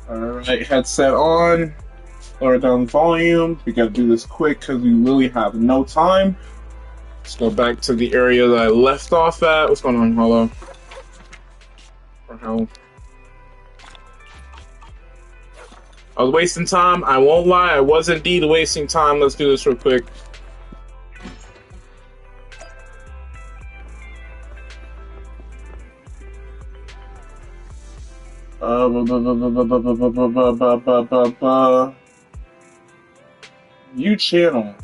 Alright, headset on, lower down volume. We gotta do this quick because we really have no time. Let's go back to the area that I left off at. What's going on, Hello? Or hell? I was wasting time. I won't lie, I was indeed wasting time. Let's do this real quick. New channel.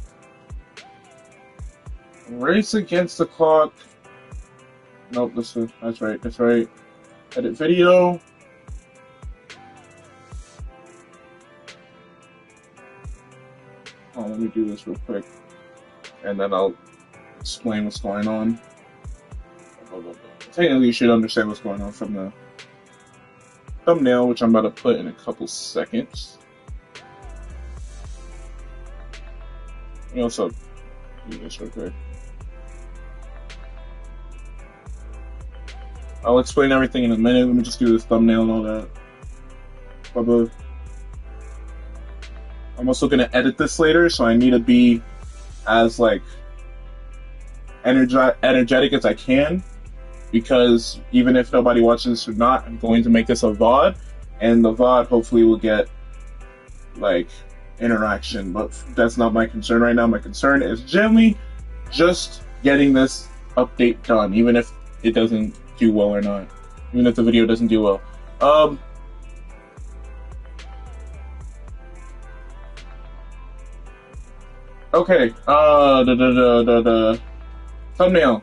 Race against the clock. Nope, that's right. Edit video. Oh, let me do this real quick. And then I'll explain what's going on. Technically, you should understand what's going on from the thumbnail, which I'm about to put in a couple seconds. Let me also do this real quick. I'll explain everything in a minute. Let me just do this thumbnail and all that. Bye-bye. I'm also gonna edit this later, so I need to be as like energetic as I can, because even if nobody watches this or not, I'm going to make this a VOD, and the VOD hopefully will get like interaction, but that's not my concern right now. My concern is generally just getting this update done, even if it doesn't do well or not, even if the video doesn't do well. Okay, thumbnail.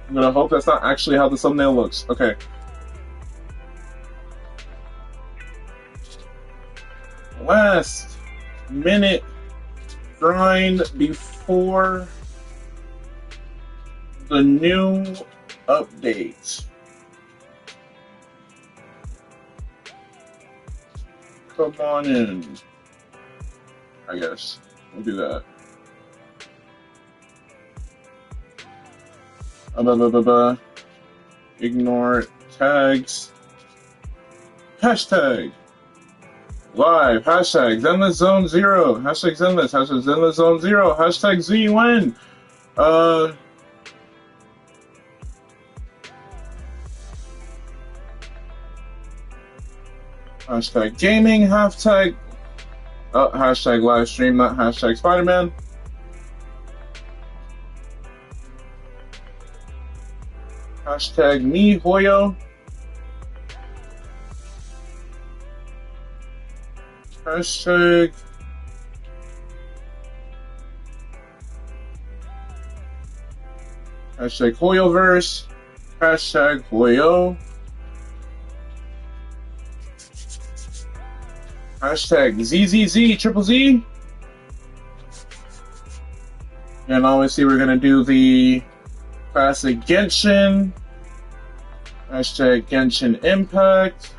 I'm gonna hope that's not actually how the thumbnail looks. Okay. Last minute grind before the new update. Come on in. I guess we'll do that. Ignore tags. Hashtag live. Hashtag Zenless Zone 0. Hashtag Zenless. Hashtag Zenless Zone 0. Hashtag Zhuyuan. Hashtag gaming. Hashtag live stream, not hashtag Spider-Man. Hashtag Mihoyo. Hashtag Hoyoverse. Hashtag Hoyo. Hashtag ZZZ Triple Z. And obviously we're gonna do the classic Genshin. Hashtag Genshin Impact.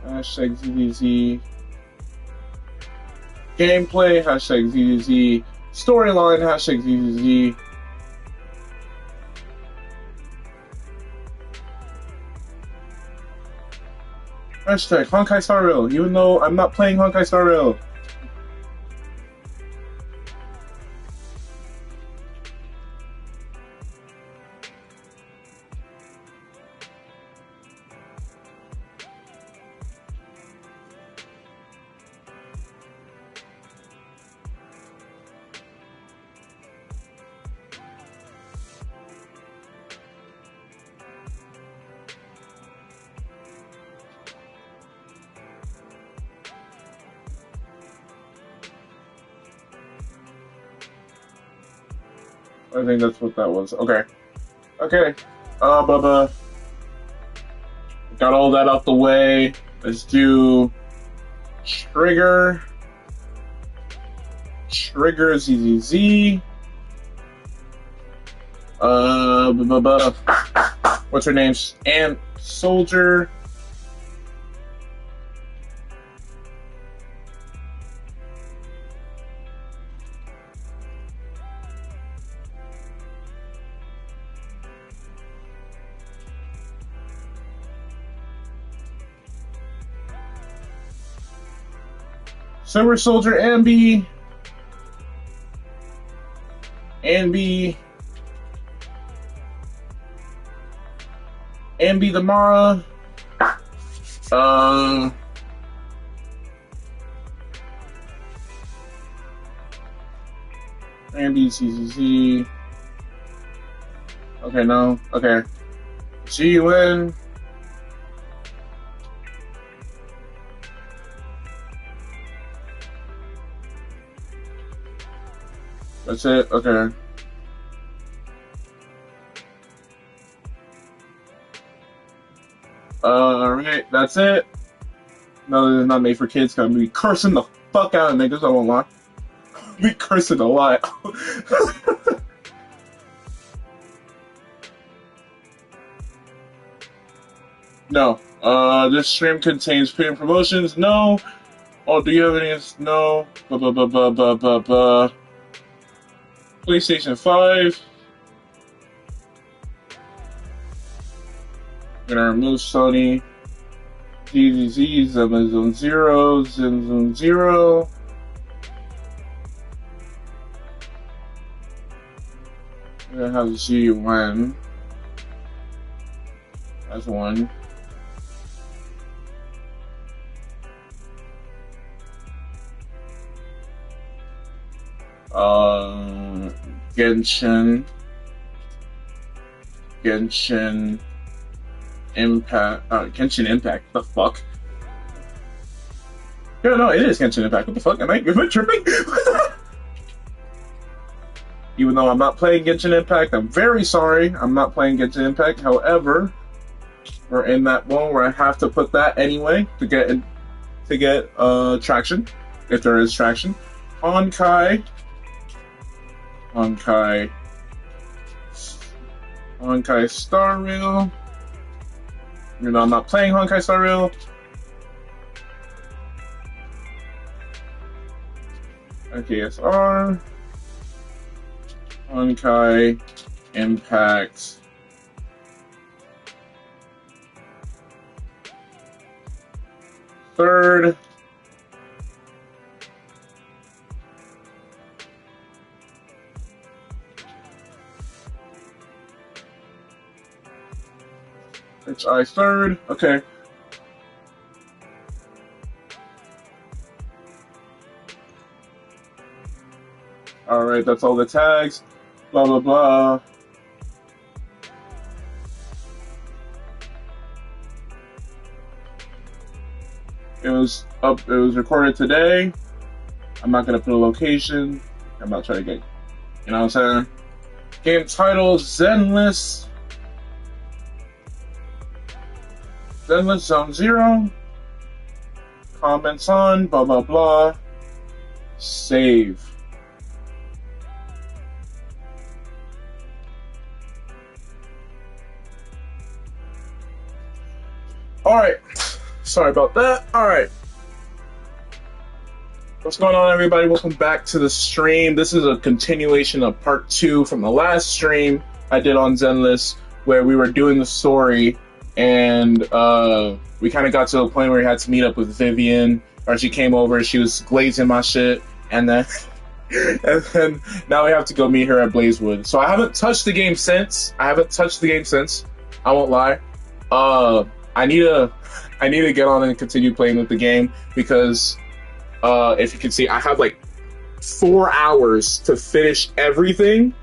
Hashtag ZZZ gameplay. Hashtag ZZZ storyline. Hashtag ZZZ hashtag Honkai Star Rail, even though I'm not playing Honkai Star Rail. I think that's what that was. Okay. Bubba. Got all that out the way. Let's do trigger ZZZ. What's her name? Ant Soldier. Silver Soldier Ambi. Ambi the Mara. Ambi CCC. Okay, no. Okay. Zhuyuan. That's it? Okay. Alright, that's it. No, it's not made for kids. Gonna be cursing the fuck out of niggas, I won't lie. Be cursing a lot. No. This stream contains paid promotions. No. Oh, do you have any? No. PlayStation 5. I'm gonna remove Sony. DZZ, Amazon Zero, Zenless Zero. I'm gonna have Zhuyuan. That's one. Genshin Impact. Genshin Impact. The fuck? Yeah, no, it is Genshin Impact. What the fuck? Am I tripping? Even though I'm not playing Genshin Impact, I'm very sorry. I'm not playing Genshin Impact. However, we're in that one where I have to put that anyway to get traction, if there is traction. Honkai Star Rail. You know, I'm not playing Honkai Star Rail. NKSR. Honkai Impact. Third. HI third. Okay. Alright, that's all the tags. Blah blah blah. It was recorded today. I'm not gonna put a location. I'm not trying to get, you know what I'm saying? Game title Zenless. Zenless Zone Zero. Comments on, blah blah blah. Save. Alright. Sorry about that. Alright. What's going on, everybody? Welcome back to the stream. This is a continuation of part 2 from the last stream I did on Zenless, where we were doing the story, and we kind of got to a point where we had to meet up with Vivian, or she came over, she was glazing my shit, and then now we have to go meet her at Blazewood. So I haven't touched the game since. I won't lie. I need to get on and continue playing with the game, because if you can see, I have like 4 hours to finish everything.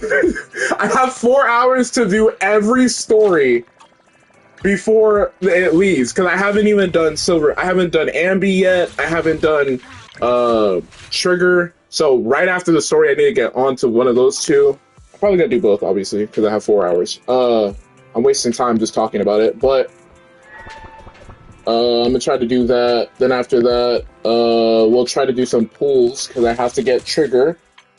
I have 4 hours to do every story before it leaves, because I haven't even done Silver. I haven't done Ambi yet. I haven't done Trigger. So right after the story, I need to get on to one of those two. I'm probably gonna do both, obviously, because I have 4 hours. I'm wasting time just talking about it, but I'm gonna try to do that. Then after that, we'll try to do some pools, because I have to get Trigger.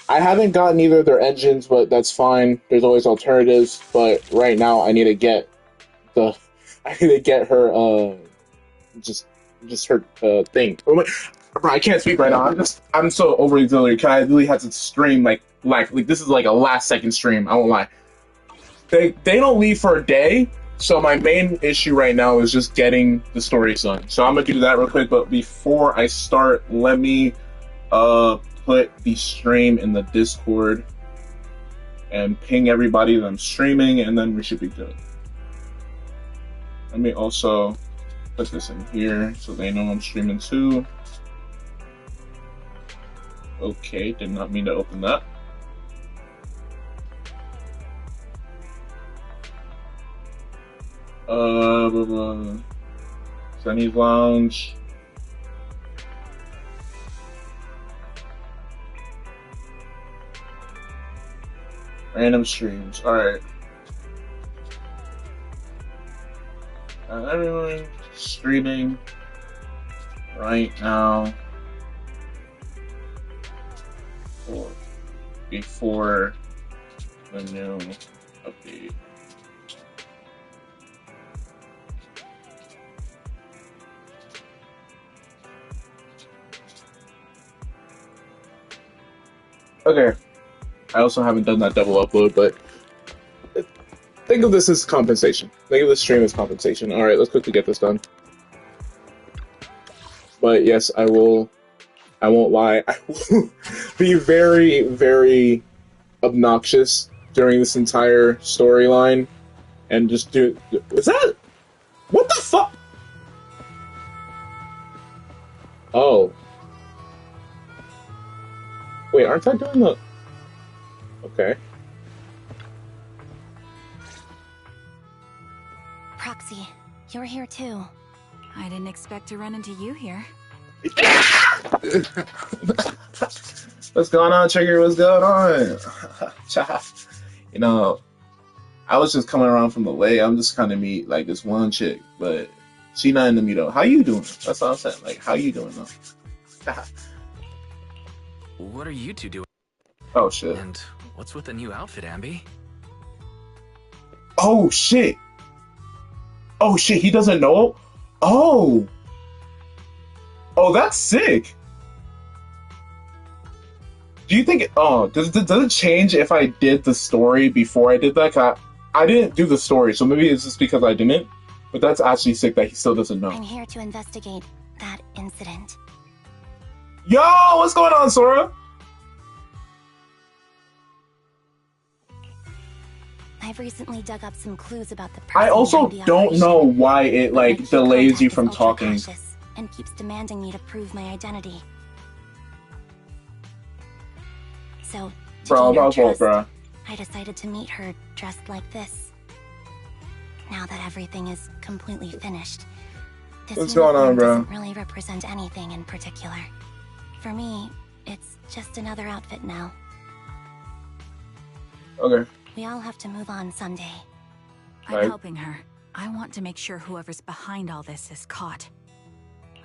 I haven't gotten either of their engines, but that's fine. There's always alternatives. But right now, I need to get her just her thing. Bro, I can't speak right now. I'm so overly delirious. I really had to stream like this is like a last second stream. I won't lie. They don't leave for a day, So my main issue right now is just getting the stories done. So I'm gonna do that real quick. But before I start, let me put the stream in the Discord and ping everybody that I'm streaming, and then we should be good. Let me also put this in here so they know I'm streaming too. Okay, did not mean to open that. Sunny's Lounge. Random streams. Alright. Everyone streaming right now before the new update. Okay. I also haven't done that double upload, but think of this as compensation. Think of the stream as compensation. Alright, let's quickly get this done. But yes, I won't lie. I will be very, very obnoxious during this entire storyline and just do... Is that... What the fuck? Oh. Wait, aren't I doing the... Okay. Proxy, you're here too. I didn't expect to run into you here. What's going on, Trigger? What's going on? You know, I was just coming around from the way. I'm just kind of meet like this one chick, but she not into me though. How you doing? That's what I'm saying. Like, how you doing though? What are you two doing? Oh shit. And what's with the new outfit, Ambi? Oh shit. Oh shit, he doesn't know? Oh. Oh, that's sick. Do you think does it change if I did the story before I did that? I didn't do the story, so maybe it's just because I didn't. But that's actually sick that he still doesn't know. I'm here to investigate that incident. Yo, what's going on, Sora? I've recently dug up some clues about the person. I also don't know why it like delays you from talking. And keeps demanding me to prove my identity. So, bro, I decided to meet her dressed like this. Now that everything is completely finished, this what's going on, bro? Doesn't really represent anything in particular. For me, it's just another outfit now. Okay. We all have to move on someday. I'm helping her. I want to make sure whoever's behind all this is caught.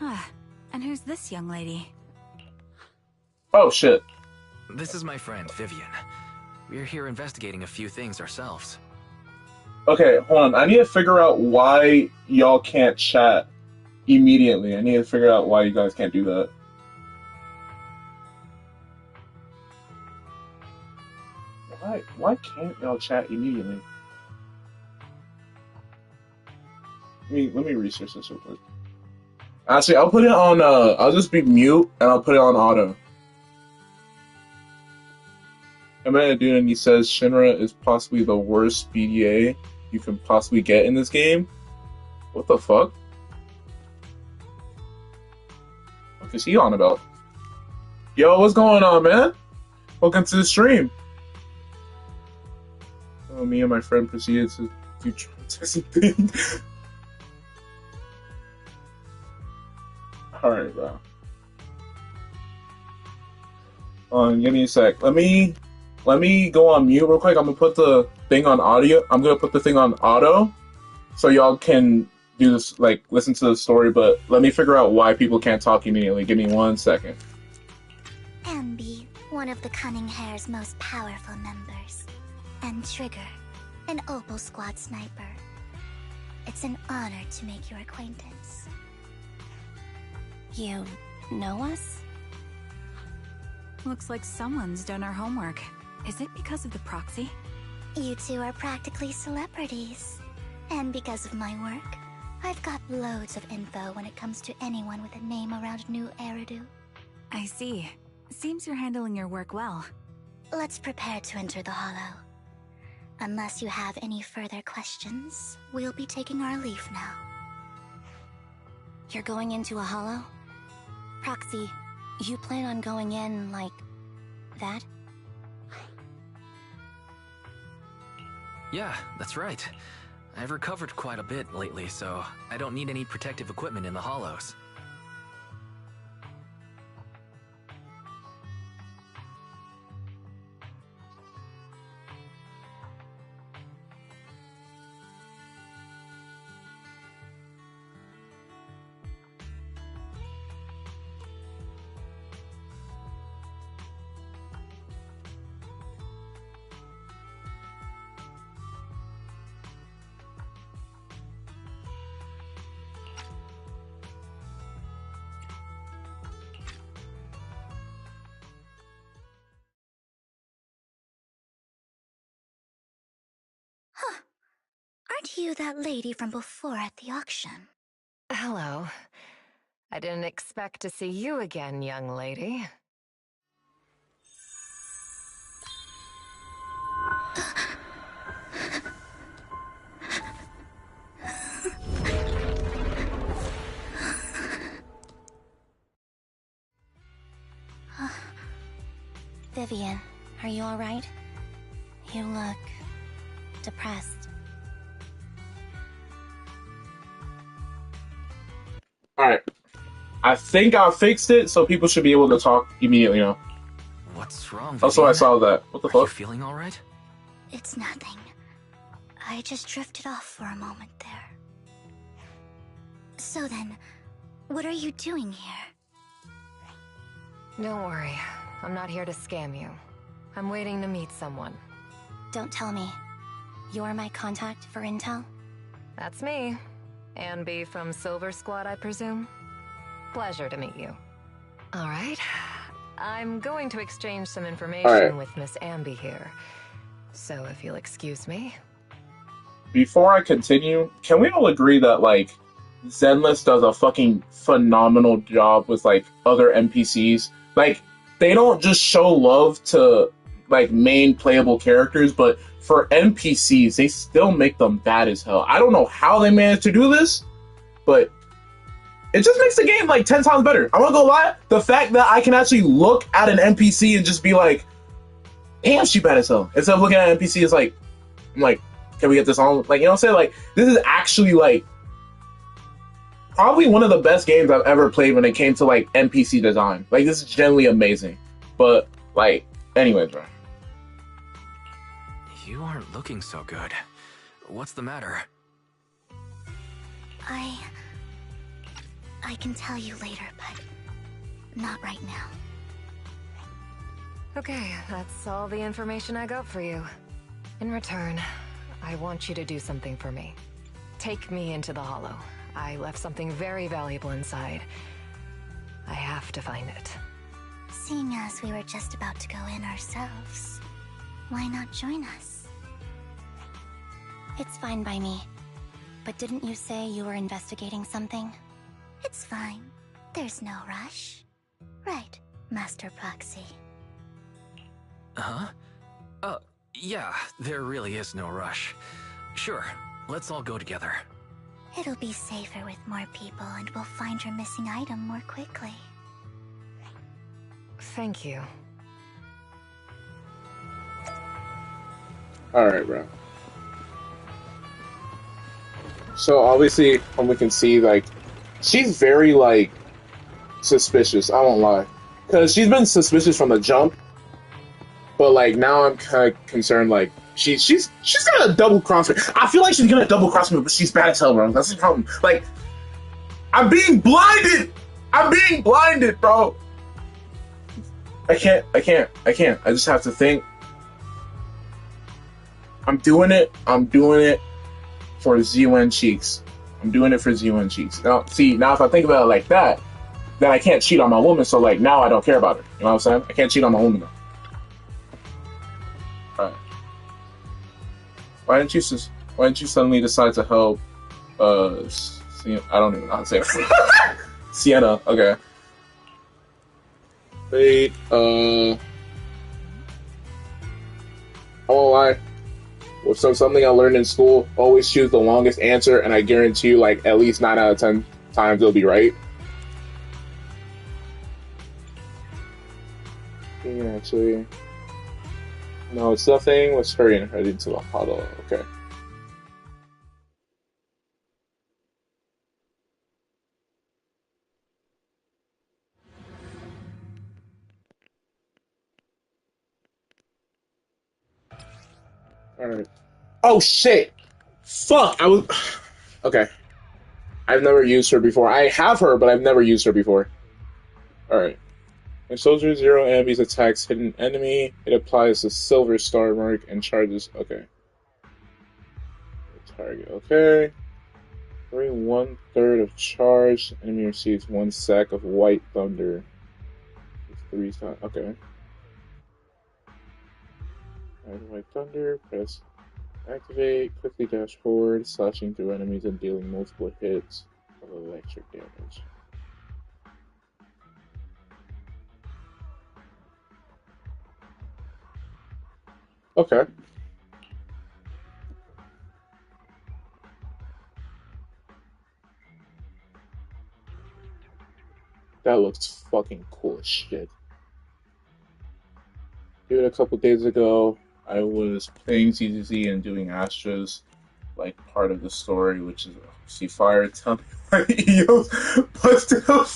Ah, and who's this young lady? Oh shit. This is my friend, Vivian. We're here investigating a few things ourselves. Okay, hold on. I need to figure out why y'all can't chat immediately. I need to figure out why you guys can't do that. Why can't y'all chat immediately? Let me research this real quick. Actually, I'll put it on, I'll just be mute, and I'll put it on auto. I met a dude and he says Shinra is possibly the worst BDA you can possibly get in this game. What the fuck? What is he on about? Yo, what's going on, man? Welcome to the stream. Oh, me and my friend proceeded to do traumatizing things. Alright, bro. Give me a sec. Let me go on mute real quick. I'm gonna put the thing on audio. I'm gonna put the thing on auto, so y'all can do this, like, listen to the story. But let me figure out why people can't talk immediately. Give me 1 second. Ambi, one of the Cunning Hair's most powerful members, and Trigger, an Opal Squad sniper. It's an honor to make your acquaintance. You know us? Looks like someone's done our homework. Is it because of the proxy? You two are practically celebrities. And because of my work, I've got loads of info when it comes to anyone with a name around New Eridu. I see. Seems you're handling your work well. Let's prepare to enter the Hollow. Unless you have any further questions, we'll be taking our leave now. You're going into a hollow? Proxy, you plan on going in like that? Yeah, that's right. I've recovered quite a bit lately, so I don't need any protective equipment in the hollows. Huh. Aren't you that lady from before at the auction? Hello. I didn't expect to see you again, young lady. Vivian, are you alright? You look depressed. Alright. I think I fixed it, so people should be able to talk immediately now. What's wrong, Vivian? Also, I saw that. What the Are fuck? you feeling alright? It's nothing. I just drifted off for a moment there. So then, what are you doing here? Don't worry. I'm not here to scam you. I'm waiting to meet someone. Don't tell me. You're my contact for intel? That's me. Anby from Silver Squad, I presume? Pleasure to meet you. Alright. I'm going to exchange some information with Miss Anby here. So if you'll excuse me. Before I continue, can we all agree that, like, Zenless does a fucking phenomenal job with, like, other NPCs? Like, they don't just show love to, like, main playable characters, but for NPCs, they still make them bad as hell. I don't know how they managed to do this, but it just makes the game, like, 10 times better. I'm not gonna lie, the fact that I can actually look at an NPC and just be like, damn, she bad as hell. Instead of looking at an NPC, it's like, I'm like, can we get this on? Like, you know what I'm saying? Like, this is actually, like, probably one of the best games I've ever played when it came to, like, NPC design. Like, this is genuinely amazing. But, like, anyways, bro. You aren't looking so good. What's the matter? I can tell you later, but not right now. Okay, that's all the information I got for you. In return, I want you to do something for me. Take me into the Hollow. I left something very valuable inside. I have to find it. Seeing as we were just about to go in ourselves, why not join us? It's fine by me. But didn't you say you were investigating something? It's fine. There's no rush. Right, Master Proxy. Huh? Yeah, there really is no rush. Sure, let's all go together. It'll be safer with more people, and we'll find your missing item more quickly. Thank you. Alright, bro. So, obviously, when we can see, like, she's very, like, suspicious, I won't lie. Because she's been suspicious from the jump. But, like, now I'm kind of concerned, like, she's gonna double cross me. I feel like she's gonna double cross me, but she's bad as hell, bro. That's the problem. Like, I'm being blinded! I'm being blinded, bro! I can't. I just have to think. I'm doing it for Zhuyuan cheeks. I'm doing it for Zhuyuan cheeks. Now, see, now if I think about it like that, then I can't cheat on my woman, so, like, now I don't care about her. You know what I'm saying? I can't cheat on my woman now. Alright. Why didn't you Why did you suddenly decide to help? I don't even know how to say it. Sienna. Okay. Wait. Oh, I. So something I learned in school: always choose the longest answer, and I guarantee you, like at least 9 out of 10 times, it'll be right. Actually, no, it's nothing. Let's hurry and head into the huddle. Okay. Alright. Oh shit! Fuck! I was. Okay. I've never used her before. I have her, but I've never used her before. Alright. When Soldier Zero Ambi's attacks hit an enemy, it applies the silver star mark and charges. Okay. Target. Okay. During 1/3 of charge, enemy receives 1 sack of white thunder. 3 times. Okay. White thunder, press activate, quickly dash forward, slashing through enemies and dealing multiple hits of electric damage. Okay. That looks fucking cool as shit. Dude, a couple days ago, I was playing ZZZ and doing Astras, like part of the story, which is see fire. Tell me why Eos busted up.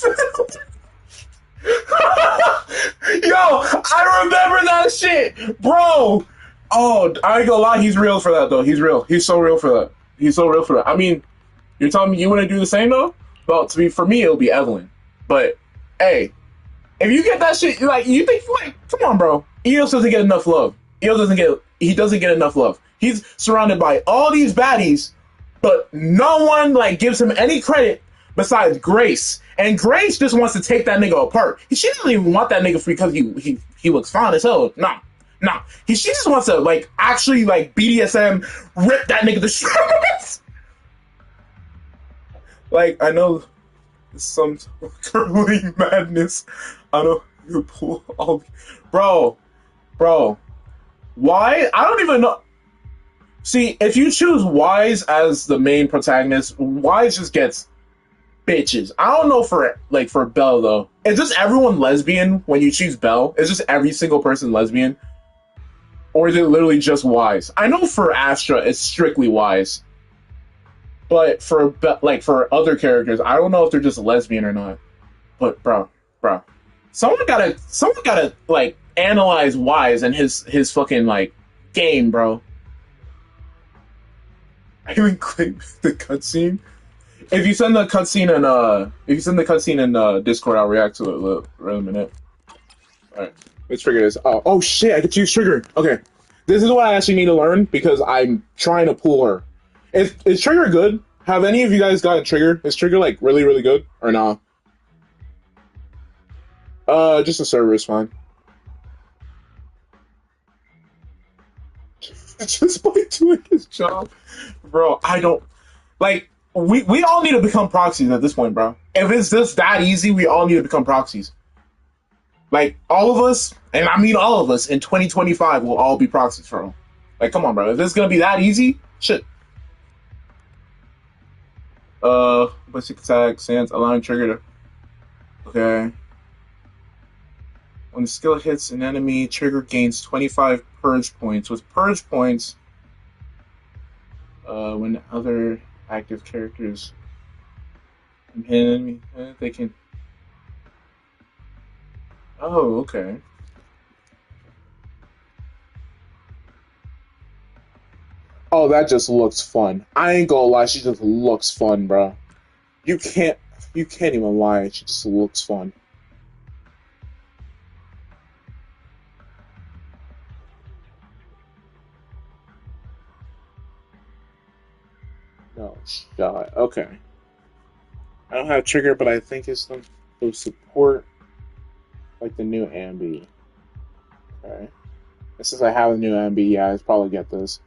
Yo, I remember that shit, bro. Oh, I ain't gonna lie, he's real for that though. He's real. He's so real for that. He's so real for that. I mean, you're telling me you wouldn't do the same though? Well, for me, it'll be Evelyn. But hey, if you get that shit, like you think, like, come on, bro. Eos doesn't get enough love. He doesn't get enough love. He's surrounded by all these baddies, but no one like gives him any credit besides Grace. And Grace just wants to take that nigga apart. She doesn't even want that nigga because he looks fine as hell. Nah. She just wants to like actually like BDSM rip that nigga to shreds. Like I know some curling madness. I know you pull all, bro. Why? I don't even know. See, if you choose Wise as the main protagonist, Wise just gets bitches. I don't know for Belle though. Is just everyone lesbian when you choose Belle? Is just every single person lesbian? Or is it literally just Wise? I know for Astra it's strictly Wise. But for other characters, I don't know if they're just lesbian or not. But bro. Someone gotta like analyze Wise and his fucking like game, bro. I even click the cutscene. If you send the cutscene in Discord, I'll react to it in a minute. Alright, let's trigger this. Oh shit, I get to use trigger. Okay. This is what I actually need to learn because I'm trying to pull her. Is trigger good? Have any of you guys got a trigger? Is trigger like really, really good? Or nah? Just a server is fine. Just by doing his job. Bro, I don't like we all need to become proxies at this point, bro. If it's just that easy, we all need to become proxies. Like all of us, and I mean all of us in 2025 will all be proxies for him. Like, come on, bro. If it's gonna be that easy, shit. Basic attack, sans allowing trigger to okay. When the skill hits an enemy, trigger gains 25 purge points. With purge points, when other active characters hit an enemy, they can. Oh, okay. Oh, that just looks fun. I ain't gonna lie, she just looks fun, bro. You can't even lie. She just looks fun. No shot. Okay. I don't have trigger, but I think it's some support like the new Ambi. Okay. Since I have a new Ambi, yeah, I'd probably get this.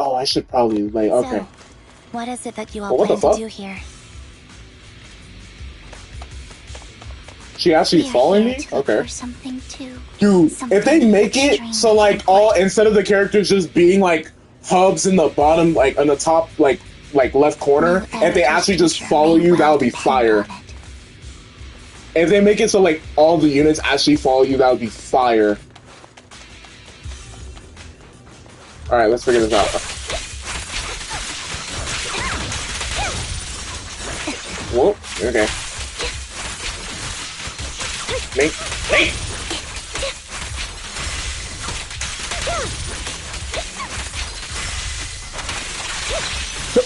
Oh, I should probably like. Okay. So, what is it that you all plan to do here? She actually following me? Okay. Something too. Dude, if they make it so like all instead of the characters just being like hubs in the bottom, like on the top, like left corner, if they actually just follow you, that would be fire. If they make it so like all the units actually follow you, that would be fire. All right, let's figure this out. Whoa. Okay. Make.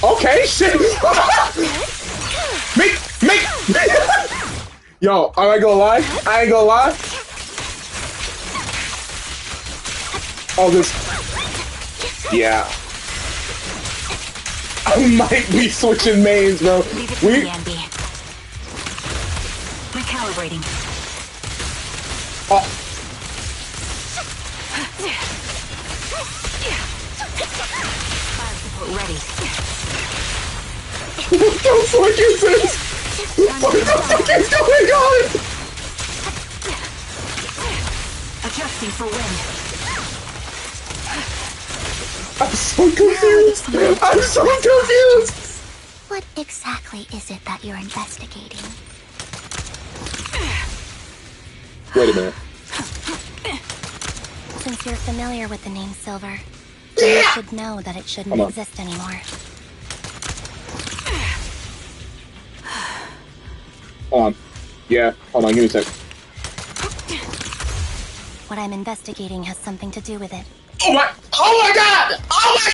Okay, shit. Make. Yo, I ain't gonna lie. Oh, this. Yeah. I might be switching mains, bro. Recalibrating. Oh. Fire support ready. What the fuck is this? What the fuck is going on? Adjusting for wind. I'm so confused. What exactly is it that you're investigating? Wait a minute. Since you're familiar with the name Silver, you should know that it shouldn't exist anymore. Hold on. Yeah, hold on, give me a sec. What I'm investigating has something to do with it. Oh my god! Oh my.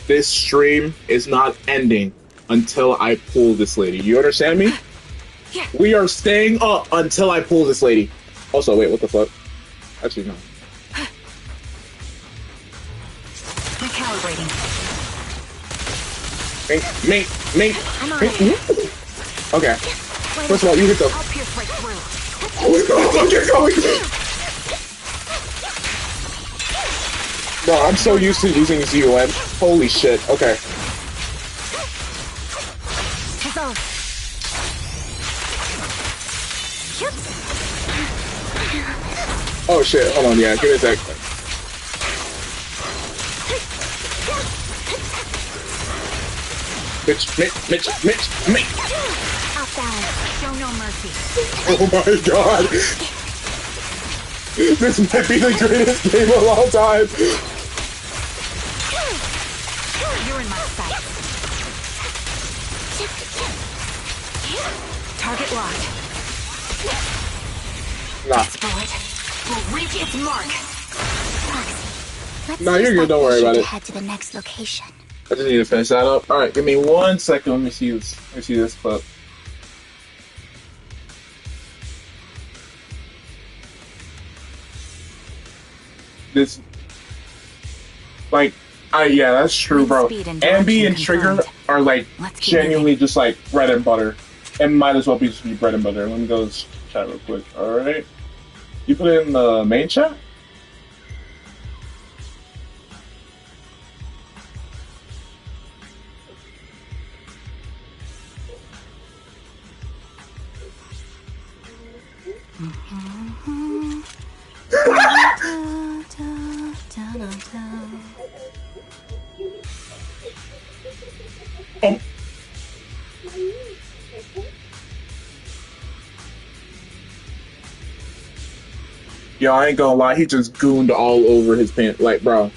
This stream is not ending until I pull this lady. You understand me? Yeah. We are staying up until I pull this lady. Also, wait, what the fuck? Actually, no. Recalibrating. Mink. Okay. First of all, you hit the. I'll pierce right through. Get going. Bro, I'm so used to using Zhuyuan. Holy shit. Okay. Oh shit, hold on, yeah, give me a sec. Mitch. Off balance. Show no mercy. Oh my god. This might be the greatest game of all time. You're in my sight. Target locked. Nah. This bullet will reach its mark. Let's Nah, you're good, don't worry about it. Head to the next location. I just need to finish that up. Alright, give me 1 second. Let me see this. Let me see this clip. This, like, yeah, that's true, bro. Ambi and Trigger are like genuinely just like bread and butter. It might as well be just be bread and butter. Let me go to this chat real quick. Alright. You put it in the main chat? Yo, I ain't gonna lie, he just gooned all over his pants, like, bro.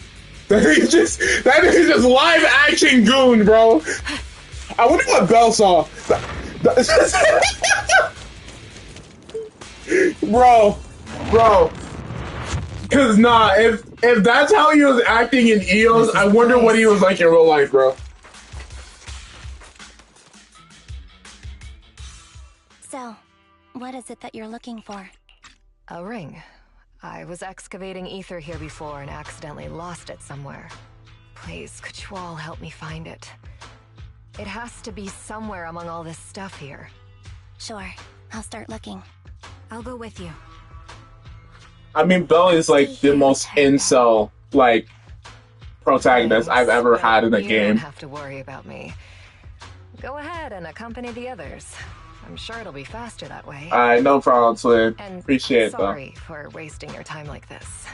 That is just live action goon, bro. I wonder what Belle saw. Bro. Cause nah, if that's how he was acting in EOS, I wonder what he was like in real life, bro. So, what is it that you're looking for? A ring. I was excavating ether here before and accidentally lost it somewhere. Please, could you all help me find it? It has to be somewhere among all this stuff here. Sure, I'll start looking. I'll go with you. I mean, Belle is like the most incel, like, protagonist I've ever had in a game. You don't have to worry about me. Go ahead and accompany the others. I'm sure it'll be faster that way. Alright, no problem, Slim. Appreciate it, though. Sorry for wasting your time like this.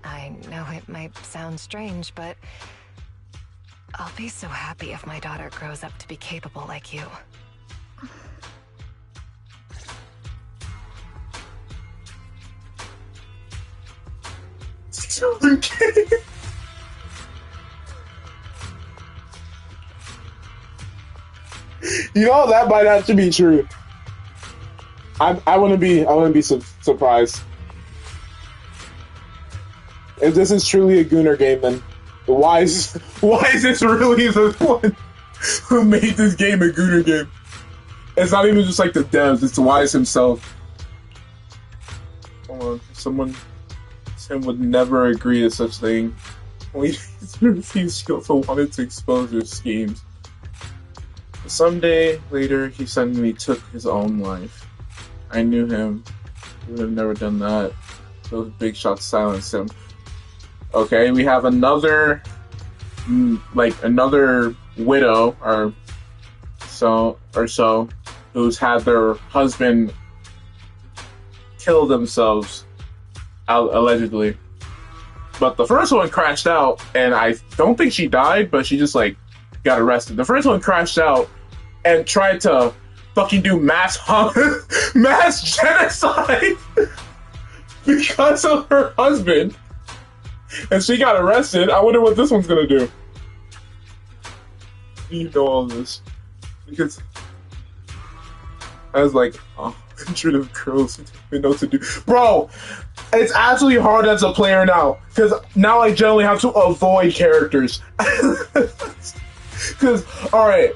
I know it might sound strange, but I'll be so happy if my daughter grows up to be capable like you. You know, that might have to be true. I wouldn't be surprised. If this is truly a Gooner game, then why is this really the one who made this game a Gooner game? It's not even just like the devs, it's Wise himself. Hold on, Tim would never agree to such thing. He refused, he also wanted to expose your schemes. Someday later, he suddenly took his own life. I knew him. He would have never done that. Those big shots silenced him. Okay, we have another widow or so, who's had their husband kill themselves, allegedly. But the first one crashed out, and I don't think she died, but she just, like, got arrested. The first one crashed out and tried to fucking do mass genocide because of her husband. And she got arrested. I wonder what this one's gonna do. You know all this. Because I was like, 100 of girls who don't even know what to do. Bro, it's actually hard as a player now. Because now I generally have to avoid characters. Because, alright.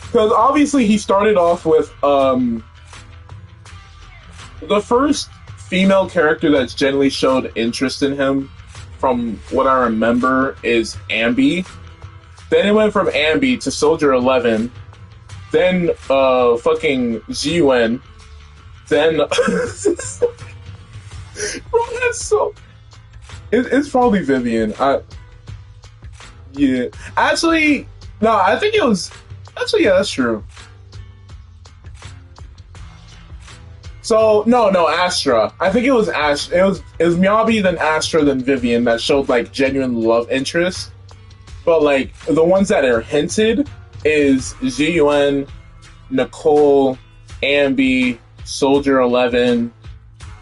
Because obviously he started off with, the first female character that's generally showed interest in him, from what I remember, is Ambi. Then it went from Ambi to Soldier 11. Then, fucking Zhuyuan. Then, bro, that's so... It's probably Vivian. Yeah. Actually, no, I think it was... Actually, yeah, that's true. So, no, Astra. I think it was Astra. It was Miyabi, then Astra, then Vivian that showed, like, genuine love interest. But, like, the ones that are hinted is Zhuyuan, Nicole, Ambi, Soldier 11,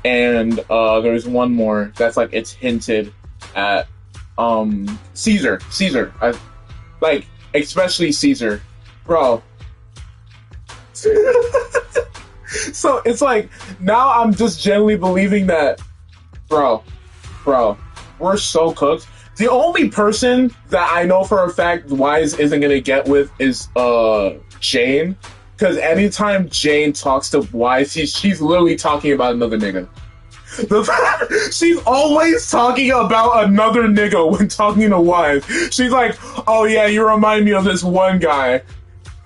and there's one more that's, like, it's hinted at. Caesar. Like, especially Caesar. Bro. So, it's like, now I'm just genuinely believing that, bro, we're so cooked. The only person that I know for a fact Wise isn't gonna get with is, Jane. Because anytime Jane talks to Wise, she's literally talking about another nigga. She's always talking about another nigga when talking to Wise. She's like, oh yeah, you remind me of this one guy.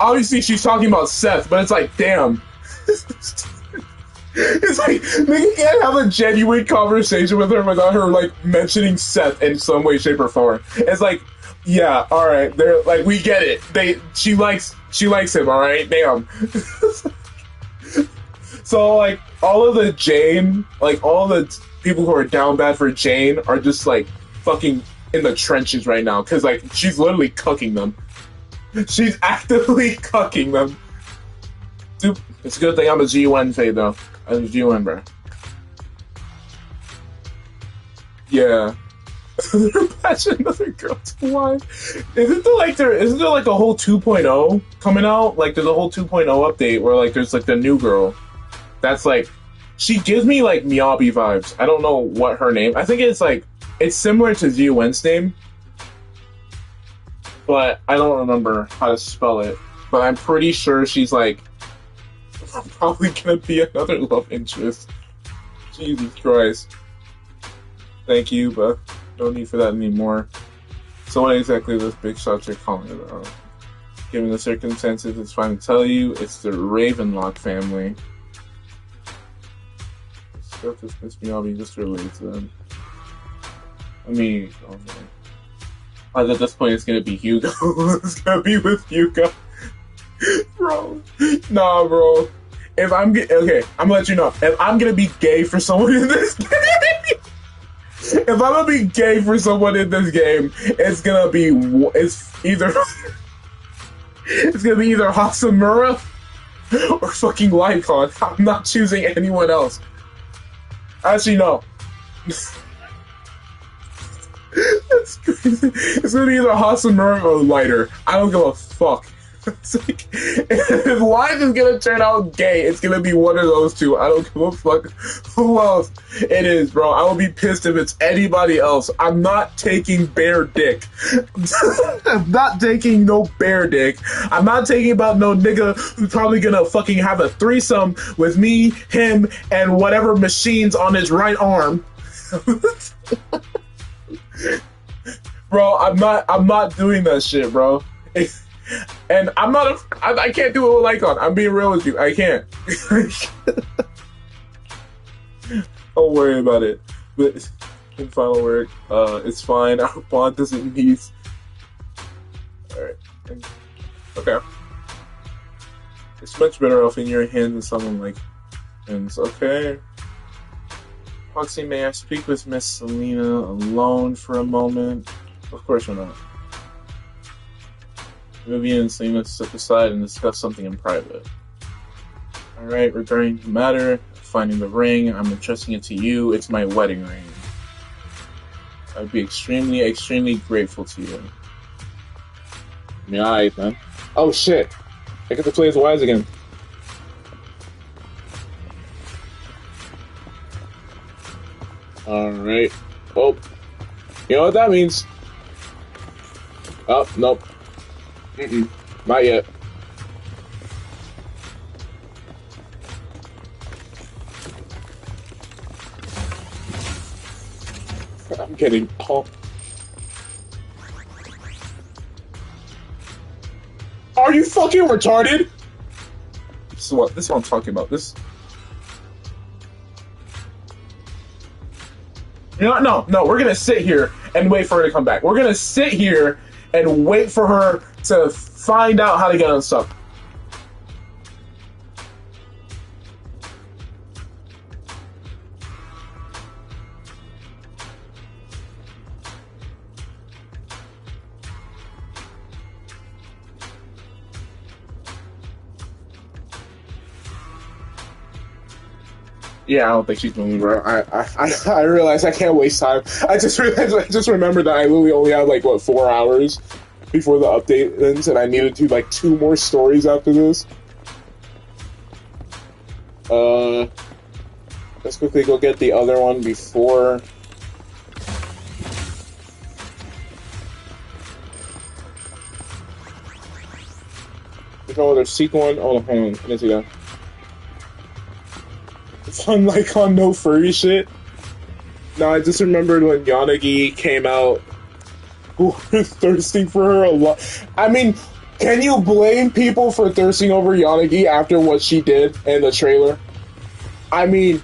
Obviously, she's talking about Seth, but it's like, damn. It's like, nigga can't have a genuine conversation with her without her, like, mentioning Seth in some way, shape, or form. It's like, yeah, alright, they're, like, we get it. She likes him, alright? Damn. So, like, all of the Jane, like, all the people who are down bad for Jane are just, like, fucking in the trenches right now, because, like, she's literally cooking them. She's actively cooking them. Dude, it's a good thing I'm a Zhuyuan fade, though. I'm a Zhuyuan, bro. Yeah. Patch another girl to wife. Isn't there like a whole 2.0 coming out? Like, there's a whole 2.0 update where, like, there's, like, the new girl. That's, like, she gives me, like, Miyabi vibes. I don't know what her name. I think it's, like, it's similar to Zhuyuan's name. But I don't remember how to spell it. But I'm pretty sure she's, like, probably gonna be another love interest. Jesus Christ. Thank you, but no need for that anymore. So what exactly are those big shots you're calling about? Given the circumstances, it's fine to tell you, it's the Ravenlock family. Stuff this pissed me off, you just related to them. I mean, at this point it's gonna be Hugo. It's gonna be with Hugo. Bro. Nah, bro. If I'm okay, I'm gonna let you know. If I'm gonna be gay for someone in this game, if I'm gonna be gay for someone in this game, it's gonna be either Hasamura or fucking Lycon. I'm not choosing anyone else. Actually, no. That's crazy. It's gonna be either Hasamura or Lighter. I don't give a fuck. It's like, if life is gonna turn out gay, it's gonna be one of those two. I don't give a fuck who else it is, bro. I will be pissed if it's anybody else. I'm not taking bear dick. I'm not taking no bear dick. I'm not taking about no nigga who's probably gonna fucking have a threesome with me, him, and whatever machines on his right arm. Bro, I'm not doing that shit, bro. And I can't do it with Lycon. I'm being real with you. I can't. Don't worry about it. But in final word, it's fine. Our bond doesn't need. Alright. Okay. It's much better off in your hands than someone like him. Okay. Foxy, may I speak with Miss Selena alone for a moment? Of course we're not. Vivian and Selena step aside and discuss something in private. Alright, regarding the matter of finding the ring, I'm entrusting it to you. It's my wedding ring. I'd be extremely, extremely grateful to you. Yeah, alright, man. Oh shit! I get to play as Wise again. Alright. Oh. You know what that means? Oh, nope. Not yet. I'm kidding. Oh. Are you fucking retarded? This is what I'm talking about. This. You know what? No, we're gonna sit here and wait for her to come back. We're gonna sit here and wait for her to find out how to get unstuck. Yeah, I don't think she's moving, bro. I realize I can't waste time. I just remembered that I literally only had like 4 hours before the update ends, and I needed to do like 2 more stories after this. Let's quickly go get the other one before. There's no other secret one. Oh, hold on. Let me see that. Fun like on no furry shit. No, I just remembered when Yanagi came out. Who were thirsting for her a lot. I mean, can you blame people for thirsting over Yanagi after what she did in the trailer? I mean,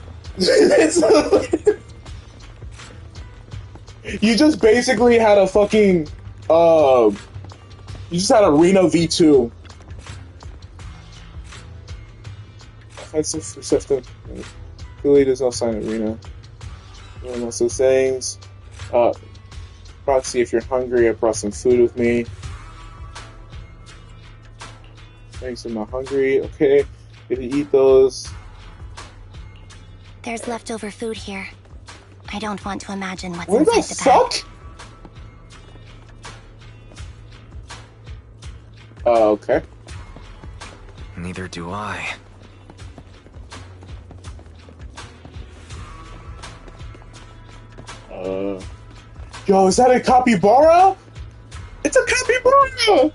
you just basically had a fucking, you just had a Reno V2. That's something. Clearly, there's no sign of Reno. One of those things. Proxy, if you're hungry, I brought some food with me. Thanks, I'm not hungry. Okay, if you eat those. There's leftover food here. I don't want to imagine what's Where inside the bag. fuck? Okay. Neither do I. Yo, is that a capybara? It's a capybara!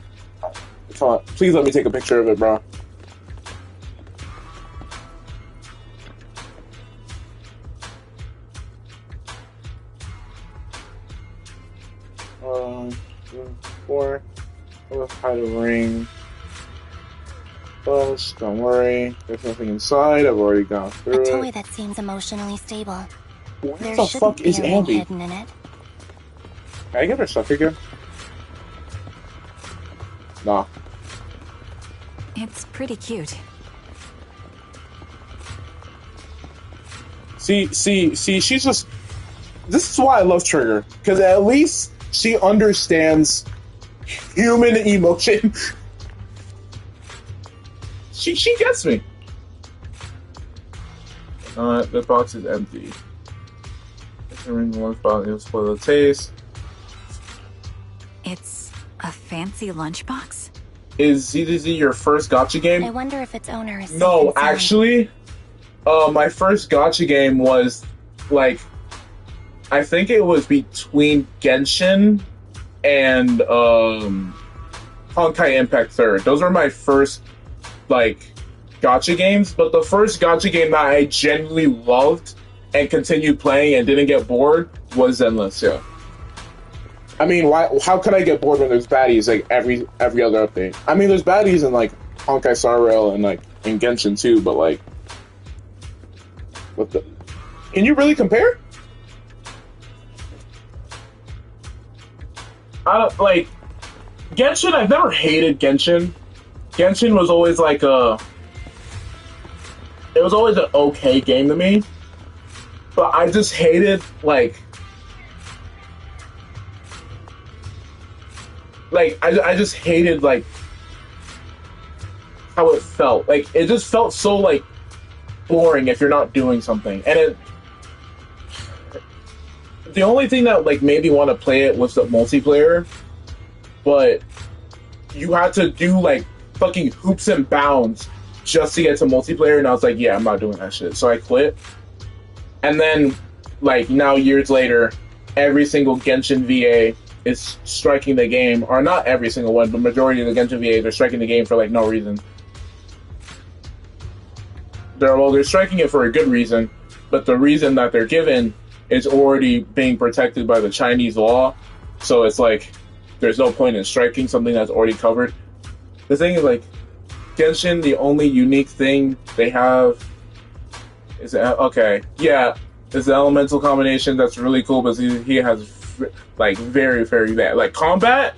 Come on, please let me take a picture of it, bro. 4. Let's hide a ring. Close, don't worry. There's nothing inside. I've already gone through a it. toy that seems emotionally stable. What there the fuck is be a ring Ambi? hidden in it. Can I get her stuff again? Nah. It's pretty cute. See, she's just... This is why I love Trigger. Because at least she understands human emotion. She gets me. The box is empty. The ring lunchbox is for the taste. It's a fancy lunchbox? Is ZZZ your first gacha game? I wonder if its owner is... No, actually, my first gacha game was, like, I think it was between Genshin and Honkai Impact 3rd. Those were my first, like, gacha games, but the first gacha game that I genuinely loved and continued playing and didn't get bored was Zenless, yeah. I mean, how could I get bored when there's baddies, like, every other update? I mean, there's baddies in, like, Honkai Star Rail and, like, in Genshin, too, but, like... What the... Can you really compare? Like... Genshin, I've never hated Genshin. Genshin was always, like, a... It was always an okay game to me. But I just hated, like... Like, I just hated, like, how it felt. Like, it just felt so, like, boring if you're not doing something. And it... The only thing that, like, made me want to play it was the multiplayer. But you had to do, like, fucking hoops and bounds just to get to multiplayer. And I was like, yeah, I'm not doing that shit. So I quit. And then, like, now years later, every single Genshin VA is striking the game, or not every single one, but majority of the Genshin VAs are striking the game for, like, no reason. They're striking it for a good reason, but the reason that they're given is already being protected by the Chinese law, so it's like, there's no point in striking something that's already covered. The thing is, like, Genshin, the only unique thing they have is, okay, yeah, it's the elemental combination that's really cool, but he has, like, very, very bad. Like, combat?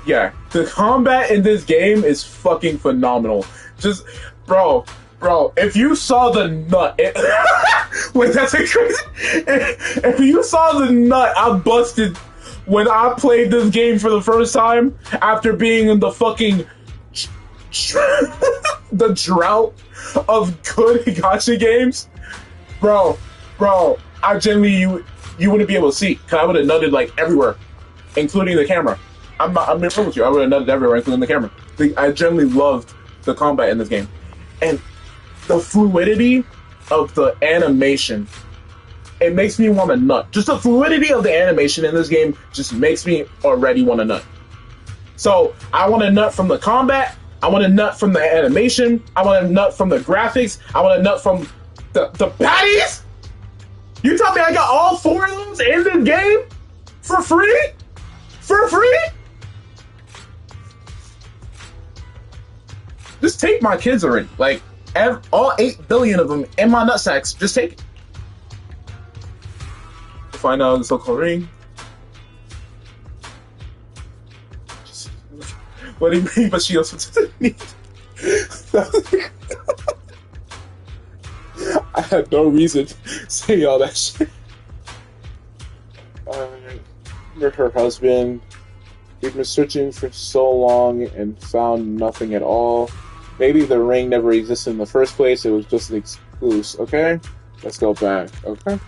Yeah. The combat in this game is fucking phenomenal. Just, bro, if you saw the nut... Wait, that's a crazy... If you saw the nut I busted when I played this game for the first time, after being in the fucking... the drought of good gacha games, bro, I genuinely... You wouldn't be able to see, because I would have nutted, like, everywhere, including the camera. I'm being real with you. I would have nutted everywhere, including the camera. I genuinely loved the combat in this game. And the fluidity of the animation, it makes me want to nut. Just the fluidity of the animation in this game just makes me already want to nut. So, I want to nut from the combat, I want to nut from the animation, I want to nut from the graphics, I want to nut from the baddies? You tell me I got all 4 of those in this game? For free? For free? Just take my kids already. Like, all 8 billion of them in my nutsacks. Just take it. Find out the so-called ring. What do you mean? But she also doesn't need... I had no reason to say all that shit. Her husband. We've been searching for so long and found nothing at all. Maybe the ring never existed in the first place. It was just an excuse. Okay? Let's go back. Okay?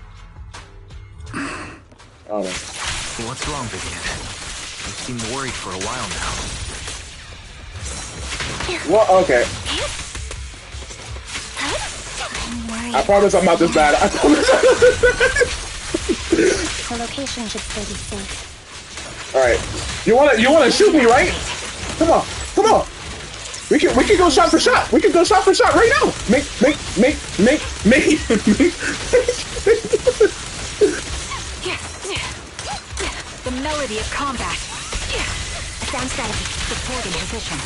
Alright. What's wrong, Vivian? You seem worried for a while now. Well, okay. I promise I'm not this bad. I promise I'm not this bad. The location should still be safe. Alright. You wanna shoot me, right? Come on. We can go shot for shot. We can go shot for shot right now. Make. The melody of combat. Sound strategy. Supporting position.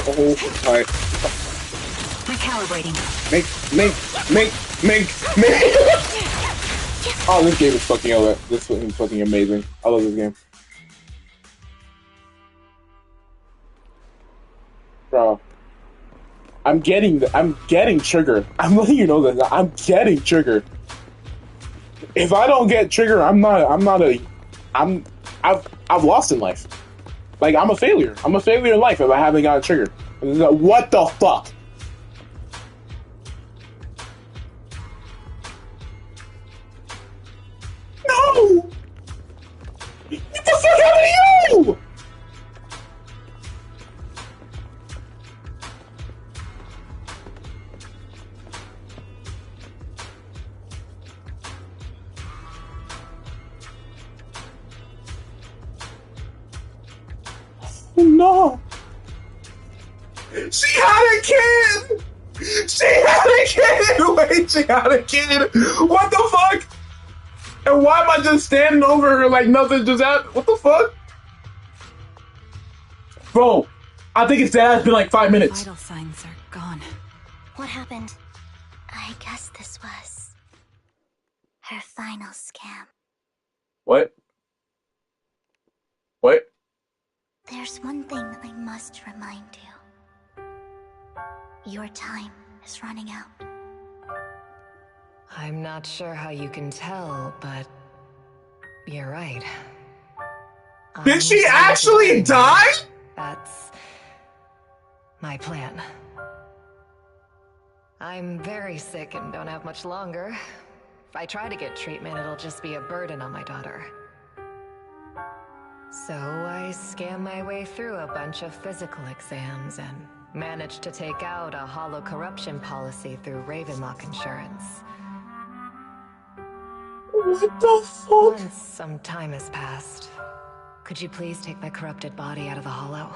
Oh, alright. Recalibrating. Make. Oh, this game is fucking amazing. I love this game. Bro. I'm getting triggered. I'm letting you know that I'm getting triggered. If I don't get triggered, I've lost in life. Like, I'm a failure. I'm a failure in life if I haven't gotten triggered. What the fuck? No! Get the fuck out of you! No! She had a kid! She had a kid! Wait, she had a kid! What the fuck? And why am I just standing over her like nothing just happened? What the fuck? Bro, I think it's dead. It's been like 5 minutes. Vital signs are gone. What happened? I guess this was her final scam. What? What? There's one thing I must remind you. Your time is running out. I'm not sure how you can tell, but you're right. Did she actually die? That's my plan. I'm very sick and don't have much longer. If I try to get treatment, it'll just be a burden on my daughter. So I scam my way through a bunch of physical exams and managed to take out a hollow corruption policy through Ravenlock Insurance. What the fuck? Once some time has passed, could you please take my corrupted body out of the hollow?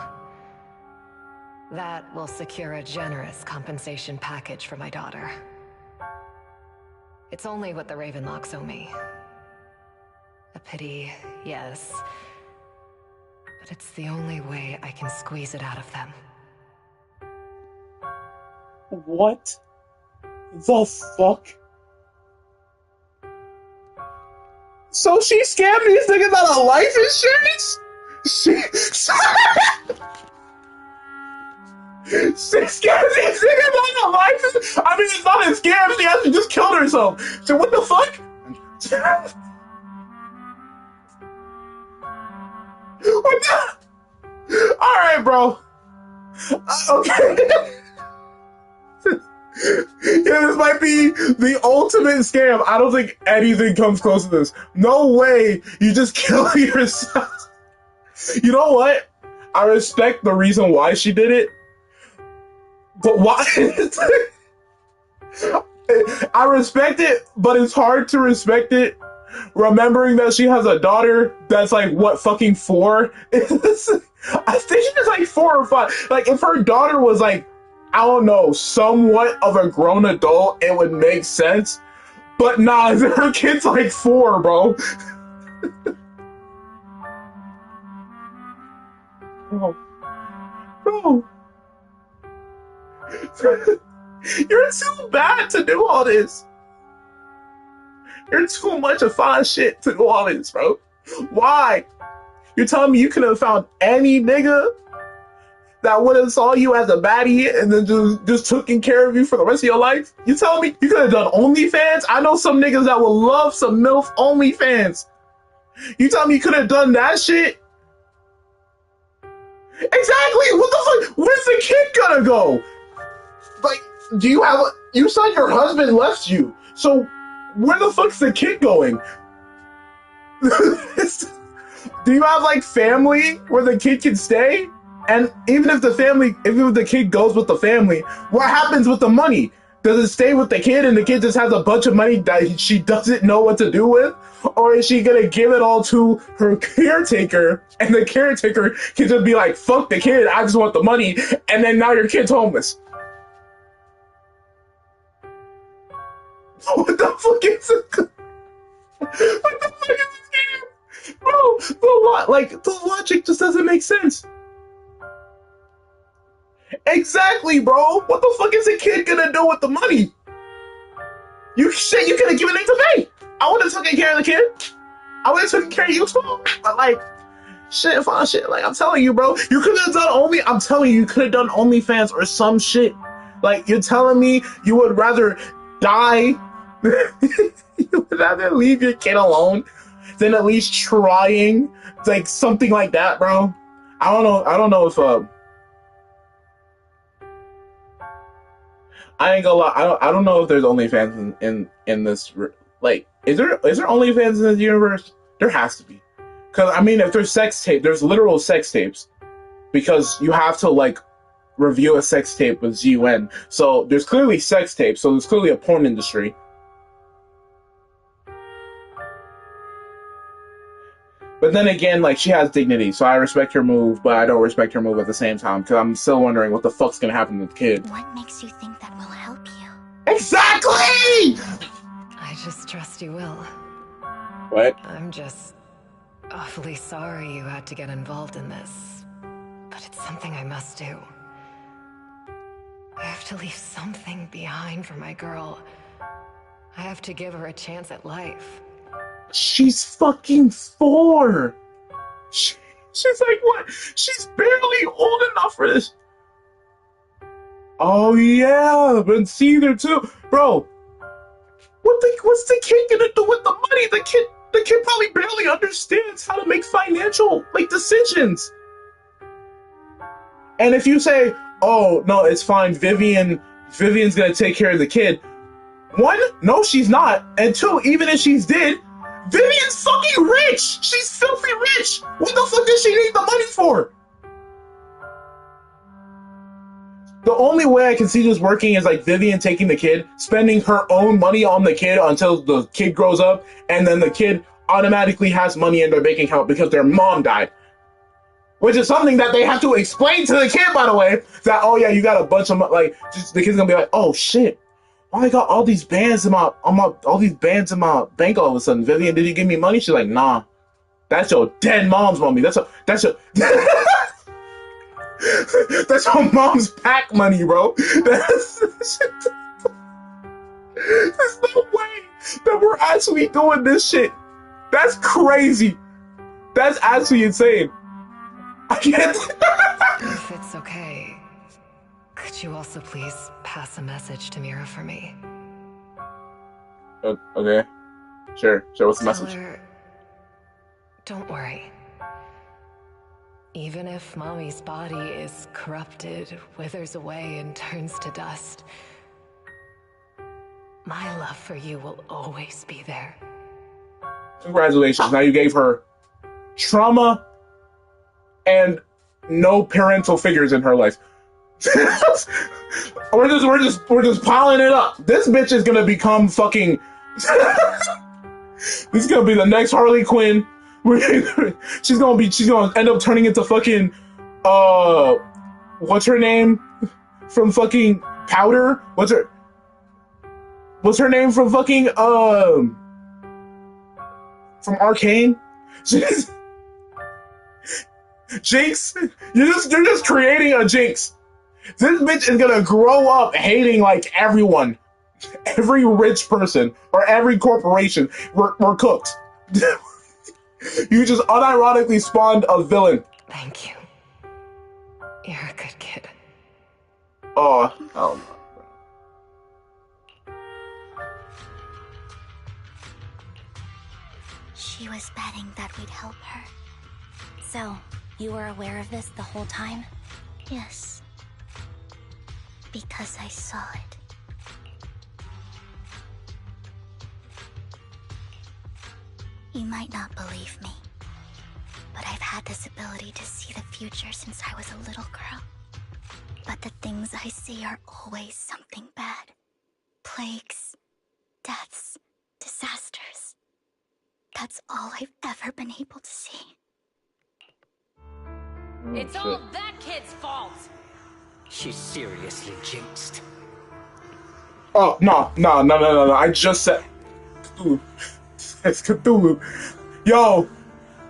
That will secure a generous compensation package for my daughter. It's only what the Ravenlocks owe me. A pity, yes. But it's the only way I can squeeze it out of them. What the fuck? So she scammed these niggas out of life insurance? She scammed these niggas out of life insurance? I mean, it's not a scam. She actually just killed herself. So what the fuck? What the? Alright, bro. Okay. Yeah, this might be the ultimate scam. I don't think anything comes close to this. No way you just kill yourself. You know what? I respect the reason why she did it. But why? I respect it, but it's hard to respect it remembering that she has a daughter that's like, what, fucking 4? I think she's like 4 or 5. Like, if her daughter was like, I don't know, somewhat of a grown adult, it would make sense. But nah, her kid's like 4, bro. Bro. You're too bad to do all this. You're too much of fine shit to do all this, bro. Why? You're telling me you could have found any nigga that would have saw you as a baddie and then just taking care of you for the rest of your life? You telling me you could have done OnlyFans? I know some niggas that would love some MILF OnlyFans. You telling me you could have done that shit? Exactly! What the fuck? Where's the kid gonna go? Like, you said your husband left you, so where the fuck's the kid going? Do you have like family where the kid can stay? And even if the kid goes with the family, what happens with the money? Does it stay with the kid and the kid just has a bunch of money that she doesn't know what to do with? Or is she gonna give it all to her caretaker and the caretaker can just be like, fuck the kid, I just want the money, and then now your kid's homeless? What the fuck is it? What the fuck is this game? Bro, the logic just doesn't make sense. Exactly, bro. What the fuck is a kid gonna do with the money? You could have given it to me. I would have taken care of the kid. I would have taken care of you too. But like, shit. Like, I'm telling you, bro. You could have done I'm telling you, you could have done OnlyFans or some shit. Like, you're telling me you would rather die. You would rather leave your kid alone than at least trying, like, something like that, bro. I don't know if I ain't gonna lie. I don't know if there's OnlyFans in this. Like, is there OnlyFans in this universe? There has to be. Because I mean, if there's sex tape, there's literal sex tapes. Because you have to like review a sex tape with Zhuyuan. So there's clearly sex tapes. So there's clearly a porn industry. But then again, like, she has dignity, so I respect her move, but I don't respect her move at the same time, because I'm still wondering what the fuck's gonna happen to the kid. What makes you think that will help you? Exactly! I just trust you will. What? I'm just awfully sorry you had to get involved in this, but it's something I must do. I have to leave something behind for my girl. I have to give her a chance at life. She's fucking 4. She's like, what? She's barely old enough for this. Oh yeah, but see there too, bro. What's the kid gonna do with the money? The kid probably barely understands how to make financial decisions. And if you say, oh no, it's fine, Vivian's gonna take care of the kid. 1, no, she's not, and 2, even if she's did. Vivian's fucking rich! She's filthy rich! What the fuck does she need the money for? The only way I can see this working is like Vivian taking the kid, spending her own money on the kid until the kid grows up, and then the kid automatically has money in their bank account because their mom died. Which is something that they have to explain to the kid, by the way, that, oh yeah, you got a bunch of the kid's gonna be like, oh shit. I got all these bands in my bank all of a sudden. Vivian, did you give me money? She's like, nah. That's your dead mom's money. That's your that's your mom's pack money, bro. There's no way that we're actually doing this shit. That's crazy. That's actually insane. I can't. If it's okay, could you also please pass a message to Mira for me? Okay. Sure. What's the message? Tell her, don't worry. Even if Mommy's body is corrupted, withers away, and turns to dust, my love for you will always be there. Congratulations. Now you gave her trauma and no parental figures in her life. we're just piling it up. This bitch is gonna become fucking. This is gonna be the next Harley Quinn. She's gonna end up turning into fucking what's her name from fucking Powder? What's her name from fucking from Arcane? Jinx, you're just creating a Jinx. This bitch is gonna grow up hating like everyone, every rich person or every corporation. We're cooked. You just unironically spawned a villain. Thank you. You're a good kid. Oh no. She was betting that we'd help her. So, you were aware of this the whole time? Yes. Because I saw it. You might not believe me, but I've had this ability to see the future since I was a little girl. But the things I see are always something bad. Plagues, deaths, disasters. That's all I've ever been able to see. It's all that kid's fault! She's seriously jinxed. Oh, no. I just said... Ooh. It's Cthulhu. Yo,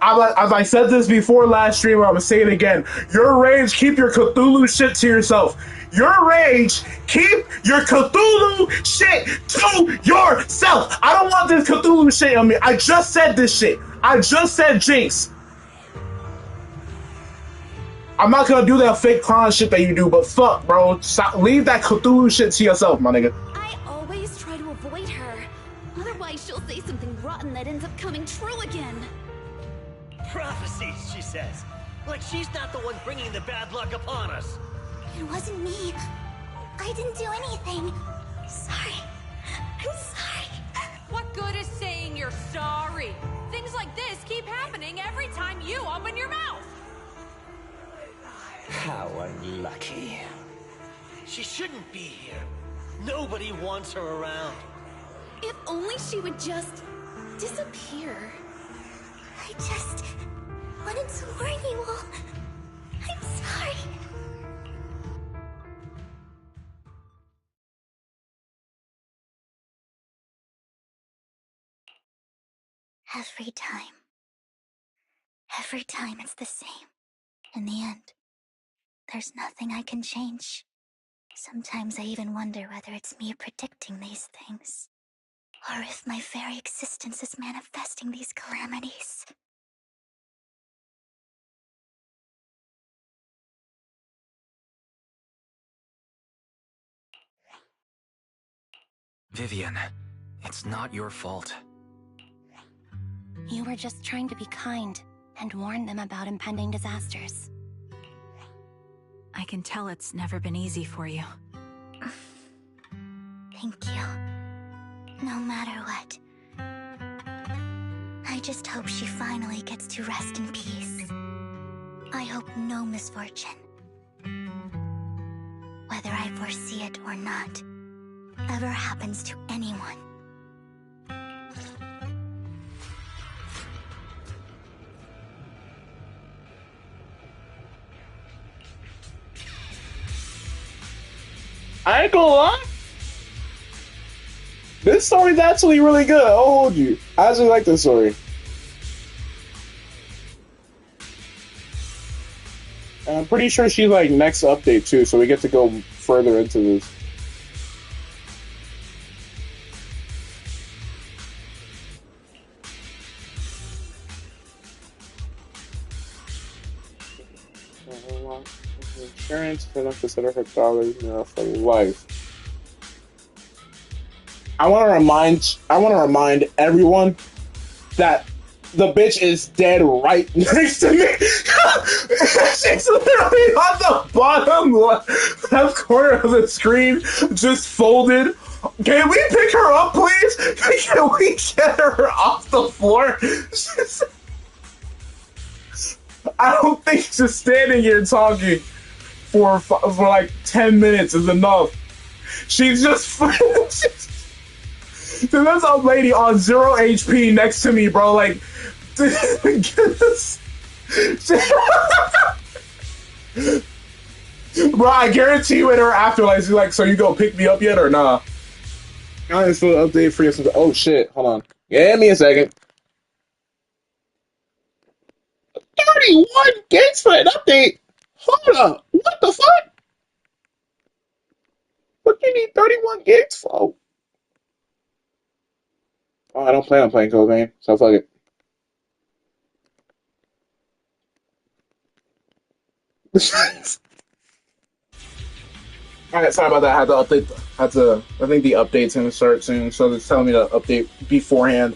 as I said this before last stream, I'm gonna say it again. Your rage, keep your Cthulhu shit to yourself. Your rage, keep your Cthulhu shit to yourself. I don't want this Cthulhu shit on me. I just said this shit. I just said Jinx. I'm not gonna do that fake clown shit that you do, but fuck, bro. Stop, leave that Cthulhu shit to yourself, my nigga. I always try to avoid her. Otherwise, she'll say something rotten that ends up coming true again. Prophecies, she says. Like she's not the one bringing the bad luck upon us. It wasn't me. I didn't do anything. Sorry. I'm sorry. What good is saying you're sorry? Things like this keep happening every time you open your mouth. How unlucky. She shouldn't be here. Nobody wants her around. If only she would just disappear. I just wanted to warn you all. I'm sorry. Every time it's the same. In the end, there's nothing I can change. Sometimes I even wonder whether it's me predicting these things, or if my very existence is manifesting these calamities. Vivian, it's not your fault. You were just trying to be kind and warn them about impending disasters. I can tell it's never been easy for you. Thank you. No matter what. I just hope she finally gets to rest in peace. I hope no misfortune, whether I foresee it or not, ever happens to anyone. I ain't gonna lie. This story's actually really good. I'll hold you. I actually like this story. And I'm pretty sure she's like next update too, so we get to go further into this. Insurance for not consider her daughter for life. I want to remind everyone that the bitch is dead right next to me. She's literally on the bottom left corner of the screen, just folded. Can we pick her up, please? Can we get her off the floor? I don't think just standing here talking for like 10 minutes is enough. She's just dude, that's a lady on 0 HP next to me, bro. Like, bro, I guarantee you in her afterlife, she's like, so you gonna pick me up yet or nah? I just feel an update for you. Oh shit, hold on. Give me a second. 31 gigs for an update? Hold up. What the fuck? What do you need 31 gigs for? Oh, I don't plan on playing Cocaine, so fuck it. Alright, sorry about that. I had to update. I think the update's gonna start soon, so it's telling me to update beforehand.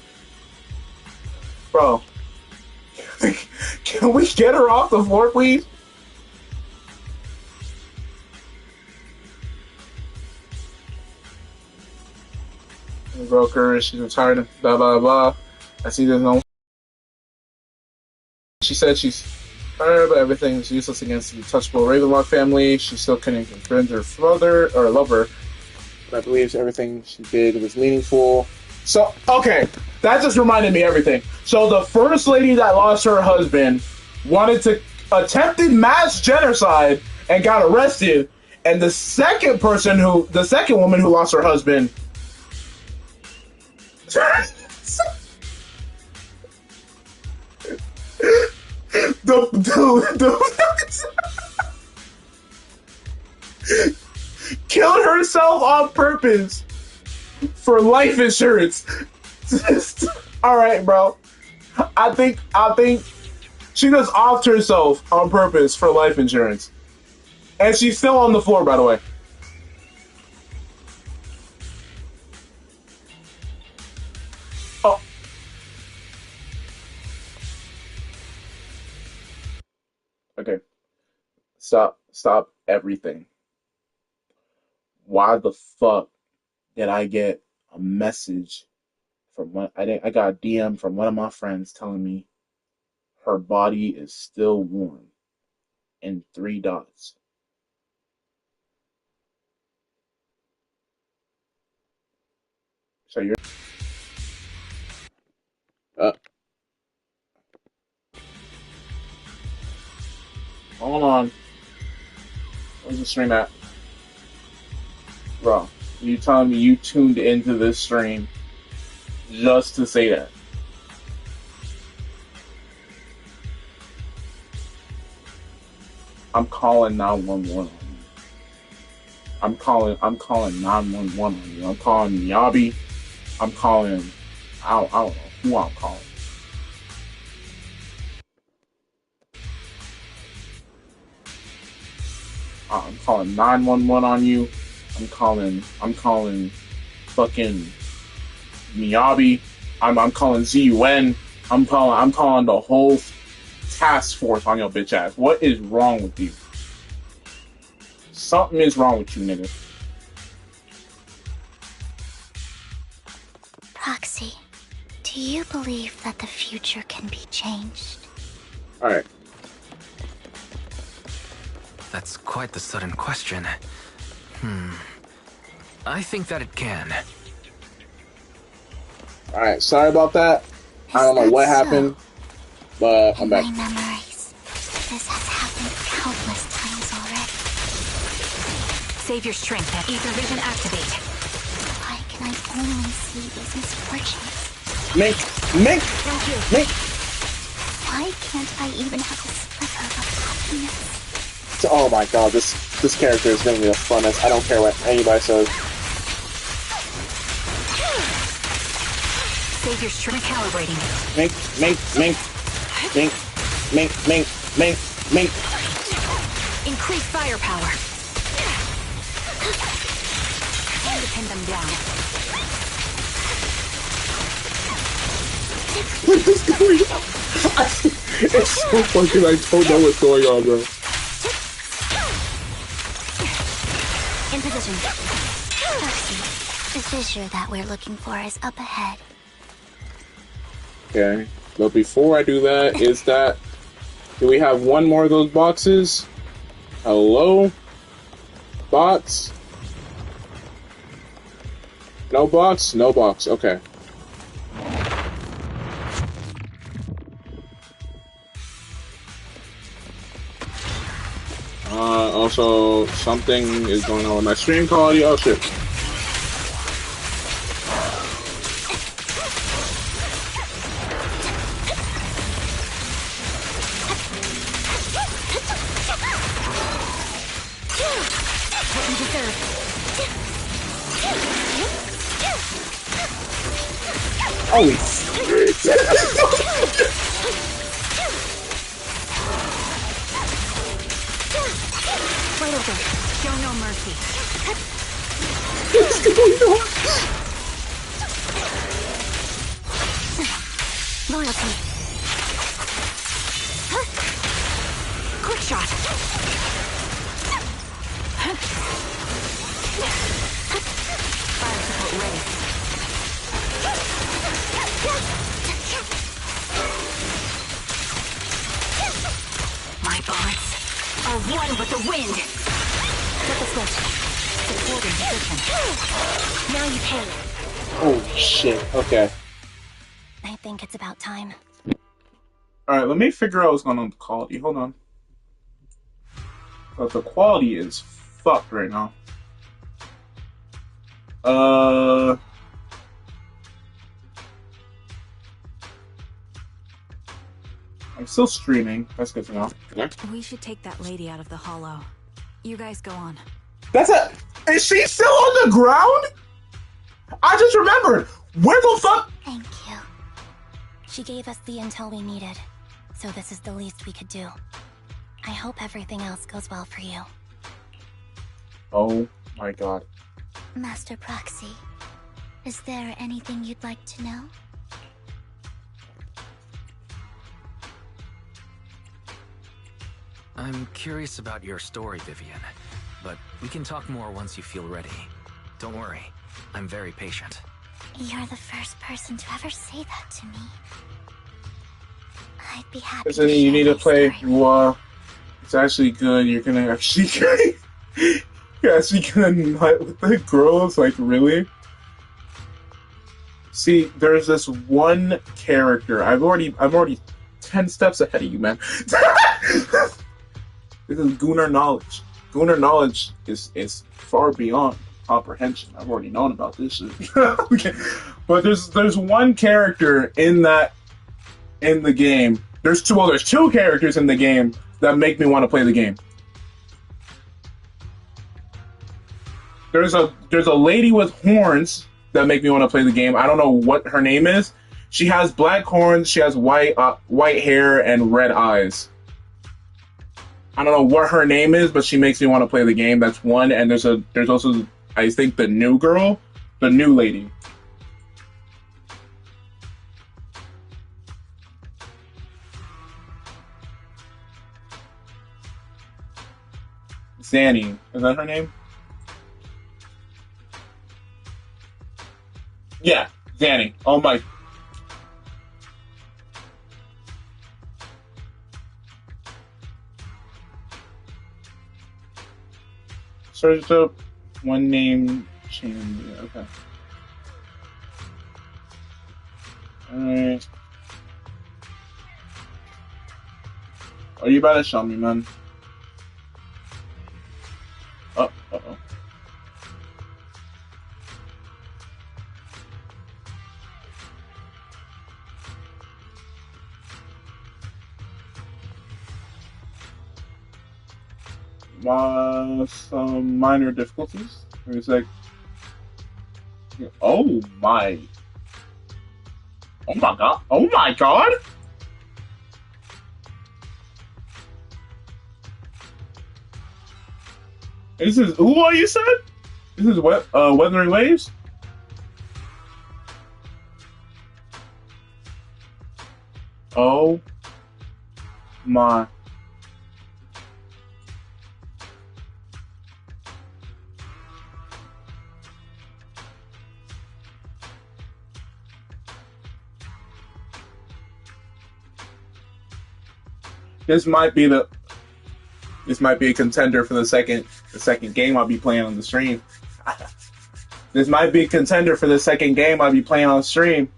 Bro. Can we get her off the floor, please? Broker, she's retired, blah, blah, blah. I see there's no... She said she's tired, but everything's useless against the untouchable Ravenlock family. She still couldn't confront her father, or lover. But I believe everything she did was meaningful. So, okay, that just reminded me of everything. So the first lady that lost her husband wanted to attempted mass genocide and got arrested, and the second woman who lost her husband Killed herself on purpose for life insurance. All right, bro. I think she just offed herself on purpose for life insurance, and she's still on the floor, by the way. Oh. Okay. Stop everything. Why the fuck did I get a message from one? I got a DM from one of my friends telling me her body is still warm in 3 dots. So you're hold on. Where's the stream at? Bro, you telling me you tuned into this stream just to say that? I'm calling 911 on you. I'm calling 911 on you. I'm calling Miyabi. I'm calling I don't know who I'm calling. I'm calling 911 on you. I'm calling fucking Miyabi. I'm calling Zhuyuan. I'm calling the whole task force on your bitch ass. What is wrong with you? Something is wrong with you, nigga. Proxy, do you believe that the future can be changed? Alright. That's quite the sudden question. I think that it can. Alright, sorry about that. I don't know what happened, but I'm back. In my memories, this has happened countless times already. Save your strength and ether vision activate. Why can I only see these misfortunes? Mink! Why can't I even have a sliver of happiness? Oh my god, this character is gonna be the funnest. I don't care what anybody says. Save your strength calibrating. Mink. Increase firepower. Time to pin them down. What is going on? It's so fucking, I don't know what's going on, bro. In position. The fissure that we're looking for is up ahead. Okay, but before I do that, do we have one more of those boxes? Hello? Box? No box? No box, okay. Also, something is going on with my stream quality. Oh shit. Holy shit. Right over. Show no mercy. What's going on? Loyalty. Quick shot. Fire support ready. My bullets are one with the wind. Flip the switch. Supporting position. Now you pay. Oh shit, okay. I think it's about time. Alright, let me figure out what's going on with the quality. Hold on. But the quality is fucked right now. I'm still streaming. That's good to know. We should take that lady out of the hollow. You guys go on. That's it. Is she still on the ground? I just remembered. Where the fuck? Thank you. She gave us the intel we needed, so this is the least we could do. I hope everything else goes well for you. Oh my god. Master Proxy, is there anything you'd like to know? I'm curious about your story, Vivian, but we can talk more once you feel ready. Don't worry, I'm very patient. You're the first person to ever say that to me. I'd be happy Because then to you need to play. story. It's actually good. You're gonna actually you're actually gonna nut with the girls. Like really? See, there's this one character. I'm already 10 steps ahead of you, man. This is Gunnar knowledge. Gunnar knowledge is far beyond comprehension. I've already known about this shit. Okay. But there's one character in the game. There's two characters in the game that make me want to play the game. There's a lady with horns that make me want to play the game. I don't know what her name is. She has black horns. She has white hair and red eyes. I don't know what her name is, but she makes me want to play the game. That's one. And there's also, I think, the new girl, the new lady. Zanny, is that her name? Yeah, Zanny. Oh my. Search up one name change. Okay. Alright. Are you about to show me, man? Oh, uh-oh. Some minor difficulties. It's like, oh my god! Oh my god! This is what you said. This is Weathering Waves. Oh my. This might be a contender for the second game I'll be playing on the stream. This might be a contender for the second game I'll be playing on stream.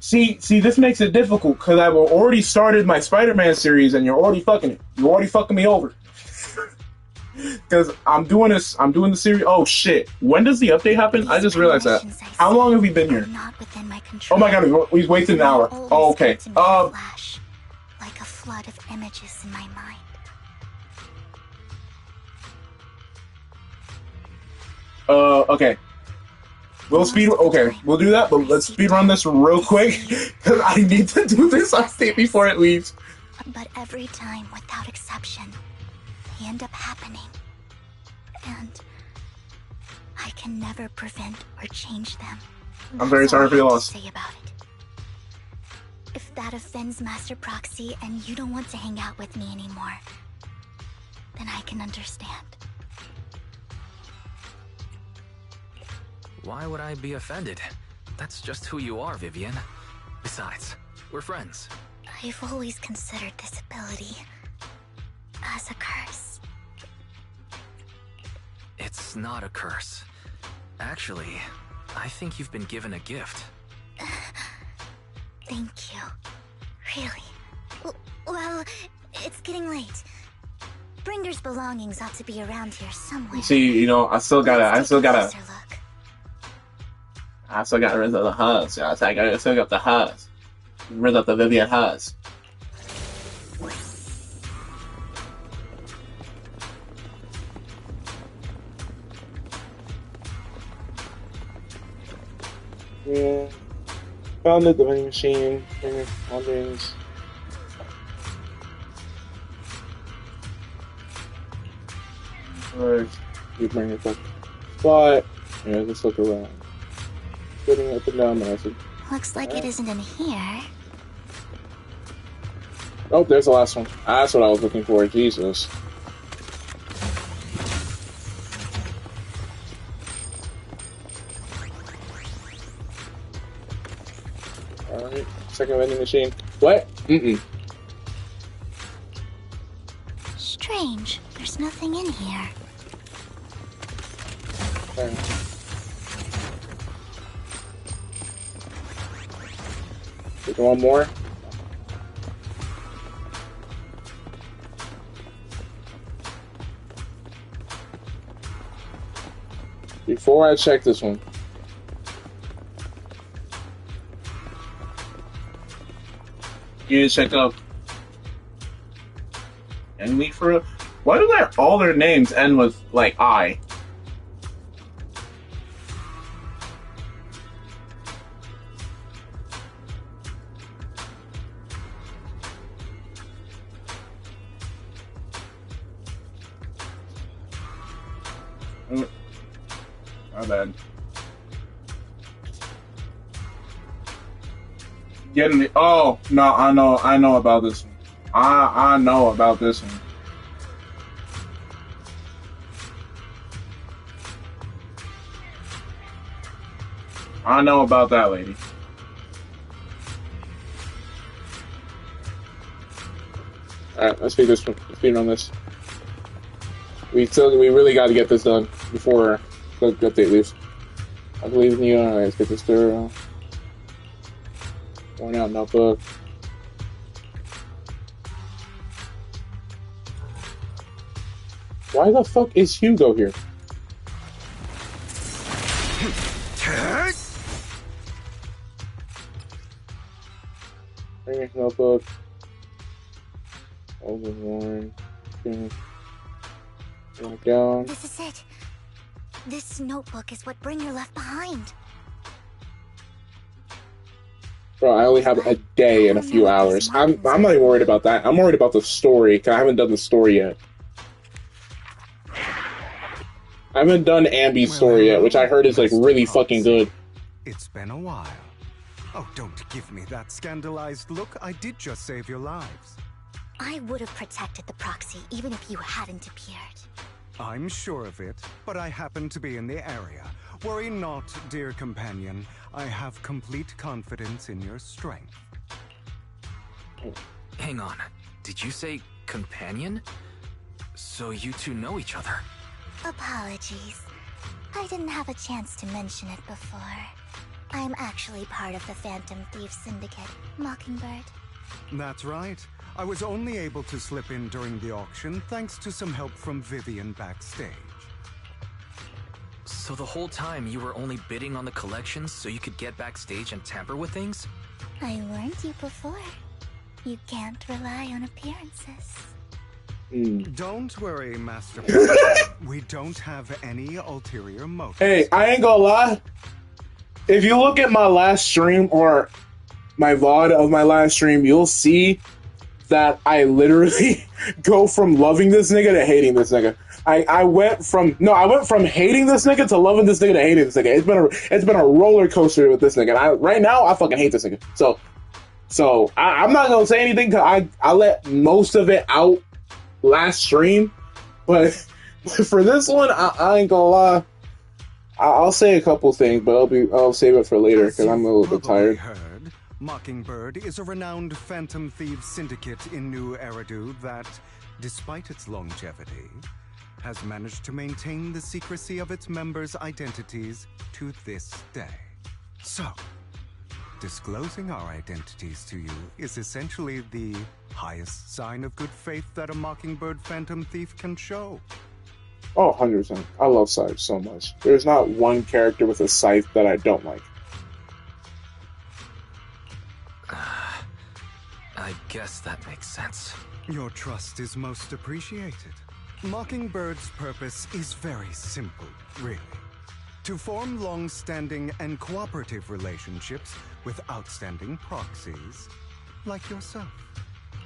See, this makes it difficult because I've already started my Spider-Man series and you're already fucking it. You're already fucking me over. Because I'm doing the series. Oh shit! When does the update happen? I just realized that. How long have we been here? Oh my god, we've wasted an hour. Oh okay. Like a flood of images in my mind. Okay. We'll do that, but let's speed run this real quick because I need to do this update before it leaves. But every time, without exception, they end up happening, and I can never prevent or change them. I'm very sorry for your loss. Say about it. If that offends Master Proxy and you don't want to hang out with me anymore, then I can understand. Why would I be offended? That's just who you are, Vivian. Besides, we're friends. I've always considered this ability as a curse. It's not a curse. Actually, I think you've been given a gift. Thank you. Really? Well, it's getting late. Brinder's belongings ought to be around here somewhere. See, you know, I still gotta rinse out the house. Yeah, I still got the house. that the Vivian has. Yeah. Found the vending machine. Wonderings. Alright. You bring it back. But yeah, let's look around. Putting up and down there. Looks like it isn't in here. Oh, there's the last one. That's what I was looking for. Jesus. Alright. Second vending machine. What? Mm-mm. Strange. There's nothing in here. Okay. Take one more. Before I check this one. You need to check up. And we for why do all their names end with like I? My bad. Getting me. Oh no, I know about this one. I know about this one. I know about that lady. Alright, let's speed this one. Speed on this. We really got to get this done before the update leaves. I believe in you. Alright, let's get this through. Worn out notebook. Why the fuck is Hugo here? Bring a notebook. Overworn. Down. This is it. This notebook is what Bringer left behind. Bro, I only have a day and a few hours. I'm not even worried about that. I'm worried about the story, because I haven't done the story yet. I haven't done Ambi's story yet, which I heard is like really fucking good. It's been a while. Oh, don't give me that scandalized look. I did just save your lives. I would have protected the proxy even if you hadn't appeared. I'm sure of it, but I happen to be in the area. Worry not, dear companion. I have complete confidence in your strength. Hang on. Did you say companion? So you two know each other? Apologies. I didn't have a chance to mention it before. I'm actually part of the Phantom Thief Syndicate, Mockingbird. That's right. I was only able to slip in during the auction thanks to some help from Vivian backstage. So the whole time you were only bidding on the collections so you could get backstage and tamper with things? I warned you before. You can't rely on appearances. Don't worry, Master. We don't have any ulterior motives. Hey, I ain't gonna lie. If you look at my last stream or my VOD of my last stream, you'll see that I literally go from loving this nigga to hating this nigga. I went from hating this nigga to loving this nigga to hating this nigga. It's been a roller coaster with this nigga. And right now I fucking hate this nigga. So I'm not gonna say anything because I let most of it out last stream, but for this one I ain't gonna lie. I'll say a couple things, but I'll save it for later because I'm a little bit tired. Heard, Mockingbird is a renowned Phantom Thieves syndicate in New Eridu that, despite its longevity, has managed to maintain the secrecy of its members' identities to this day. So, disclosing our identities to you is essentially the highest sign of good faith that a Mockingbird Phantom Thief can show. Oh, 100%. I love scythes so much. There's not one character with a scythe that I don't like. I guess that makes sense. Your trust is most appreciated. Mockingbird's purpose is very simple, really. To form long-standing and cooperative relationships with outstanding proxies, like yourself.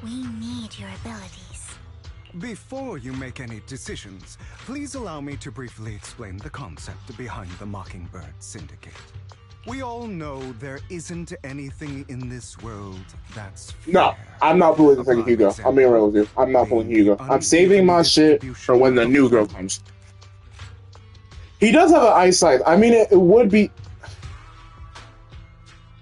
We need your abilities. Before you make any decisions, please allow me to briefly explain the concept behind the Mockingbird Syndicate. We all know there isn't anything in this world that's fair. No, I'm not pulling the second Hugo. I'm being real with you. I'm not pulling Hugo. I'm saving my shit for when the new girl comes. He does have an eyesight. I mean, it would be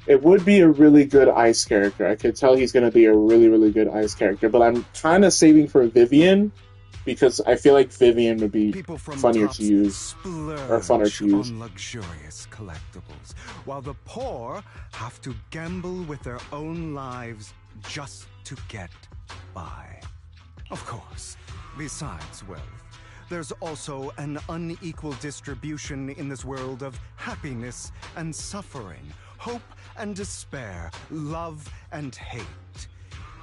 a really good ice character. I could tell he's going to be a really, really good ice character. But I'm kind of saving for Vivian because I feel like Vivian would be funnier to use or funner to use. On luxurious collectibles, while the poor have to gamble with their own lives just to get by. Of course, besides wealth, there's also an unequal distribution in this world of happiness and suffering, hope and despair, love and hate.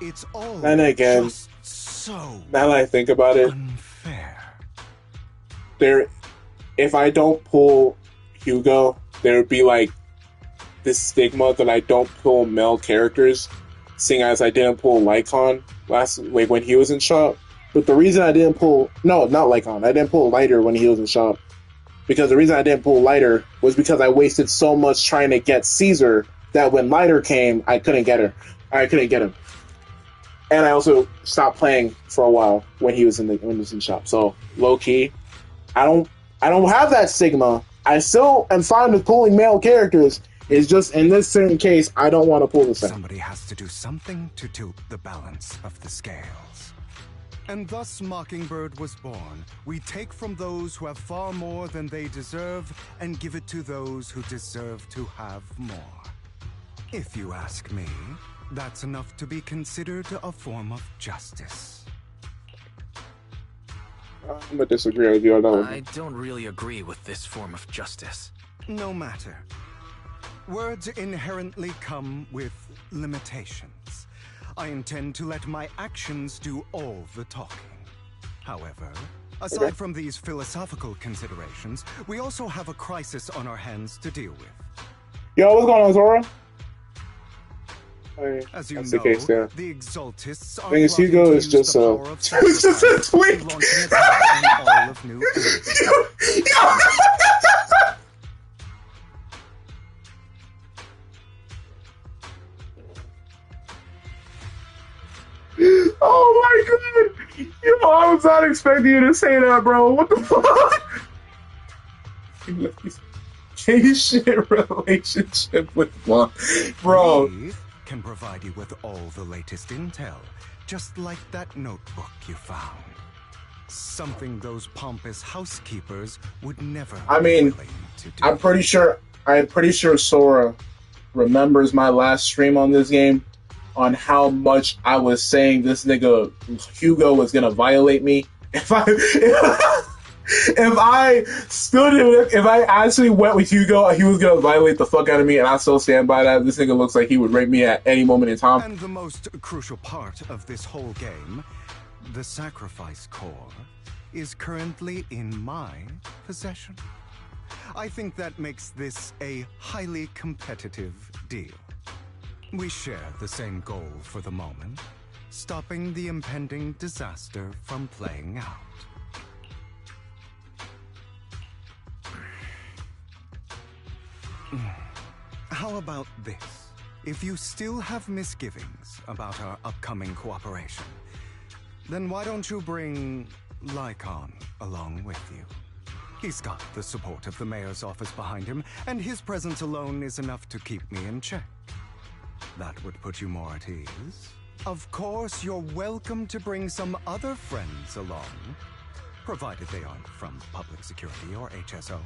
It's all then again, just so now that I think about it, unfair. If I don't pull Hugo, there would be like this stigma that I don't pull male characters, seeing as I didn't pull Lycon when he was in shop. But the reason I didn't pull not Lycon, I didn't pull Lighter when he was in shop. Because the reason I didn't pull Lighter was because I wasted so much trying to get Caesar that when Lighter came, I couldn't get him. And I also stopped playing for a while when he was in shop. So low key, I don't have that stigma. I still am fine with pulling male characters. It's just in this certain case, I don't want to pull the same. Somebody has to do something to tilt the balance of the scales. And thus Mockingbird was born. We take from those who have far more than they deserve and give it to those who deserve to have more. If you ask me, that's enough to be considered a form of justice. I'm gonna disagree with you on that one. I don't really agree with this form of justice. No matter. Words inherently come with limitations. I intend to let my actions do all the talking. However, aside from these philosophical considerations, we also have a crisis on our hands to deal with. Yo, what's going on, Zora? As you That's know, the case, yeah. the Exaltists are Thing is, Hugo is just it's just a twink. All of New Oh my god! Yo, I was not expecting you to say that, bro. What the fuck? Gay-shit relationship with one, bro. We can provide you with all the latest intel, just like that notebook you found. Something those pompous housekeepers would never. I mean, I'm pretty sure Sora remembers my last stream on this game on how much I was saying this nigga Hugo was gonna violate me. If I actually went with Hugo, he was gonna violate the fuck out of me, and I still stand by that. This nigga looks like he would rape me at any moment in time. And the most crucial part of this whole game, the sacrifice core, is currently in my possession. I think that makes this a highly competitive deal. We share the same goal for the moment, stopping the impending disaster from playing out. How about this? If you still have misgivings about our upcoming cooperation, then why don't you bring Lycon along with you? He's got the support of the mayor's office behind him, and his presence alone is enough to keep me in check. That would put you more at ease. Of course, you're welcome to bring some other friends along, provided they aren't from public security or HSO.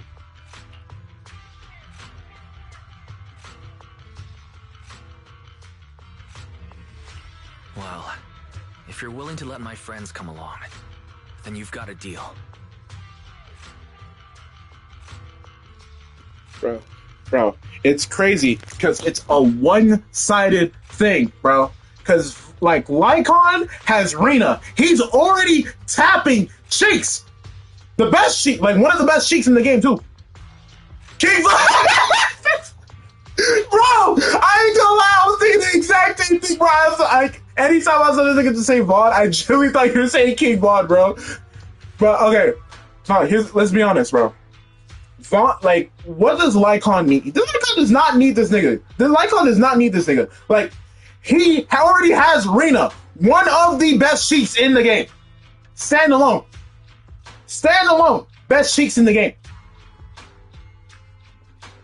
Well, if you're willing to let my friends come along, then you've got a deal. Bro, it's crazy because it's a one-sided thing, bro. Because like Lycon has Rena. He's already tapping cheeks. The best cheek, like one of the best cheeks in the game too. King Bro, I ain't gonna lie, I was thinking the exact same thing, bro. I was like, anytime I was listening to say Vaughn, I truly thought you were saying King Vaughn, bro. But okay, let's be honest, bro. Vaughn, like, what does Lycon need? This Lycon does not need this nigga. This Lycon does not need this nigga. Like, he already has Rena, one of the best cheeks in the game. Stand alone. Stand alone. Best cheeks in the game.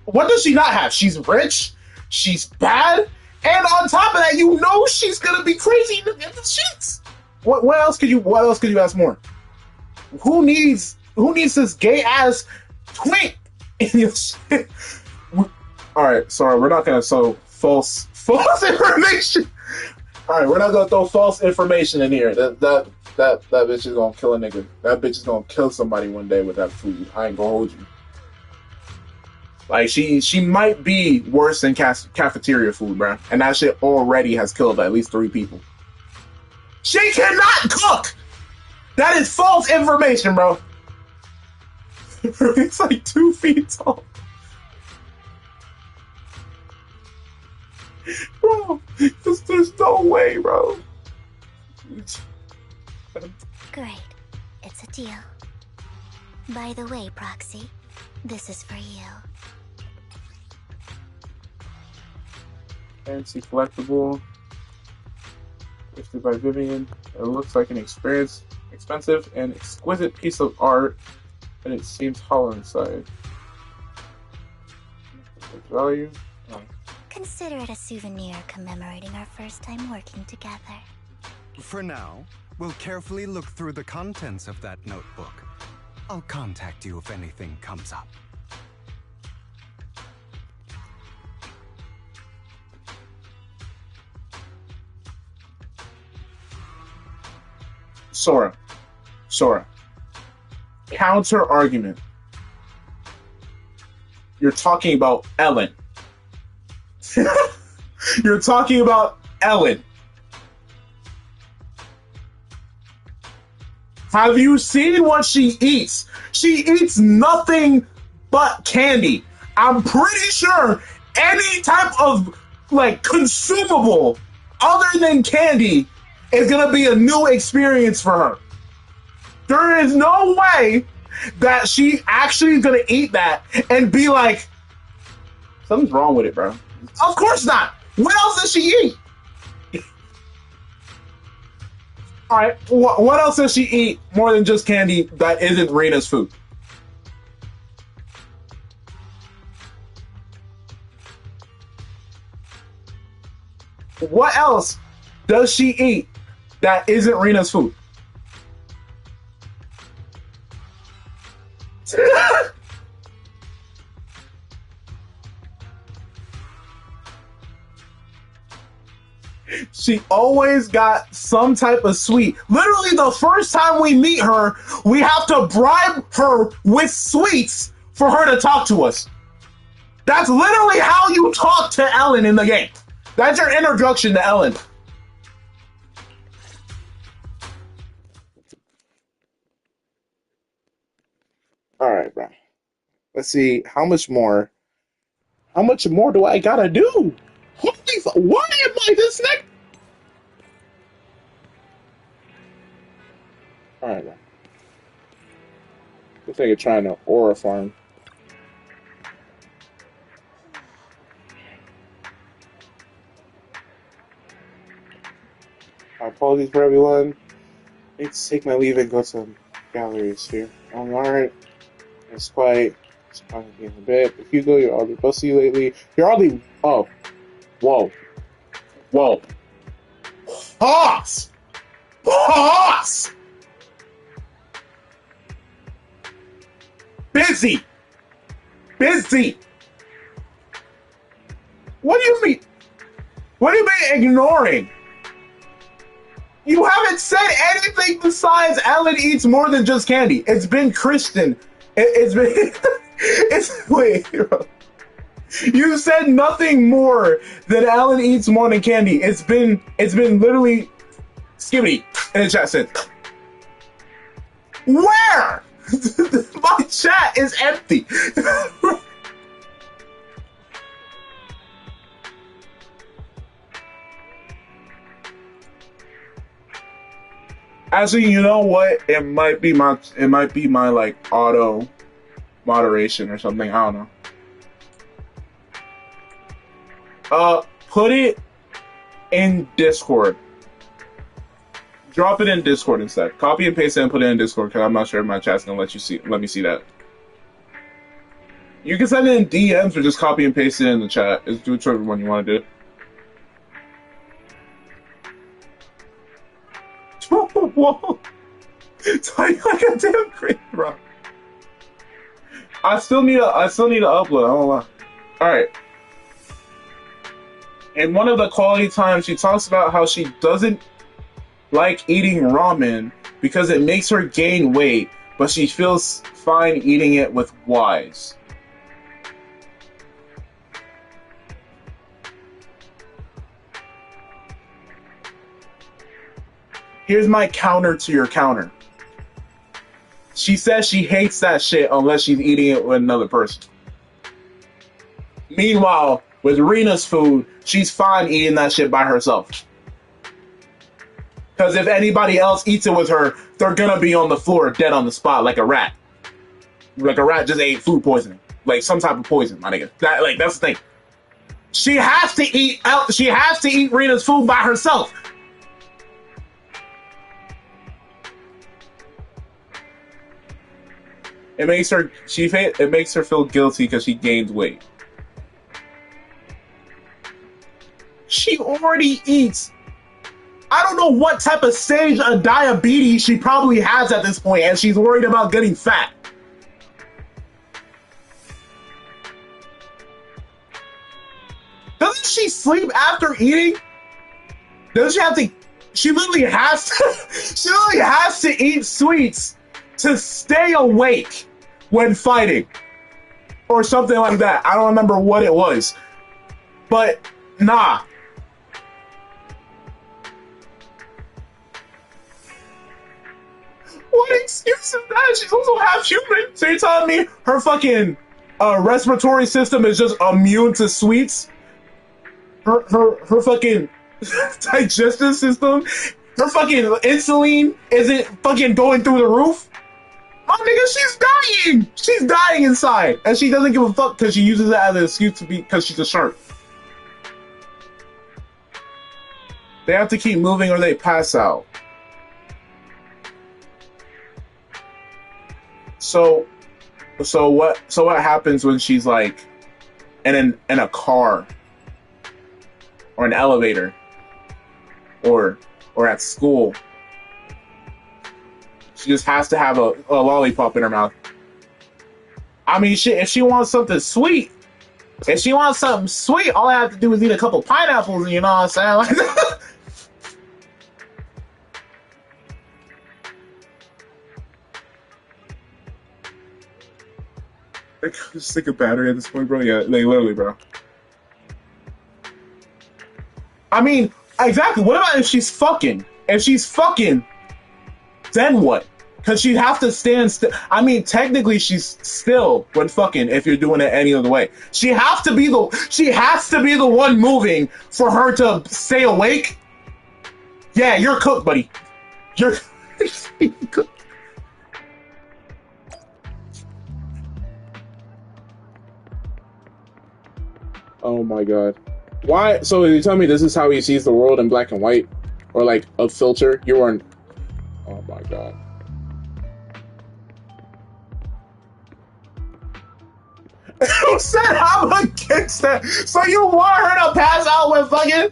What does she not have? She's rich. She's bad. And on top of that, you know she's gonna be crazy in the cheeks. What else could you ask more? Who needs this gay ass twink in your shit? Alright, sorry, we're not gonna sow false information. Alright, we're not gonna throw false information in here. That bitch is gonna kill a nigga. That bitch is gonna kill somebody one day with that food. I ain't gonna hold you. Like, she might be worse than cafeteria food, bro. And that shit already has killed at least 3 people. She cannot cook! That is false information, bro. It's like 2 feet tall. Bro, there's no way, bro. Great. It's a deal. By the way, Proxy, this is for you. Fancy collectible. Gifted by Vivian. It looks like an expensive and exquisite piece of art, and it seems hollow inside. Value? Oh. Consider it a souvenir commemorating our first time working together. For now, we'll carefully look through the contents of that notebook. I'll contact you if anything comes up. Sora. Counter argument. You're talking about Ellen. You're talking about Ellen. Have you seen what she eats? She eats nothing but candy. I'm pretty sure any type of, like, consumable other than candy is gonna be a new experience for her. There is no way that she actually is gonna eat that and be like, something's wrong with it, bro. Of course not. What else does she eat? All right, what else does she eat more than just candy that isn't Rena's food? What else does she eat that isn't Rena's food? She always got some type of sweet. Literally, the first time we meet her, we have to bribe her with sweets for her to talk to us. That's literally how you talk to Ellen in the game. That's your introduction to Ellen. Alright, bro. Let's see, how much more do I gotta do? Holy fuck, why am I this neck? Alright, bro. Looks like you're trying to aura farm. Apologies for everyone. I need to take my leave and go to galleries here. Alright. It's quite in a bit. But Hugo, you're oddly busty lately. You're oddly. Oh. Whoa. Pause! Busy! What do you mean? What do you mean ignoring? You haven't said anything besides Ellen eats more than just candy. It's been Christian. It's been... wait, bro. You said nothing more than Alan eats morning candy. It's been literally skibbity in the chat said. Where? My chat is empty. Actually, you know what? It might be my like auto moderation or something. I don't know. Put it in Discord. Drop it in Discord instead. Copy and paste it and put it in Discord because I'm not sure if my chat's gonna let me see that. You can send it in DMs or just copy and paste it in the chat. It's whichever one you want to do. Whoa! Type like a damn crazy, bro. I still need to upload. I don't lie. All right. In one of the quality times, she talks about how she doesn't like eating ramen because it makes her gain weight, but she feels fine eating it with Wise. Here's my counter to your counter. She says she hates that shit unless she's eating it with another person. Meanwhile, with Rena's food, she's fine eating that shit by herself. Because if anybody else eats it with her, they're gonna be on the floor dead on the spot like a rat. Like a rat just ate food poisoning. Like some type of poison, my nigga. That's the thing. She has to eat Rena's food by herself. It makes her feel guilty because she gained weight. She already eats. I don't know what type of stage of diabetes she probably has at this point, and she's worried about getting fat. Doesn't she sleep after eating? Doesn't she have to? She literally has to eat sweets to stay awake when fighting or something like that. I don't remember what it was, but nah. What excuse is that? She's also half human. So you're telling me her fucking respiratory system is just immune to sweets? Her fucking digestive system, her fucking insulin isn't fucking going through the roof? My nigga, she's dying! She's dying inside! And she doesn't give a fuck because she uses it as an excuse to be, because she's a shark. They have to keep moving or they pass out. So what happens when she's like in a car or an elevator or at school? She just has to have a lollipop in her mouth. I mean, shit, if she wants something sweet, all I have to do is eat a couple pineapples, you know what I'm saying? Like, just stick a battery at this point, bro. Yeah, like, literally, bro. I mean, exactly. What about if she's fucking? If she's fucking, then what? Because she'd have to stand still. I mean, technically, she's still when fucking. If you're doing it any other way, she has to be the one moving for her to stay awake. Yeah, you're cooked, buddy. You're cooked. Oh my god. Why? So you tell me this is how he sees the world in black and white? Or like a filter? You weren't. Oh my god. Who said I'm against that? So you want her to pass out when fucking?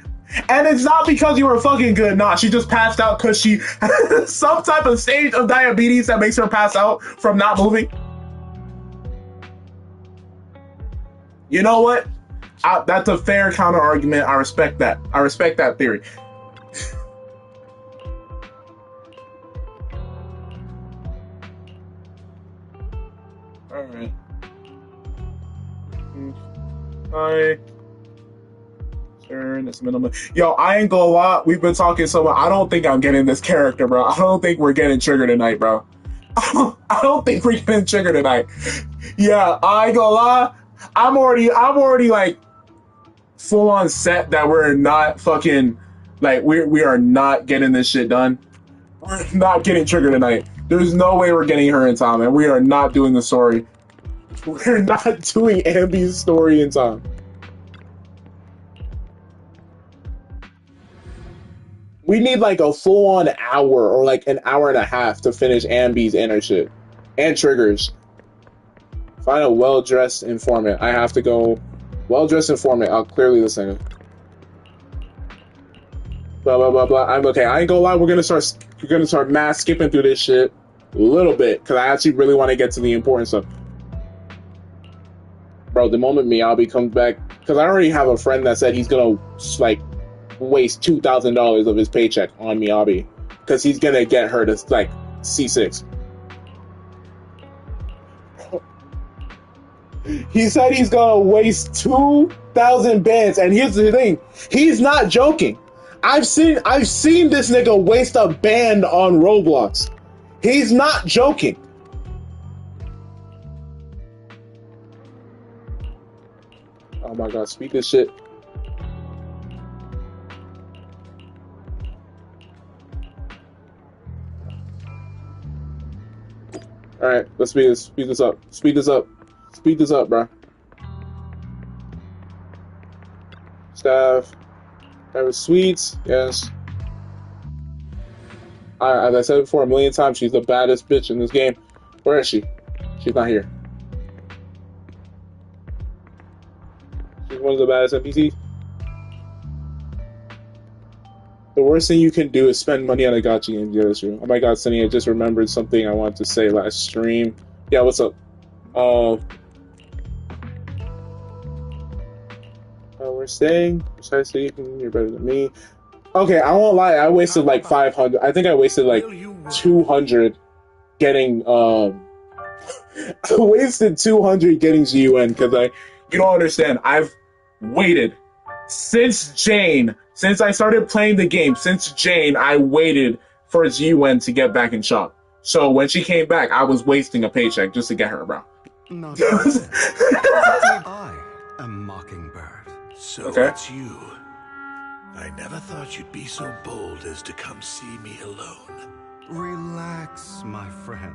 And it's not because you were fucking good. Nah, she just passed out because she some type of stage of diabetes that makes her pass out from not moving. You know what? That's a fair counter argument. I respect that. I respect that theory. All right. Hi. Sure, that's minimum. Yo, I ain't gonna lie. We've been talking so much. I don't think I'm getting this character, bro. I don't think we're getting Trigger tonight, bro. I don't think we're getting Trigger tonight. Yeah, I ain't gonna lie. I'm already like full on set that we're not fucking like we are not getting this shit done. We're not getting Trigger tonight. There's no way we're getting her in time, and we are not doing the story. We're not doing Ambi's story in time. We need like a full-on hour or like an hour and a half to finish Ambi's inner shit. And Trigger's. Find a well-dressed informant. I have to go well-dressed informant. I'll clearly listen. Blah blah blah blah. I'm okay. I ain't gonna lie, we're gonna start mass skipping through this shit a little bit, because I actually really want to get to the important stuff. Bro, the moment Miyabi comes back, because I already have a friend that said he's gonna like waste $2,000 of his paycheck on Miyabi because he's gonna get her to like C6. He said he's gonna waste 2,000 bands, and here's the thing: he's not joking. I've seen this nigga waste a band on Roblox. He's not joking. Oh my god, speed this shit. Alright, let's speed this up. Speed this up, bro. Staff. Have sweets, yes. As I said before a million times, she's the baddest bitch in this game. Where is she? She's not here. She's one of the baddest NPCs. The worst thing you can do is spend money on a gacha game. Yeah, that's true. Oh my god, Sunny, I just remembered something I wanted to say last stream. Yeah, what's up? We're staying. Precisely, you're better than me. Okay, I won't lie. I wasted like 500. I think I wasted like 200 getting. I wasted 200 getting Zhuyuan because you don't understand. I've waited since Jane. Since I started playing the game, since Jane, I waited for Zhuyuan to get back in shop. So when she came back, I was wasting a paycheck just to get her, bro. Not I am Mockingbird. So it's you. I never thought you'd be so bold as to come see me alone. Relax, my friend.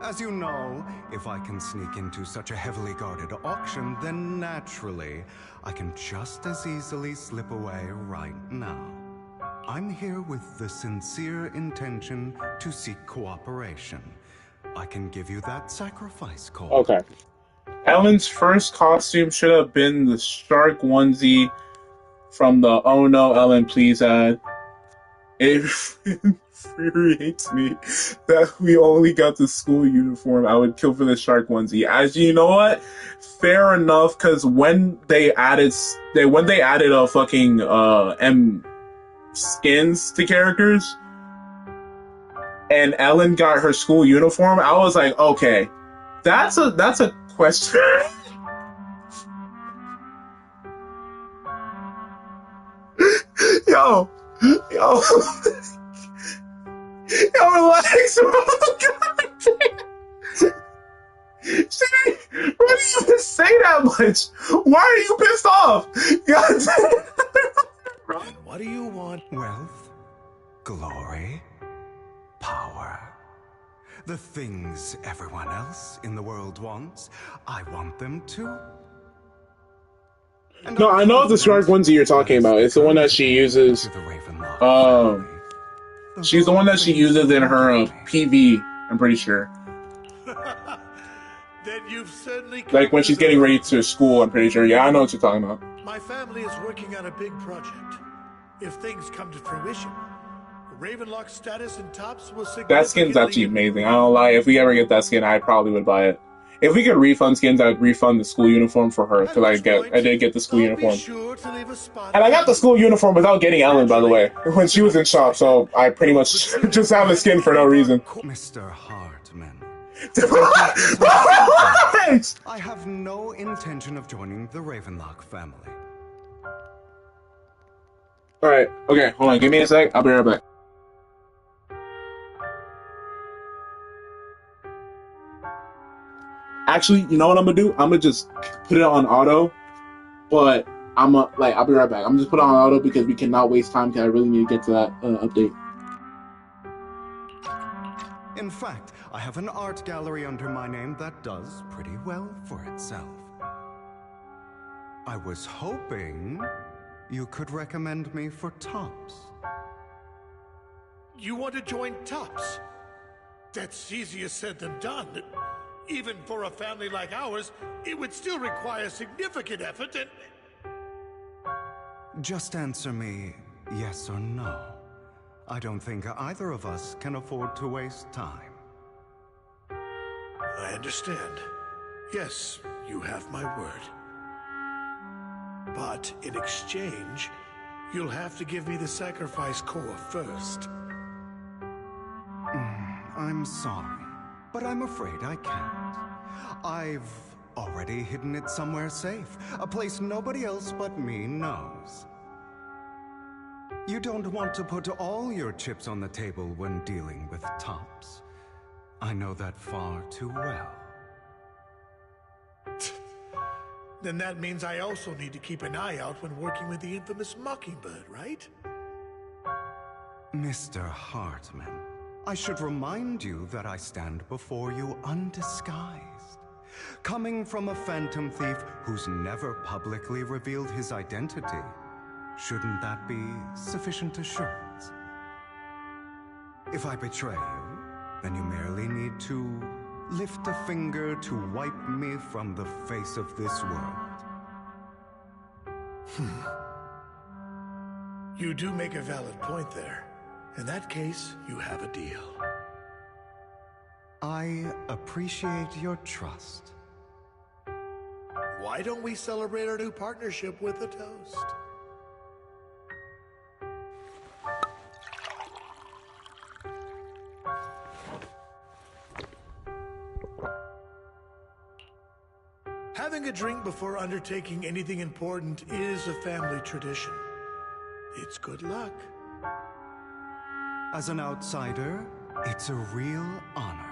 As you know, if I can sneak into such a heavily guarded auction, then naturally, I can just as easily slip away right now. I'm here with the sincere intention to seek cooperation. I can give you that sacrifice call. Okay. Ellen's first costume should have been the shark onesie from the "Oh No, Ellen, Please" ad. It infuriates me that we only got the school uniform. I would kill for the shark onesie. As you know what? Fair enough, because when they added a fucking M skins to characters, and Ellen got her school uniform, I was like, okay, that's a question. Yo, relax. Why do you even say that much? Why are you pissed off? God damn. And what do you want? Wealth, glory, power. The things everyone else in the world wants, I want them too. No, I know the shark onesie you're talking about. It's the one that she uses. She's the one that she uses in her PV. I'm pretty sure. Then you've certainly like when she's getting ready to school. I'm pretty sure. Yeah, I know what you're talking about. My family is working on a big project. If things come to fruition, Ravenlock's status in tops will significantly... That skin's actually amazing. I don't lie. If we ever get that skin, I probably would buy it. If we could refund skins, I'd refund the school uniform for her, because I did get the school uniform. And I got the school uniform without getting Ellen, by the way, when she was in shop, so I pretty much just have a skin for no reason. Mr. Hartman. I have no intention of joining the Ravenlock family. Alright, okay, hold on, give me a sec, I'll be right back. Actually, you know what I'm gonna do? I'm gonna just put it on auto, but I'll be right back. I'm just put it on auto because we cannot waste time because I really need to get to that update. In fact, I have an art gallery under my name that does pretty well for itself. I was hoping you could recommend me for Tops. You want to join Tops? That's easier said than done. Even for a family like ours, it would still require significant effort and... Just answer me yes or no. I don't think either of us can afford to waste time. I understand. Yes, you have my word. But in exchange, you'll have to give me the sacrifice core first. I'm sorry, but I'm afraid I can't. I've already hidden it somewhere safe, a place nobody else but me knows. You don't want to put all your chips on the table when dealing with Tops. I know that far too well. Then that means I also need to keep an eye out when working with the infamous Mockingbird, right? Mr. Hartman, I should remind you that I stand before you undisguised. Coming from a phantom thief who's never publicly revealed his identity, shouldn't that be sufficient assurance? If I betray you, then you merely need to lift a finger to wipe me from the face of this world. You do make a valid point there. In that case, you have a deal. I appreciate your trust. Why don't we celebrate our new partnership with a toast? Having a drink before undertaking anything important is a family tradition. It's good luck. As an outsider, it's a real honor.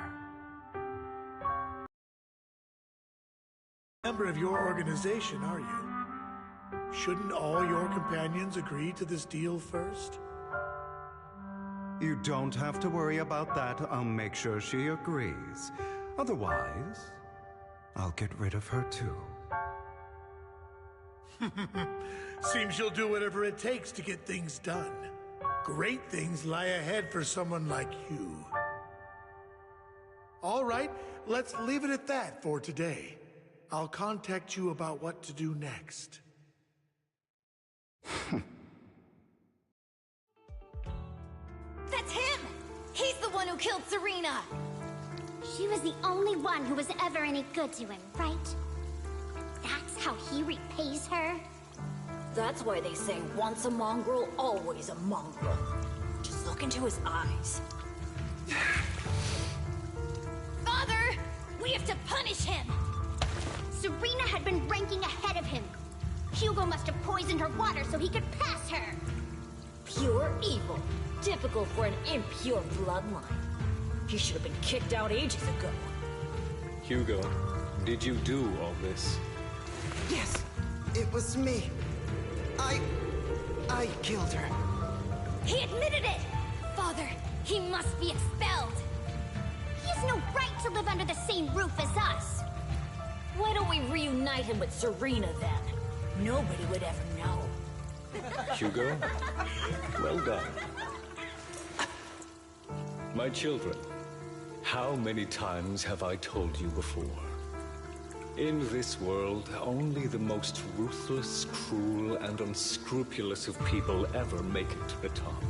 Member of your organization, are you? Shouldn't all your companions agree to this deal first? You don't have to worry about that. I'll make sure she agrees. Otherwise, I'll get rid of her too. Seems you'll do whatever it takes to get things done. Great things lie ahead for someone like you. All right, let's leave it at that for today. I'll contact you about what to do next. That's him! He's the one who killed Serena! She was the only one who was ever any good to him, right? That's how he repays her? That's why they say once a mongrel, always a mongrel. Just look into his eyes. Father! We have to punish him! Serena had been ranking ahead of him. Hugo must have poisoned her water so he could pass her. Pure evil. Typical for an impure bloodline. He should have been kicked out ages ago. Hugo, did you do all this? Yes, it was me. I killed her. He admitted it! Father, he must be expelled! He has no right to live under the same roof as us. Why don't we reunite him with Serena then? Nobody would ever know. Hugo, well done. My children, how many times have I told you before? In this world, only the most ruthless, cruel, and unscrupulous of people ever make it to the top.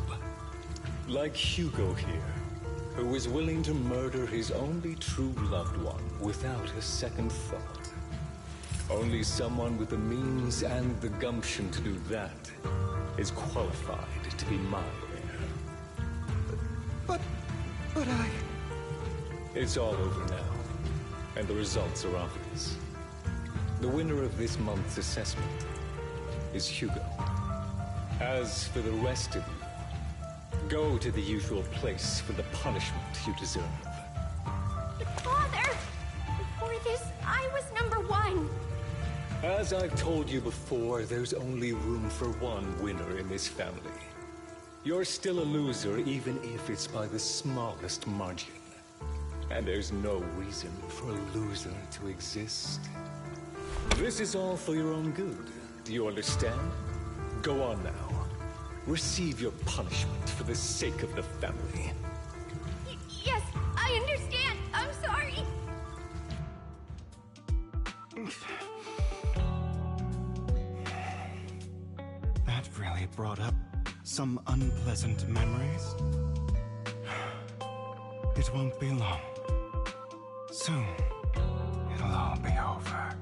Like Hugo here, who is willing to murder his only true loved one without a second thought. Only someone with the means and the gumption to do that is qualified to be my heir. But I... It's all over now. and the results are obvious. The winner of this month's assessment is Hugo. As for the rest of you, go to the usual place for the punishment you deserve. Father! Before this, I was #1. As I've told you before, there's only room for one winner in this family. You're still a loser, even if it's by the smallest margin. And there's no reason for a loser to exist. This is all for your own good. Do you understand? Go on now. Receive your punishment for the sake of the family. Yes, I understand. I'm sorry. That really brought up some unpleasant memories. It won't be long. Soon, it'll all be over.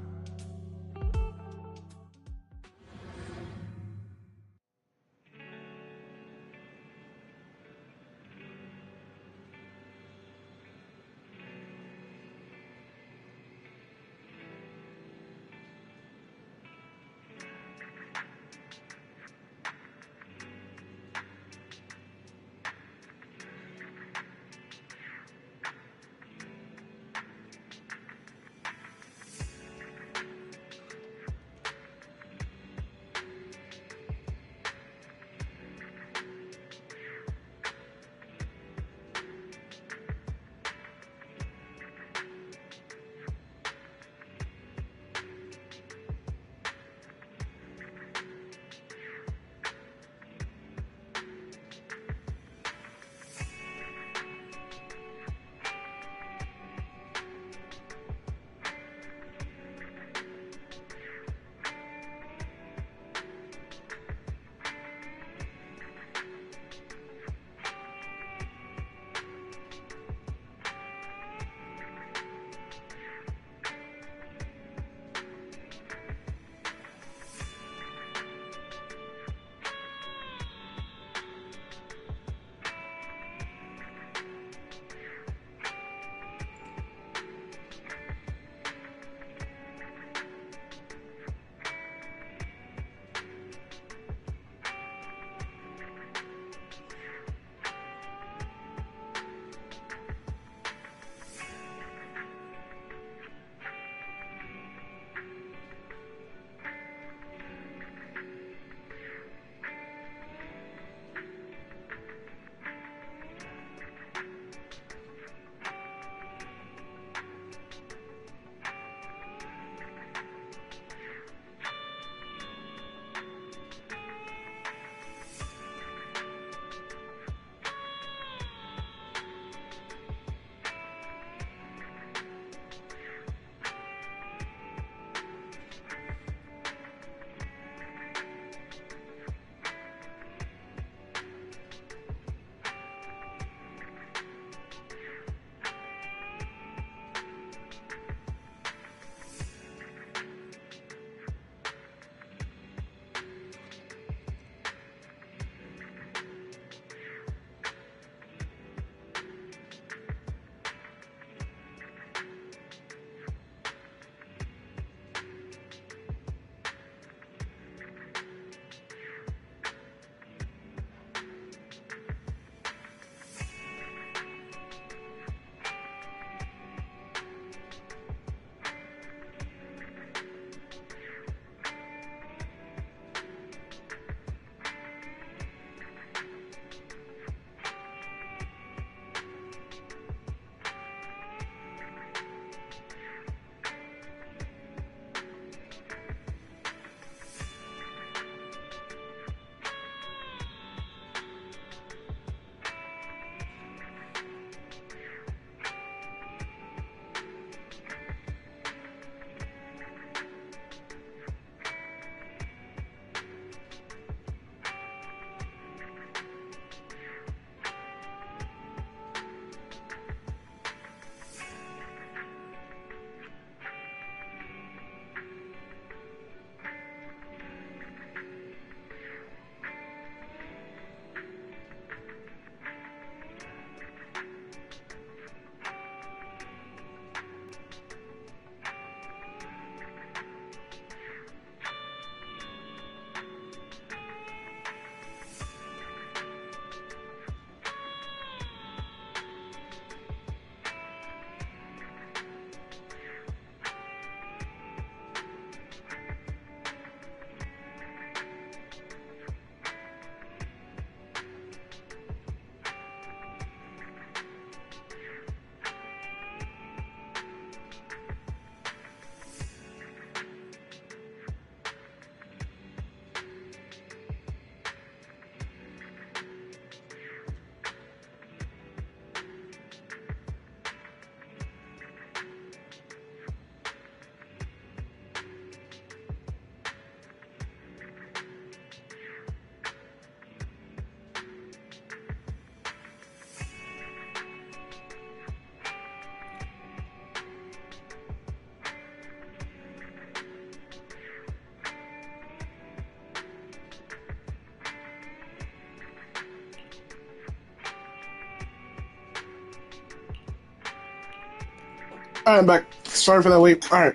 Alright, I'm back. Sorry for that wait. Alright.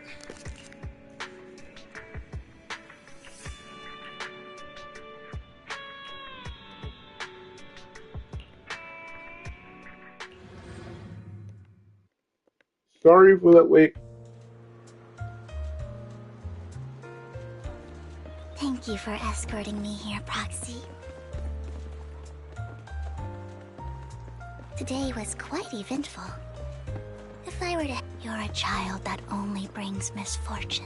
Sorry for that wait. Thank you for escorting me here, Proxy. Today was quite eventful. If I were to... You're a child that only brings misfortune.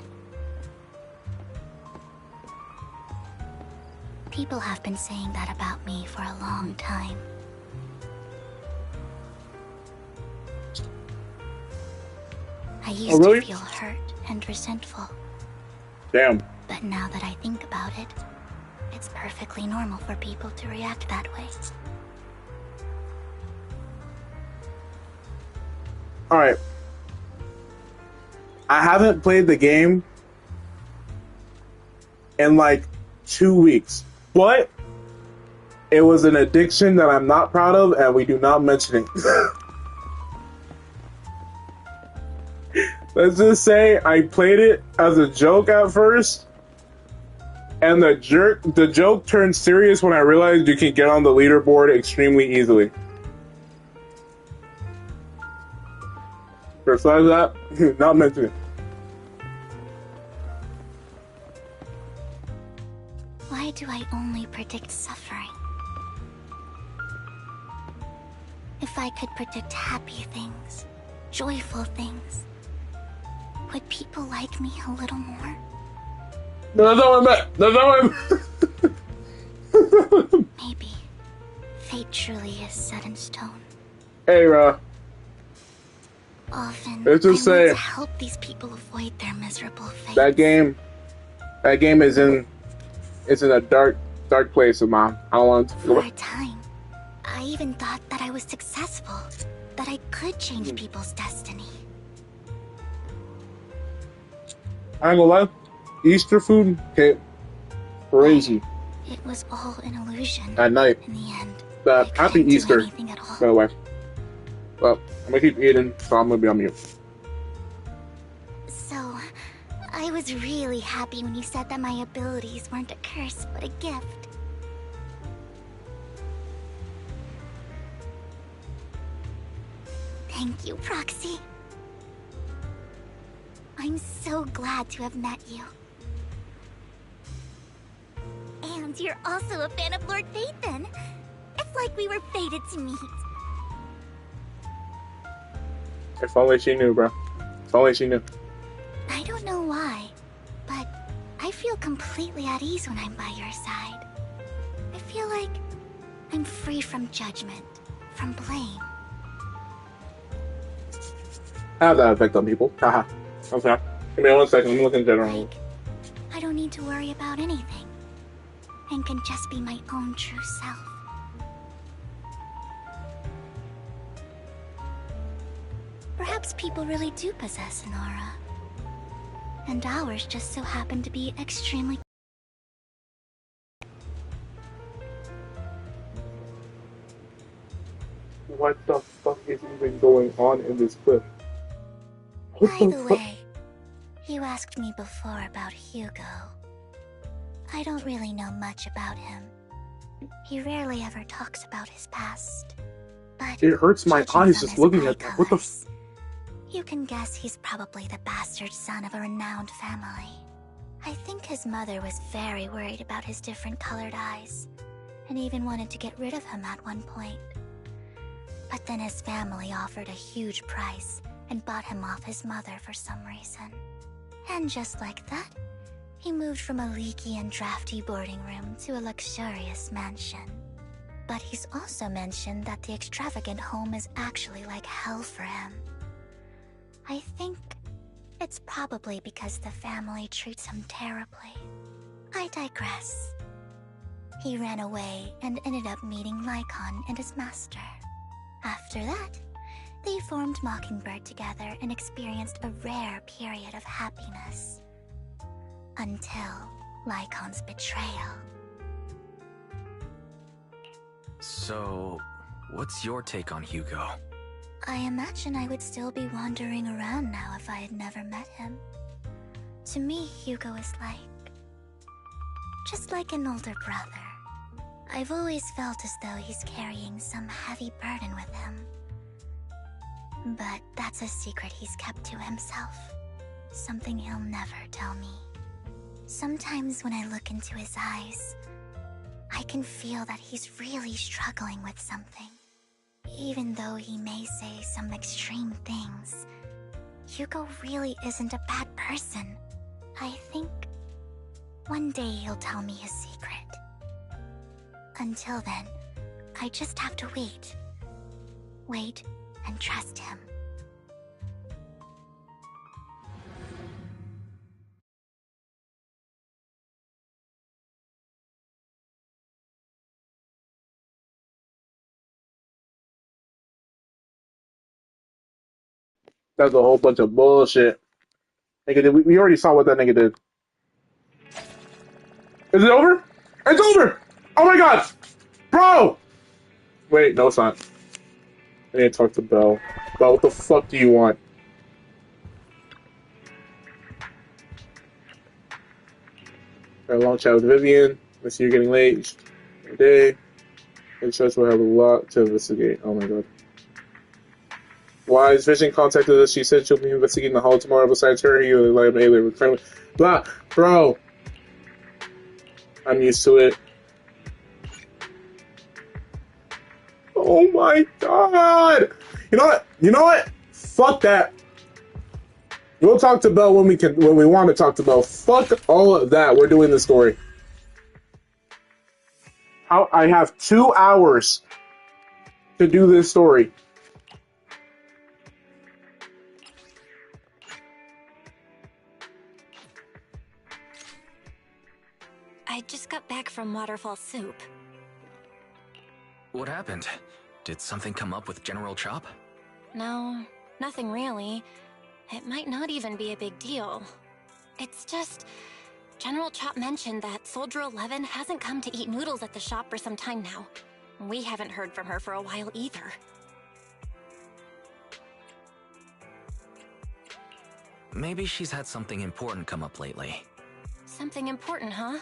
People have been saying that about me for a long time. I used to feel hurt and resentful. Damn. But now that I think about it, it's perfectly normal for people to react that way. Alright. I haven't played the game in like 2 weeks, but it was an addiction that I'm not proud of, and we do not mention it. Let's just say I played it as a joke at first, and the joke turned serious when I realized you can get on the leaderboard extremely easily. Besides that, not mentioned. Why do I only predict suffering? If I could predict happy things, joyful things, would people like me a little more? No, that's not what I meant. That's not what I meant. Maybe fate truly is set in stone. Hey, Often, let's just I want say to help these people avoid their miserable fate. that game is in a dark place, Mom. I don't want to For a time, I even thought that I was successful, that I could change people's destiny. I ain't gonna lie, Easter food, okay, crazy. It was all an illusion. At night. In the end, Happy Easter, by the way. Well, I'm gonna keep eating, so I'm gonna be on mute. So, I was really happy when you said that my abilities weren't a curse, but a gift. Thank you, Proxy. I'm so glad to have met you. And you're also a fan of Lord Phaethon. It's like we were fated to meet. If only she knew, bro. If only she knew. I don't know why, but I feel completely at ease when I'm by your side. I feel like I'm free from judgment, from blame. I have that effect on people. Haha. Okay. Give me 1 second. Let me look in general. I don't need to worry about anything, and can just be my own true self. Perhaps people really do possess an aura, and ours just so happen to be extremely... What the fuck is even going on in this clip? By the way, you asked me before about Hugo. I don't really know much about him. He rarely ever talks about his past. But it hurts my eyes just looking at that. What the f... You can guess he's probably the bastard son of a renowned family. I think his mother was very worried about his different colored eyes, and even wanted to get rid of him at one point. But then his family offered a huge price and bought him off his mother for some reason. And just like that, he moved from a leaky and drafty boarding room to a luxurious mansion. But he's also mentioned that the extravagant home is actually like hell for him. I think it's probably because the family treats him terribly. I digress. He ran away and ended up meeting Lycon and his master. After that, they formed Mockingbird together and experienced a rare period of happiness. Until Lycon's betrayal. So, what's your take on Hugo? I imagine I would still be wandering around now if I had never met him. To me, Hugo is just like an older brother. I've always felt as though he's carrying some heavy burden with him. But that's a secret he's kept to himself. Something he'll never tell me. Sometimes when I look into his eyes, I can feel that he's really struggling with something. Even though he may say some extreme things, Hugo really isn't a bad person. I think one day he'll tell me his secret. Until then, I just have to wait. Wait and trust him. That's a whole bunch of bullshit. Nigga, we already saw what that nigga did. Is it over? It's over! Oh my god! Bro! Wait, no, it's not. I need to talk to Belle. Belle, what the fuck do you want? Got a long chat with Vivian. I see you're getting late. Every day. The church will have a lot to investigate. Oh my god. Why is Vision contacted us? She said she'll be investigating the hall tomorrow. Besides her, he will like alien return. Blah, bro. I'm used to it. Oh my god. You know what? You know what? Fuck that. We'll talk to Belle when we want to talk to Belle. Fuck all of that. We're doing the story. I have 2 hours to do this story. I just got back from Waterfall Soup. What happened? Did something come up with General Chop? No, nothing really. It might not even be a big deal. It's just... General Chop mentioned that Soldier 11 hasn't come to eat noodles at the shop for some time now. We haven't heard from her for a while either. Maybe she's had something important come up lately. Something important, huh?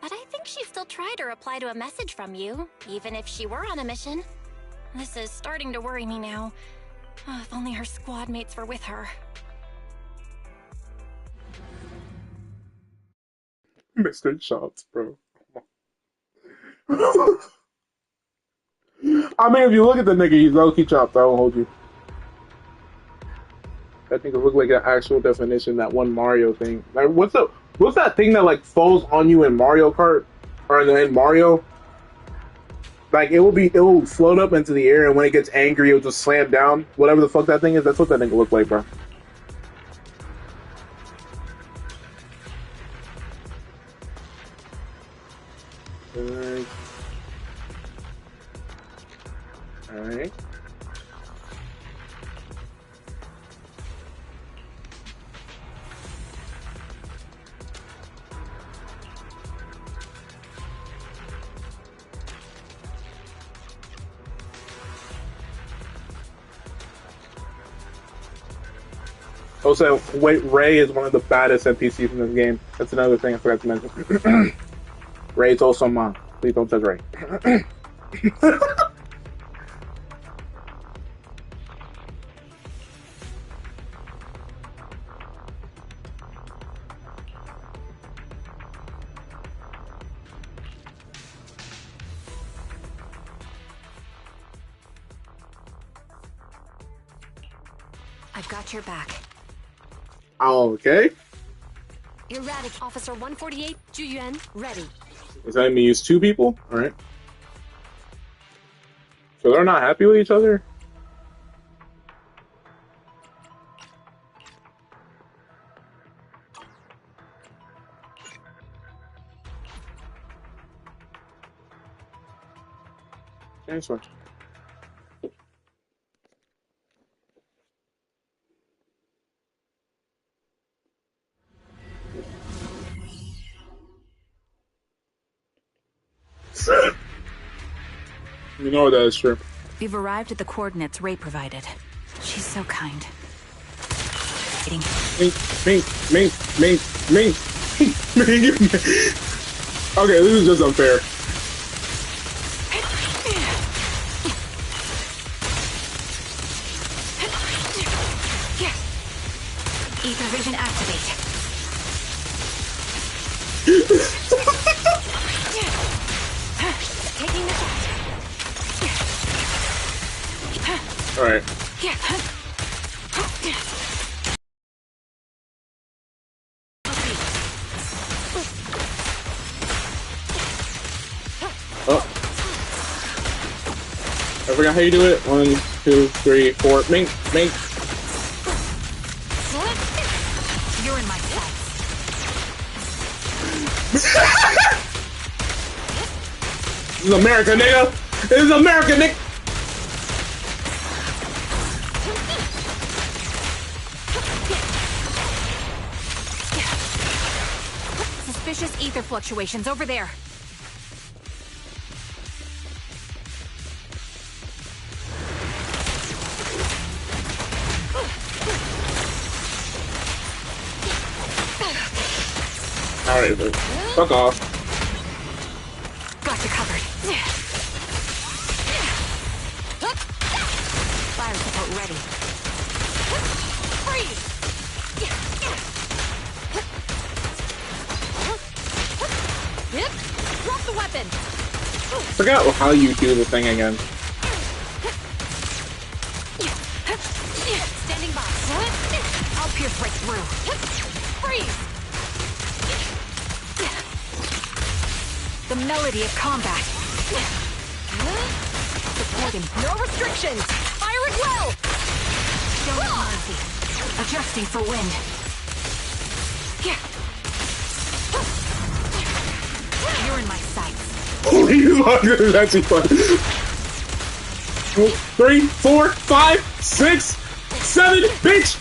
But I think she still tried to reply to a message from you, even if she were on a mission. This is starting to worry me now. Oh, if only her squad mates were with her. Mr. Shots, bro. I mean, if you look at the nigga, he's low-key chopped. I won't hold you. I think it looked like an actual definition, that one Mario thing. Like, what's that thing that like falls on you in Mario Kart or in Mario? Like it will float up into the air, and when it gets angry, it'll just slam down. Whatever the fuck that thing is, that's what that thing looked like, bro. Alright. Also, wait, Ray is one of the baddest NPCs in this game. That's another thing I forgot to mention. Ray's also mom. Please don't touch Ray. I've got your back. Okay. Erratic Officer 148, Zhuyuan, ready. Is that going to use 2 people? Alright. So they're not happy with each other? Nice one. You know that is true. We've arrived at the coordinates Ray provided. She's so kind. Me. Okay, this is just unfair. Ether vision activate. Taking the shot. All right. Oh. I forgot how you do it. 1, 2, 3, 4. Mink. You're in my sights. This is America, nigga. This is America, nigga. Suspicious ether fluctuations over there. Alright, fuck off. Got you covered. Fire support ready. Freeze! Drop the weapon! Forgot how you do the thing again. Standing by. I'll pierce right through. Freeze! The melody of combat. Support him. No restrictions! Fire it well! Show no mercy. Adjusting for wind. You're in my sights. Holy fuck, that's actually fun. 3, 4, 5, 6, 7, bitch!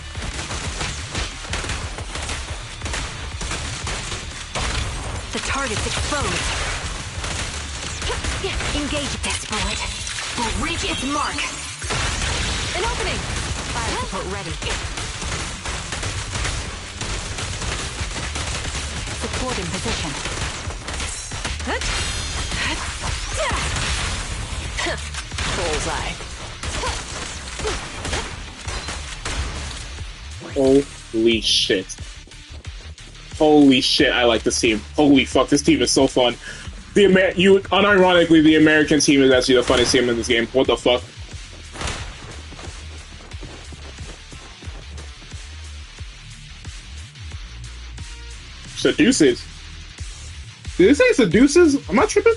The target's exposed. Engage this bullet. Will reach its mark. An opening! Fire support ready. Support in position. Bullseye. Holy shit. Holy shit, I like this team. Holy fuck, this team is so fun. Unironically, the American team is actually the funniest team in this game. What the fuck? Seduces. Did it say seduces? Am I tripping?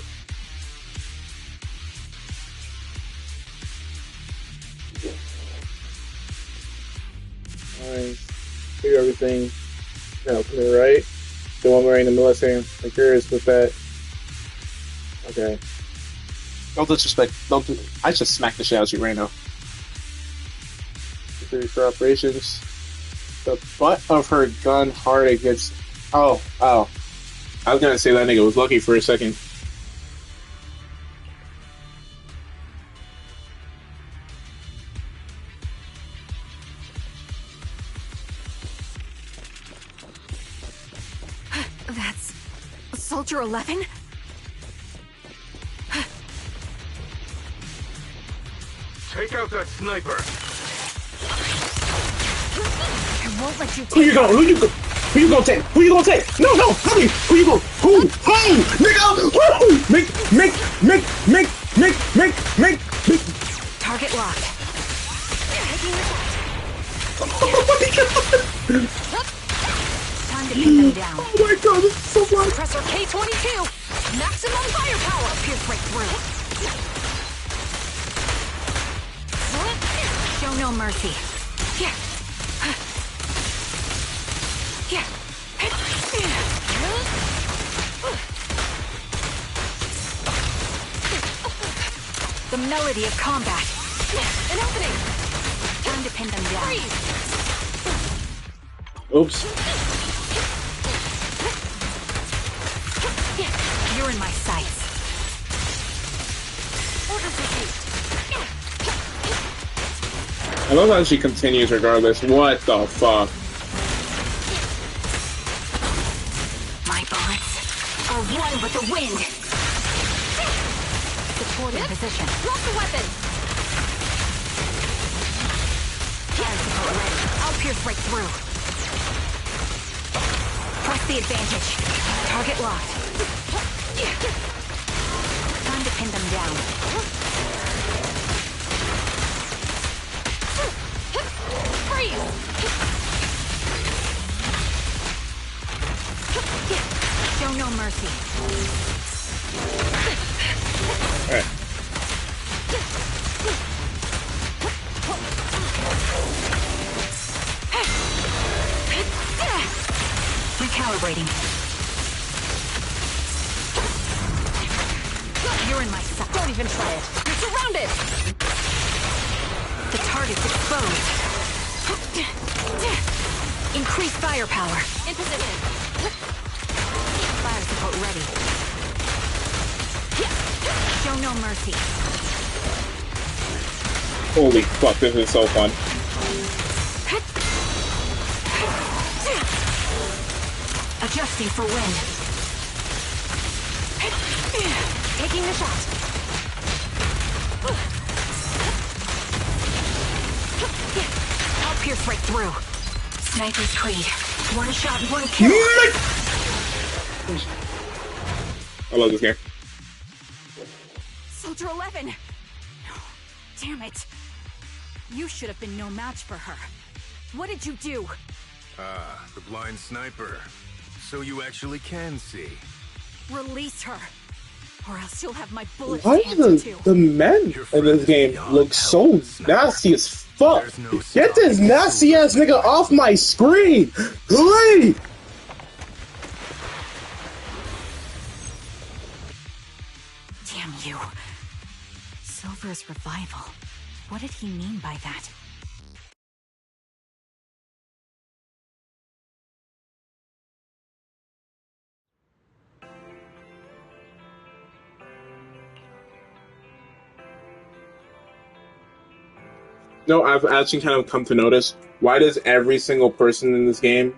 Nice. Do everything. No, to the right. The one wearing the military. I'm curious with that. Okay. Don't disrespect. I just smacked the shit out of you, Rando. Security for operations. The butt of her gun hard against. Oh. I was gonna say that nigga was lucky for a second. That's Soldier 11? Take out that sniper. I won't let you take Who you gonna take? Who you gonna take? No, honey! Who you gonna? Who? Nigga! Who? Make! Target locked. Oh my god! Time to pin them down. Oh my god, this is so fun! Compressor K-22! Maximum firepower! Pierce right through. Show no mercy. The melody of combat. An opening! Time to pin them down. Freeze! Oops. You're in my sights. Orders received. I love how she continues regardless. What the fuck? My bullets are one with the wind. Supporting position. Drop the weapon! I'll pierce right through. Press the advantage. Target locked. Time to pin them down. Freeze! Show no mercy. Alright. Recalibrating. You're in my sight. Don't even try it. You're surrounded! The target's exposed. Increase firepower. In position. Fire support ready. Show no mercy. Holy fuck, this is so fun. Adjusting for wind. Taking the shot. I'll pierce right through. Sniper's Creed. One shot, one kill. I love this game. Soldier 11! Damn it. You should have been no match for her. What did you do? Ah, the blind sniper. So you actually can see. Release her, or else you'll have my bullets Why to do answer to. the men in this game look so nasty as fuck? Get this nasty ass nigga off my screen! Please! Damn you. Silver's revival. What did he mean by that? No, I've actually kind of come to notice, why does every single person in this game,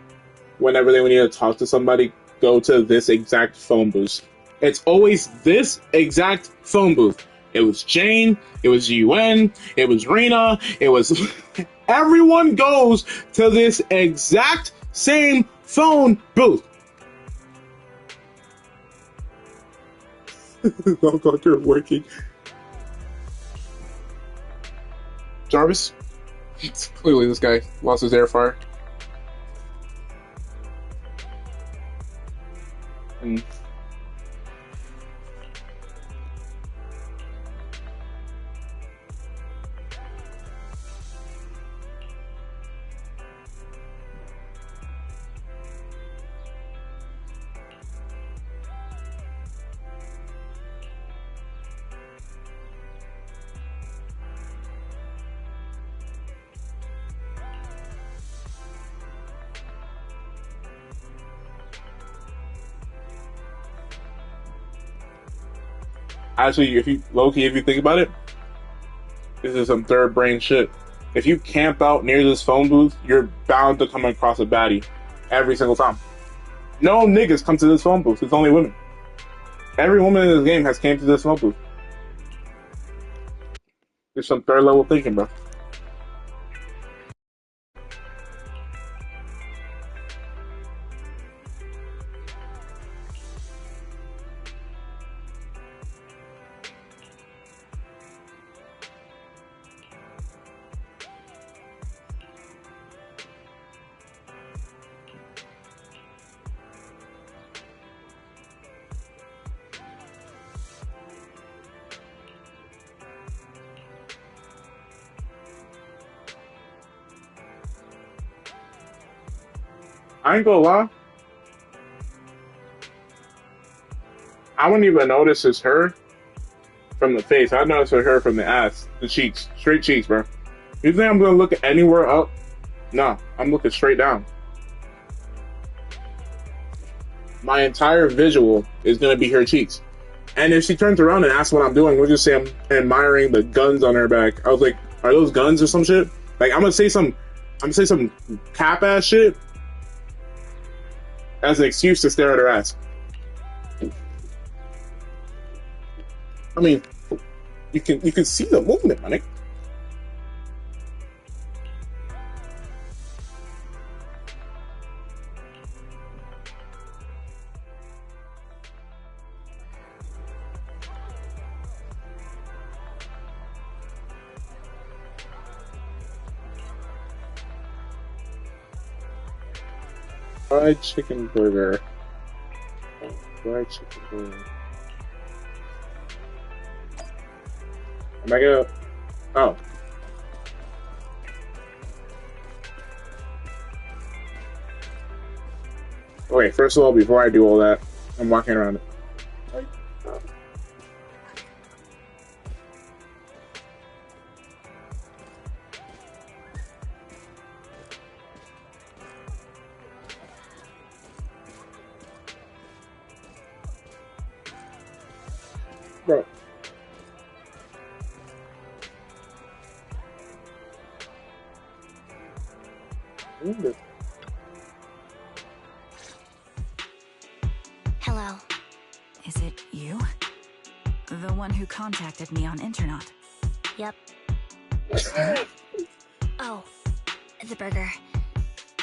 whenever they need to talk to somebody, go to this exact phone booth? It's always this exact phone booth. It was Jane, it was Zhuyuan, it was Rena, it was... Everyone goes to this exact same phone booth. Oh god, you're working. Jarvis? Clearly this guy lost his air fire. And actually, if you low-key, if you think about it, this is some third brain shit. If you camp out near this phone booth, you're bound to come across a baddie every single time. No niggas come to this phone booth. It's only women. Every woman in this game has came to this phone booth. There's some third level thinking, bro. I ain't gonna lie. I wouldn't even notice it's her from the face. I notice it's her from the ass, the cheeks, straight cheeks, bro. You think I'm gonna look anywhere up? No, I'm looking straight down. My entire visual is gonna be her cheeks. And if she turns around and asks what I'm doing, we'll just say I'm admiring the guns on her back. I was like, are those guns or some shit? Like I'm gonna say some cap ass shit as an excuse to stare at her ass. I mean, you can see the movement, man. Fried chicken burger. Fried chicken burger. Am I gonna... Oh. Okay, first of all, before I do all that, I'm walking around it. Bro. Hello. Is it you? The one who contacted me on Internet? Yep. Oh, the burger.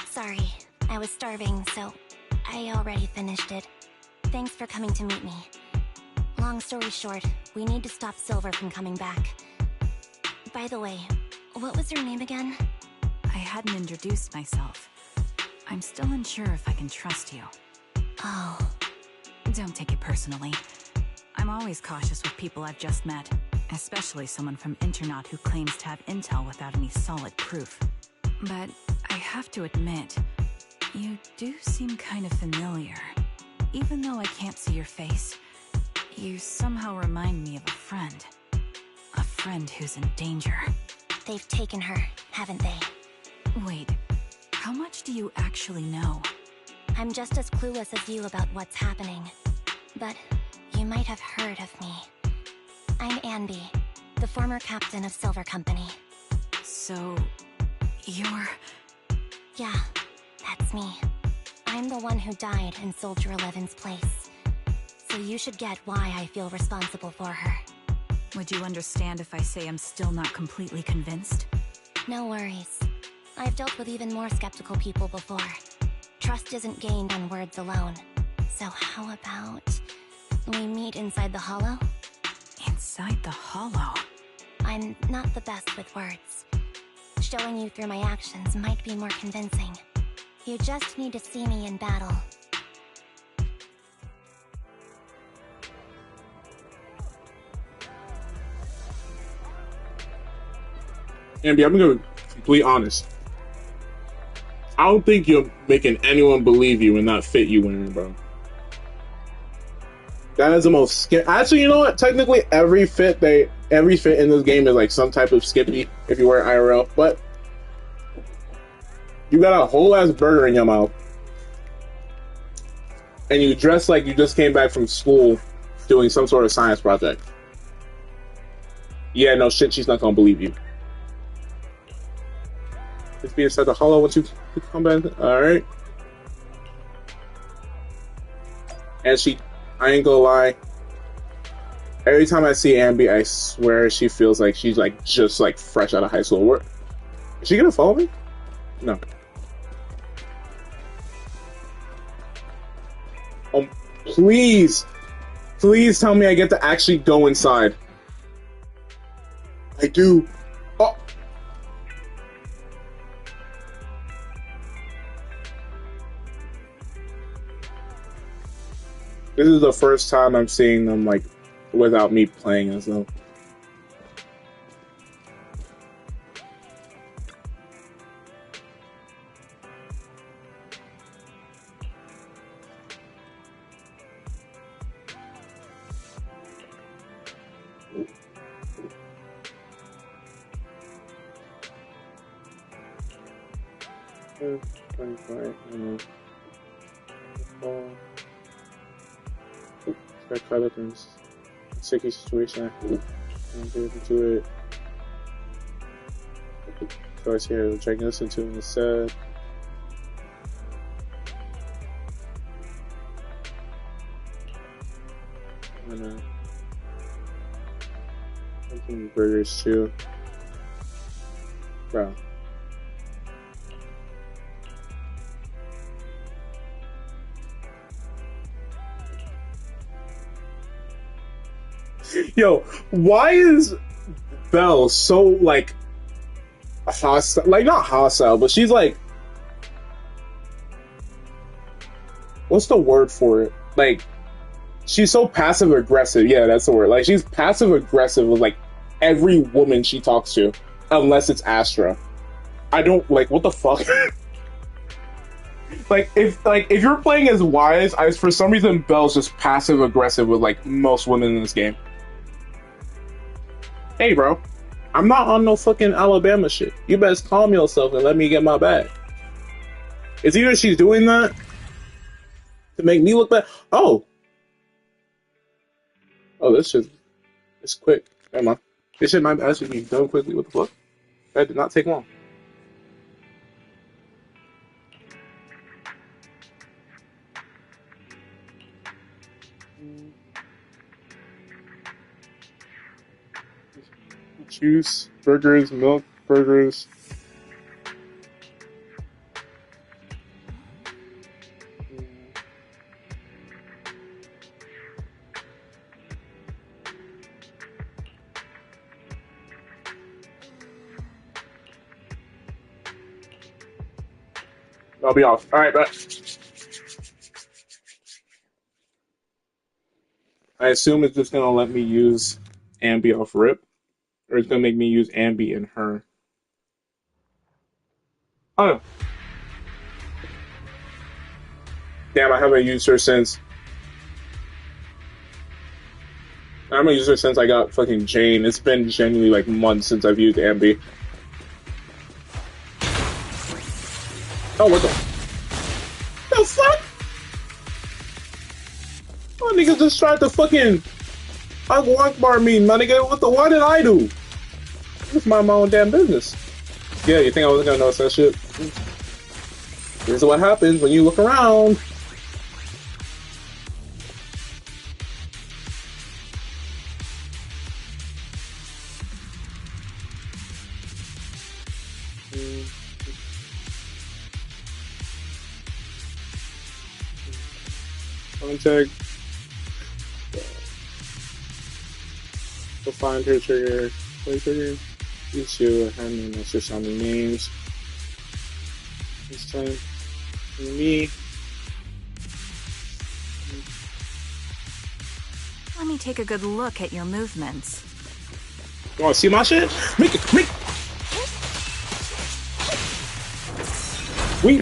Sorry, I was starving, so I already finished it. Thanks for coming to meet me. Long story short, we need to stop Silver from coming back. By the way, what was your name again? I hadn't introduced myself. I'm still unsure if I can trust you. Oh. Don't take it personally. I'm always cautious with people I've just met, especially someone from Internet who claims to have intel without any solid proof. But I have to admit, you do seem kind of familiar. Even though I can't see your face, you somehow remind me of a friend. A friend who's in danger. They've taken her, haven't they? Wait, how much do you actually know? I'm just as clueless as you about what's happening. But you might have heard of me. I'm Anby, the former captain of Silver Company. So, you're... Yeah, that's me. I'm the one who died in Soldier 11's place. So you should get why I feel responsible for her. Would you understand if I say I'm still not completely convinced? No worries. I've dealt with even more skeptical people before. Trust isn't gained on words alone. So how about we meet inside the hollow? Inside the hollow? I'm not the best with words. Showing you through my actions might be more convincing. You just need to see me in battle. Andy, I'm gonna be completely honest. I don't think you're making anyone believe you in that fit you wearing, bro. That is the most actually, you know what? Technically, every fit in this game is like some type of skippy if you wear IRL. But you got a whole ass burger in your mouth, and you dress like you just came back from school doing some sort of science project. Yeah, no shit. She's not gonna believe you. Let's be inside the hollow once you come back. All right. And I ain't gonna lie. Every time I see Anby, I swear she feels like she's like just like fresh out of high school. Is she gonna follow me? No. Please tell me I get to actually go inside. I do. Oh. This is the first time I'm seeing them like without me playing as them. Got caught up in a sticky situation. And be able to do it. choice here, which I can listen to instead. I'm gonna making burgers too. Bro. Yo, why is Belle so like hostile? Like not hostile, but she's like, what's the word for it? Like, she's so passive aggressive. Yeah, that's the word. Like, she's passive aggressive with like every woman she talks to, unless it's Astra. I don't like what the fuck. Like if you're playing as Wise, for some reason Belle's just passive aggressive with like most women in this game. Hey, bro, I'm not on no fucking Alabama shit. You best calm yourself and let me get my bag. It's either she's doing that to make me look bad. Oh, this shit is quick. Never mind. This shit might actually be done quickly. What the fuck? That did not take long. Juice, burgers, milk, burgers. I'll be off. All right, but I assume it's just gonna let me use Ambi off rip, or it's gonna make me use Ambi in her. Oh, damn! I haven't used her since. I haven't used her since I got fucking Jane. It's been genuinely like months since I've used Ambi. Oh, what the fuck? My nigga just tried to fucking Akbar me, my nigga. What did I do? Just mind my own damn business. Yeah, you think I wasn't gonna notice that shit? Here's what happens when you look around. Contact. Go find her trigger. Play trigger. These two hand me message on the names. This time, me. Let me take a good look at your movements. You wanna see my shit? Make. We.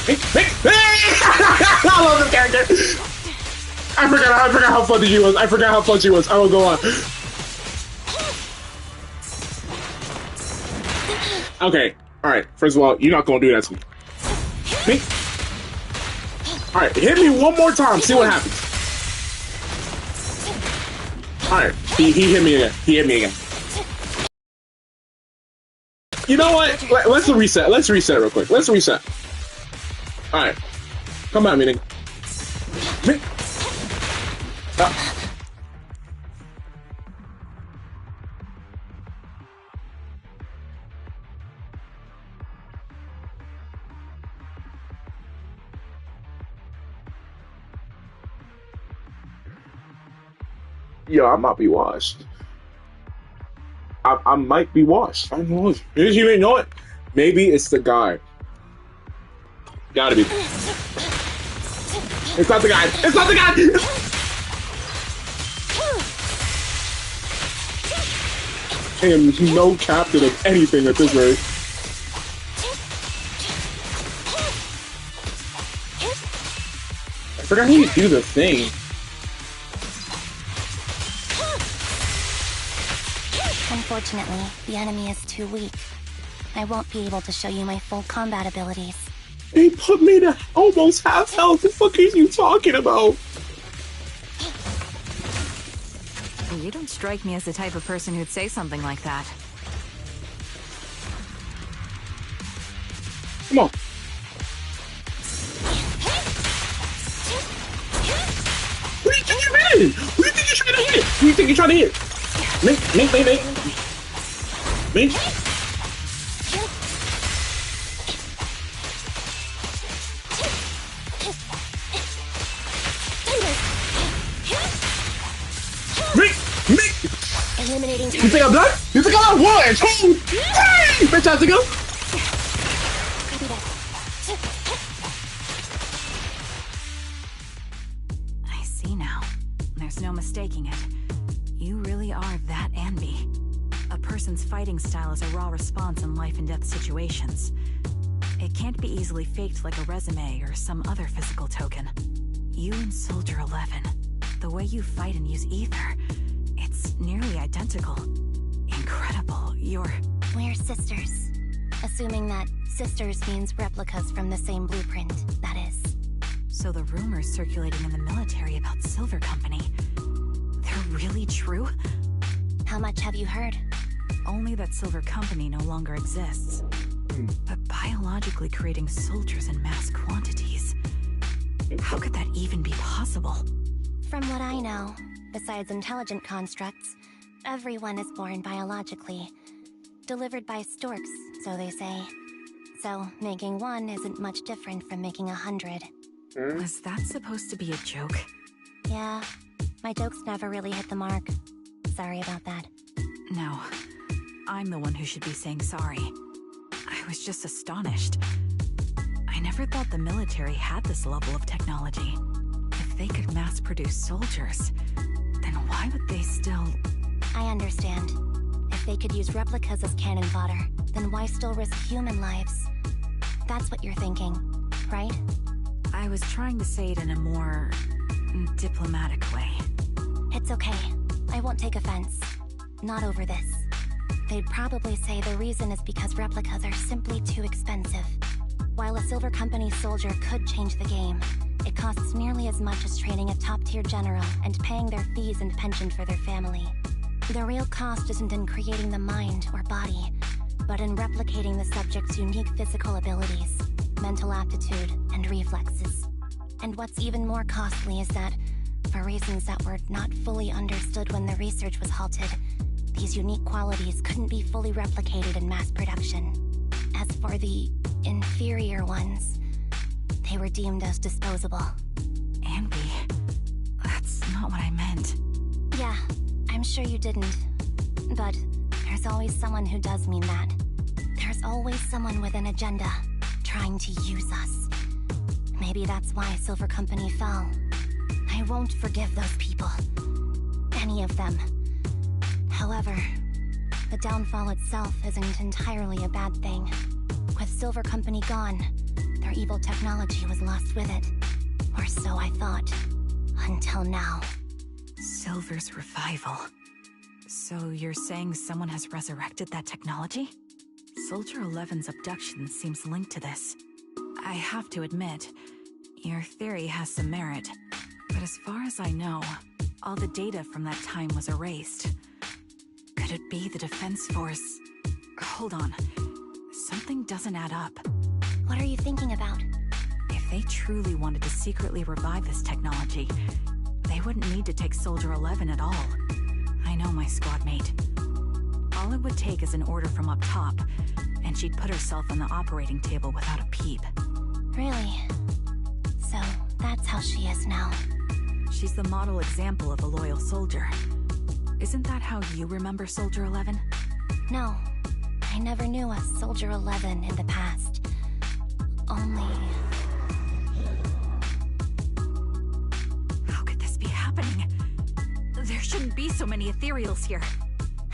I love this character. I forgot how funny she was. I will go on. Okay. All right. First of all, you're not gonna do that to me. All right. Hit me one more time. See what happens. All right. He hit me again. You know what? Let's reset. Let's reset real quick. All right. Come at me, nigga. Yo, I might be washed. I might be washed. I don't know. You even know it? Maybe it's the guy. Gotta be. It's not the guy. I am no captain of anything at this rate. I forgot how you do the thing. Unfortunately, the enemy is too weak. I won't be able to show you my full combat abilities. They put me to almost half health. The fuck are you talking about? You don't strike me as the type of person who'd say something like that. Come on. Who do you think you're hitting? Who do you think you're trying to hit? Who do you think you're trying to hit? Mink. Eliminating. You think I'm done? You think I'm 1, 2, 3? Fantastic. Copy that. I see now. There's no mistaking it. You really are that Anby. A person's fighting style is a raw response in life and death situations. It can't be easily faked like a resume or some other physical token. You and Soldier 11, the way you fight and use ether, it's nearly identical. Incredible. We're sisters. Assuming that sisters means replicas from the same blueprint, that is. So the rumors circulating in the military about Silver Company, they're really true? How much have you heard? Only that Silver Company no longer exists. But biologically creating soldiers in mass quantities, how could that even be possible? From what I know, besides intelligent constructs, everyone is born biologically. Delivered by storks, so they say. So, making one isn't much different from making 100. Was that supposed to be a joke? Yeah, my jokes never really hit the mark. Sorry about that. No, I'm the one who should be saying sorry. I was just astonished. I never thought the military had this level of technology. If they could mass-produce soldiers, then why would they still... I understand. If they could use replicas as cannon fodder, then why still risk human lives? That's what you're thinking, right? I was trying to say it in a more... diplomatic way. It's okay. I won't take offense. Not over this. They'd probably say the reason is because replicas are simply too expensive. While a Silver Company soldier could change the game, it costs nearly as much as training a top-tier general and paying their fees and pension for their family. The real cost isn't in creating the mind or body, but in replicating the subject's unique physical abilities, mental aptitude, and reflexes. And what's even more costly is that, for reasons that were not fully understood when the research was halted, these unique qualities couldn't be fully replicated in mass production. As for the inferior ones, they were deemed as disposable. Anby, that's not what I meant. Yeah, I'm sure you didn't. But there's always someone who does mean that. There's always someone with an agenda, trying to use us. Maybe that's why Silver Company fell. I won't forgive those people. Any of them. However, the downfall itself isn't entirely a bad thing. With Silver Company gone, their evil technology was lost with it. Or so I thought. Until now. Silver's revival. So you're saying someone has resurrected that technology? Soldier 11's abduction seems linked to this. I have to admit, your theory has some merit. But as far as I know, all the data from that time was erased. Could it be the Defense Force... Hold on. Something doesn't add up. What are you thinking about? If they truly wanted to secretly revive this technology, they wouldn't need to take Soldier 11 at all. I know my squad mate. All it would take is an order from up top, and she'd put herself on the operating table without a peep. Really? So, that's how she is now. She's the model example of a loyal soldier. Isn't that how you remember Soldier 11? No. I never knew a Soldier 11 in the past. Only... How could this be happening? There shouldn't be so many ethereals here.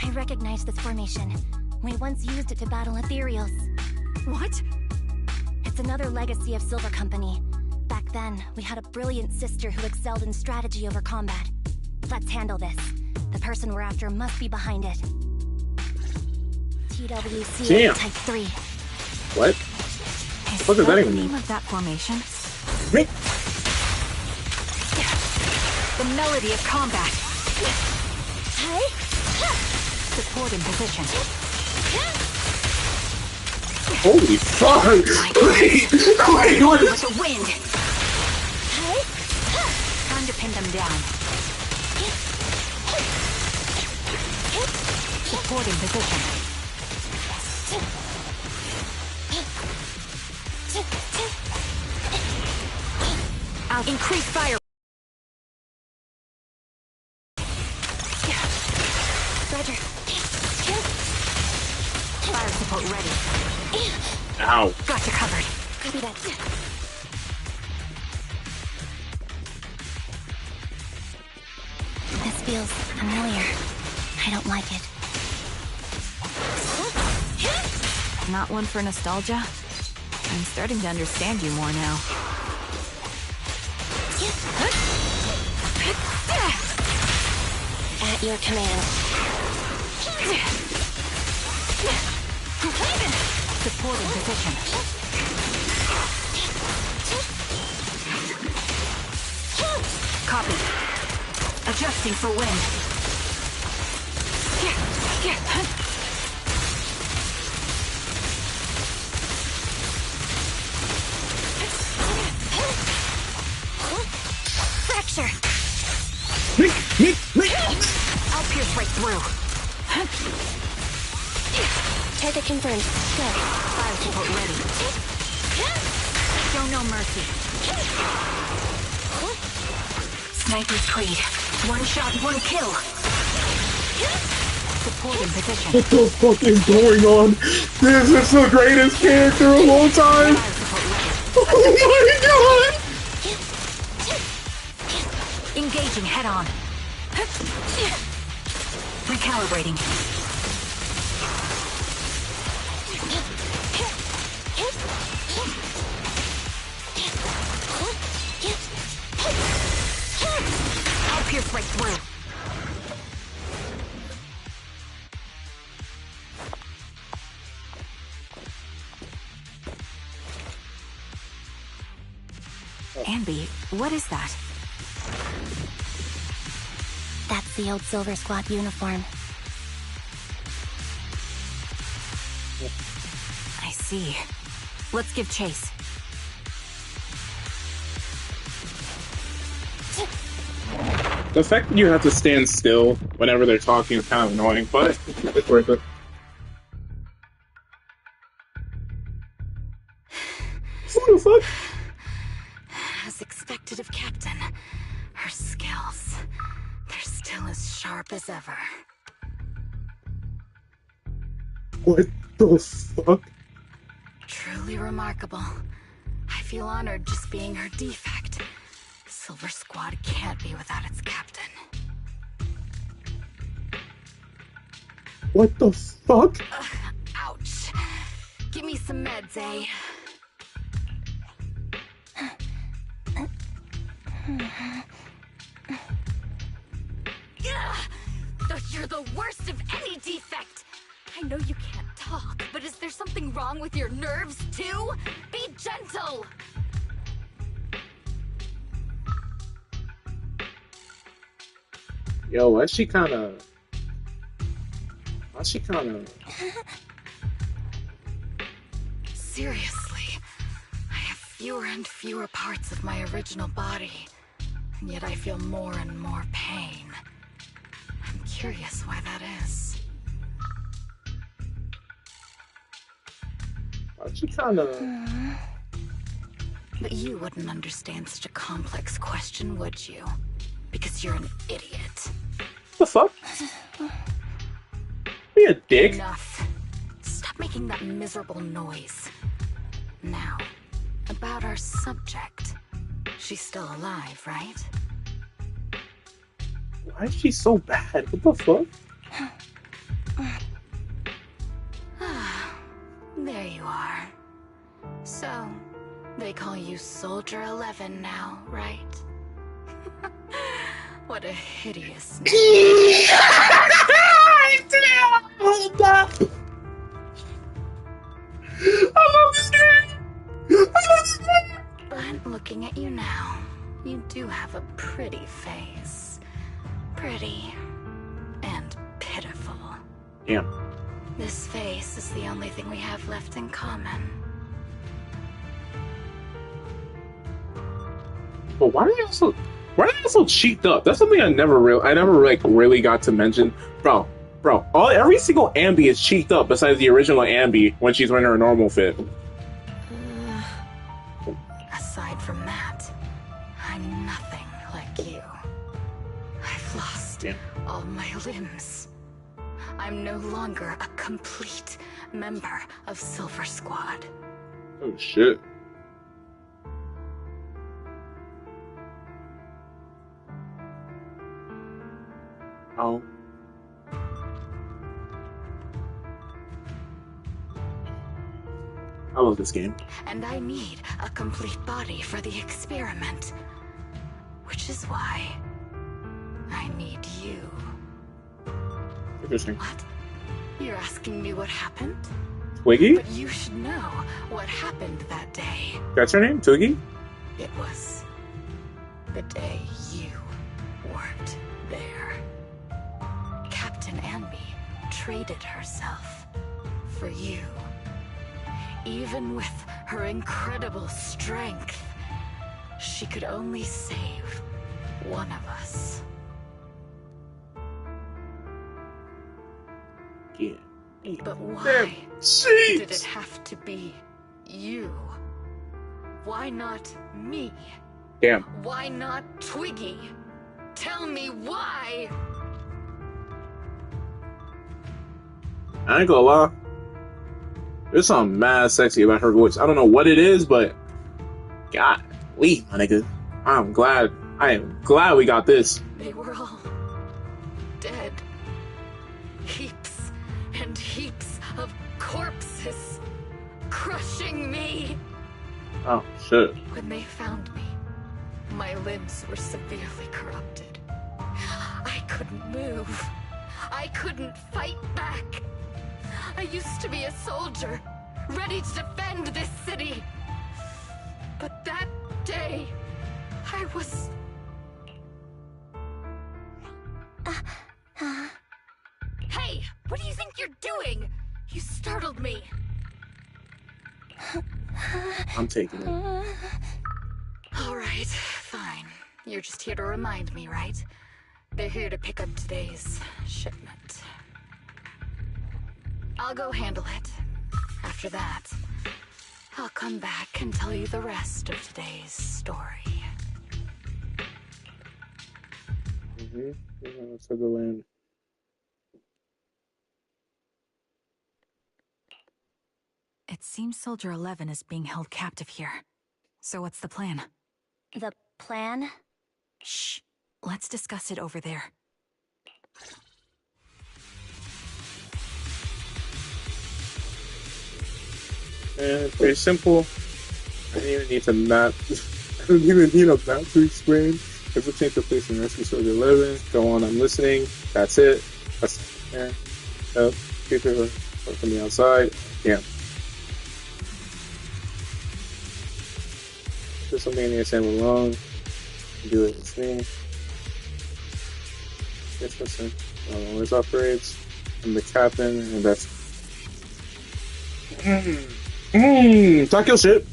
I recognize this formation. We once used it to battle ethereals. What? It's another legacy of Silver Company. Back then, we had a brilliant sister who excelled in strategy over combat. Let's handle this. The person we're after must be behind it. TWC Type 3. What? What does that even mean? The name of that formation? Me? The melody of combat. Hey? Support in position. Holy fuck! Wait, what is... With the wind. Time to pin them down. Supporting position. I'll increase fire. Roger. Fire support ready. Ow. Got you covered. Copy that. This feels familiar. I don't like it. Not one for nostalgia? I'm starting to understand you more now. At your command. Supporting position. Copy. Adjusting for wind. Fracture! I'll pierce right through. Target confirmed. Go. Fire support ready. Show no mercy. Sniper's Creed. One shot, one kill. Supporting position. What the fuck is going on? This is the greatest character of all time! Oh my god! Engaging head on. Recalibrating. I'll pierce right through. Anby, what is that? That's the old Silver Squad uniform. I see. Let's give chase. The fact that you have to stand still whenever they're talking is kind of annoying, but it's worth it. What the fuck? As expected of Captain, her skills, they're still as sharp as ever. What the fuck? Truly remarkable. I feel honored just being her defect. Silver Squad can't be without its captain. What the fuck? Ouch. Give me some meds, eh? You're the worst of any defect. I know you can't talk, but is there something wrong with your nerves too? Be gentle. Yo, why she kinda... Seriously, I have fewer and fewer parts of my original body, and yet I feel more and more pain. I'm curious why that is. She kinda... But you wouldn't understand such a complex question, would you? Because you're an idiot. The fuck? Be a dick. Enough. Stop making that miserable noise. Now, about our subject. She's still alive, right? Why is she so bad? What the fuck? There you are. So, they call you Soldier 11 now, right? What a hideous name. I love this game! I love this game! But looking at you now, you do have a pretty face. Pretty and pitiful. Damn. This face is the only thing we have left in common. But why are they so cheeked up? That's something I never really got to mention, bro. Every single Ambi is cheeked up besides the original Ambi when she's wearing her normal fit. Aside from that, I'm nothing like you. I've lost all my limbs. I'm no longer a complete member of Silver Squad. Oh shit. Oh. I love this game. And I need a complete body for the experiment. Which is why I need you. Interesting. What? You're asking me what happened? Twiggy? But you should know what happened that day. That's her name? Twiggy? It was the day you weren't there. Captain Ambi traded herself for you. Even with her incredible strength, she could only save one of us. Yeah. But why did it have to be you? Why not me? Damn. Why not Twiggy? Tell me why! I ain't gonna lie. There's something mad sexy about her voice. I don't know what it is, but God, my nigga. I am glad we got this. They were all dead. Heaps and heaps of corpses crushing me. Oh shit. When they found me, my limbs were severely corrupted. I couldn't move. I couldn't fight back. I used to be a soldier, ready to defend this city. But that day, I was... Hey, what do you think you're doing? You startled me. I'm taking it. All right, fine. You're just here to remind me, right? They're here to pick up today's shipment. I'll go handle it. After that, I'll come back and tell you the rest of today's story. Let's go land. It seems Soldier 11 is being held captive here. So what's the plan? The plan? Shh. Let's discuss it over there. And very simple. I don't even need to map. I don't even need a map to explain. If we take the place in Rescue Soldier 11, go on, I'm listening. That's it. That's yeah. People from the outside. Yeah. Put something in here, Sam alone. Do it, it's me. Yes, listen. Always operates. I'm the captain, and that's. Talk your shit.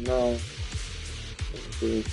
No. Okay.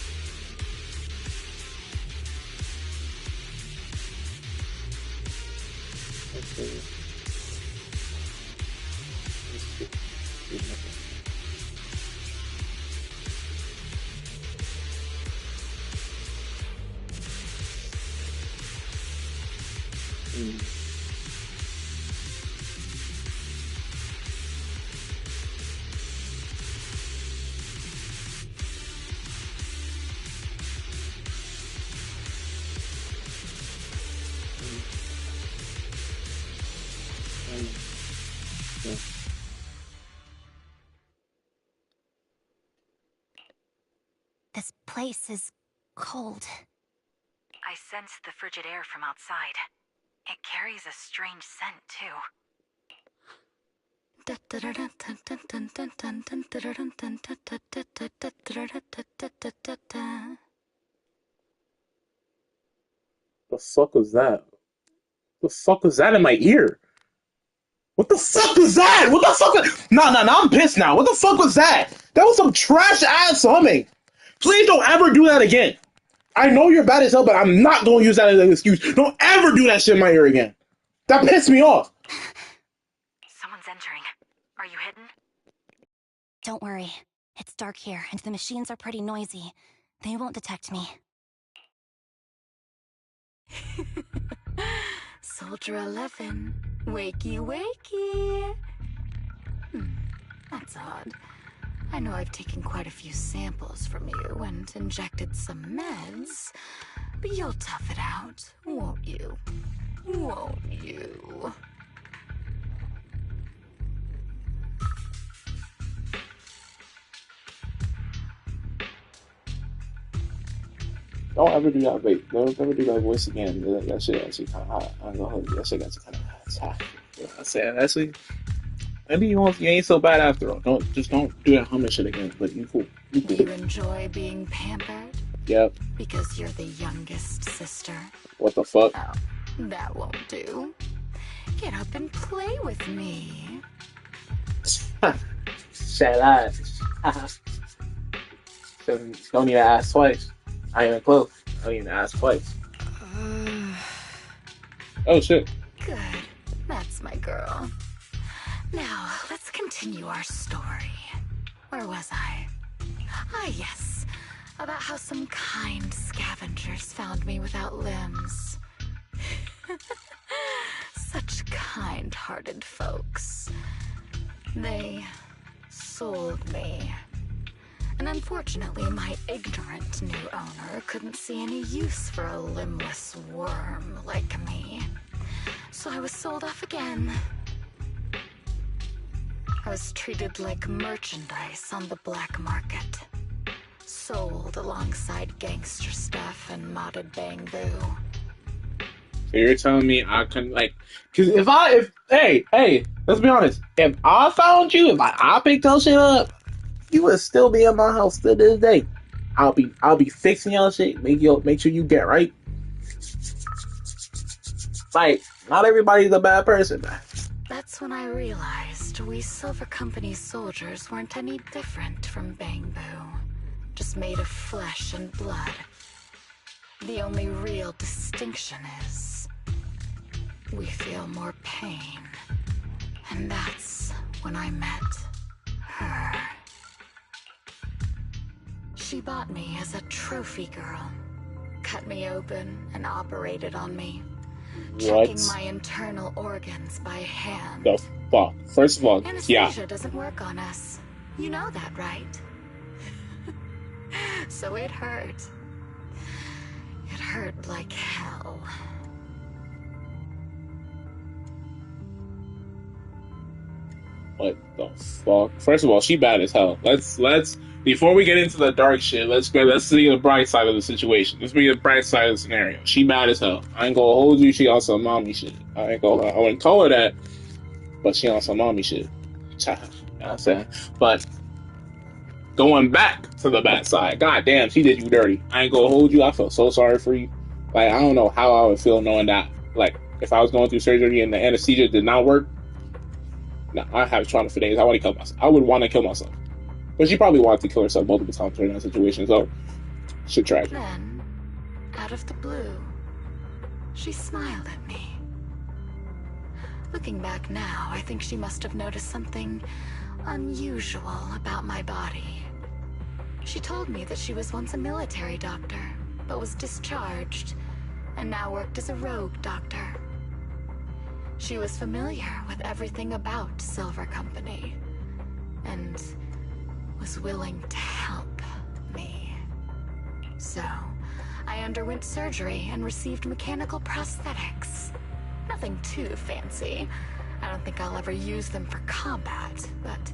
This place is cold. I sense the frigid air from outside. It carries a strange scent, too. The fuck was that? The fuck was that in my ear? What the fuck was that? What the fuck was... Nah, I'm pissed now. What the fuck was that? That was some trash ass humming. Please don't ever do that again. I know you're bad as hell, but I'm not going to use that as an excuse. Don't ever do that shit in my ear again. That pissed me off. Someone's entering. Are you hidden? Don't worry. It's dark here, and the machines are pretty noisy. They won't detect me. Soldier 11, wakey wakey. That's odd. I know I've taken quite a few samples from you and injected some meds, but you'll tough it out, won't you? Won't you? Don't ever do that. Wait, don't ever do that voice again. That shit actually kind of hot. I'm gonna hold you. That shit actually kind of hot. I said actually, maybe you ain't so bad after all. Don't do that humming shit again. But you cool. You cool. Do you enjoy being pampered? Yep. Because you're the youngest sister. What the fuck? Oh, that won't do. Get up and play with me. Say that. Don't even ask twice. I ain't even close. I don't even ask twice. Oh shit. Good. That's my girl. Now, let's continue our story. Where was I? Ah, yes. About how some kind scavengers found me without limbs. Such kind-hearted folks. They sold me. And unfortunately, my ignorant new owner couldn't see any use for a limbless worm like me. So I was sold off again. I was treated like merchandise on the black market. Sold alongside gangster stuff and modded bamboo. So you're telling me I couldn't, like, because hey, let's be honest. If I found you, if I picked that shit up, you would still be in my house to this day. I'll be fixing y'all shit, make sure you get right. Like, not everybody's a bad person, man. That's when I realized we Silver Company soldiers weren't any different from bamboo. Just made of flesh and blood. The only real distinction is we feel more pain. And that's when I met her. She bought me as a trophy girl. Cut me open and operated on me. Checking my internal organs by hand. The fuck? First of all, Anesthesia doesn't work on us. You know that, right? So it hurt. It hurt like hell. What the fuck? First of all, she bad as hell. Let's before we get into the dark shit, let's see the bright side of the situation. Let's be the bright side of the scenario. She bad as hell. I ain't gonna hold you. She on some mommy shit. I wouldn't call her that, but she on some mommy shit. You know what I'm saying? But going back to the bad side, god damn, she did you dirty. I ain't gonna hold you. I feel so sorry for you. Like, I don't know how I would feel knowing that. Like, if I was going through surgery and the anesthesia did not work, nah, I have trauma for days. I want to kill myself. I would want to kill myself. But she probably wanted to kill herself multiple times during that situation, so shit tragic. Then, out of the blue, she smiled at me. Looking back now, I think she must have noticed something unusual about my body. She told me that she was once a military doctor, but was discharged, and now worked as a rogue doctor. She was familiar with everything about Silver Company, and was willing to help me. So, I underwent surgery and received mechanical prosthetics. Nothing too fancy. I don't think I'll ever use them for combat, but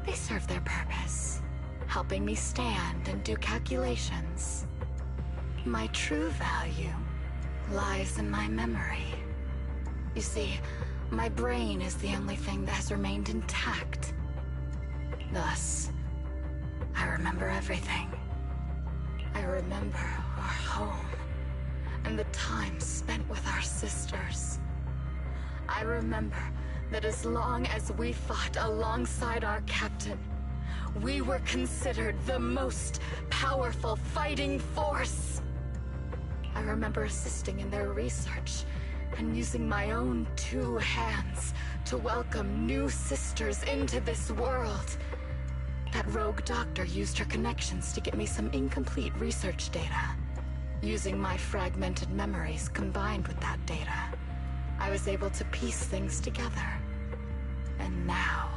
they serve their purpose, helping me stand and do calculations. My true value lies in my memory. You see, My brain is the only thing that has remained intact. Thus, I remember everything. I remember our home, and the time spent with our sisters. I remember that as long as we fought alongside our captain, we were considered the most powerful fighting force. I remember assisting in their research and using my own 2 hands to welcome new sisters into this world. That rogue doctor used her connections to get me some incomplete research data. Using my fragmented memories combined with that data, I was able to piece things together. And now,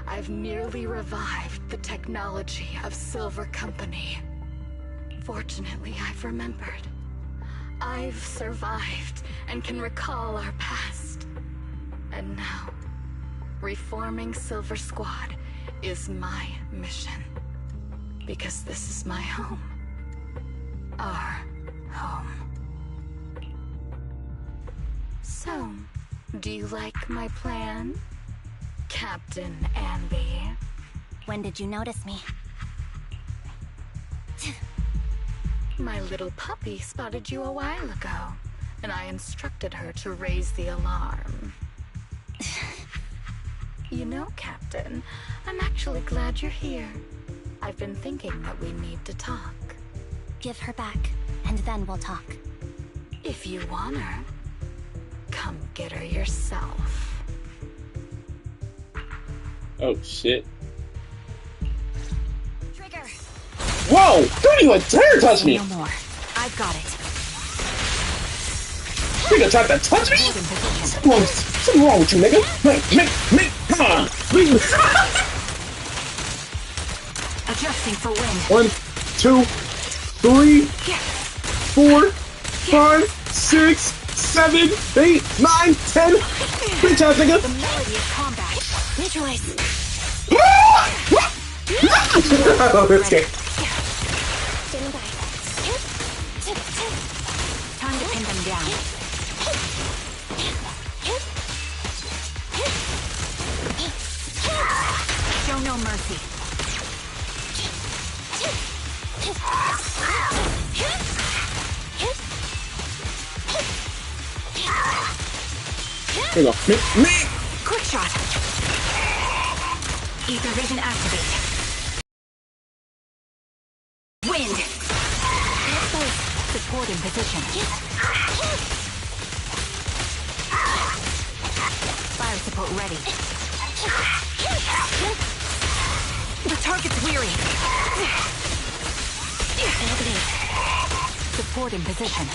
I've nearly revived the technology of Silver Company. Fortunately, I've remembered. I've survived and can recall our past. And now, reforming Silver Squad is my mission. Because this is my home. Our home. So, do you like my plan, Captain Anby? When did you notice me? My little puppy spotted you a while ago, and I instructed her to raise the alarm. You know, Captain, I'm actually glad you're here. I've been thinking that we need to talk. Give her back, and then we'll talk. If you want her, come get her yourself. Oh shit. Trigger! Whoa! Don't even dare touch me! No more. I've got it. You gonna try to touch me? Something wrong with you, nigga. Come on. Adjusting for wind. 1, 2, 3, 4, 5, 6, 7, 8, 9, 10. Great job, nigga. The melody of combat. Neutralize. Let's go. Standing by. Time to pin them down. Show no mercy. Here we go. Me! Quick shot. Ether vision activate. Wind. Support in position. Fire support ready. The target's weary. Support in position.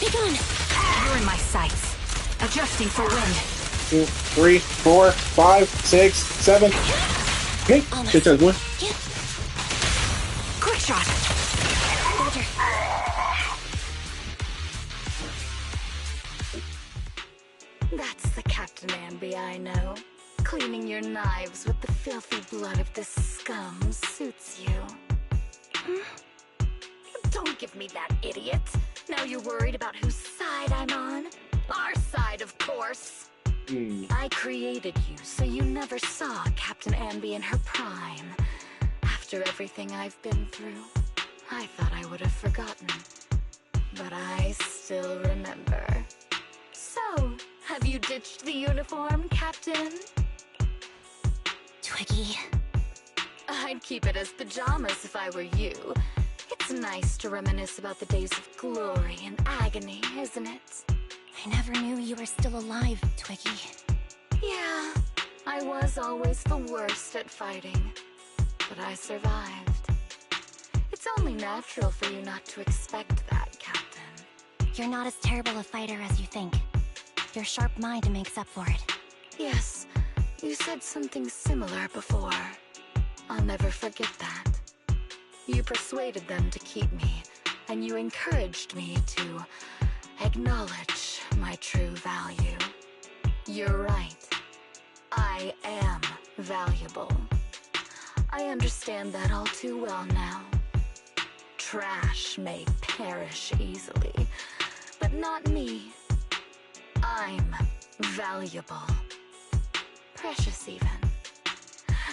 Be gone. You're in my sights. Adjusting for wind. 2, 3, 4, 5, 6, 7. Hey, shit, that's one. Quick shot. Roger. That's the Captain Anby I know. Cleaning your knives with the filthy blood of this scum suits you. Don't give me that, idiot. Now you're worried about whose side I'm on? Our side, of course. I created you so you never saw Captain Anby in her prime. After everything I've been through, I thought I would have forgotten. But I still remember. So, have you ditched the uniform, Captain? Twiggy. I'd keep it as pajamas if I were you. It's nice to reminisce about the days of glory and agony, isn't it? I never knew you were still alive, Twiggy. Yeah, I was always the worst at fighting. But I survived. It's only natural for you not to expect that, Captain. You're not as terrible a fighter as you think. Your sharp mind makes up for it. Yes, you said something similar before. I'll never forget that. You persuaded them to keep me, and you encouraged me to acknowledge my true value. You're right. I am valuable. I understand that all too well now. Trash may perish easily, but not me. I'm valuable. Precious even.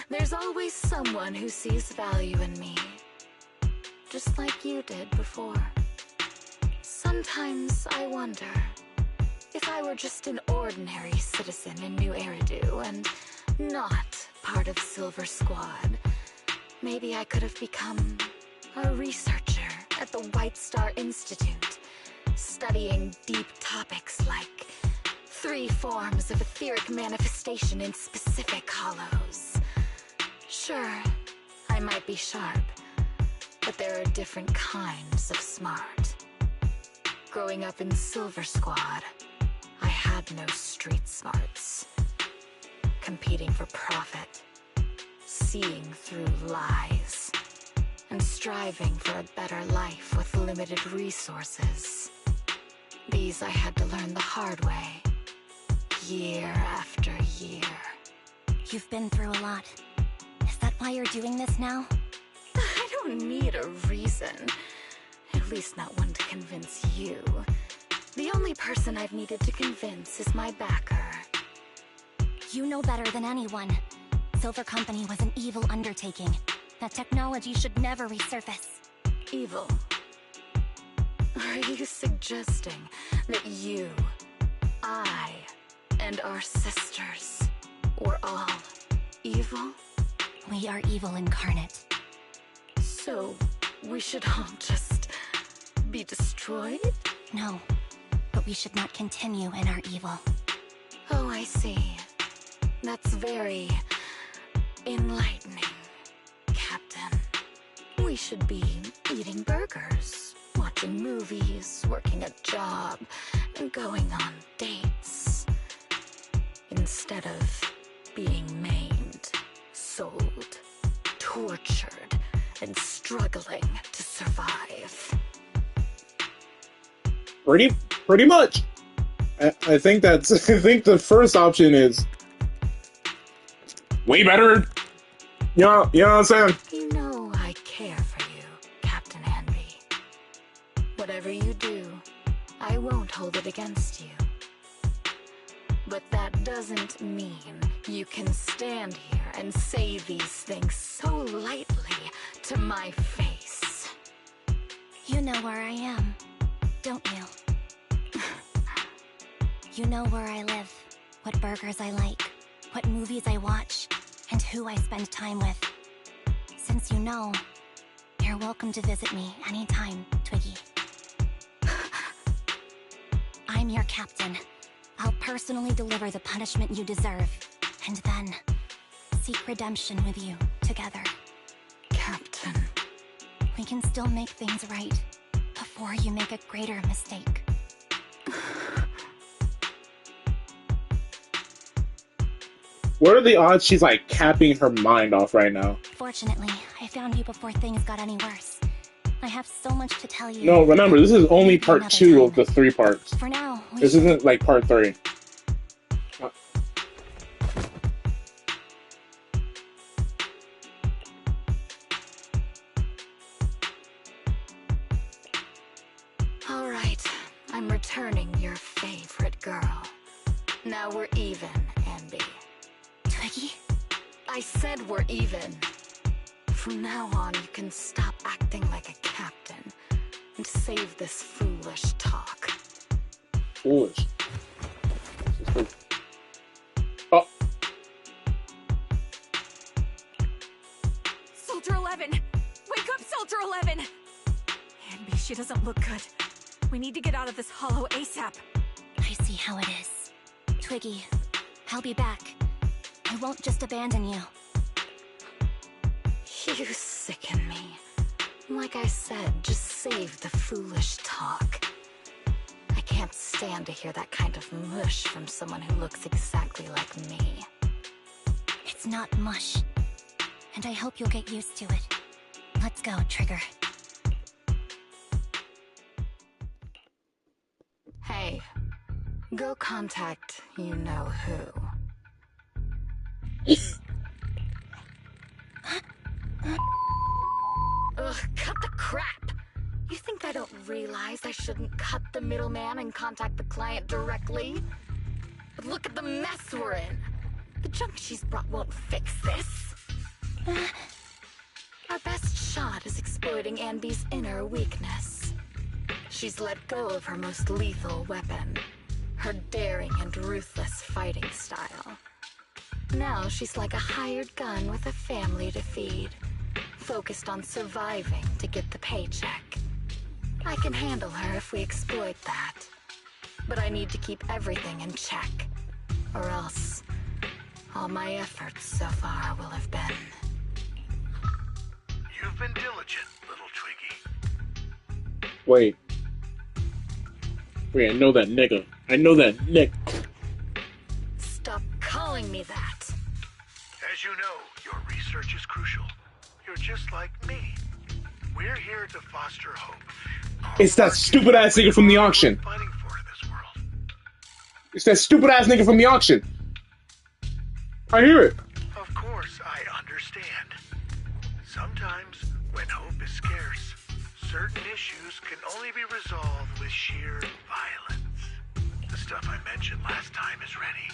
There's always someone who sees value in me. Just like you did before. Sometimes I wonder if I were just an ordinary citizen in New Eridu and not part of Silver Squad, maybe I could have become a researcher at the White Star Institute, studying deep topics like 3 forms of etheric manifestation in specific hollows. Sure, I might be sharp, but there are different kinds of smart. Growing up in Silver Squad, I had no street smarts. Competing for profit, seeing through lies, and striving for a better life with limited resources. These I had to learn the hard way, year after year. You've been through a lot. Is that why you're doing this now? I don't need a reason. At least not one to convince you. The only person I've needed to convince is my backer. You know better than anyone. Silver Company was an evil undertaking. That technology should never resurface. Evil? Are you suggesting that you, I, and our sisters were all evil? We are evil incarnate. So, we should all just be destroyed? No, but we should not continue in our evil. Oh, I see. That's very enlightening, Captain. We should be eating burgers, watching movies, working a job, and going on dates. Instead of being maimed, sold, tortured, and struggling to survive. Pretty much. I think that's. I think the first option is way better. You know what I'm saying? You know I care for you, Captain Anby. Whatever you do, I won't hold it against you. But that doesn't mean you can stand here and say these things so lightly to my face. You know where I am, don't you? You know where I live, what burgers I like, what movies I watch, and who I spend time with. Since you know, you're welcome to visit me anytime, Twiggy. I'm your captain. I'll personally deliver the punishment you deserve, and then seek redemption with you together. Captain. We can still make things right before you make a greater mistake. What are the odds she's like capping her mind off right now? Fortunately, I found you before things got any worse. I have so much to tell you. No, remember, this is only part 2 of the 3 parts. For now, this isn't like part 3. All right, I'm returning your favorite girl. Now we're even, Anby. Twiggy? I said we're even. From now on, you can stop acting like a captain and save this foolish talk. Foolish? Oh. Soldier 11! Wake up, Soldier 11! Anby, she doesn't look good. We need to get out of this hollow ASAP. I see how it is. Twiggy, I'll be back. I won't just abandon you. You sicken me. Like I said, just save the foolish talk. I can't stand to hear that kind of mush from someone who looks exactly like me. It's not mush. And I hope you'll get used to it. Let's go, Trigger. Hey, go contact you-know-who. don't realize I shouldn't cut the middleman and contact the client directly. But look at the mess we're in. The junk she's brought won't fix this. Our best shot is exploiting Anby's inner weakness. She's let go of her most lethal weapon, her daring and ruthless fighting style. Now she's like a hired gun with a family to feed, focused on surviving to get the paycheck. I can handle her if we exploit that. But I need to keep everything in check, or else all my efforts so far will have been... You've been diligent, little Twiggy. Wait, I know that nigga. I know that nick. Stop calling me that. As you know, your research is crucial. You're just like me. We're here to foster hope. It's that stupid ass nigga from the auction. It's that stupid ass nigga from the auction. I hear it. Of course, I understand. Sometimes, when hope is scarce, certain issues can only be resolved with sheer violence. The stuff I mentioned last time is ready.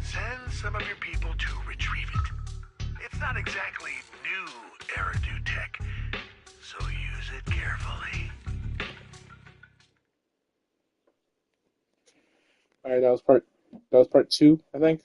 Send some of your people to retrieve it. It's not exactly new Eridu tech, so use it carefully. Alright, that was part 2, I think.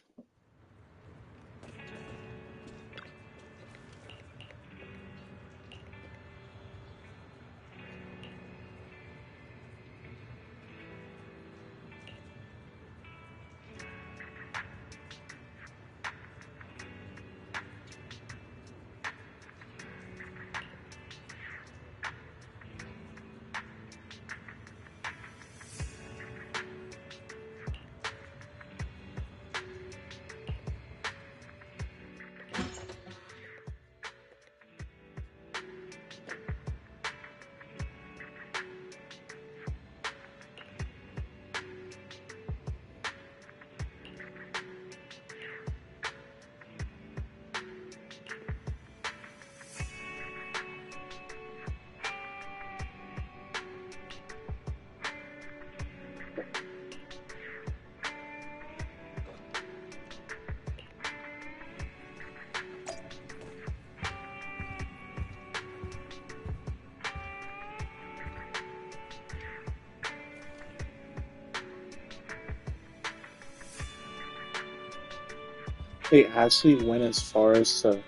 They actually went as far as to...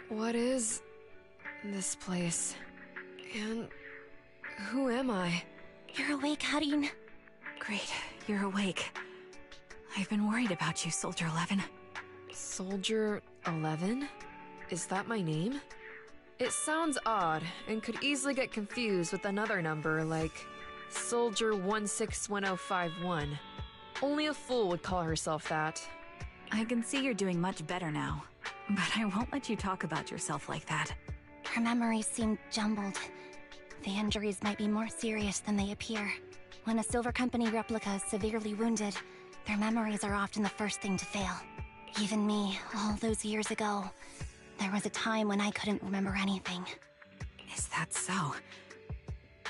What is this place? And who am I? You're awake, Harin. Great, you're awake. I've been worried about you, Soldier 11. Soldier 11? Is that my name? It sounds odd, and could easily get confused with another number like Soldier 161051. Only a fool would call herself that. I can see you're doing much better now, but I won't let you talk about yourself like that. Her memories seem jumbled. The injuries might be more serious than they appear. When a Silver Company replica is severely wounded, their memories are often the first thing to fail. Even me, all those years ago, there was a time when I couldn't remember anything. Is that so?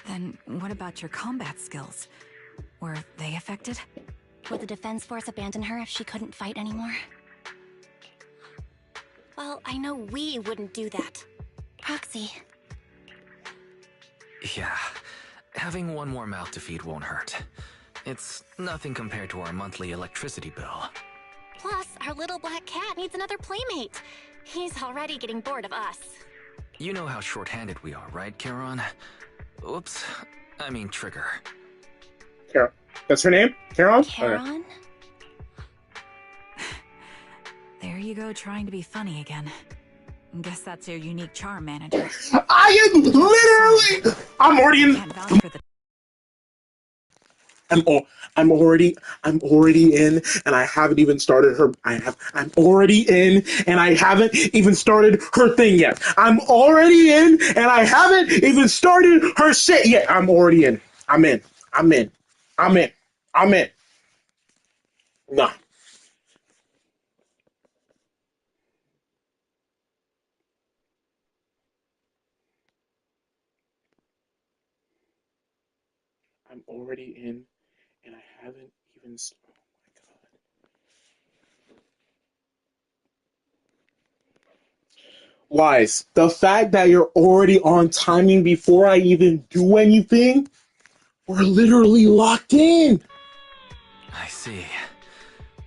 Then what about your combat skills? Were they affected? Would the Defense Force abandon her if she couldn't fight anymore? Well, I know we wouldn't do that. Proxy. Yeah, having one more mouth to feed won't hurt. It's nothing compared to our monthly electricity bill. Plus, our little black cat needs another playmate. He's already getting bored of us. You know how short-handed we are, right, Charon? Oops, I mean Trigger. Charon. That's her name? Charon? Charon? There you go, trying to be funny again. Guess that's your unique charm, manager. I am literally... I'm already in... Can't vouch for the... I'm already in, and I haven't even started her. I'm already in, and I haven't even started her thing yet. I'm already in, and I haven't even started her shit yet. I'm already in. I'm in. I'm in. I'm in. I'm in. Nah. I'm already in, and I haven't even. Oh my god. Wise, the fact that you're already on timing before I even do anything, we're literally locked in. I see.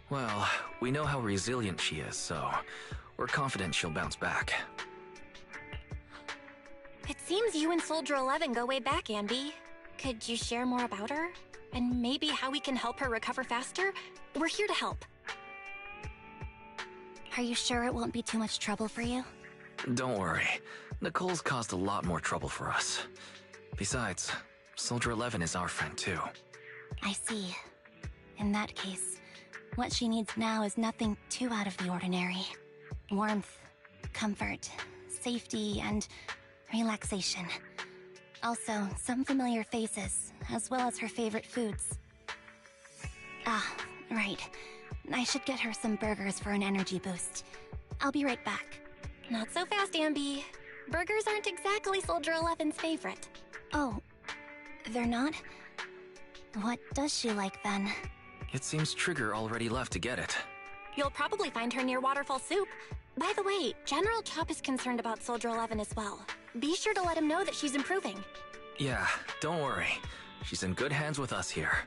Well, we know how resilient she is, so we're confident she'll bounce back. It seems you and Soldier 11 go way back, Anby. Could you share more about her? And maybe how we can help her recover faster? We're here to help. Are you sure it won't be too much trouble for you? Don't worry. Nicole's caused a lot more trouble for us. Besides, Soldier 11 is our friend too. I see. In that case, what she needs now is nothing too out of the ordinary. Warmth, comfort, safety, and relaxation. Also, some familiar faces, as well as her favorite foods. Ah, right. I should get her some burgers for an energy boost. I'll be right back. Not so fast, Anby. Burgers aren't exactly Soldier 11's favorite. Oh, they're not? What does she like then? It seems Trigger already left to get it. You'll probably find her near Waterfall Soup. By the way, General Chop is concerned about Soldier 11 as well. Be sure to let him know that she's improving. Yeah, don't worry. She's in good hands with us here.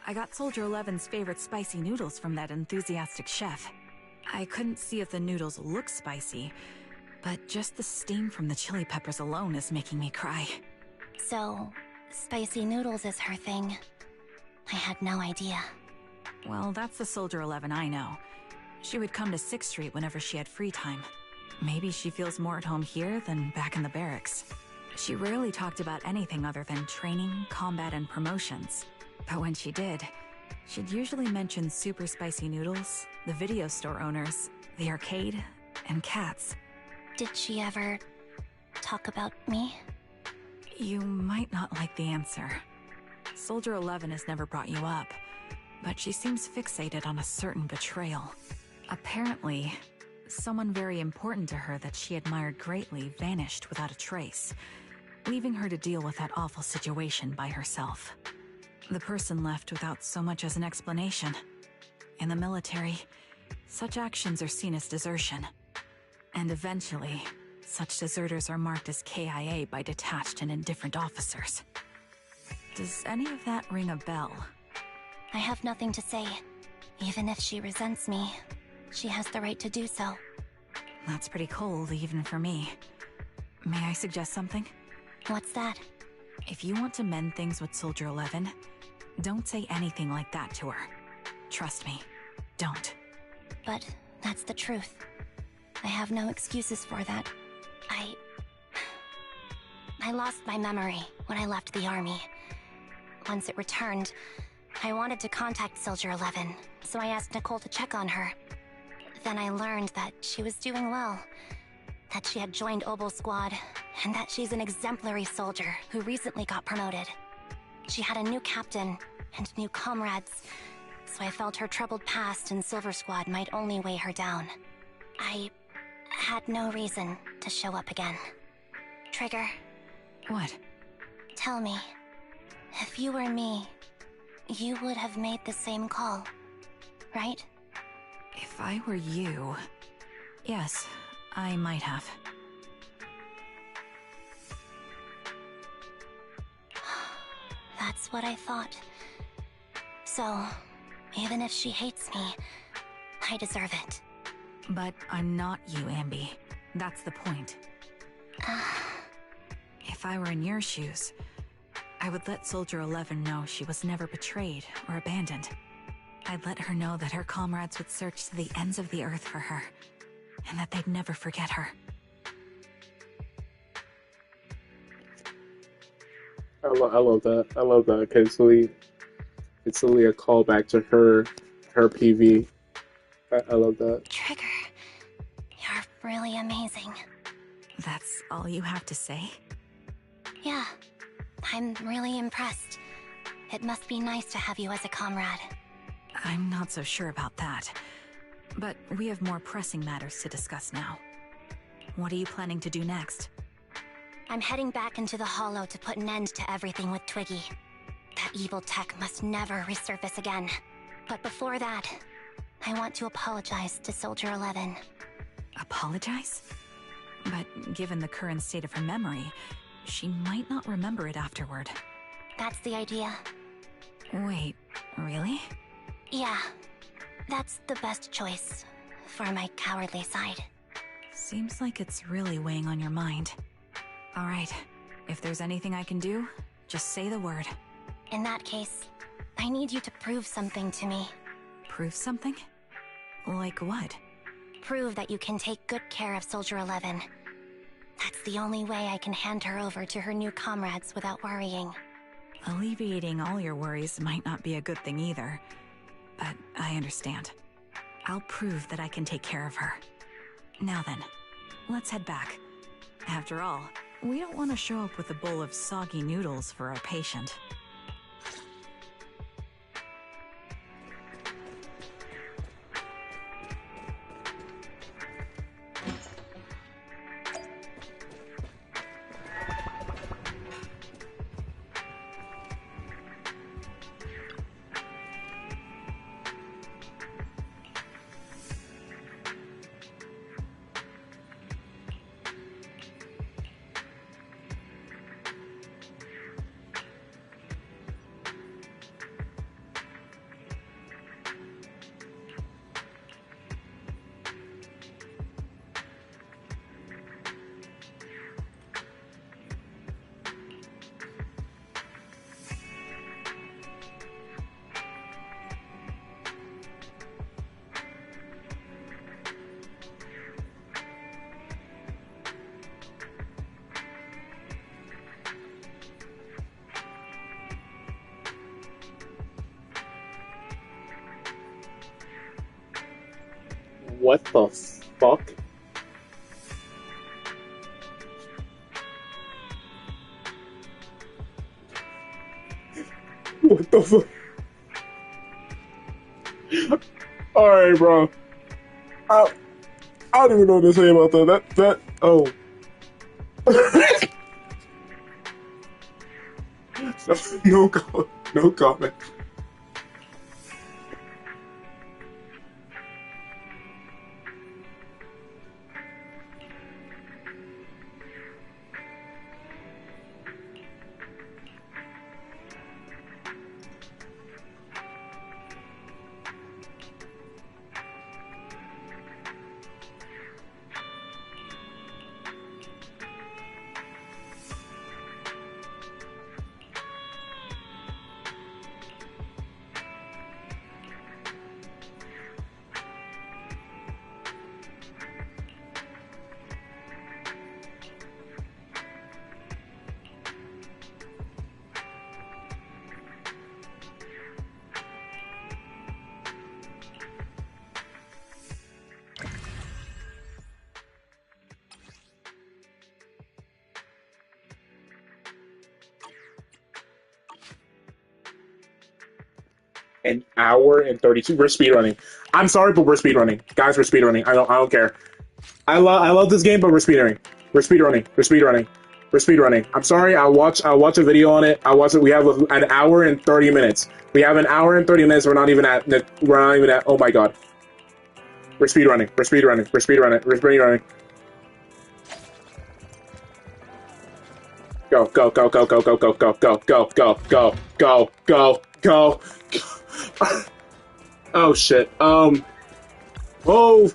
I got Soldier 11's favorite spicy noodles from that enthusiastic chef. I couldn't see if the noodles look spicy, but just the steam from the chili peppers alone is making me cry. So, spicy noodles is her thing. I had no idea. Well, that's the Soldier 11 I know. She would come to 6th Street whenever she had free time. Maybe she feels more at home here than back in the barracks. She rarely talked about anything other than training, combat, and promotions. But when she did, she'd usually mention super spicy noodles, the video store owners, the arcade, and cats. Did she ever talk about me? You might not like the answer. Soldier 11 has never brought you up, but she seems fixated on a certain betrayal. Apparently, someone very important to her that she admired greatly vanished without a trace, leaving her to deal with that awful situation by herself. The person left without so much as an explanation. In the military, such actions are seen as desertion. And eventually, such deserters are marked as KIA by detached and indifferent officers. Does any of that ring a bell? I have nothing to say. Even if she resents me, she has the right to do so. That's pretty cold, even for me. May I suggest something? What's that? If you want to mend things with Soldier 11, don't say anything like that to her. Trust me, don't. But that's the truth. I have no excuses for that. I lost my memory when I left the army. Once it returned, I wanted to contact Soldier 11, so I asked Nicole to check on her. Then I learned that she was doing well, that she had joined Obel Squad, and that she's an exemplary soldier who recently got promoted. She had a new captain and new comrades, so I felt her troubled past in Silver Squad might only weigh her down. I had no reason to show up again. Trigger. What? Tell me, if you were me, you would have made the same call, right? If I were you... Yes, I might have. That's what I thought. So, even if she hates me, I deserve it. But I'm not you, Anby. That's the point. If I were in your shoes, I would let Soldier 11 know she was never betrayed or abandoned. I'd let her know that her comrades would search to the ends of the earth for her, and that they'd never forget her. I love that. I love that because it's really a callback to her PV. I love that. Trigger, you're really amazing. That's all you have to say? Yeah, I'm really impressed. It must be nice to have you as a comrade. I'm not so sure about that. But we have more pressing matters to discuss now. What are you planning to do next? I'm heading back into the Hollow to put an end to everything with Twiggy. That evil tech must never resurface again. But before that, I want to apologize to Soldier 11. Apologize? But given the current state of her memory, she might not remember it afterward. That's the idea. Wait, really? Yeah, that's the best choice for my cowardly side. Seems like it's really weighing on your mind. All right, if there's anything I can do, just say the word. In that case, I need you to prove something to me. Prove something? Like what? Prove that you can take good care of Soldier 11. That's the only way I can hand her over to her new comrades without worrying. Alleviating all your worries might not be a good thing either. But I understand. I'll prove that I can take care of her. Now then, let's head back. After all, we don't want to show up with a bowl of soggy noodles for our patient. What the fuck? What the fuck? Alright, bro. I don't even know what to say about that. Oh. No comment. An hour and 32. We're speedrunning. I'm sorry, but we're speedrunning. Guys, we're speedrunning. I don't care. I love this game, but we're speedrunning. We're speedrunning. I'm sorry. I'll watch a video on it. We have an hour and 30 minutes. We have an hour and 30 minutes. We're not even at. Oh my god. We're speedrunning. Go. Oh shit. Whoa.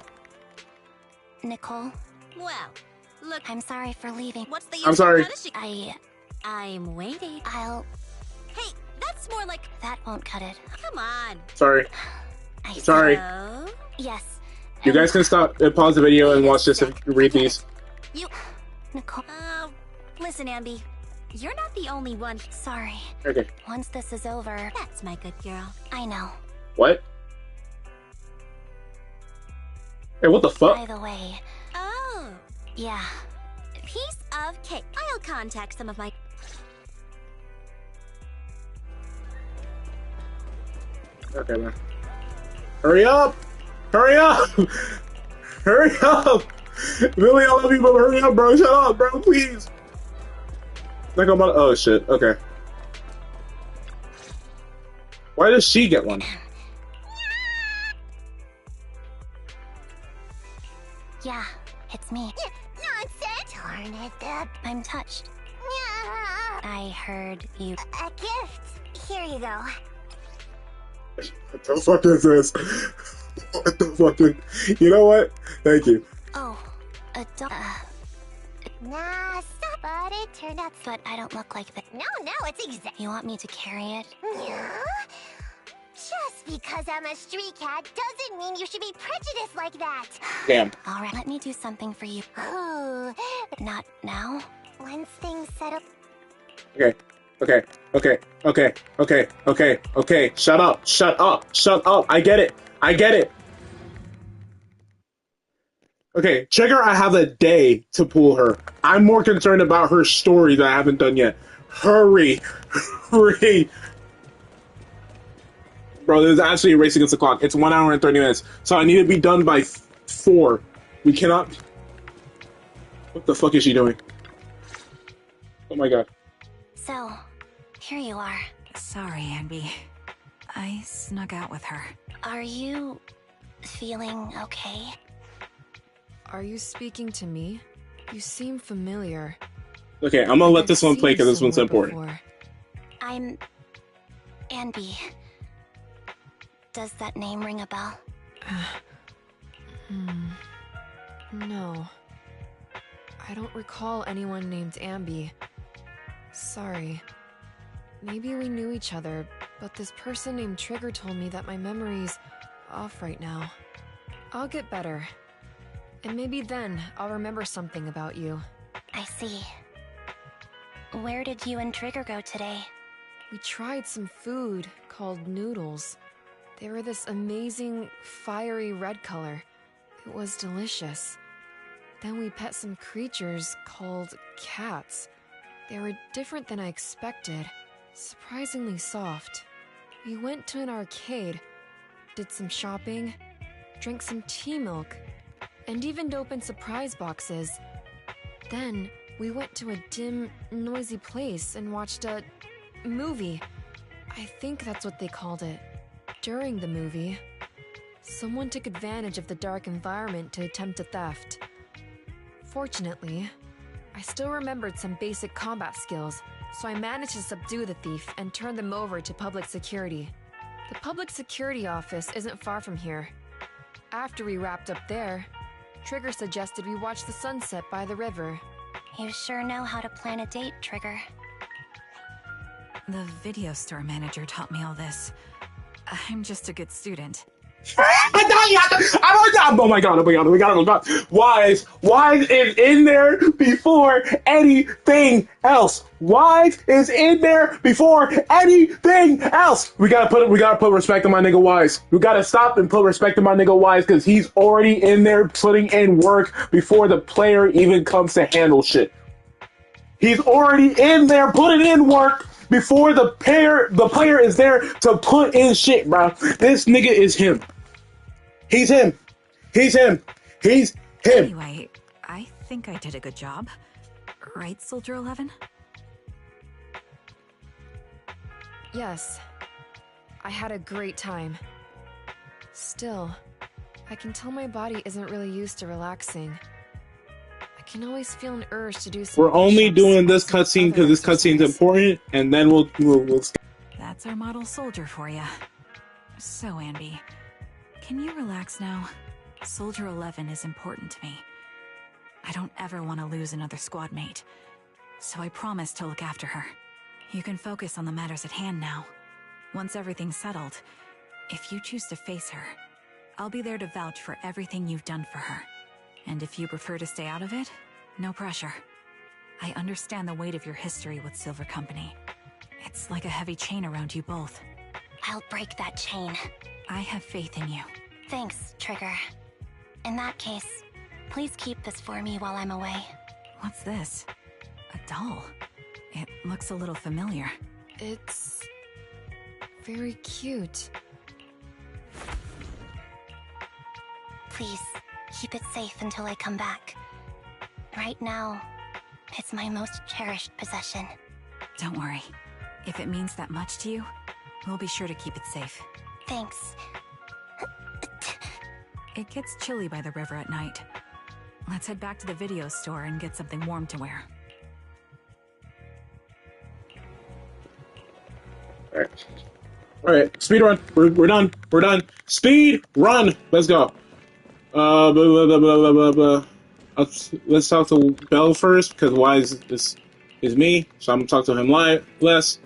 Nicole? Well, look. I'm sorry for leaving. What's the use I'm sorry. of punishing? I'm waiting. Hey, that's more like... That won't cut it. Come on. Sorry. Sorry. Yes. You guys can stop and pause the video and watch this and read these. You... Nicole... listen, Ambi. You're not the only one. Sorry. Okay. Once this is over... That's my good girl. I know. What? Hey, what the fuck? By the way... Oh. Yeah. Piece of cake. I'll contact some of my... Okay, man. Hurry up! Hurry up! Hurry up! Really, I love you, but hurry up, bro. Shut up, bro, please. Like I'm about... Oh, shit. Okay. Why does she get one? Yeah, it's me. Nonsense! Darn it, I'm touched. I heard you... A gift. Here you go. What the fuck is this? What the fucking... You know what? Thank you. Oh, a dog. Nah, stop. But it turned out... But I don't look like that. No, it's exact... You want me to carry it? Yeah? Just because I'm a street cat doesn't mean you should be prejudiced like that. Damn. Alright, let me do something for you. Ooh. Not now? Once things settle... Okay. Okay. Shut up. I get it. Okay, Trigger, I have a day to pull her. I'm more concerned about her story that I haven't done yet. Hurry. Bro, this is actually a race against the clock. It's 1 hour and 30 minutes. So I need to be done by 4. We cannot... What the fuck is she doing? Oh my god. So, here you are. Sorry, Ambi. I snuck out with her. Are you... feeling okay? Are you speaking to me? You seem familiar. Okay, I'm gonna let this one play because this one's important. Before. I'm... Ambi. Does that name ring a bell? No. I don't recall anyone named Ambi. Sorry. Maybe we knew each other, but this person named Trigger told me that my memory's off right now. I'll get better. And maybe then I'll remember something about you. I see. Where did you and Trigger go today? We tried some food called noodles. They were this amazing, fiery red color. It was delicious. Then we pet some creatures called cats. They were different than I expected, surprisingly soft. We went to an arcade, did some shopping, drank some tea milk, and even opened surprise boxes. Then we went to a dim, noisy place and watched a movie. I think that's what they called it. During the movie, someone took advantage of the dark environment to attempt a theft. Fortunately, I still remembered some basic combat skills, so I managed to subdue the thief and turn them over to public security. The public security office isn't far from here. After we wrapped up there, Trigger suggested we watch the sunset by the river. You sure know how to plan a date, Trigger. The video store manager taught me all this. I'm just a good student. Oh my god. Wise is in there before anything else. Wise is in there before anything else. We gotta put respect on my nigga Wise. We gotta stop and put respect on my nigga Wise because he's already in there putting in work before the player even comes to handle shit. He's already in there putting in work before the player is there to put in shit, bro. This nigga is him. He's him. Anyway, I think I did a good job. Right, Soldier 11? Yes. I had a great time. Still, I can tell my body isn't really used to relaxing. I can always feel an urge to do something. We're only doing this cutscene because this cutscene's important, and then we'll. That's our model soldier for you. So, Ambi, can you relax now? Soldier 11 is important to me. I don't ever want to lose another squad mate. so I promised to look after her. You can focus on the matters at hand now. Once everything's settled, if you choose to face her, I'll be there to vouch for everything you've done for her. And if you prefer to stay out of it, no pressure. I understand the weight of your history with Silver Company. It's like a heavy chain around you both. I'll break that chain. I have faith in you. Thanks, Trigger. In that case, please keep this for me while I'm away. What's this? A doll? It looks a little familiar. It's... very cute. Please, keep it safe until I come back. Right now, it's my most cherished possession. Don't worry. If it means that much to you, we'll be sure to keep it safe. Thanks. It gets chilly by the river at night. Let's head back to the video store and get something warm to wear. Alright, speed run. We're done. We're done. Speed run. Let's go. Blah, blah, blah, blah, blah, blah. Let's talk to Bell first, because Wise is me, so I'm gonna talk to him less.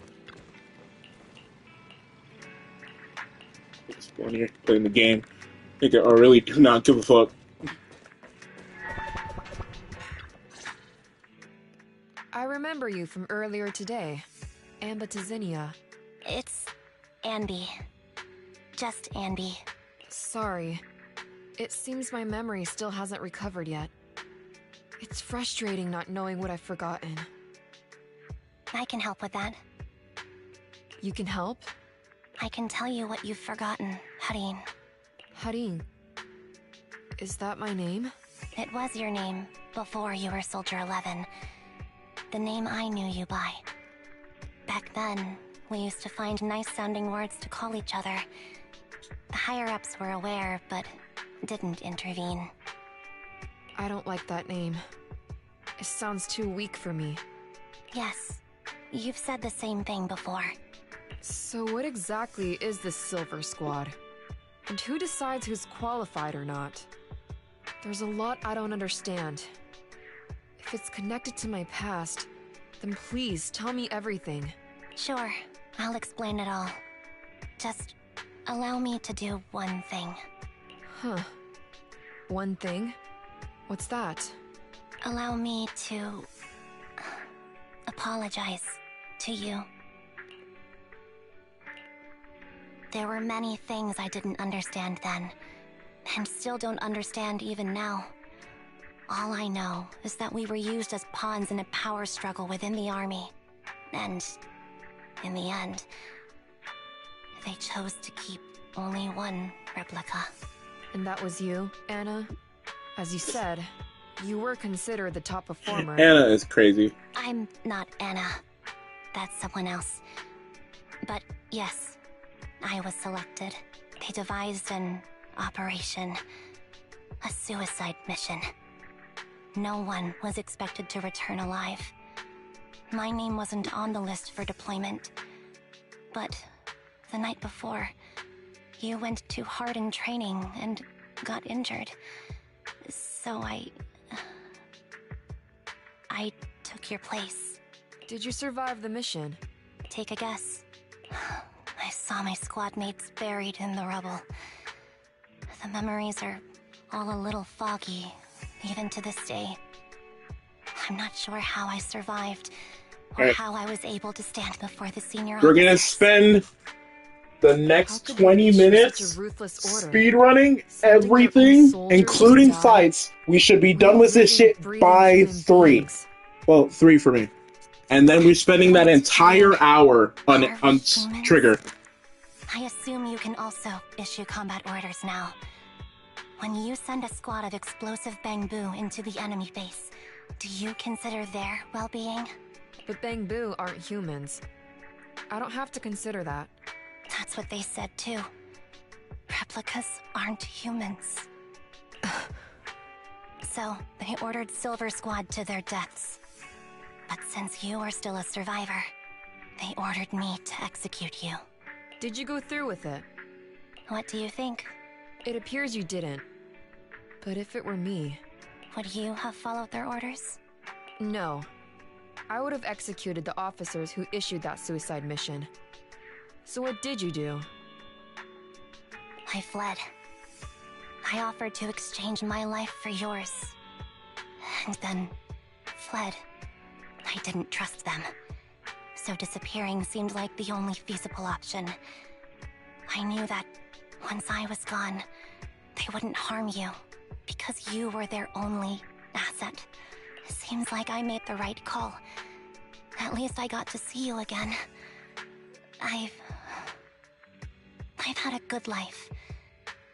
Just here playing the game. I really do not give a fuck. I remember you from earlier today. Ambitizinia. It's Anby. Just Anby. Sorry. It seems my memory still hasn't recovered yet. It's frustrating not knowing what I've forgotten. I can help with that. You can help? I can tell you what you've forgotten, Harin. Harin. Is that my name? It was your name before you were Soldier 11. The name I knew you by. Back then, we used to find nice-sounding words to call each other. The higher-ups were aware, but didn't intervene. I don't like that name. It sounds too weak for me. Yes, you've said the same thing before. So what exactly is this Silver Squad? And who decides who's qualified or not? There's a lot I don't understand. If it's connected to my past, then please tell me everything. Sure, I'll explain it all. Just allow me to do one thing. Huh. One thing? What's that? Allow me to apologize to you. There were many things I didn't understand then, and still don't understand even now. All I know is that we were used as pawns in a power struggle within the army. And in the end, they chose to keep only one replica. And that was you, Anna? As you said, you were considered the top performer. Anna is crazy. I'm not Anna. That's someone else. But yes, I was selected. They devised an operation. A suicide mission. No one was expected to return alive. My name wasn't on the list for deployment. But the night before, you went too hard in training and got injured. So I took your place. Did you survive the mission? Take a guess. I saw my squad mates buried in the rubble. The memories are all a little foggy, even to this day. I'm not sure how I survived, or how I was able to stand before the senior We're gonna officers. spend the next 20 minutes speedrunning everything, including fights. We should be done with this shit by 3. Well, 3 for me. And then we're spending that entire hour on Trigger. I assume you can also issue combat orders now. When you send a squad of explosive Bangbu into the enemy base, do you consider their well-being? But Bangbu aren't humans. I don't have to consider that. That's what they said too. Replicas aren't humans. So, they ordered Silver Squad to their deaths. But since you are still a survivor, they ordered me to execute you. Did you go through with it? What do you think? It appears you didn't. But if it were me... Would you have followed their orders? No. I would have executed the officers who issued that suicide mission. So what did you do? I fled. I offered to exchange my life for yours. And then fled. I didn't trust them. So disappearing seemed like the only feasible option. I knew that once I was gone, they wouldn't harm you, because you were their only asset. Seems like I made the right call. At least I got to see you again. I've had a good life,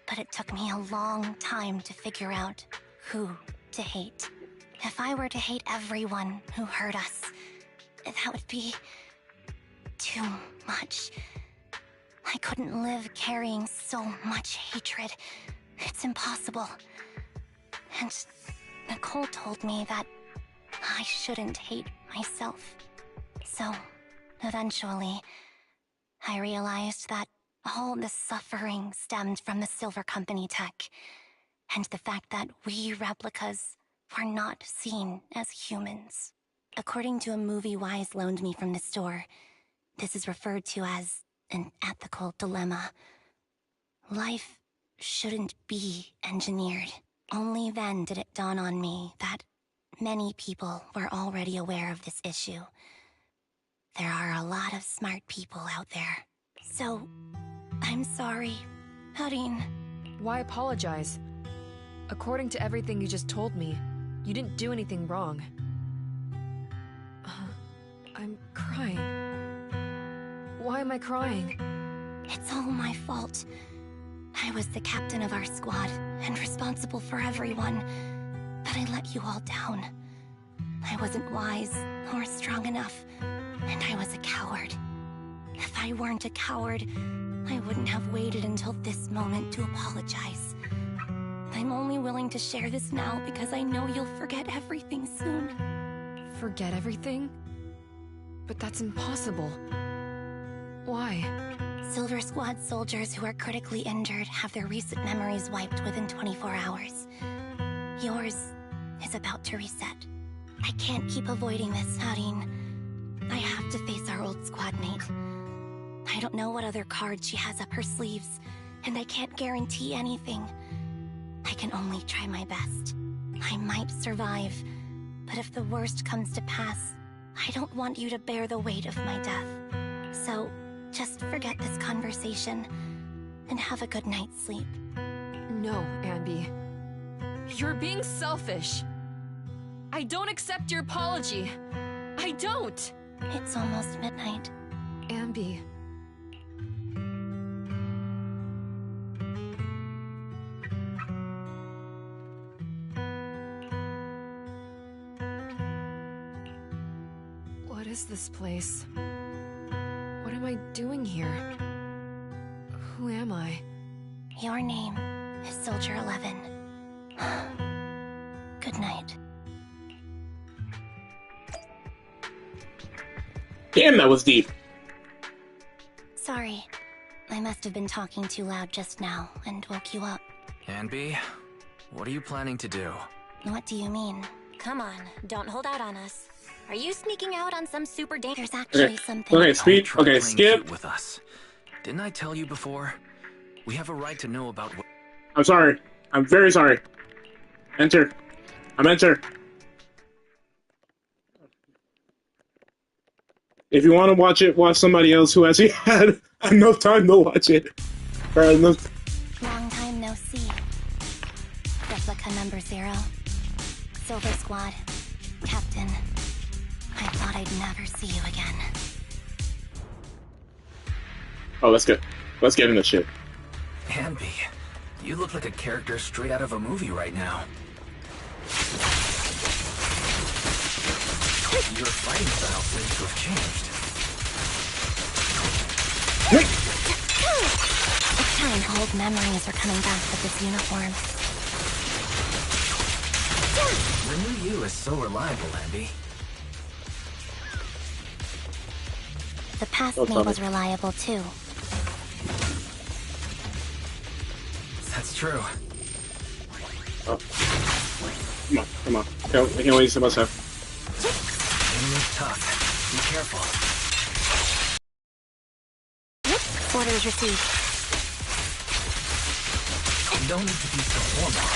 but it took me a long time to figure out who to hate. If I were to hate everyone who hurt us, that would be too much. I couldn't live carrying so much hatred. It's impossible. And Nicole told me that I shouldn't hate myself. So, eventually, I realized that all the suffering stemmed from the Silver Company tech, and the fact that we replicas were not seen as humans. According to a movie Wise loaned me from the store, this is referred to as an ethical dilemma. Life shouldn't be engineered. Only then did it dawn on me that many people were already aware of this issue. There are a lot of smart people out there. So, I'm sorry, Harin. Why apologize? According to everything you just told me, you didn't do anything wrong. I'm crying. Why am I crying? It's all my fault. I was the captain of our squad and responsible for everyone, but I let you all down. I wasn't wise or strong enough, and I was a coward. If I weren't a coward, I wouldn't have waited until this moment to apologize. I'm only willing to share this now because I know you'll forget everything soon. Forget everything? But that's impossible. Why? Silver Squad soldiers who are critically injured have their recent memories wiped within 24 hours. Yours is about to reset. I can't keep avoiding this, Harin. I have to face our old squad mate. I don't know what other cards she has up her sleeves, and I can't guarantee anything. I can only try my best. I might survive, but if the worst comes to pass, I don't want you to bear the weight of my death. So, just forget this conversation, and have a good night's sleep. No, Ambi. You're being selfish. I don't accept your apology. I don't! It's almost midnight. Ambi. What is this place? What am I doing here? Who am I? Your name is Soldier 11. Good night. Damn, that was deep. Sorry. I must have been talking too loud just now and woke you up. Anby, what are you planning to do? What do you mean? Come on, don't hold out on us. Are you sneaking out on some super There's actually something. Okay, speed. Don't try Okay, playing skip. cute with us. Didn't I tell you before? We have a right to know about what... I'm sorry. I'm very sorry. Enter. I'm enter. If you want to watch it, watch somebody else who has had enough time to watch it. Long time no see. Replica number 0. Silver Squad. Captain. I thought I'd never see you again. Oh, let's get in the shit. Anby, you look like a character straight out of a movie right now. Your fighting style seems to have changed. It's time old memories are coming back with this uniform. The new you is so reliable, Anby. The past me was reliable too. That's true. Oh. Come on. I can't wait to see myself. tough. Be careful. Orders received. You don't need to be so formal.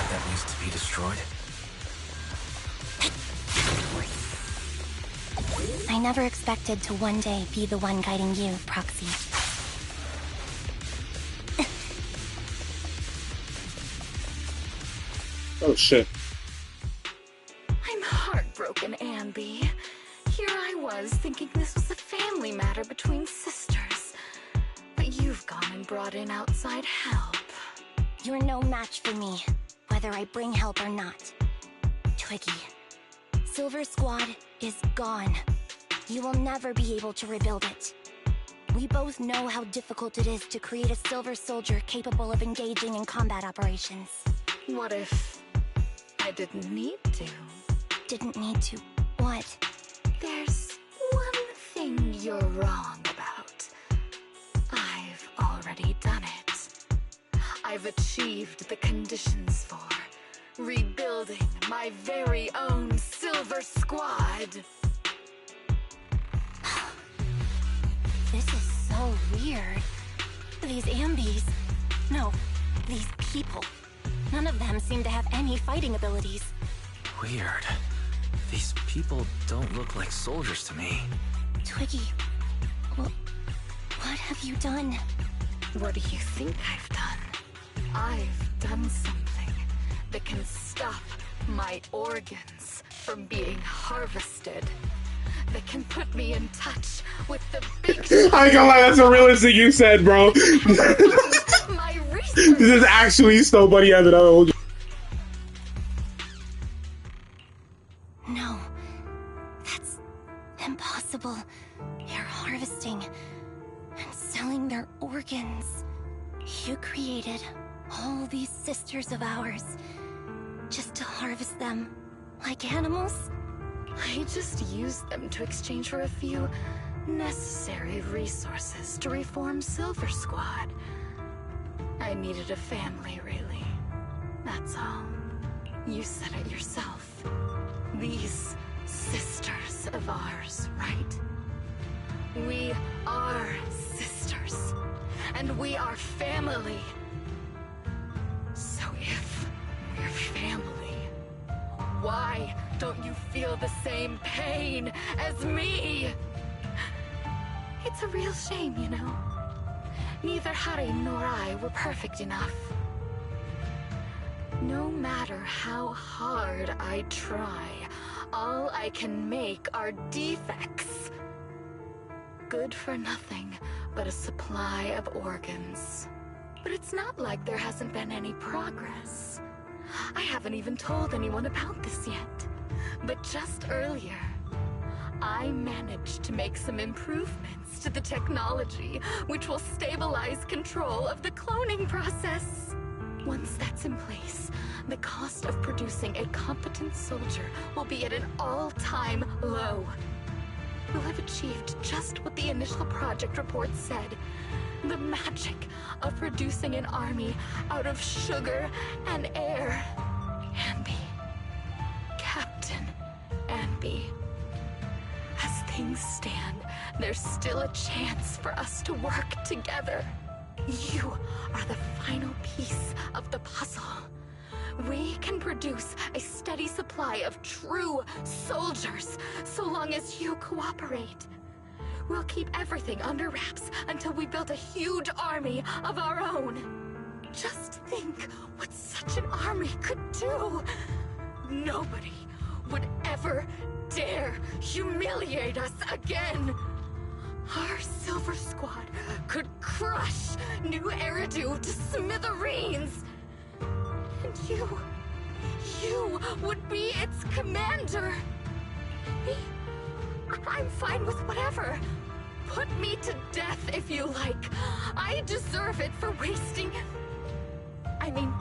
That needs to be destroyed. I never expected to one day be the one guiding you, Proxy. Oh shit. I'm heartbroken, Ambi. Here I was thinking this was a family matter between sisters. But you've gone and brought in outside help. You're no match for me, whether I bring help or not. Twiggy, Silver Squad is gone. You will never be able to rebuild it. We both know how difficult it is to create a Silver Soldier capable of engaging in combat operations. What if I didn't need to? Didn't need to? What? There's one thing you're wrong about. I've already done it. I've achieved the conditions for rebuilding my very own Silver Squad. This is so weird. These Ambies... No, these people. None of them seem to have any fighting abilities. Weird. These people don't look like soldiers to me. Twiggy, what have you done? What do you think I've done? I've done something that can stop my organs from being harvested. That can put me in touch with the big... I ain't gonna lie, that's the realest thing you said, bro. This is actually so buddy as another old. No, that's impossible. You're harvesting and selling their organs. You created all these sisters of ours just to harvest them like animals? I just used them to exchange for a few necessary resources to reform Silver Squad. I needed a family, really. That's all. You said it yourself. These sisters of ours, right? We are sisters. And we are family. So if we're family, why don't you feel the same pain as me? It's a real shame, you know. Neither Hari nor I were perfect enough. No matter how hard I try, all I can make are defects. Good for nothing but a supply of organs. But it's not like there hasn't been any progress. I haven't even told anyone about this yet. But just earlier, I managed to make some improvements to the technology, which will stabilize control of the cloning process. Once that's in place, the cost of producing a competent soldier will be at an all-time low. We'll have achieved just what the initial project report said. The magic of producing an army out of sugar and air. Ambi. Captain Ambi. As things stand, there's still a chance for us to work together. You are the final piece of the puzzle. We can produce a steady supply of true soldiers, so long as you cooperate. We'll keep everything under wraps until we build a huge army of our own. Just think what such an army could do. Nobody would ever dare humiliate us again. Our Silver Squad could crush New Eridu to smithereens. And you would be its commander. Me? I'm fine with whatever. Put me to death if you like. I deserve it for wasting... I mean,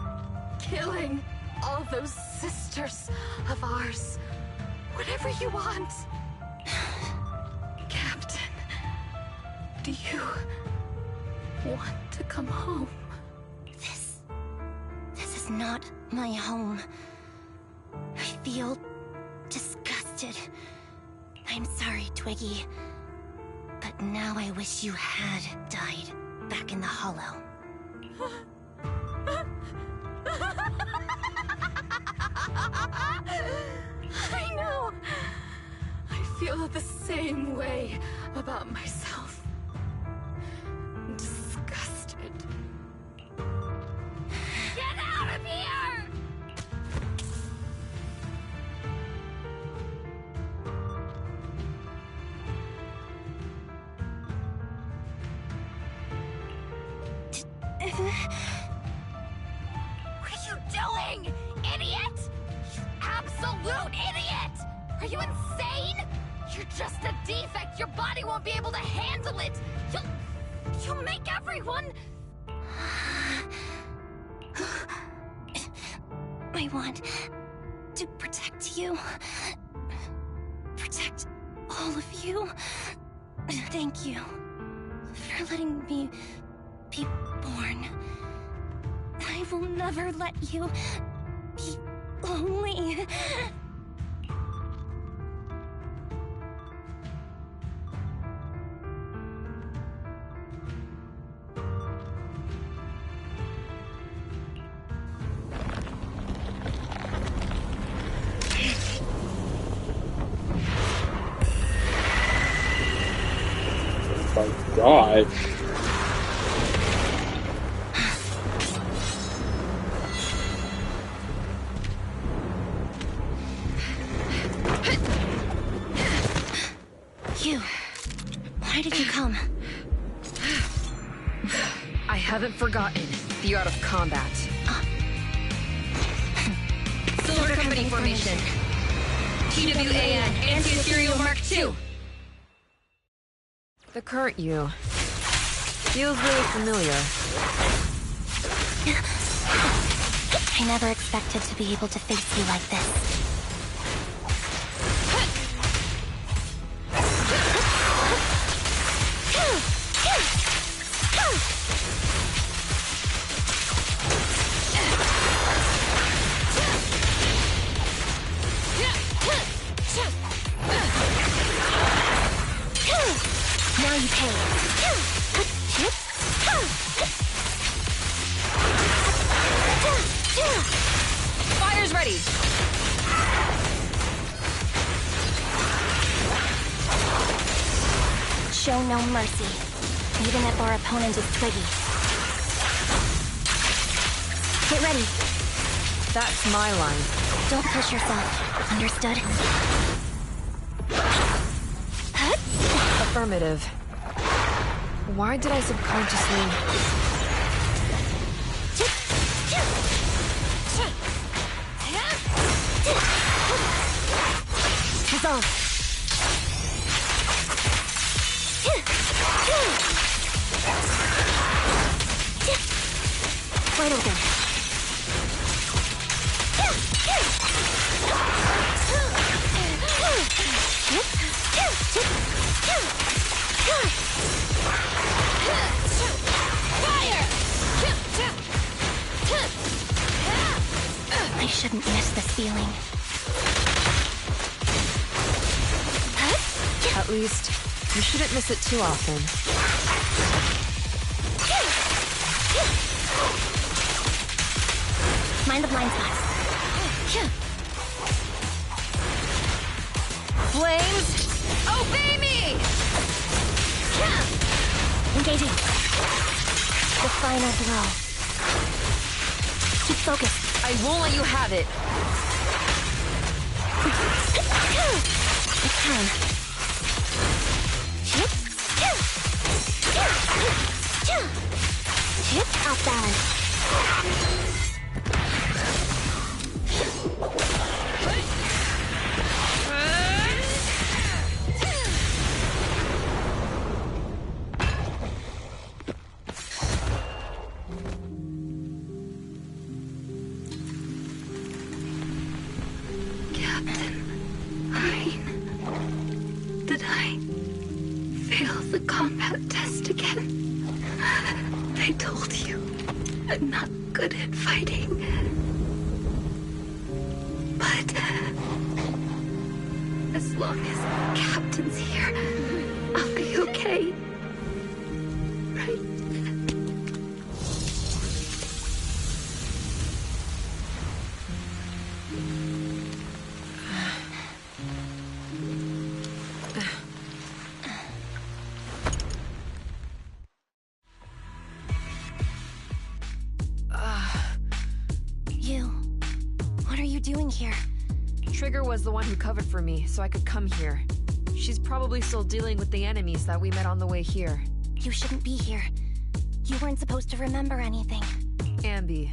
killing all those sisters of ours. Whatever you want. You want to come home. This is not my home. I feel disgusted. I'm sorry, Twiggy. But now I wish you had died back in the Hollow. I know. I feel the same way about myself. Disgusted. Get out of here! What are you doing, idiot? You absolute idiot! Are you insane? You're just a defect. Your body won't be able to handle it. You'll make everyone... I want to protect you. Protect all of you. Thank you for letting me be born. I will never let you be lonely. My God. You. Why did you come? I haven't forgotten the art of combat. Silver Company formation. TWAN, Anti-Ethereal Mark II. The current you feels really familiar. I never expected to be able to face you like this. Now you pay. Fire's ready. Show no mercy, even if our opponent is Twiggy. Get ready. That's my line. Don't push yourself. Understood? Affirmative. Why did I subconsciously... Dissolve. Wide open. I shouldn't miss this feeling. At least, you shouldn't miss it too often. Mind the blind spots. Flames, obey me! Engaging. The final blow. Keep focused. I won't let you have it. It's time. Off balance. Captain, did I fail the combat test fight again. I told you, I'm not good at fighting. But as long as Captain's here, I'll be okay. Right? What are you doing here? Trigger was the one who covered for me, so I could come here. She's probably still dealing with the enemies that we met on the way here. You shouldn't be here. You weren't supposed to remember anything. Ambi.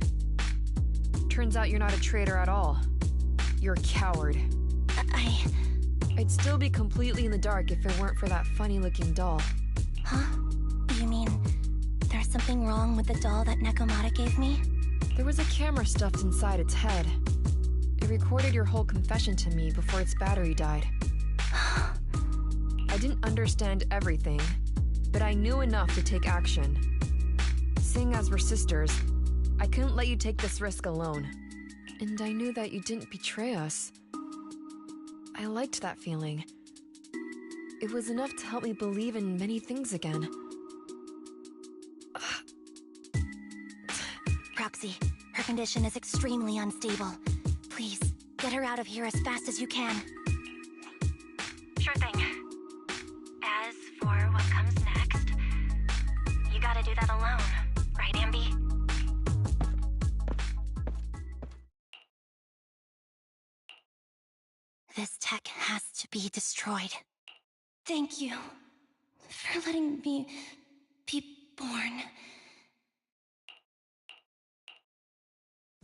Turns out you're not a traitor at all. You're a coward. I'd still be completely in the dark if it weren't for that funny-looking doll. Huh? You mean there's something wrong with the doll that Nekomata gave me? There was a camera stuffed inside its head. It recorded your whole confession to me before its battery died. I didn't understand everything, but I knew enough to take action. Seeing as we're sisters, I couldn't let you take this risk alone. And I knew that you didn't betray us. I liked that feeling. It was enough to help me believe in many things again. Proxy, her condition is extremely unstable. Please, get her out of here as fast as you can. Sure thing. As for what comes next, you gotta do that alone, right, Ambi? This tech has to be destroyed. Thank you for letting me be born.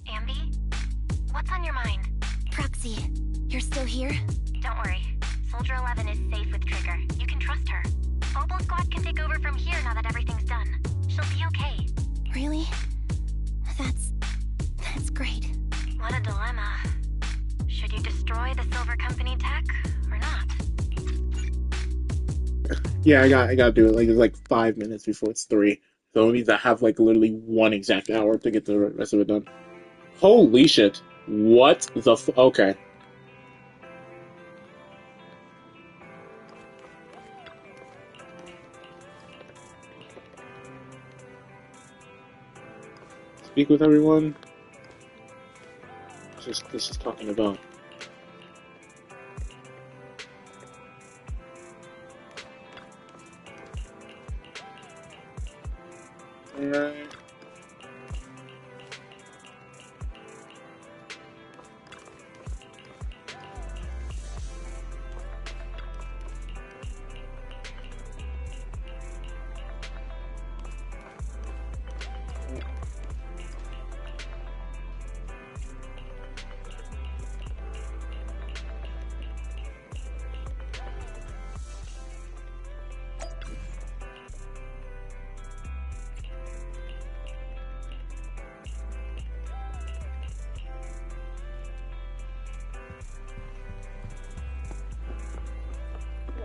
Ambi? What's on your mind? Proxy, you're still here? Don't worry. Soldier 11 is safe with Trigger. You can trust her. Opal Squad can take over from here now that everything's done. She'll be okay. Really? That's great. What a dilemma. Should you destroy the Silver Company tech, or not? Yeah, I gotta do it. Like, it's like 5 minutes before it's 3. So it means I have like literally 1 exact hour to get the rest of it done. Holy shit. What the okay. Speak with everyone. This is talking about. Alright.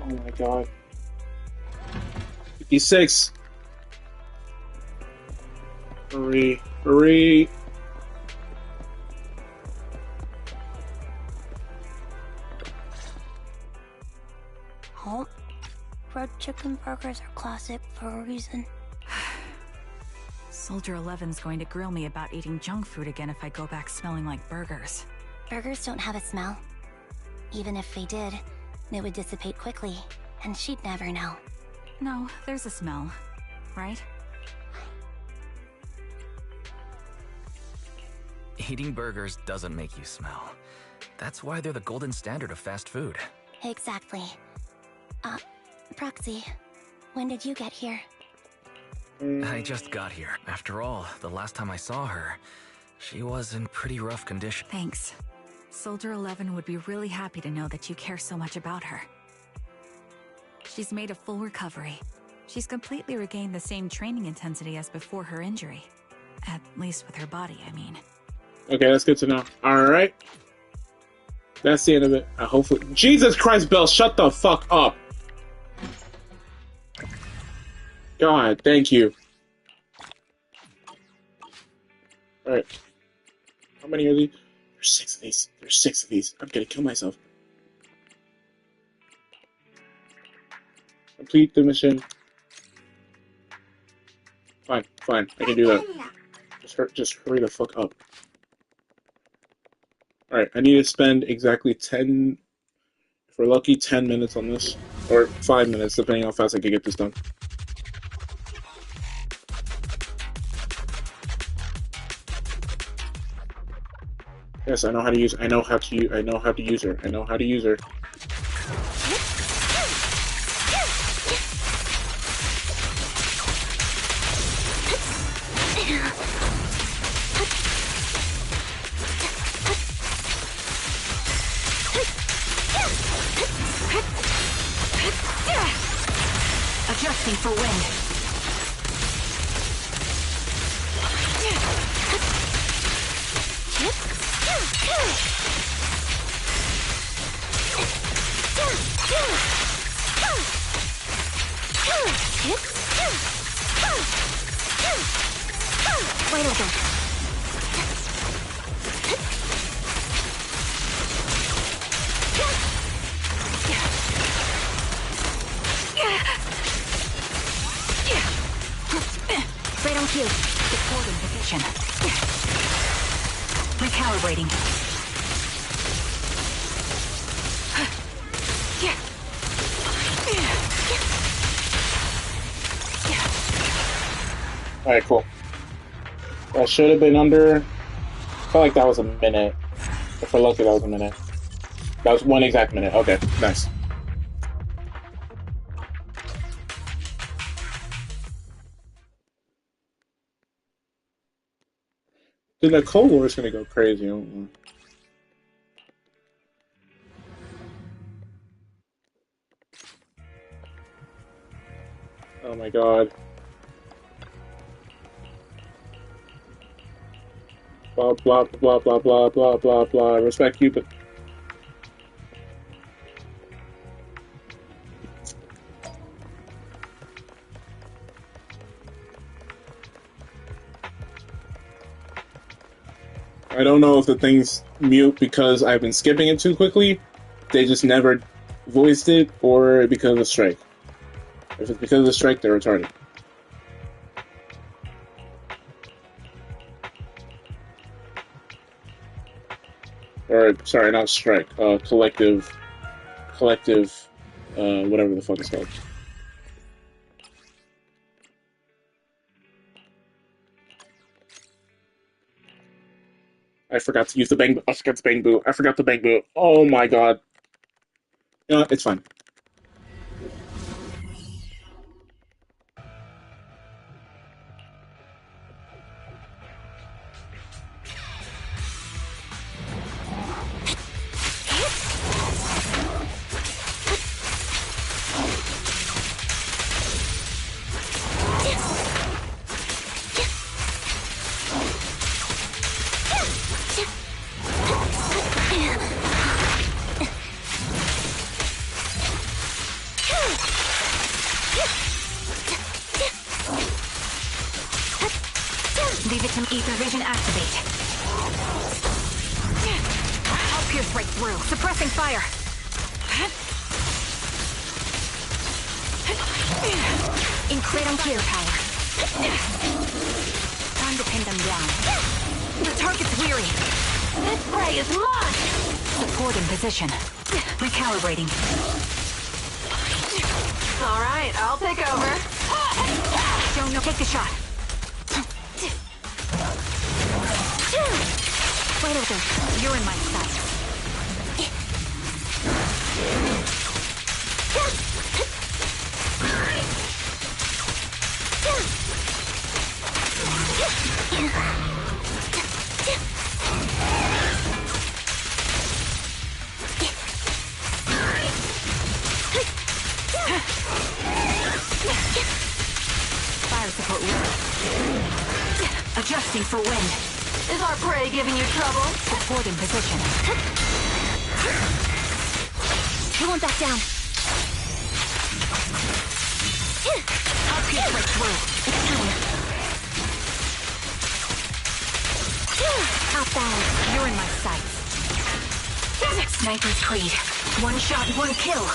Oh my god. 56. Hurry. Hurry. Oh, red chicken burgers are classic for a reason. Soldier 11's going to grill me about eating junk food again if I go back smelling like burgers. Burgers don't have a smell. Even if they did, it would dissipate quickly, and she'd never know. No, there's a smell, right? Eating burgers doesn't make you smell. That's why they're the golden standard of fast food. Exactly. Proxy, when did you get here? I just got here. After all, the last time I saw her, she was in pretty rough condition. Thanks. Soldier 11 would be really happy to know that you care so much about her. She's made a full recovery. She's completely regained the same training intensity as before her injury. At least with her body, I mean. Okay, that's good to know. Alright. That's the end of it. Hopefully. Jesus Christ, Belle, shut the fuck up! God, thank you. Alright. How many are these? There's 6 of these. There's 6 of these. I'm gonna kill myself. Complete the mission. Fine, fine. I can do that. Just hurry the fuck up. Alright, I need to spend exactly 10, if we're lucky, 10 minutes on this. Or 5 minutes, depending how fast I can get this done. Yes, I know how to use. I know how to use. I know how to use her. I know how to use her. Adjusting for wind. Wait over. Right on cue. Supporting position. Recalibrating. Alright, cool. That should have been under. I felt like that was a minute. If we're lucky, that was a minute. That was 1 exact minute. Okay, nice. Dude, that Cold War is gonna go crazy. Oh my god. Blah blah blah blah blah blah blah blah. Respect you, but I don't know if the thing's mute because I've been skipping it too quickly. They just never voiced it, or because of the strike. If it's because of the strike, they're retarded. Or, sorry, not strike. Collective, whatever the fuck it's called. I forgot to use the bang. I forgot the bang boot. I forgot the bang boot. Oh my god. You know, it's fine. Leviathan ether vision activate. I'll pierce right through, suppressing fire. Incredible gear power. Time to pin them down. The target's weary. This prey is mine! Support in position. Recalibrating. Alright, I'll take over. Don't know. Take the shot. Wait over. You're in my sight. Fire support ready. Adjusting for wind. Is our prey giving you trouble? Support in position. I won't back down. I'll pierce right through. It's time. Off balance. You're in my sights. Sniper's Creed. One shot, one kill.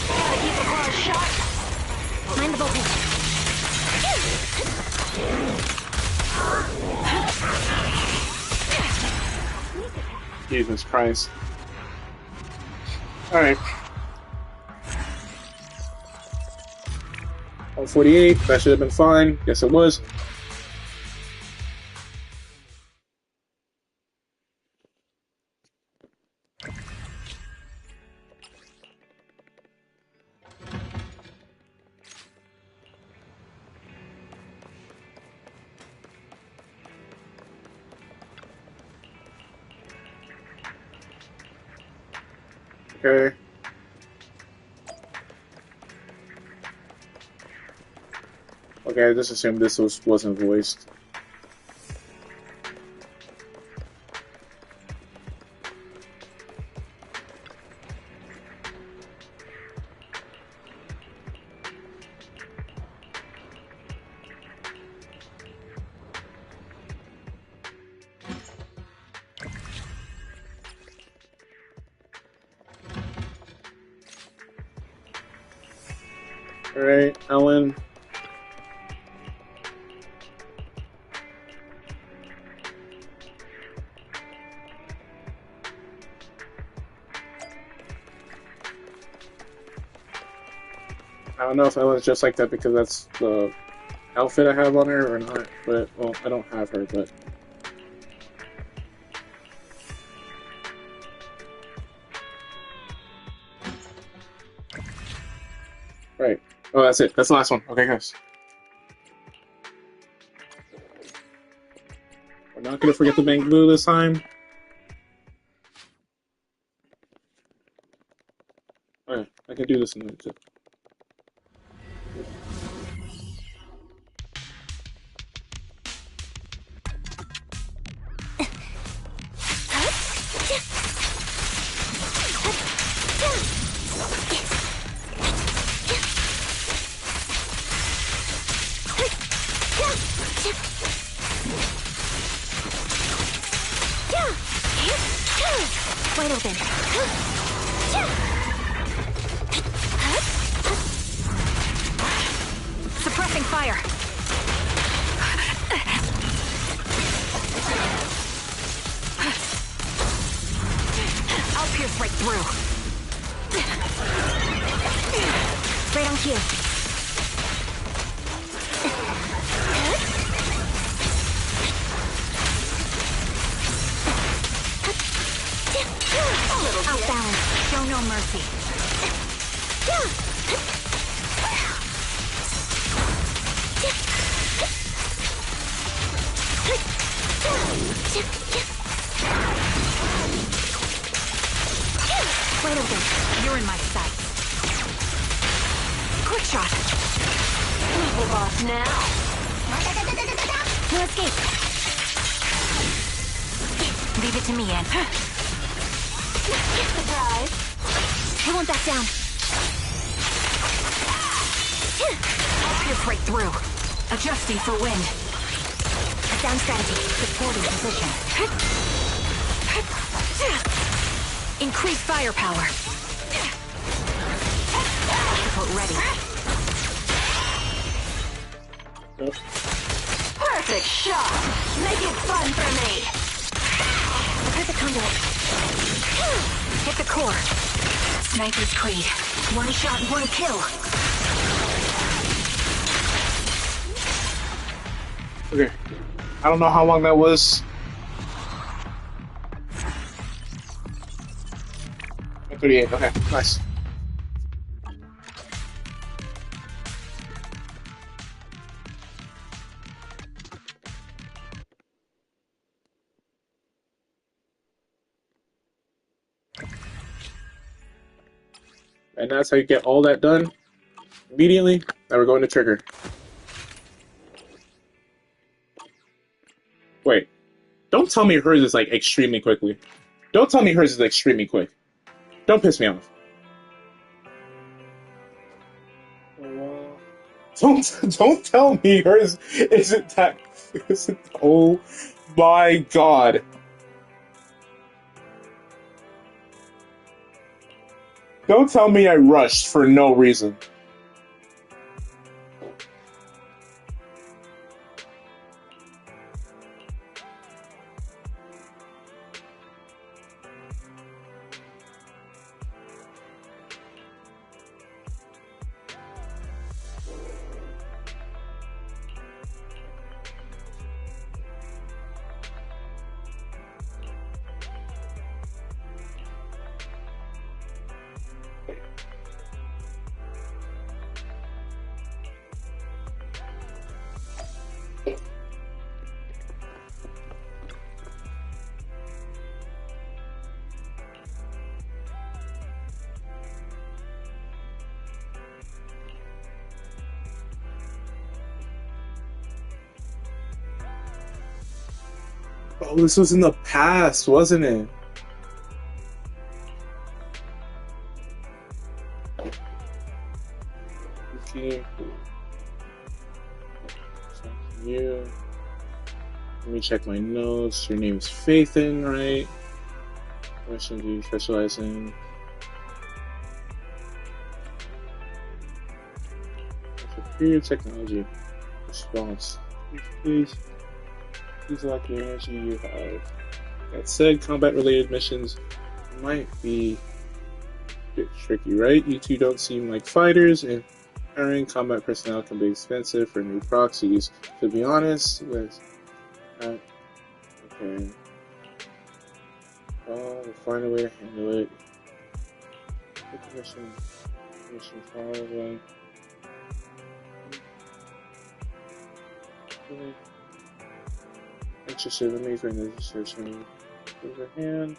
Gotta keep the claws sharp. Mind the voltage. Jesus Christ. Alright. 148, that should have been fine. Yes, it was. Okay. Okay, I just assumed this wasn't voiced. Alright, Ellen. I don't know if Ellen's just like that because that's the outfit I have on her or not, but, well, I don't have her, but... Right. Oh, that's it. That's the last one. Okay, guys. We're not gonna forget the bank blue this time. Alright, I can do this in a minute too. Wide open. Suppressing fire. I'll pierce right through. Right on cue. Out balance. Show no mercy. Wide open. You're in my sights. Quick shot. Move off now. No escape. Leave it to me, Ann. Surprise. I won't back down. I'll pierce right through. Adjusting for wind. A down strategy. Supporting position. Increase firepower. Catapult ready. Perfect shot. Make it fun for me. Prepare the conduit. Hit the core. Sniper's Creed. One shot, one kill. Okay. I don't know how long that was. 38. Okay, nice. And that's how you get all that done immediately. Now we're going to trigger. Wait. Don't tell me hers is like extremely quickly. Don't tell me hers is extremely quick. Don't piss me off. Don't tell me yours isn't that. Oh my god. Don't tell me I rushed for no reason. Oh, this was in the past, wasn't it? Okay. You. Let me check my notes. Your name's Faithin, right? What should you specialize in? Superior technology response. Please lock your energy you have. That said, combat-related missions might be a bit tricky, right? You two don't seem like fighters, and hiring combat personnel can be expensive for new proxies. To be honest, with okay. We'll find a way to handle it. Mission following. Interested, let me bring this research in overhand.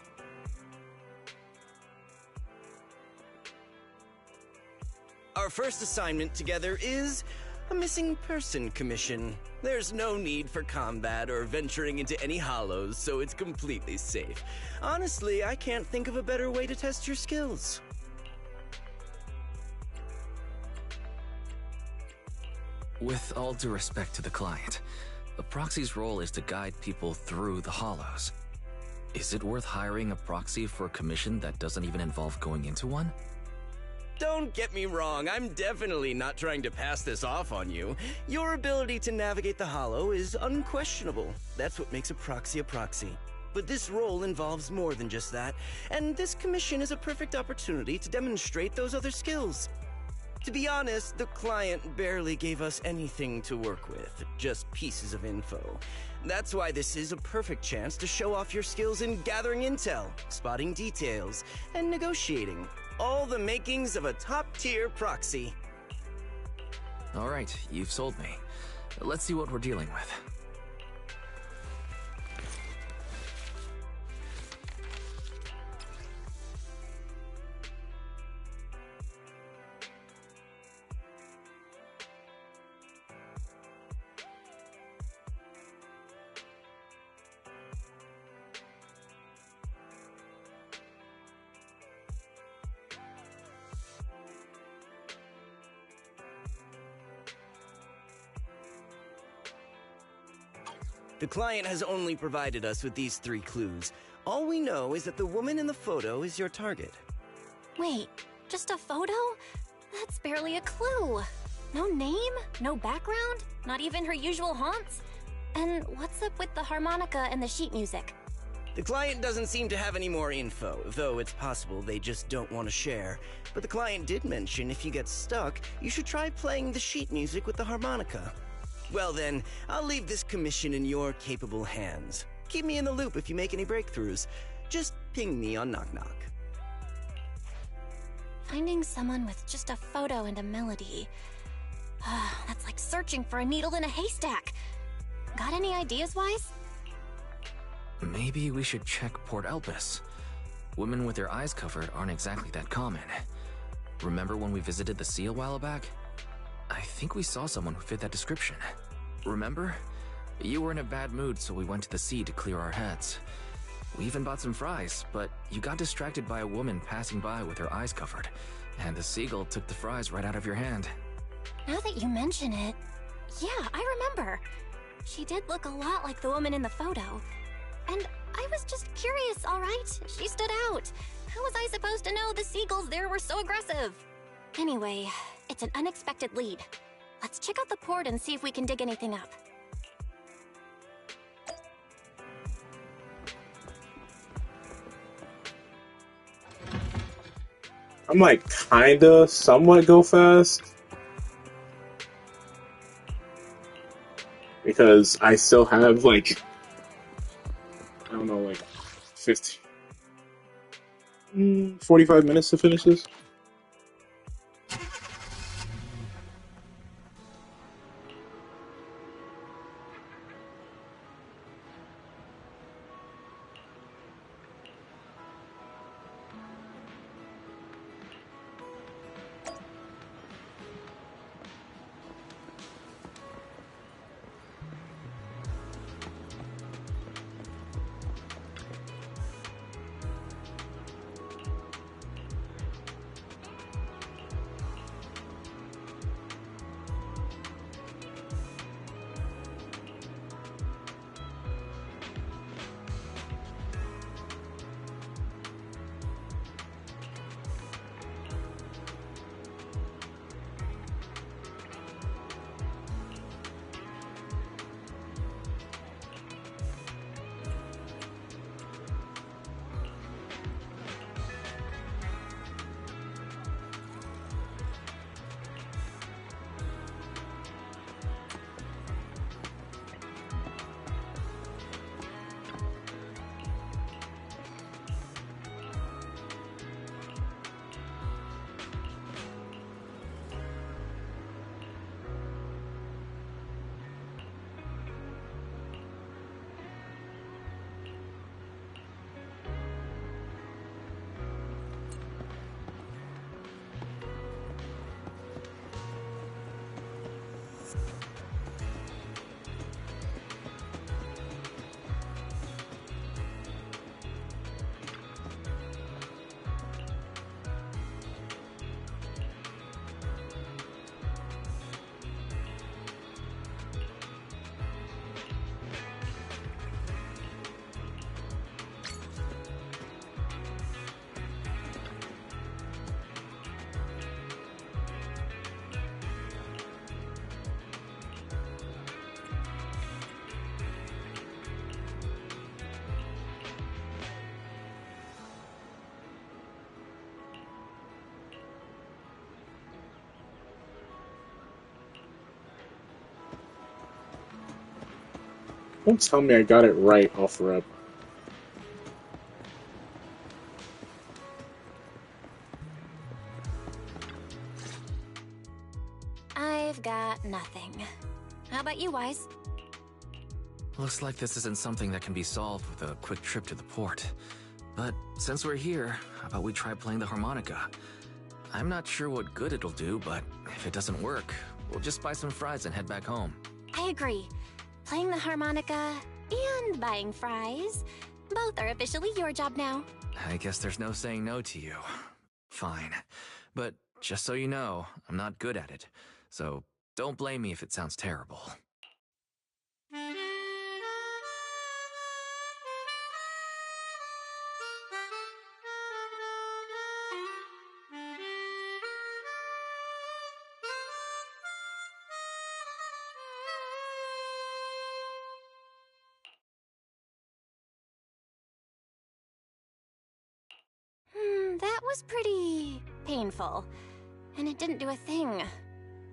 Our first assignment together is a missing person commission. There's no need for combat or venturing into any hollows, so it's completely safe. Honestly, I can't think of a better way to test your skills. With all due respect to the client, the proxy's role is to guide people through the hollows. Is it worth hiring a proxy for a commission that doesn't even involve going into one? Don't get me wrong, I'm definitely not trying to pass this off on you. Your ability to navigate the hollow is unquestionable. That's what makes a proxy a proxy. But this role involves more than just that, and this commission is a perfect opportunity to demonstrate those other skills. To be honest, the client barely gave us anything to work with, just pieces of info. That's why this is a perfect chance to show off your skills in gathering intel, spotting details, and negotiating. All the makings of a top-tier proxy. All right, you've sold me. Let's see what we're dealing with. The client has only provided us with these 3 clues. All we know is that the woman in the photo is your target. Wait, just a photo? That's barely a clue. No name, no background, not even her usual haunts? And what's up with the harmonica and the sheet music? The client doesn't seem to have any more info, though it's possible they just don't want to share. But the client did mention if you get stuck, you should try playing the sheet music with the harmonica. Well then, I'll leave this commission in your capable hands. Keep me in the loop if you make any breakthroughs. Just ping me on Knock Knock. Finding someone with just a photo and a melody. That's like searching for a needle in a haystack. Got any ideas, Wise? Maybe we should check Port Elpis. Women with their eyes covered aren't exactly that common. Remember when we visited the sea a while back? I think we saw someone who fit that description. Remember? You were in a bad mood, so we went to the sea to clear our heads. We even bought some fries, but you got distracted by a woman passing by with her eyes covered, and the seagull took the fries right out of your hand. Now that you mention it, yeah, I remember. She did look a lot like the woman in the photo. And I was just curious, alright? She stood out. How was I supposed to know the seagulls there were so aggressive? Anyway, it's an unexpected lead. Let's check out the port and see if we can dig anything up. I'm like kinda, somewhat go fast. Because I still have like, I don't know, like 45 minutes to finish this. Don't tell me I got it right off rip. I've got nothing. How about you, Wise? Looks like this isn't something that can be solved with a quick trip to the port. But since we're here, how about we try playing the harmonica? I'm not sure what good it'll do, but if it doesn't work, we'll just buy some fries and head back home. I agree. Playing the harmonica and buying fries, both are officially your job now. I guess there's no saying no to you. Fine. But just so you know, I'm not good at it. So don't blame me if it sounds terrible. That was pretty painful. And it didn't do a thing.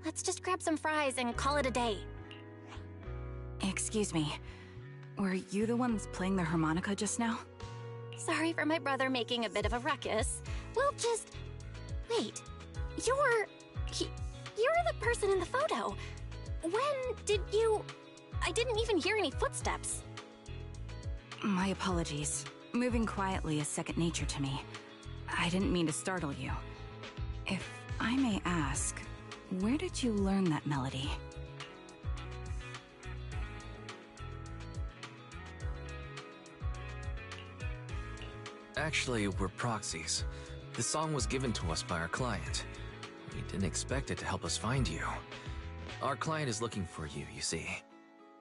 Let's just grab some fries and call it a day. Excuse me. Were you the ones playing the harmonica just now? Sorry for my brother making a bit of a ruckus. We'll just... Wait. You're the person in the photo. When did you... I didn't even hear any footsteps. My apologies. Moving quietly is second nature to me. I didn't mean to startle you. If I may ask, where did you learn that melody? Actually, we're proxies. The song was given to us by our client. We didn't expect it to help us find you. Our client is looking for you, you see.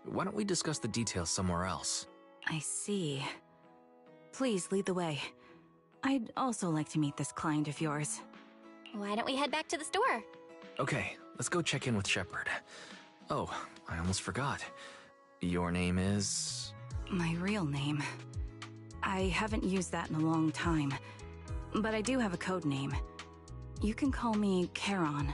Why don't we discuss the details somewhere else? I see. Please lead the way. I'd also like to meet this client of yours. Why don't we head back to the store? Okay, let's go check in with Shepard. Oh, I almost forgot. Your name is... My real name. I haven't used that in a long time, but I do have a code name. You can call me Charon.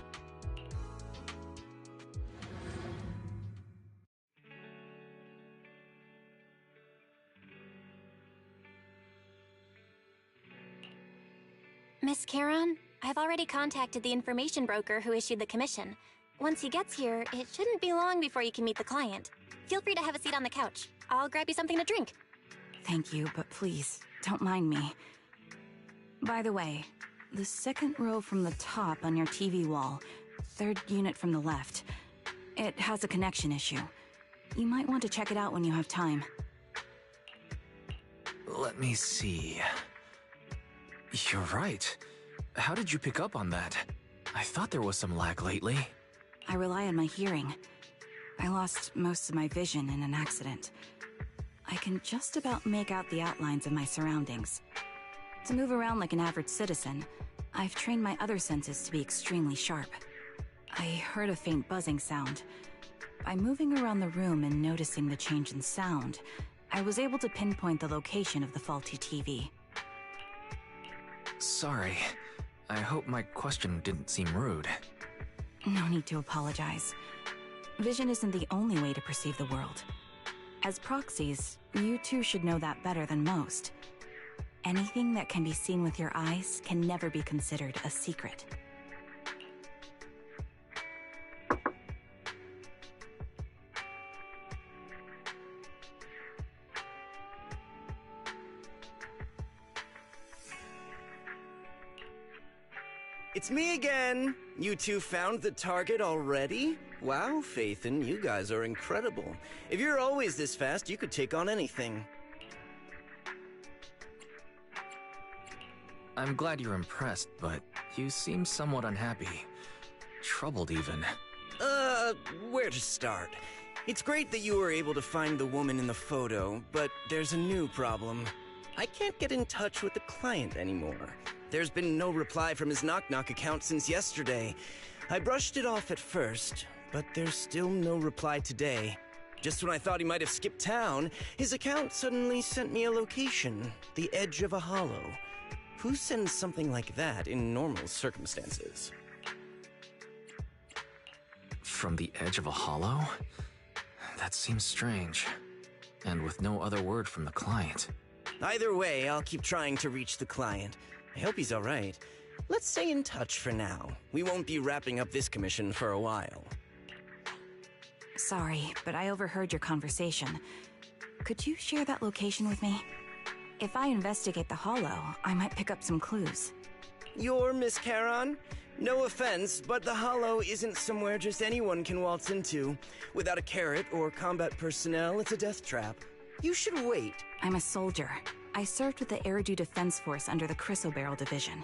Miss Charon, I've already contacted the information broker who issued the commission. Once he gets here, it shouldn't be long before you can meet the client. Feel free to have a seat on the couch. I'll grab you something to drink. Thank you, but please, don't mind me. By the way, the second row from the top on your TV wall, third unit from the left, it has a connection issue. You might want to check it out when you have time. Let me see... You're right. How did you pick up on that? I thought there was some lag lately. I rely on my hearing. I lost most of my vision in an accident. I can just about make out the outlines of my surroundings. To move around like an average citizen, I've trained my other senses to be extremely sharp. I heard a faint buzzing sound. By moving around the room and noticing the change in sound, I was able to pinpoint the location of the faulty TV. Sorry. I hope my question didn't seem rude. No need to apologize. Vision isn't the only way to perceive the world. As proxies, you two should know that better than most. Anything that can be seen with your eyes can never be considered a secret. It's me again! You two found the target already? Wow, Phaethon, you guys are incredible. If you're always this fast, you could take on anything. I'm glad you're impressed, but you seem somewhat unhappy. Troubled, even. Where to start? It's great that you were able to find the woman in the photo, but there's a new problem. I can't get in touch with the client anymore. There's been no reply from his Knock Knock account since yesterday. I brushed it off at first, but there's still no reply today. Just when I thought he might have skipped town, his account suddenly sent me a location, the edge of a hollow. Who sends something like that in normal circumstances? From the edge of a hollow? That seems strange. And with no other word from the client. Either way, I'll keep trying to reach the client. I hope he's alright. Let's stay in touch for now. We won't be wrapping up this commission for a while. Sorry, but I overheard your conversation. Could you share that location with me? If I investigate the hollow, I might pick up some clues. You're Miss Charon? No offense, but the hollow isn't somewhere just anyone can waltz into. Without a carrot or combat personnel, it's a death trap. You should wait. I'm a soldier. I served with the Eridu Defense Force under the Chrysoberyl Division.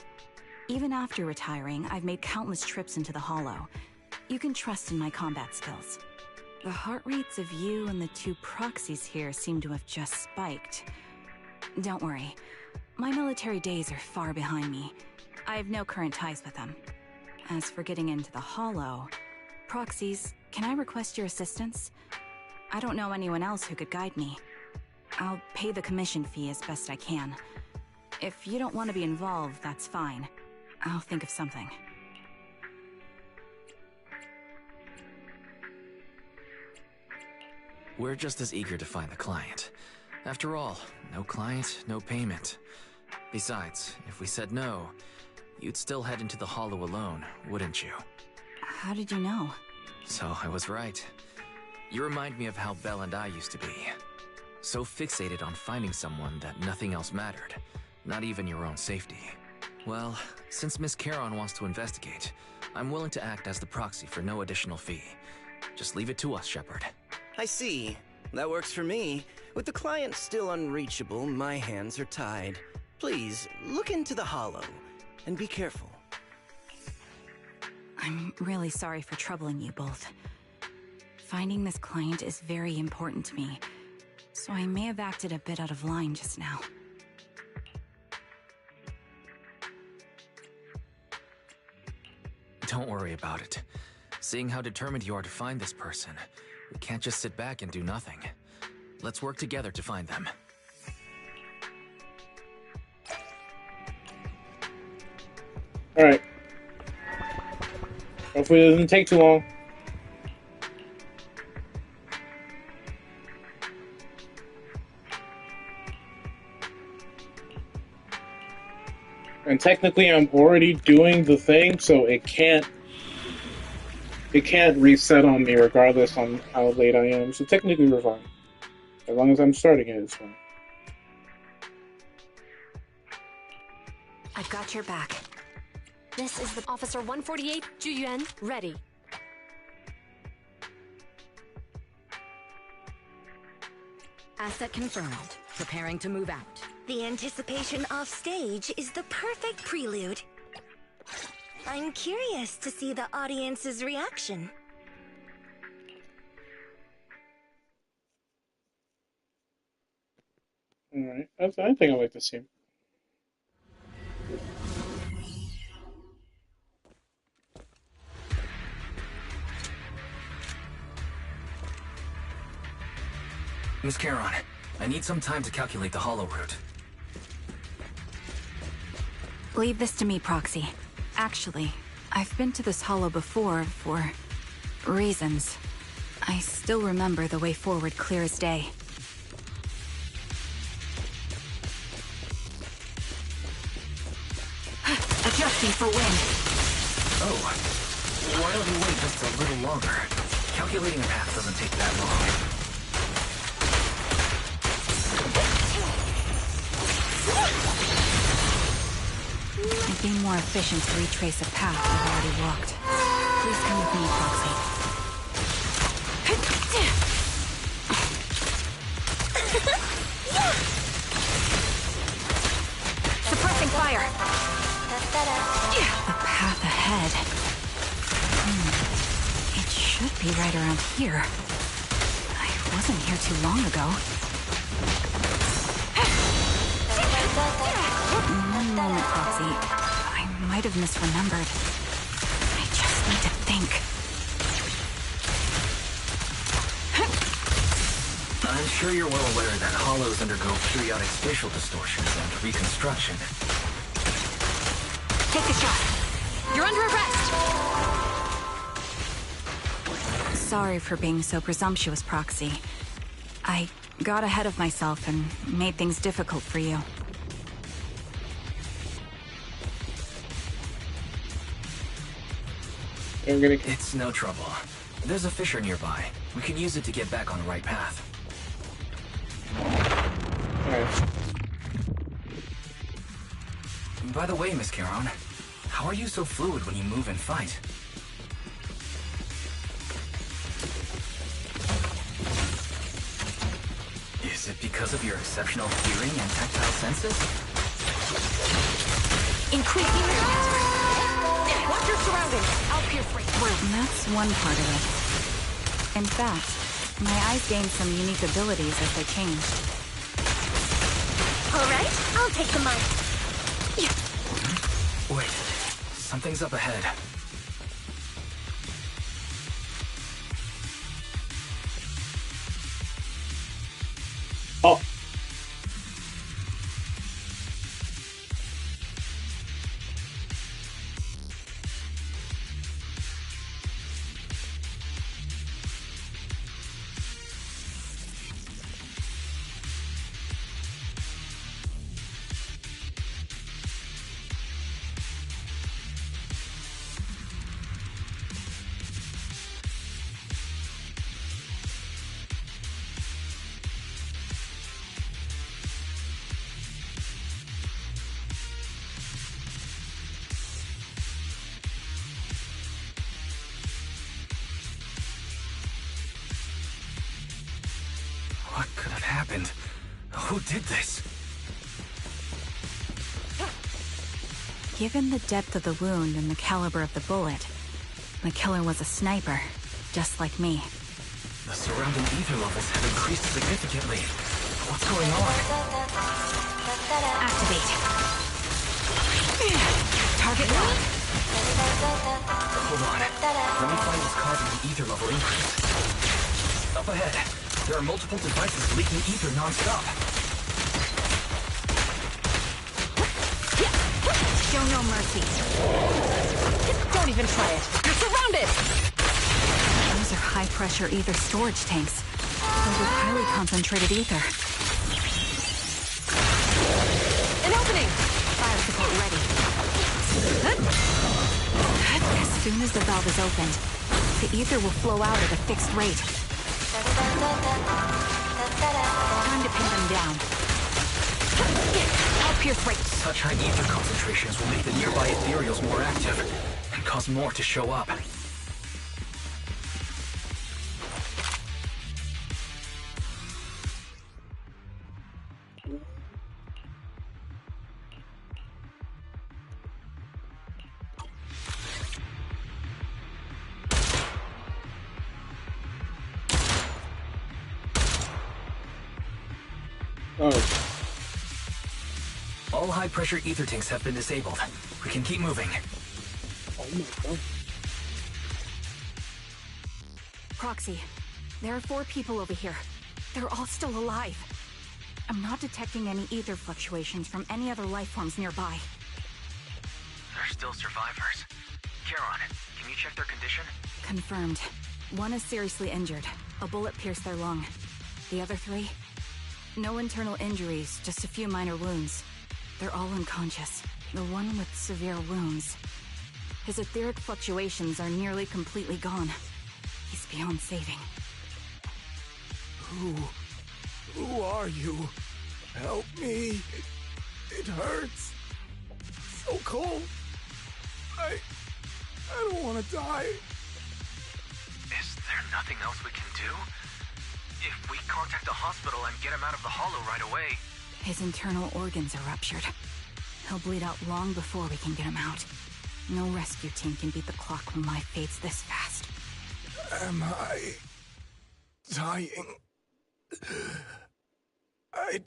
Even after retiring, I've made countless trips into the hollow. You can trust in my combat skills. The heart rates of you and the two proxies here seem to have just spiked. Don't worry. My military days are far behind me. I have no current ties with them. As for getting into the hollow, proxies, can I request your assistance? I don't know anyone else who could guide me. I'll pay the commission fee as best I can. If you don't want to be involved, that's fine. I'll think of something. We're just as eager to find the client. After all, no client, no payment. Besides, if we said no, you'd still head into the hollow alone, wouldn't you? How did you know? So I was right. You remind me of how Belle and I used to be. So fixated on finding someone that nothing else mattered, not even your own safety. Well, since Miss Charon wants to investigate, I'm willing to act as the proxy for no additional fee. Just leave it to us, Shepard. I see. That works for me. With the client still unreachable, my hands are tied. Please, look into the hollow, and be careful. I'm really sorry for troubling you both. Finding this client is very important to me, so I may have acted a bit out of line just now. Don't worry about it. Seeing how determined you are to find this person, we can't just sit back and do nothing. Let's work together to find them. Alright. Hopefully it doesn't take too long. And technically I'm already doing the thing, so it can't reset on me regardless on how late I am. So technically we're fine. As long as I'm starting it, it's fine. I've got your back. This is the Officer 148, Zhuyuan, ready. Asset confirmed. Preparing to move out. The anticipation off stage is the perfect prelude. I'm curious to see the audience's reaction. Alright, I think I like this scene. Miss Charon, I need some time to calculate the hollow route. Leave this to me, Proxy. Actually, I've been to this hollow before for reasons. I still remember the way forward clear as day. Adjusting for wind. Oh, why don't we wait just a little longer? Calculating a path doesn't take that long. It'd be more efficient to retrace a path I've already walked. Please come with me, Proxy. Suppressing fire. The path ahead. It should be right around here. I wasn't here too long ago. One moment, Proxy. I might have misremembered. I just need to think. I'm sure you're well aware that hollows undergo periodic spatial distortions and reconstruction. Take the shot. You're under arrest. Sorry for being so presumptuous, Proxy. I got ahead of myself and made things difficult for you. It's no trouble. There's a fissure nearby. We can use it to get back on the right path. By the way, Miss Charon, how are you so fluid when you move and fight? Is it because of your exceptional hearing and tactile senses? Increasing movement. Watch your surroundings. I'll pierce right through. That's one part of it. In fact, my eyes gained some unique abilities as they changed. All right, I'll take the mic. Wait, something's up ahead. Oh. What could have happened? Who did this? Given the depth of the wound and the caliber of the bullet, The killer was a sniper, just like me. The surrounding ether levels have increased significantly. What's going on? Activate. Target locked. Hold on. Let me find what's causing the ether level increase. Up ahead, there are multiple devices leaking ether non-stop. Show no mercy. Don't even try it. You're surrounded! Those are high-pressure ether storage tanks, filled with highly concentrated ether. An opening! Fire support ready. As soon as the valve is opened, the ether will flow out at a fixed rate. Time to pin them down. I'll pierce rates. Such high ether concentrations will make the nearby ethereals more active, and cause more to show up. All high-pressure ether tanks have been disabled. We can keep moving. Oh my god. Proxy, there are 4 people over here. They're all still alive. I'm not detecting any ether fluctuations from any other life forms nearby. They're still survivors. Charon, can you check their condition? Confirmed. 1 is seriously injured. A bullet pierced their lung. The other 3? No internal injuries, just a few minor wounds. They're all unconscious. The one with severe wounds. His etheric fluctuations are nearly completely gone. He's beyond saving. Who are you? Help me. It hurts. So cold. I don't want to die. Is there nothing else we can do? If we contact the hospital and get him out of the hollow right away... His internal organs are ruptured. He'll bleed out long before we can get him out. No rescue team can beat the clock when life fades this fast. Am I dying? I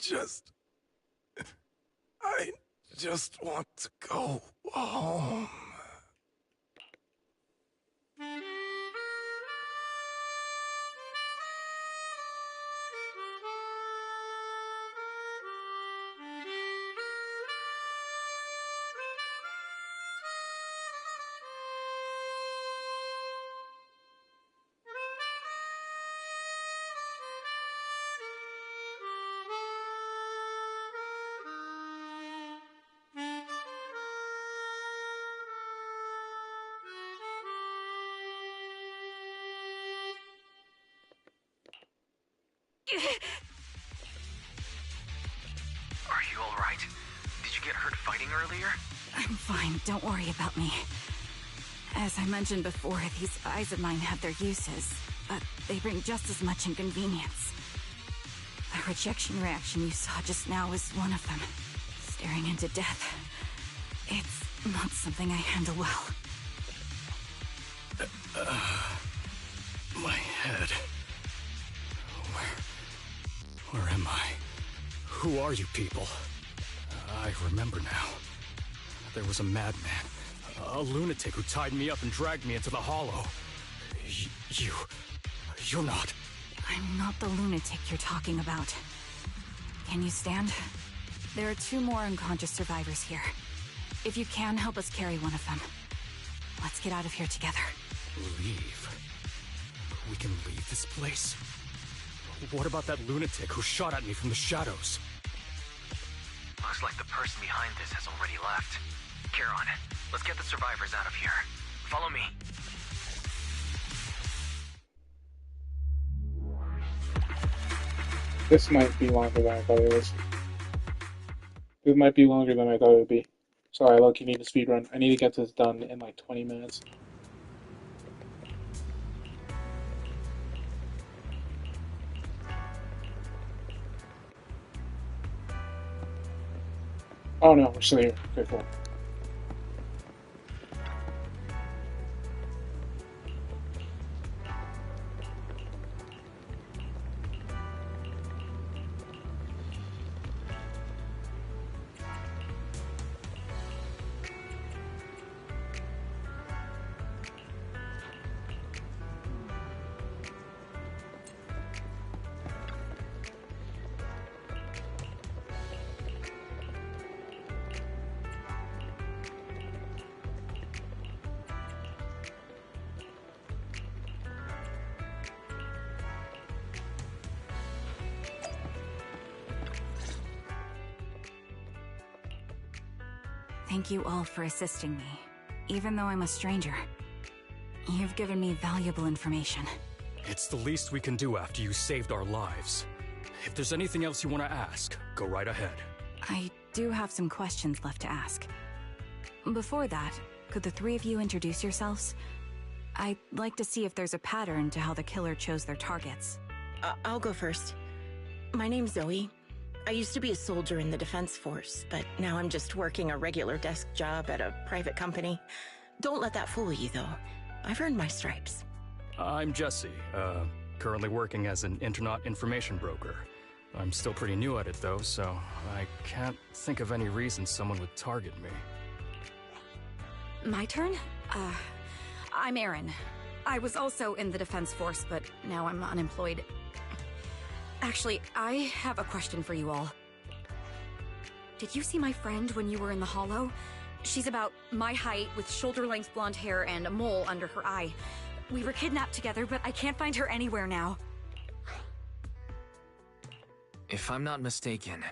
just want to go home. Are you alright? Did you get hurt fighting earlier? I'm fine, don't worry about me. As I mentioned before, these eyes of mine have their uses, but they bring just as much inconvenience. The rejection reaction you saw just now was one of them. Staring into death. It's not something I handle well. My head. Where am I? Who are you people? I remember now. There was a madman, a lunatic who tied me up and dragged me into the hollow. You're not... I'm not the lunatic you're talking about. Can you stand? There are 2 more unconscious survivors here. If you can, help us carry one of them. Let's get out of here together. Leave? We can leave this place? What about that lunatic who shot at me from the shadows? Looks like the person behind this has already left. Charon, let's get the survivors out of here. Follow me. This might be longer than I thought it was. This might be longer than I thought it would be. Sorry, look, you need a speedrun. I need to get this done in like 20 minutes. Oh no, we're still here. Okay, cool. Thank you all for assisting me, even though I'm a stranger. You've given me valuable information. It's the least we can do after you saved our lives. If there's anything else you want to ask, go right ahead. I do have some questions left to ask. Before that, could the three of you introduce yourselves? I'd like to see if there's a pattern to how the killer chose their targets. I'll go first. My name's Zoe. I used to be a soldier in the Defense Force, but now I'm just working a regular desk job at a private company. Don't let that fool you, though. I've earned my stripes. I'm Jesse, currently working as an internet information broker. I'm still pretty new at it, though, so I can't think of any reason someone would target me. My turn? I'm Erin. I was also in the Defense Force, but now I'm unemployed. Actually, I have a question for you all. Did you see my friend when you were in the Hollow? She's about my height, with shoulder-length blonde hair and a mole under her eye. We were kidnapped together, but I can't find her anywhere now. If I'm not mistaken,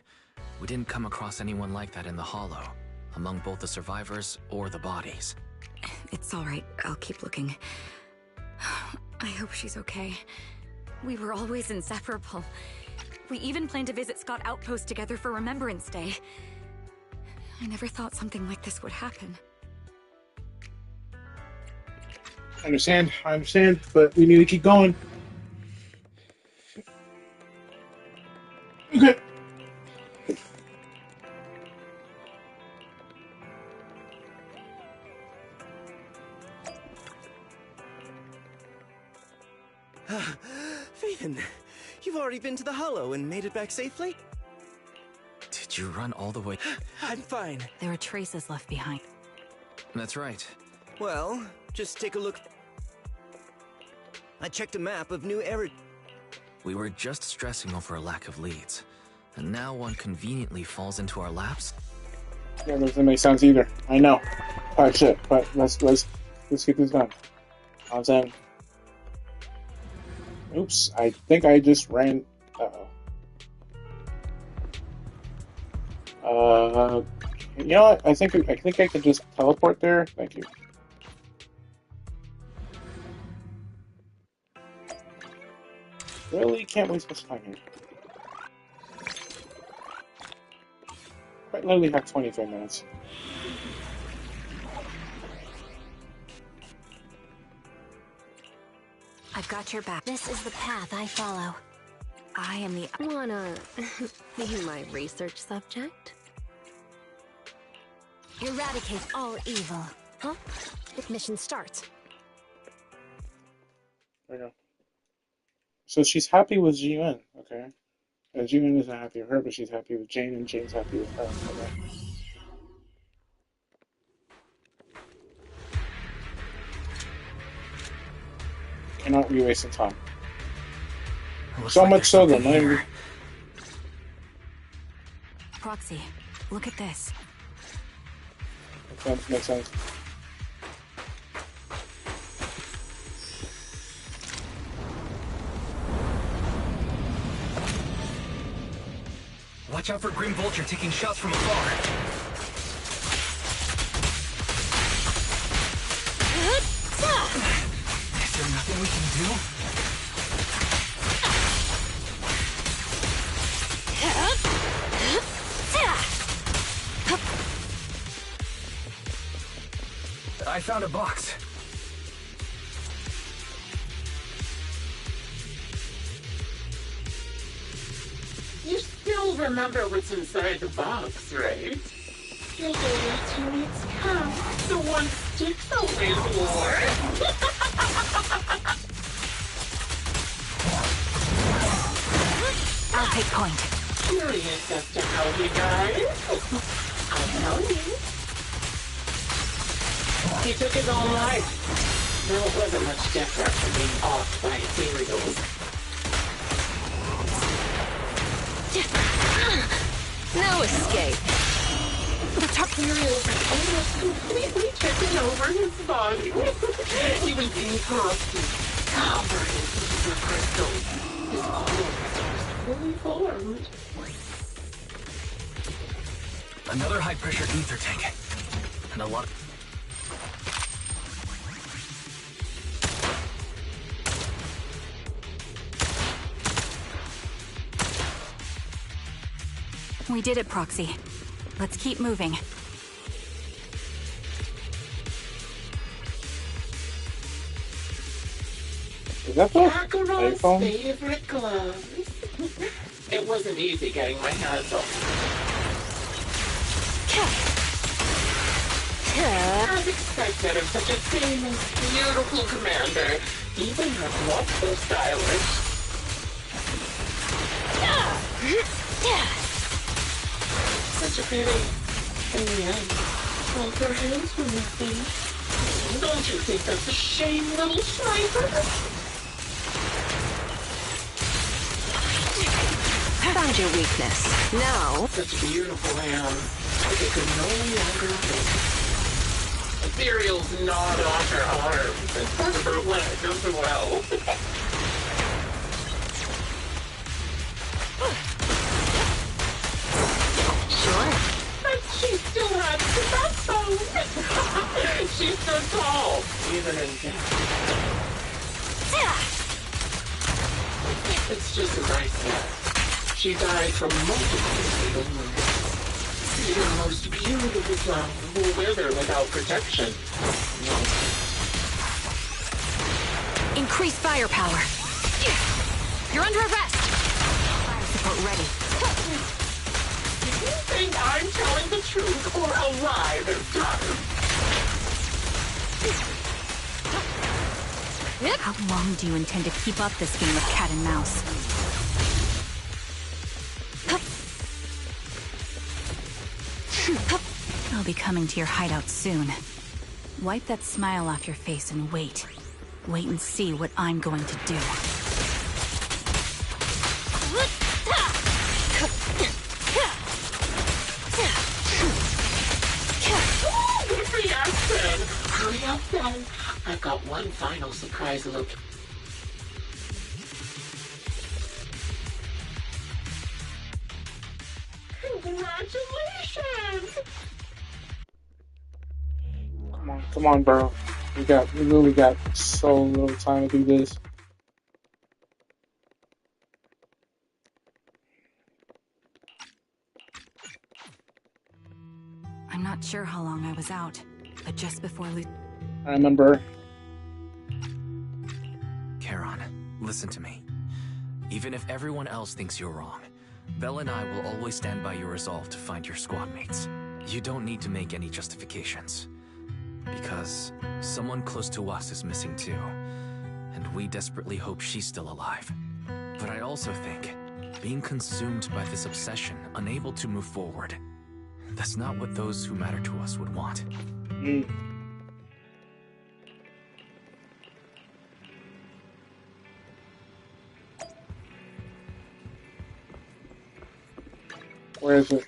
we didn't come across anyone like that in the Hollow, among both the survivors or the bodies. It's all right. I'll keep looking. I hope she's okay. We were always inseparable. We even planned to visit Scott Outpost together for Remembrance Day. I never thought something like this would happen. I understand, but we need to keep going. Okay. Faven, you've already been to the Hollow and made it back safely? Did you run all the way? I'm fine. There are traces left behind. That's right. Well, just take a look. I checked a map of New Era. We were just stressing over a lack of leads, and now one conveniently falls into our laps? Yeah, that doesn't make sense either. I know. Alright, shit, but let's get this done. I'm saying. Oops, I think I just ran. You know what? I think I can just teleport there. Thank you. Really can't waste much time here. Quite literally have 25 minutes. I've got your back. This is the path I follow. I am the... Wanna be my research subject? Eradicate all evil. Huh? If mission starts. There we go. So she's happy with Zhuyuan, okay? And Zhuyuan isn't happy with her, but she's happy with Jane, and Jane's happy with her, okay? Cannot be wasting time. So like much so that maybe... Proxy, look at this. Makes sense. Watch out for Grim Vulture taking shots from afar. Is there nothing we can do? I found a box. You still remember what's inside the box, right? You'll go your teammate's count, the one Styx always wore. I'll take point. Curious as to how he died? I'll tell you. He took his own life. Though it wasn't much different from being offed by ethereals. No escape. The ethereals had almost completely taken over his body. He was incorrupted, covered in ether crystals. His corpse was fully formed. Another high-pressure ether tank. and a lot. We did it, Proxy. Let's keep moving. Is that the Kakarot's iPhone? favorite gloves. It wasn't easy getting my hands on. As expected of such a famous, beautiful commander, even her gloves so stylish. Such a pity. In the end, both her hands were missing. Don't you think that's a shame, little sniper? Found your weakness. Now... Such beautiful hands. It could no longer wait. Ethereal's gnawed off her arms and part of her leg as well. Sure. But she still had the backbone. She stood tall, even in death. It's just a nice death. She died from multiple fatal wounds. Your most beautiful flower will wither without protection. No. Increase firepower. You're under arrest. Fire support ready. Do you think I'm telling the truth or a lie this time? How long do you intend to keep up this game of cat and mouse? I'll be coming to your hideout soon. Wipe that smile off your face and wait. Wait and see what I'm going to do. Yes, then. Hurry up, then. I've got one final surprise look. Congratulations! Come on, bro. We literally got so little time to do this. I'm not sure how long I was out, but just before I remember. Charon, listen to me. Even if everyone else thinks you're wrong, Belle and I will always stand by your resolve to find your squad mates. You don't need to make any justifications. Because someone close to us is missing too, and we desperately hope she's still alive. But I also think, being consumed by this obsession, unable to move forward, that's not what those who matter to us would want. Where is it?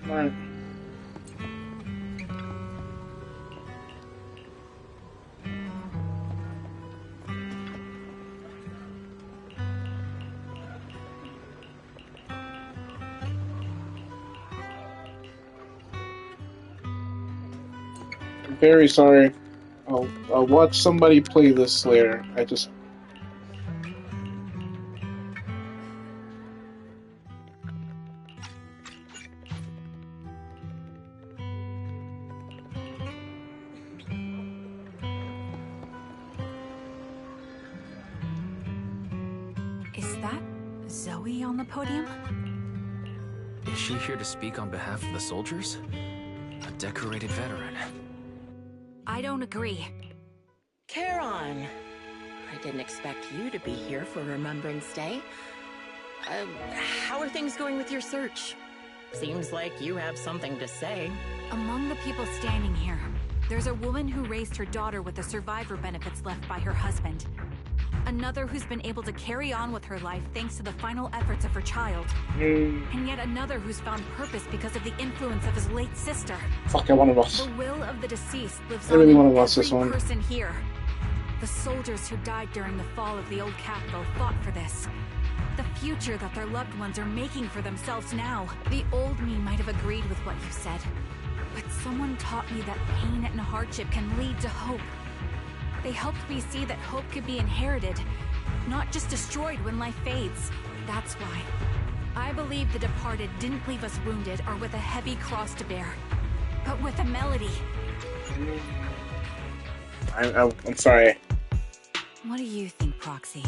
Right. I'm very sorry. I'll watch somebody play this later. I just... Is that Zoe on the podium? Is she here to speak on behalf of the soldiers? A decorated veteran. I don't agree. Charon, I didn't expect you to be here for Remembrance Day. How are things going with your search? Seems like you have something to say. Among the people standing here, there's a woman who raised her daughter with the survivor benefits left by her husband. Another who's been able to carry on with her life thanks to the final efforts of her child. And yet another who's found purpose because of the influence of his late sister. Fuck, I want to watch. The will of the deceased lives I really on want in to watch every this one. person here. The soldiers who died during the fall of the old capital fought for this. The future that their loved ones are making for themselves now. The old me might have agreed with what you said, but someone taught me that pain and hardship can lead to hope. They helped me see that hope could be inherited, not just destroyed when life fades. That's why I believe the departed didn't leave us wounded or with a heavy cross to bear, but with a melody. I'm sorry. What do you think, Proxy?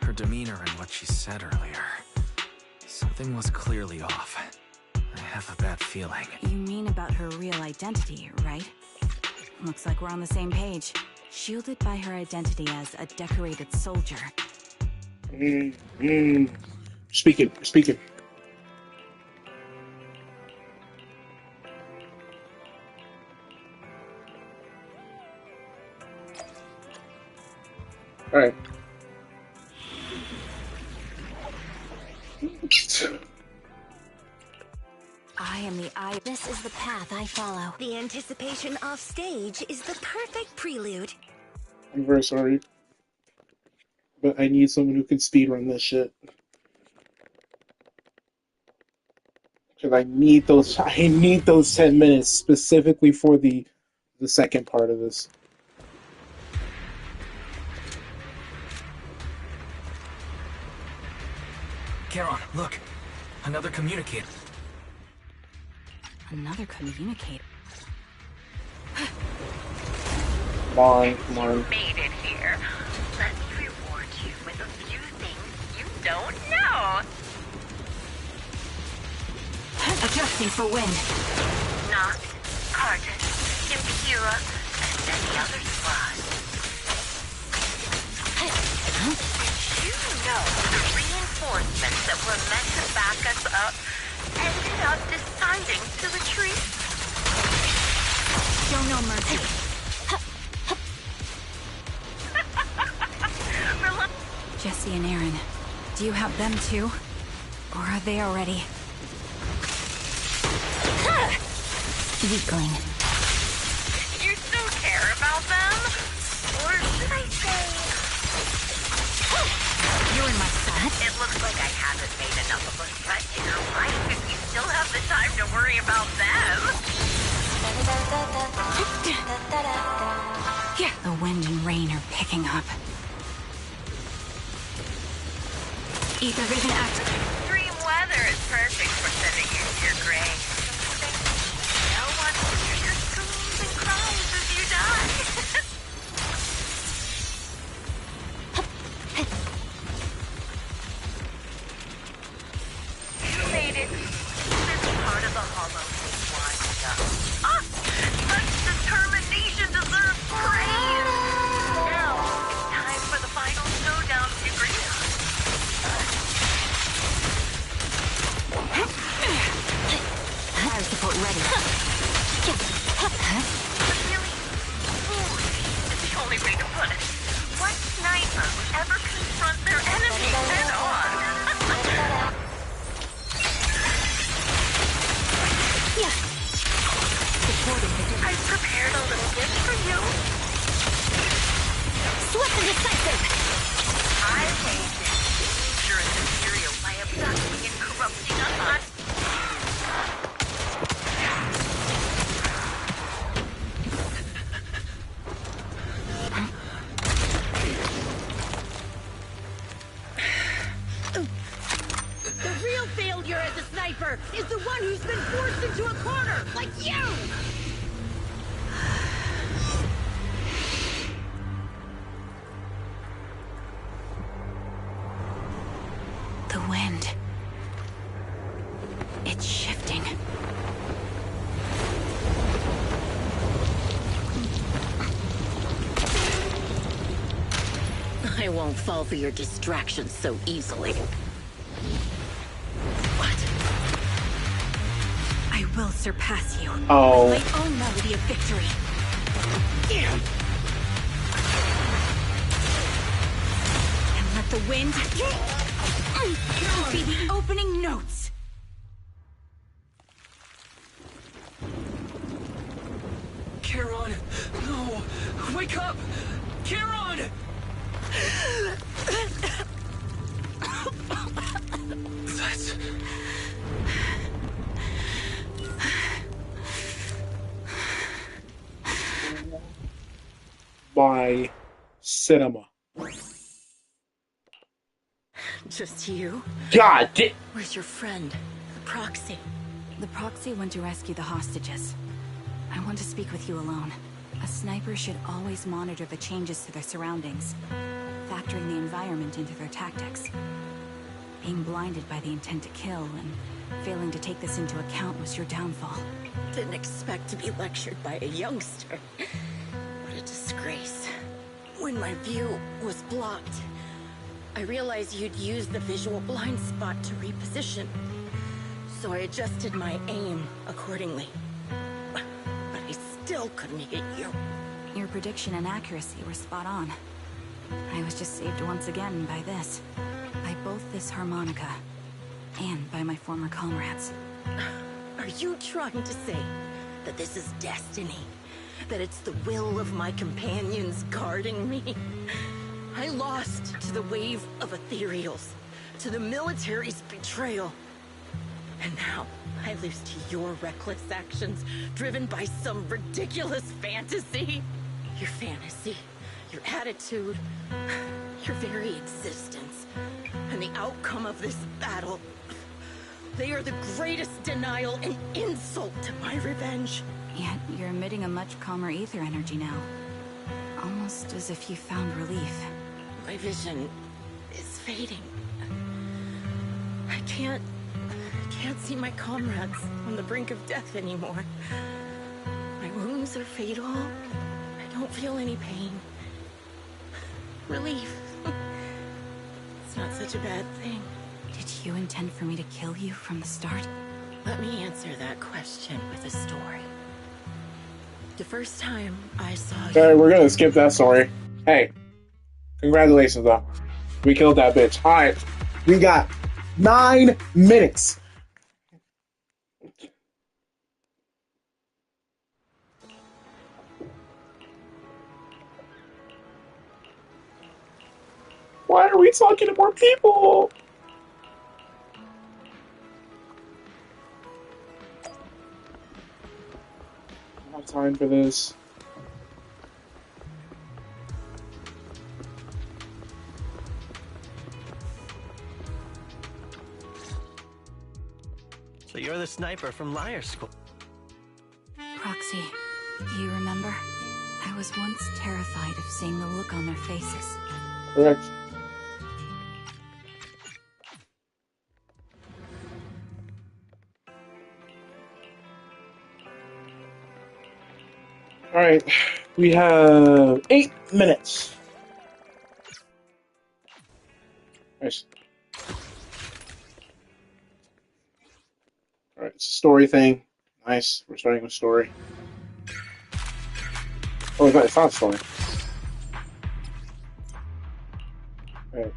Her demeanor and what she said earlier. Something was clearly off. I have a bad feeling. You mean about her real identity, right? Looks like we're on the same page. Shielded by her identity as a decorated soldier. Speaking. Alright. I am the eye. This is the path I follow. The anticipation off stage is the perfect prelude. I'm very sorry. But I need someone who can speedrun this shit. Because I need those 10 minutes specifically for the second part of this. Charon, look! Another communicator. Another communicator. Come on. You made it here. Let me reward you with a few things you don't know. Adjusting for wind. Noct, Carton, Impura, and any other squad. Did you know the reinforcements that were meant to back us up ended up deciding to retreat? Show no mercy. Jesse and Aaron, do you have them too? Or are they already? Weakling. You still care about them? Or should I say... You're in my sight. It looks like I haven't made enough of a threat in your life if you still have the time to worry about them. Yeah. The wind and rain are picking up. Ether vision active. Extreme weather is perfect for sending you to your grave. No one will hear your screams and cries as you die. You made it. This part of the hollow is washed up. Such determination deserves praise. Now it's time for the final showdown to agree on. Fire support ready. Really foolish is the only way to put it. What sniper would ever confront their enemy head on? I prepared a little gift for you. Swift and decisive. I wasted dangerous material by abducting and corrupting us. The real failure as a sniper is the one who's been forced into a corner, like you! The wind. It's shifting. I won't fall for your distractions so easily. I will surpass you. Oh. With my own melody of victory. Damn! And let the wind be the opening notes. Charon! No! Wake up! Charon! That's... By cinema. Just you? God damn. Where's your friend, the proxy? The proxy went to rescue the hostages. I want to speak with you alone. A sniper should always monitor the changes to their surroundings, factoring the environment into their tactics. Being blinded by the intent to kill and failing to take this into account was your downfall. Didn't expect to be lectured by a youngster. What a disgrace. When my view was blocked, I realized you'd used the visual blind spot to reposition. So I adjusted my aim accordingly. But I still couldn't hit you. Your prediction and accuracy were spot on. I was just saved once again by this. By both this harmonica, and by my former comrades. Are you trying to say that this is destiny? That it's the will of my companions guarding me? I lost to the wave of ethereals, to the military's betrayal. And now I lose to your reckless actions, driven by some ridiculous fantasy. Your fantasy, your attitude, your very existence, and the outcome of this battle. They are the greatest denial and insult to my revenge. Yet you're emitting a much calmer ether energy now. Almost as if you found relief. My vision is fading. I can't see my comrades on the brink of death anymore. My wounds are fatal. I don't feel any pain. Relief. It's not such a bad thing. Did you intend for me to kill you from the start? Let me answer that question with a story. The first time I saw you... Alright, we're gonna skip that story. Hey, congratulations though. We killed that bitch. Alright, we got 9 minutes. Why are we talking to more people? I don't have time for this. So you're the sniper from Liar School. Proxy, do you remember? I was once terrified of seeing the look on their faces. Correct. Alright, we have 8 minutes. Nice. Alright, it's a story thing. Nice, we're starting with story. Oh, it's not a story. Alright.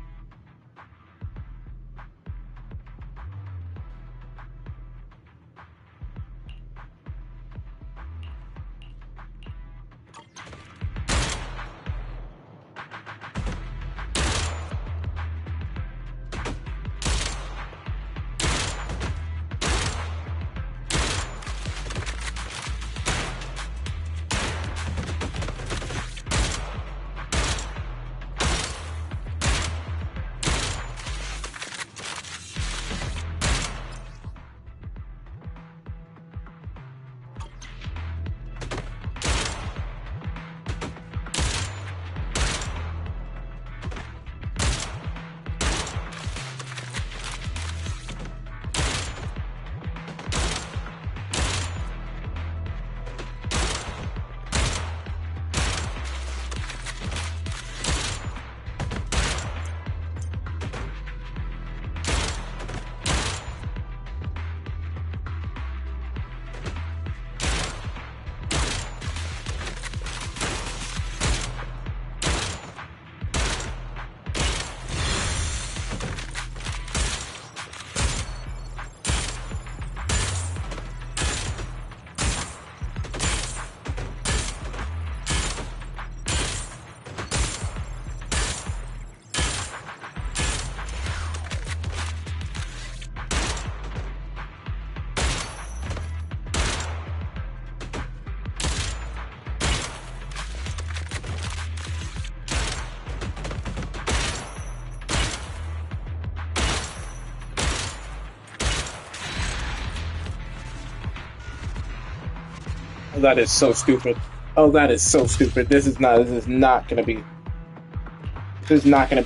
Oh, that is so stupid. Oh, that is so stupid. This is not gonna be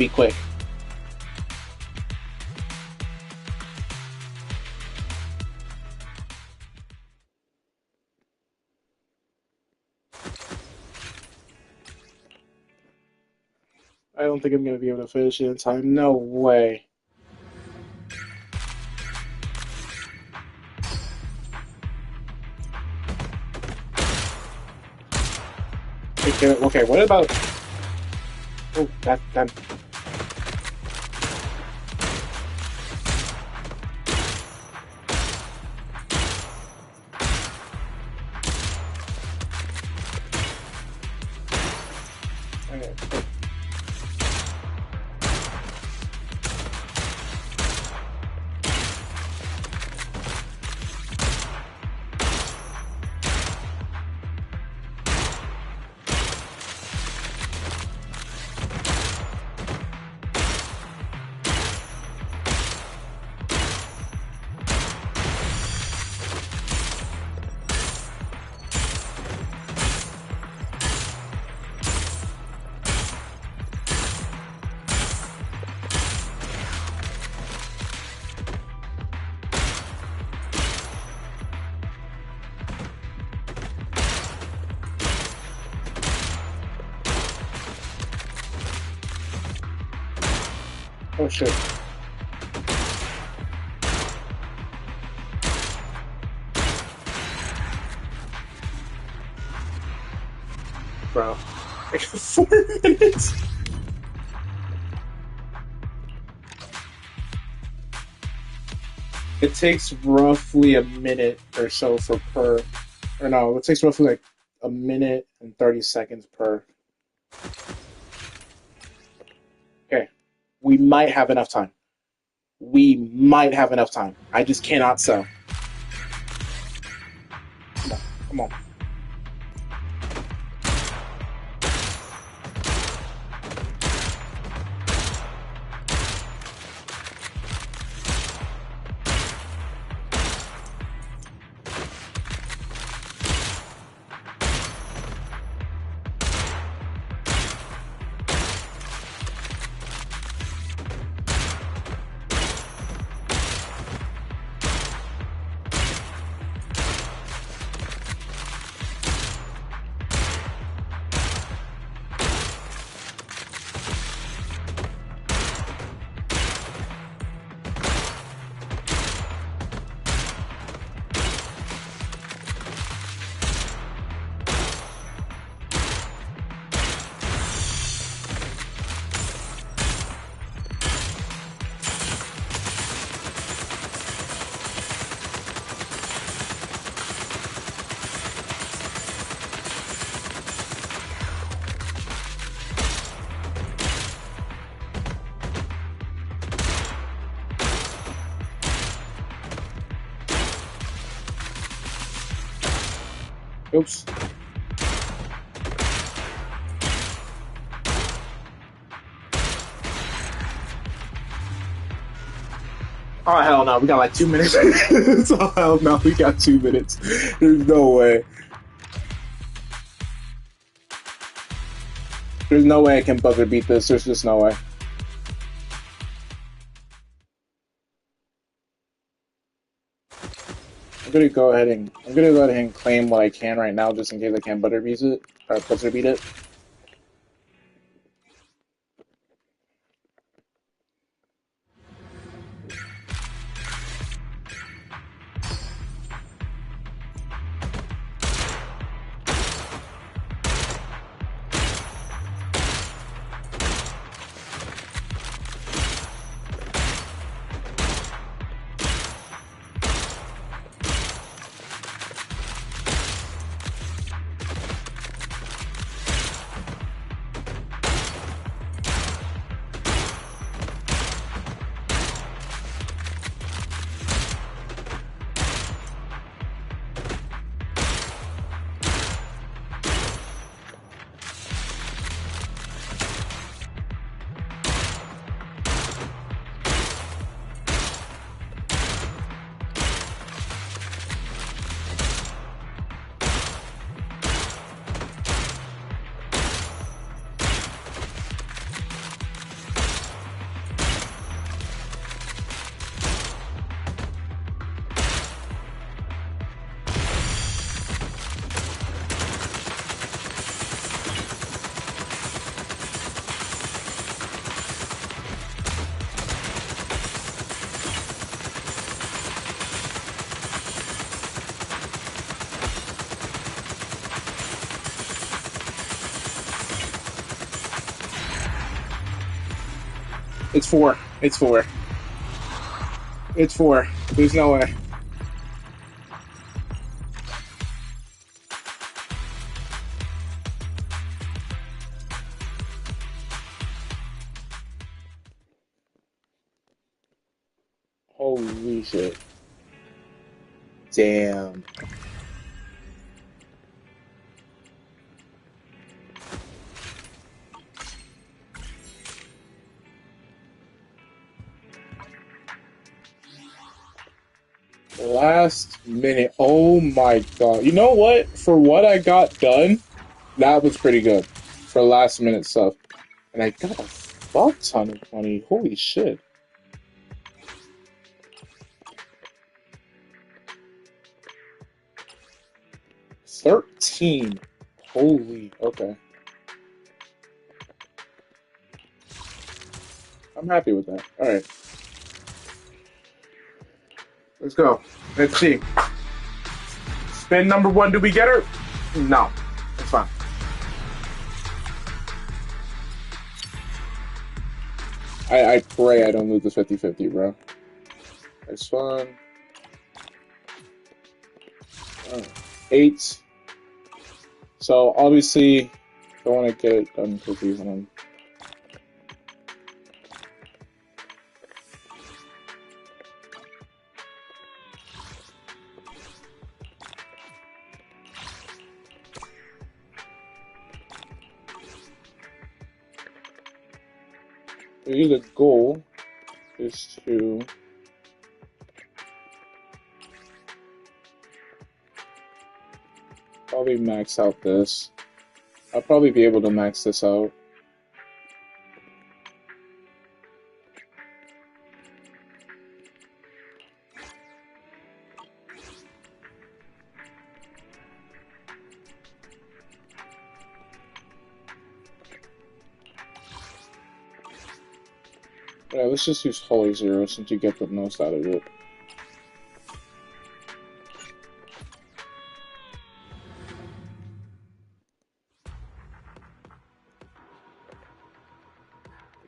quick. I don't think I'm gonna be able to finish it in time. No way. Okay, what about... Oh, that's done. Okay. Oh shit. Bro. Like 4 minutes? It takes roughly a minute or so for per... Or no, it takes roughly like a minute and 30 seconds per. Okay. We might have enough time. I just cannot sell. Come on. Oops. Oh, hell no. We got like 2 minutes. Oh, hell no. We got 2 minutes. There's no way. There's no way I can buzzer beat this. There's just no way. I'm gonna go ahead and claim what I can right now, just in case I can't buzzer beat it. It's 4. It's 4. It's 4. There's no way. Holy shit. Damn. Last minute. Oh my god. You know what? For what I got done, that was pretty good. For last minute stuff. And I got a fuck ton of money. Holy shit. $13. Holy. Okay. I'm happy with that. Alright. Let's go. Let's see. Spin number 1. Do we get her? No. It's fine. I pray I don't lose this 50-50, bro. It's fun. 8. So, obviously, don't want to get it done quickly when I'm... The goal is to probably max out this. I'll probably be able to max this out. Yeah, let's just use Holy Zero since you get the most out of it.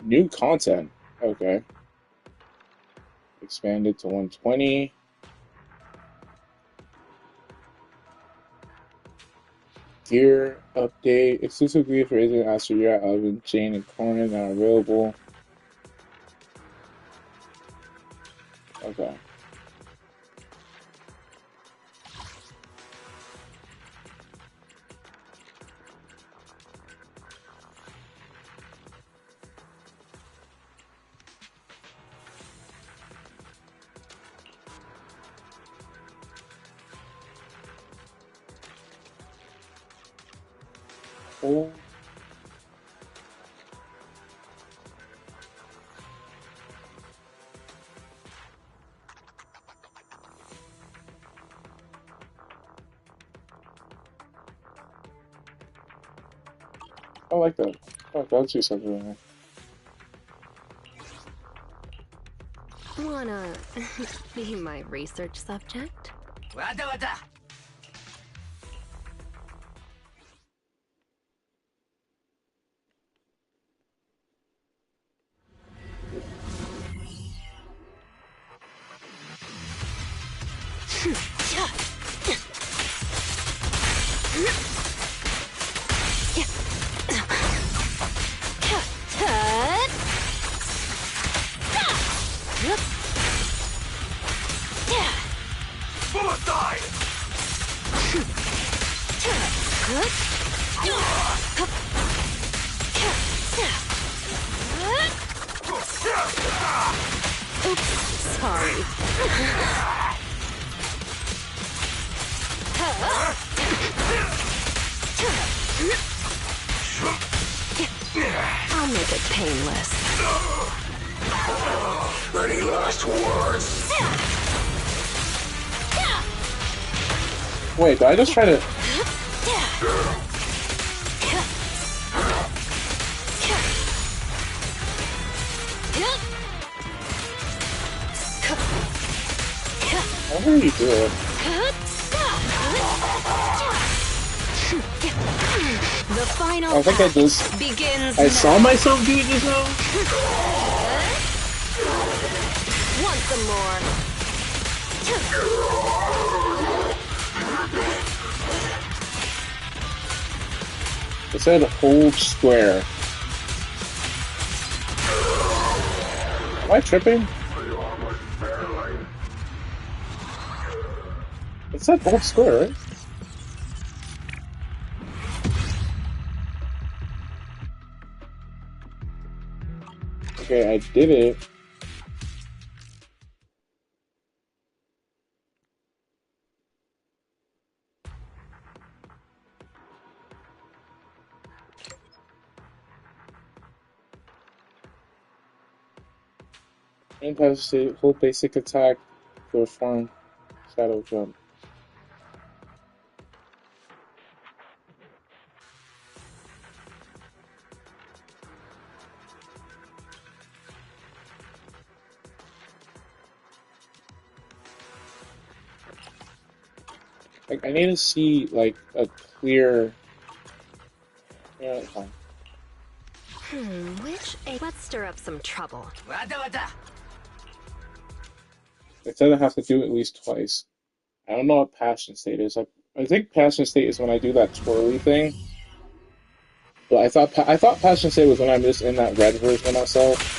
New content. Okay. Expanded to 120. Gear update. Exclusive gear for Agent Asteria, Alvin, Jane, and Conan are available. Okay. Oh. I like that. Oh, let's see something in there. Wanna be my research subject? I'll make it painless. Any last words? Wait, did I just try to... What are you doing? The final I think I just... begins I saw myself do it just now? some more. It said hold square. Am I tripping? It said hold square, right? Okay, I did it. Impact state, hold basic attack to perform shadow jump. Like, I need to see, like, a clear... Yeah, fine. Let's stir up some trouble. It said I have to do it at least twice. I don't know what passion state is. I think passion state is when I do that twirly thing. But I thought passion state was when I'm just in that red version of myself.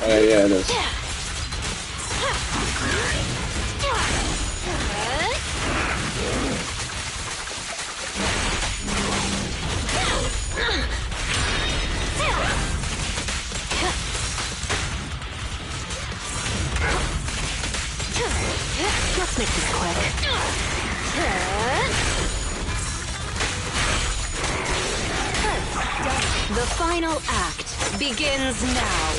Yeah, it is. Let's make this quick. The final act begins now.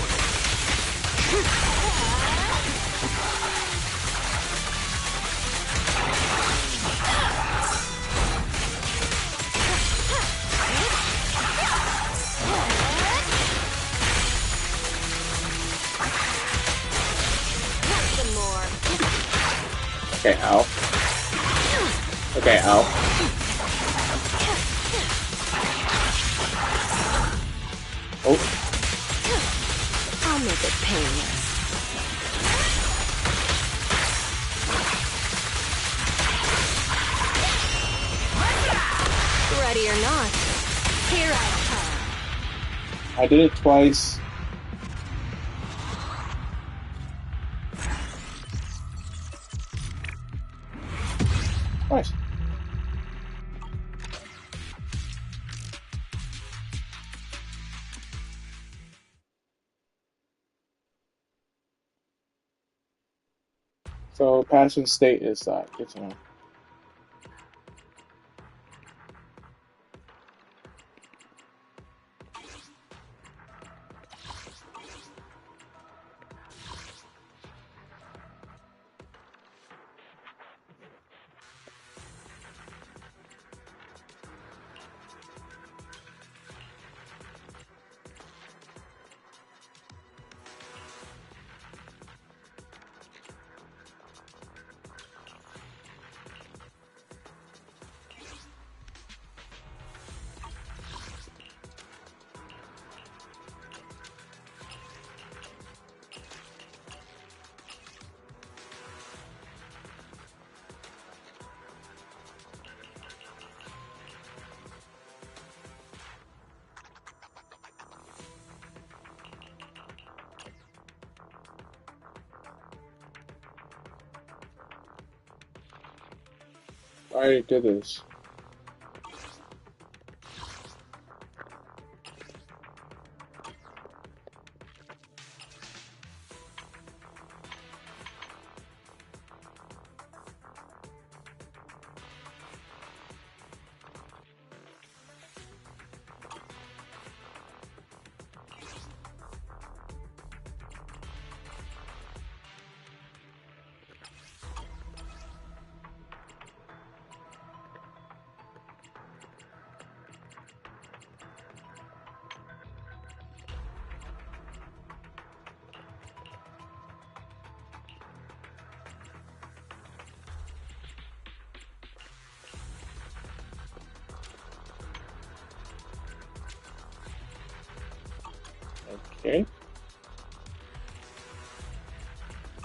Okay, ow. Okay, ow. Oh. I'll make it painless. Ready or not, here I come. I did it twice. Nice. So passion state is that. Good to know. I already did this.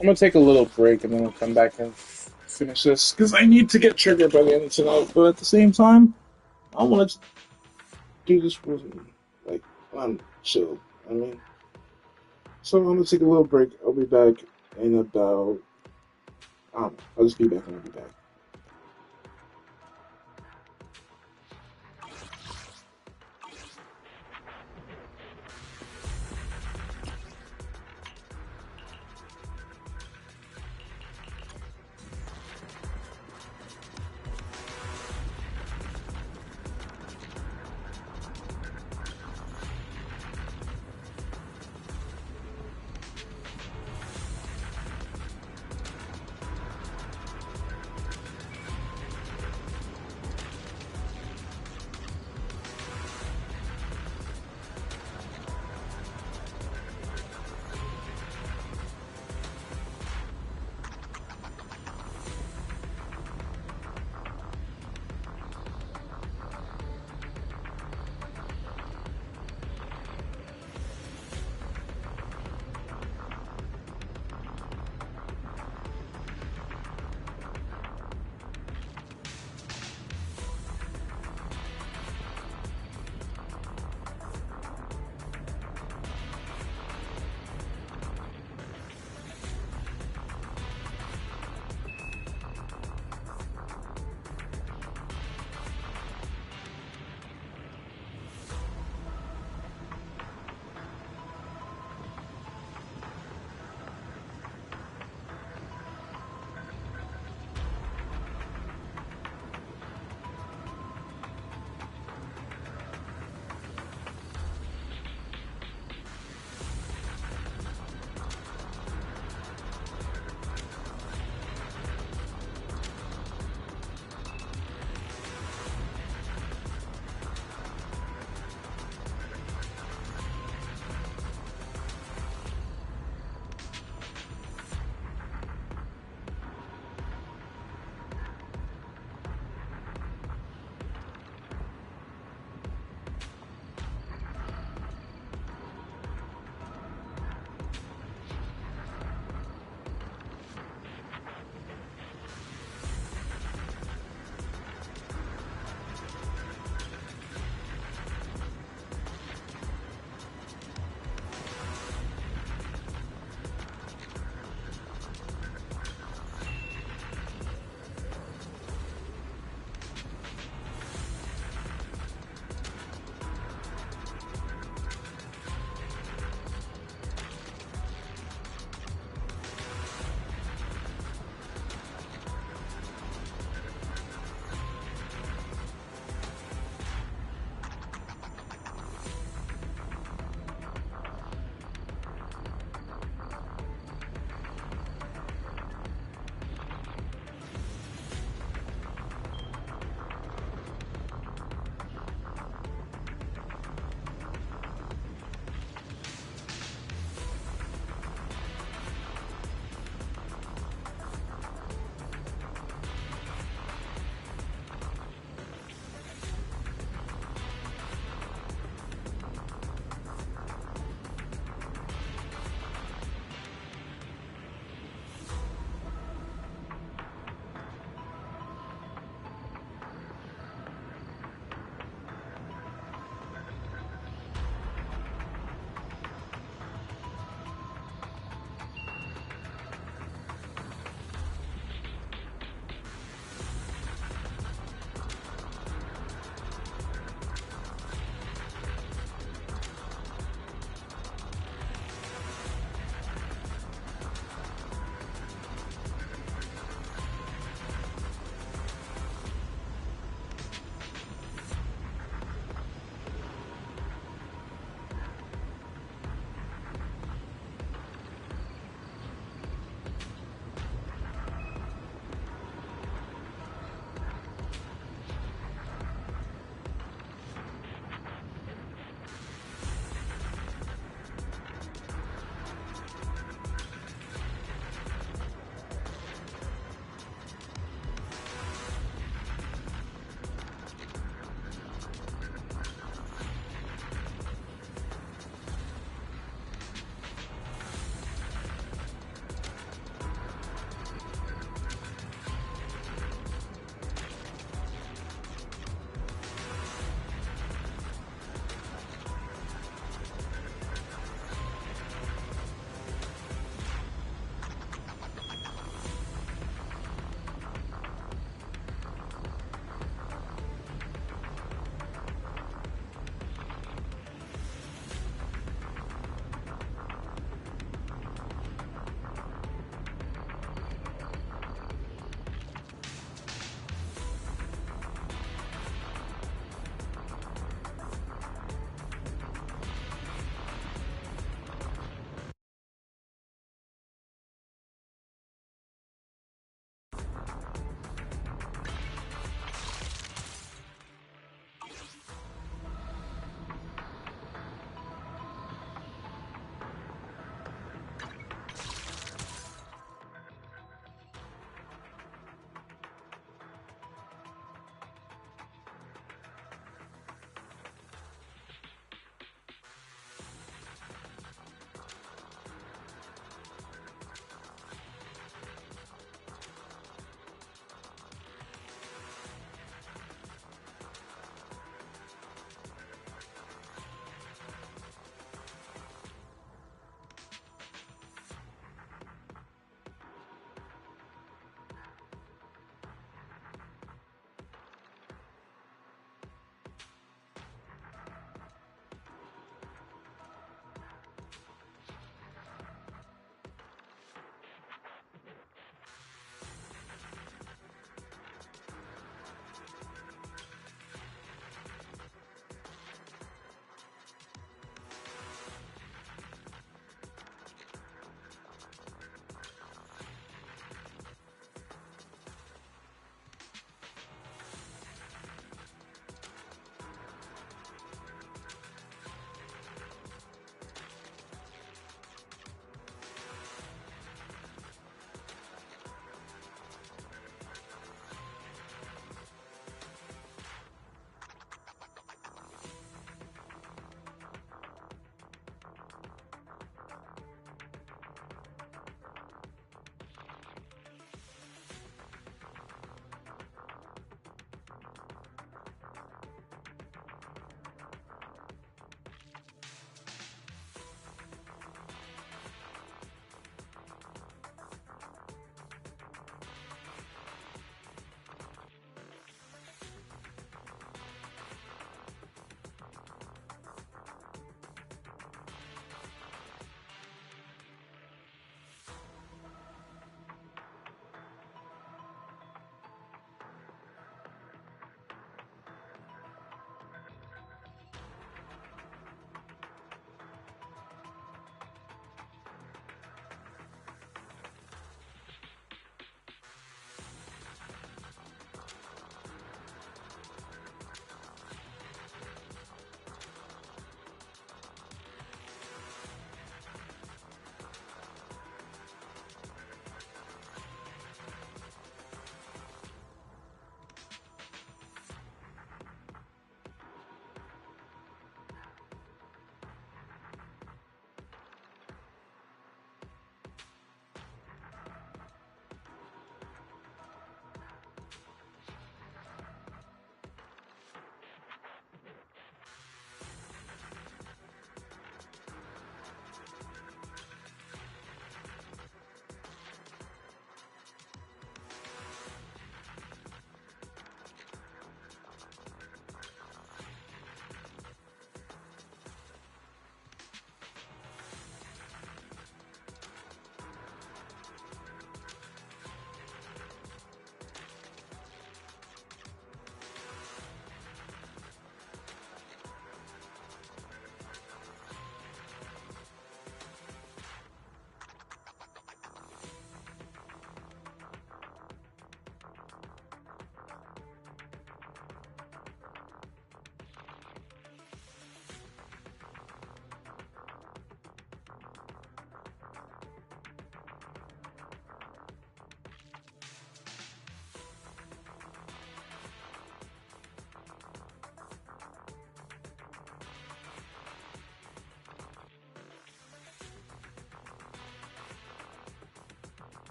I'm gonna take a little break and then we'll come back and finish this because I need to get triggered by the end of tonight. But at the same time, I want to do this with like I'm chill. I mean, so I'm gonna take a little break. I'll be back in about. I don't know. I'll just be back when I'll be back.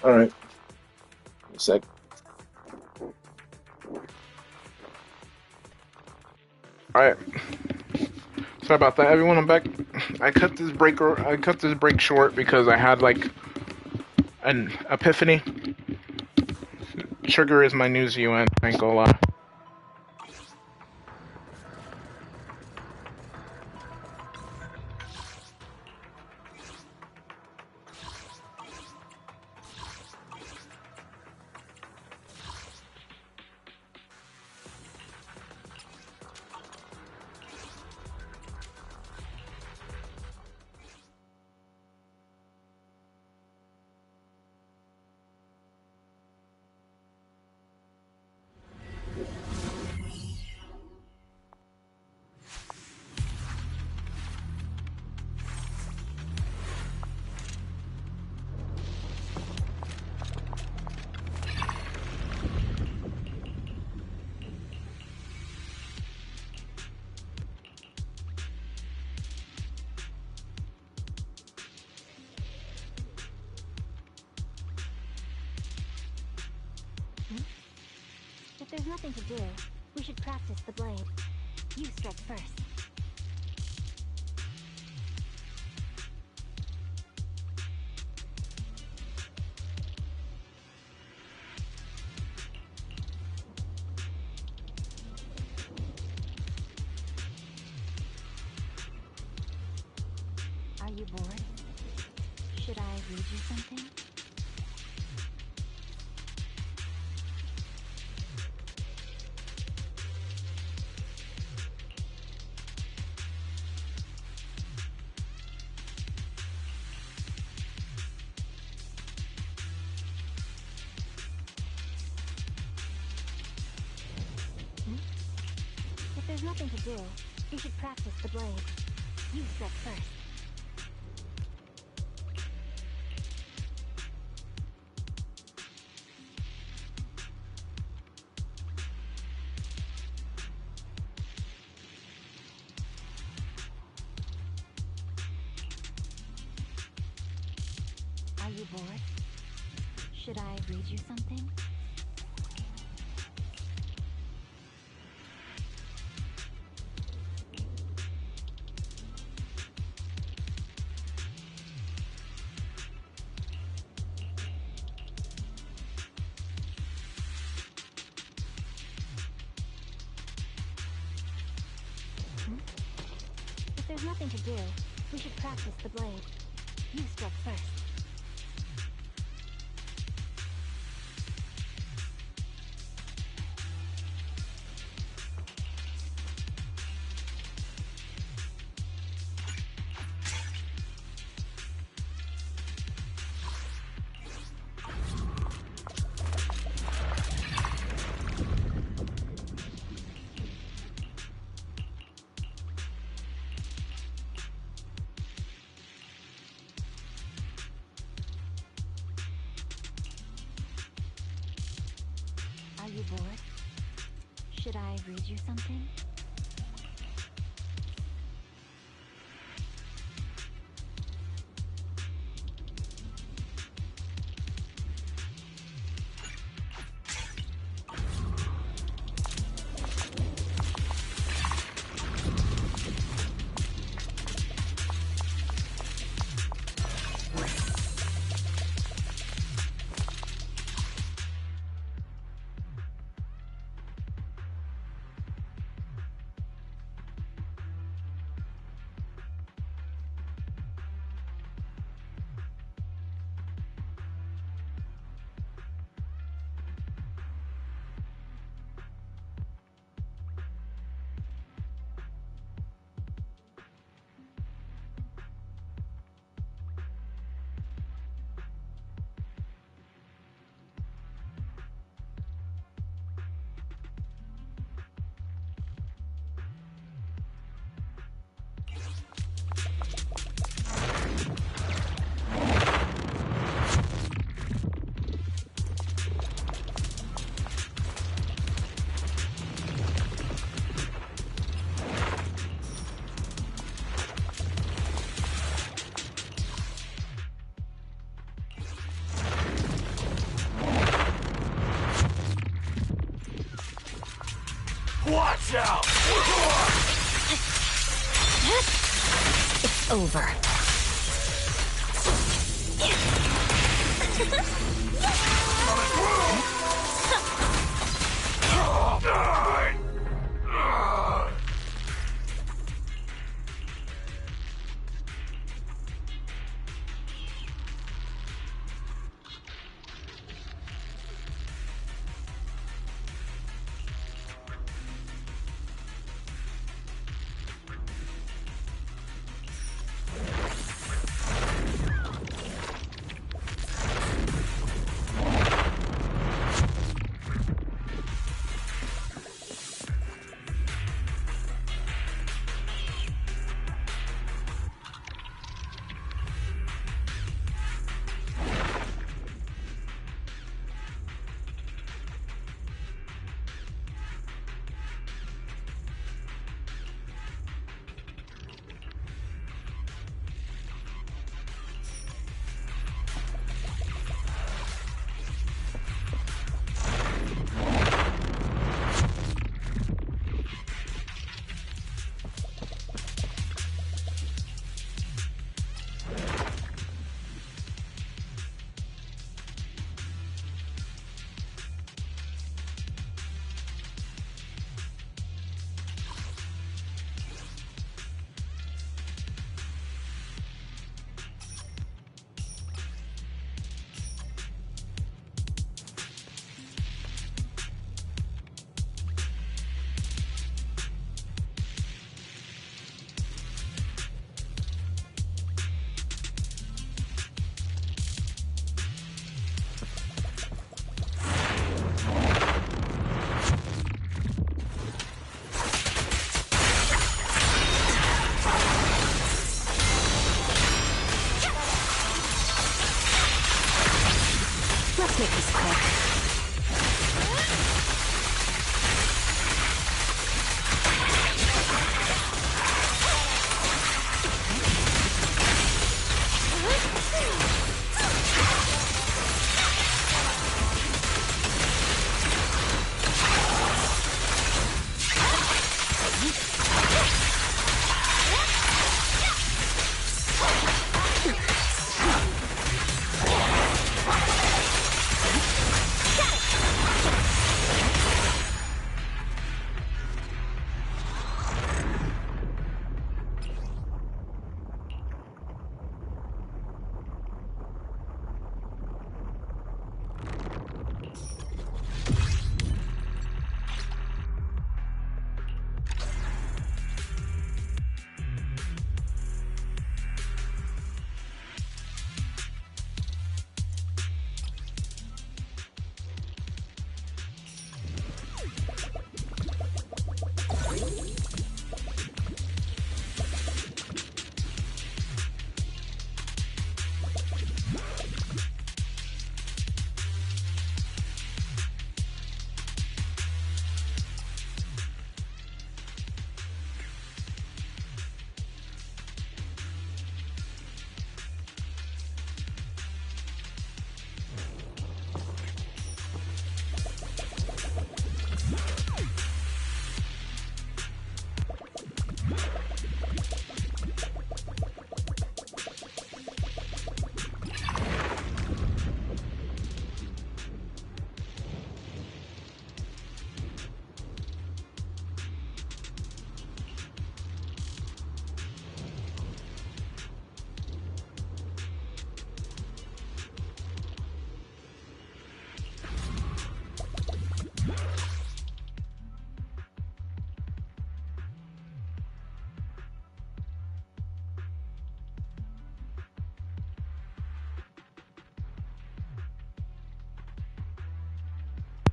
Alright. A sec. Alright. Sorry about that, everyone. I'm back. I cut this break short because I had like an epiphany. Sugar is my new Zhuyuan, I ain't gonna lie. If there's nothing to do, we should practice the blade. You strike first. Are you bored? Should I read you something? If there's nothing to do, we should practice the blade. You strike first. Are you bored? Should I read you something? If there's nothing to do, we should practice the blade. You strike first. Are you bored? Should I read you something? Watch out! It's over. Let's make this quick.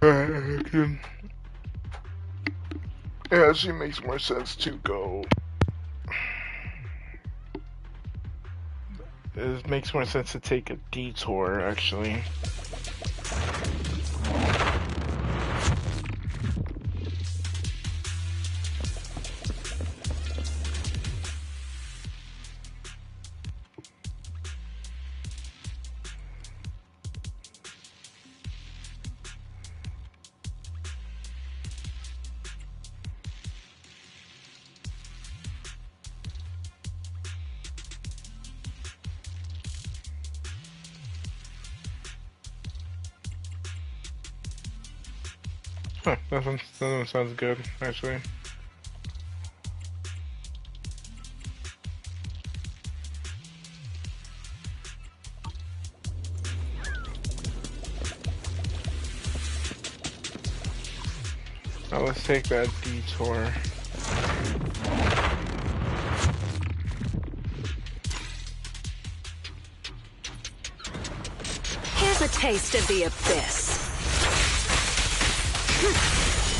It actually makes more sense to go. It makes more sense to take a detour, actually. Huh, that one sounds good, actually. Now let's take that detour. Here's a taste of the abyss.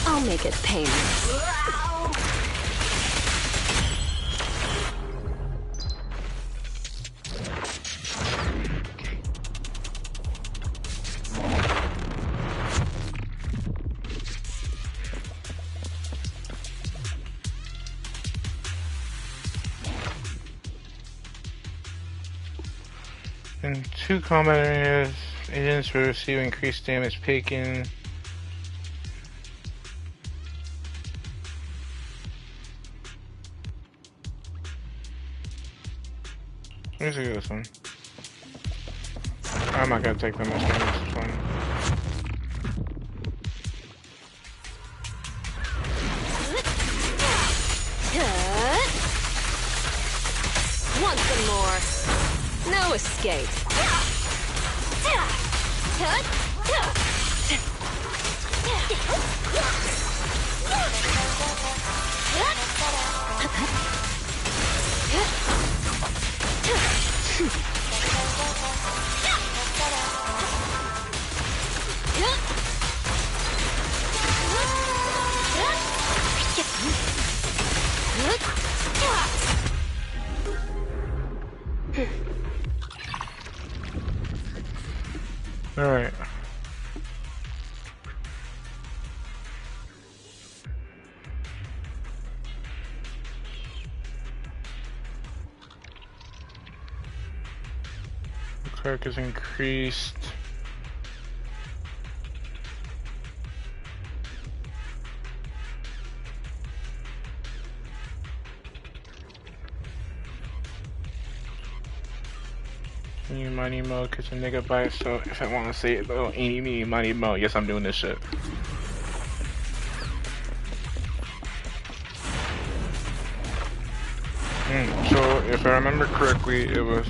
I'll make it painless. In 2 combat areas, agents will receive increased damage taken. Let's do this one. I'm not gonna take that much damage, it's fine. Want some more? No escape. Alright. The clerk is increased. New money mode, cause a nigga buy it, so if I wanna say it though, any money mode, yes I'm doing this shit. So if I remember correctly, it was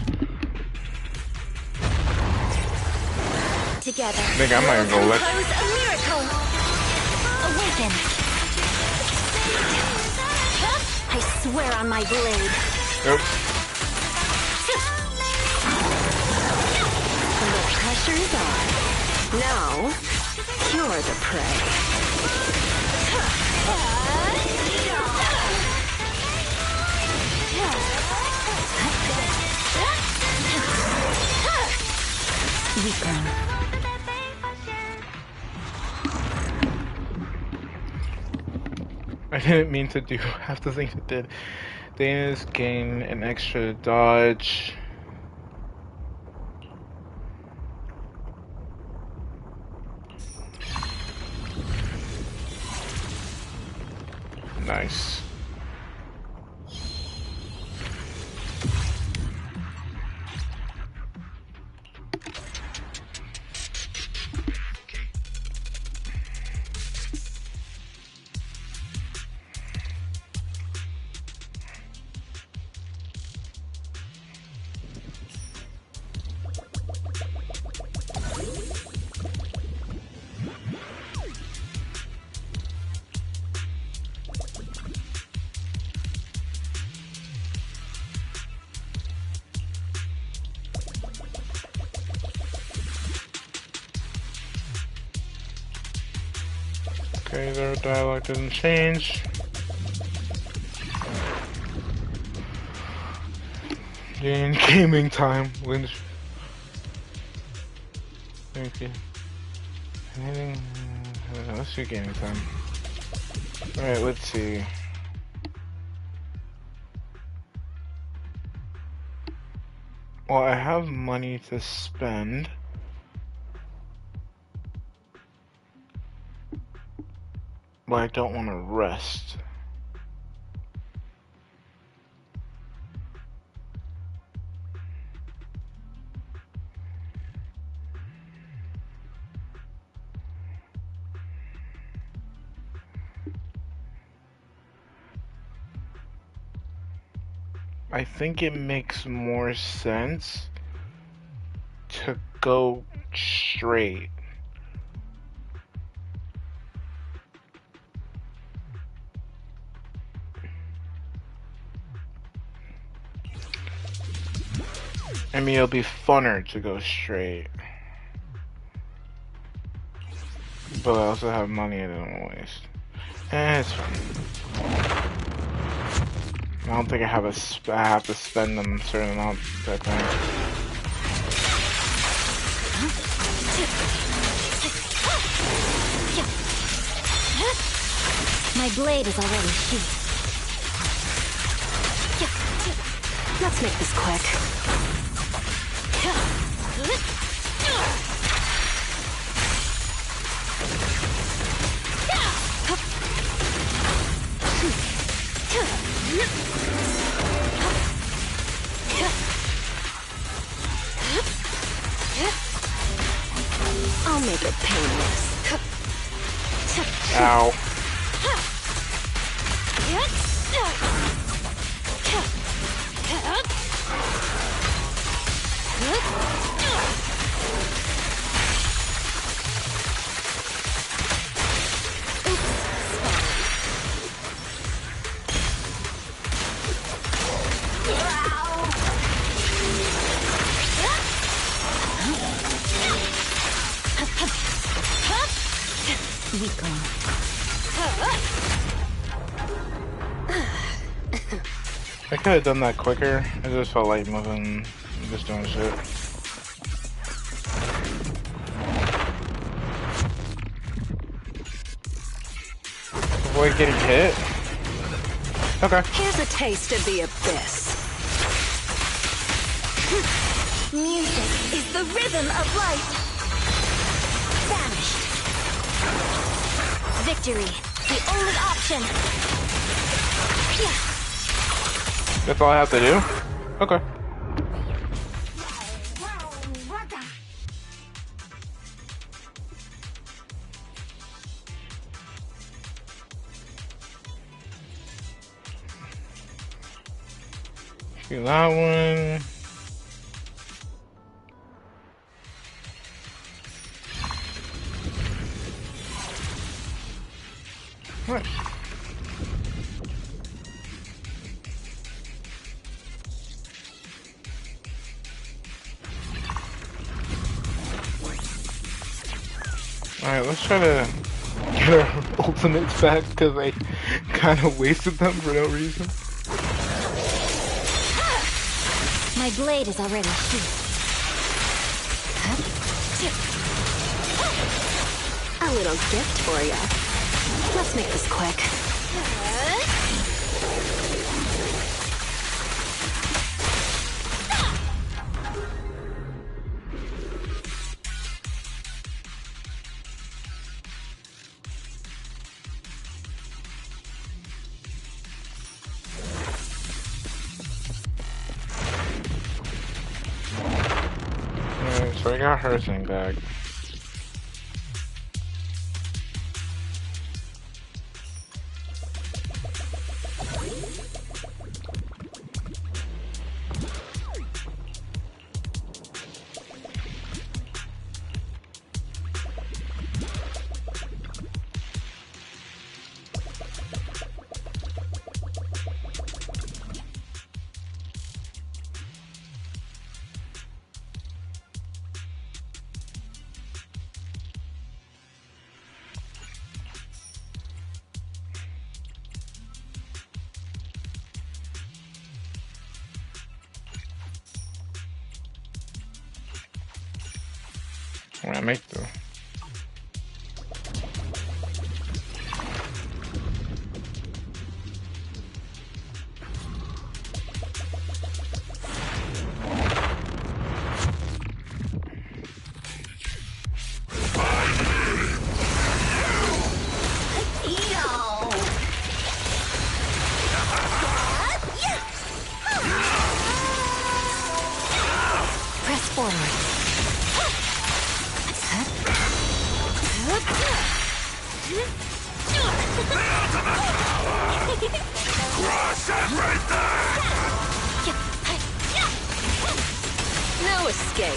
together. I think I might even go let A miracle. Awaken. I swear on my blade. Yep. The pressure's on. Now, you're the prey. Weakling. I didn't mean to do half the things it did. Dana's gain an extra dodge. Nice. Okay, their dialogue doesn't change. Gain gaming time. Lynch. Thank you. Anything? Let's do gaming time. Alright, let's see. Well, I have money to spend. But I don't want to rest. I think it makes more sense to go straight. I mean, it'll be funner to go straight. But I also have money I don't want to waste. It's fine. I don't think I have I have to spend them a certain amount type thing. My blade is already sheathed. Let's make this quick. I'll make it painless. Ow. I could have done that quicker. I just felt like moving, just doing shit. Avoid getting hit? Okay. Here's a taste of the abyss. Music is the rhythm of life. Vanished. Victory, the only option. That's all I have to do? Okay. Do that one. Nice. Alright, let's try to get our ultimates back because I kind of wasted them for no reason. My blade is already sheathed. A little gift for you. Let's make this quick. Alright, so I got her thing back. What I make though? Press forward. Crush everything! No escape.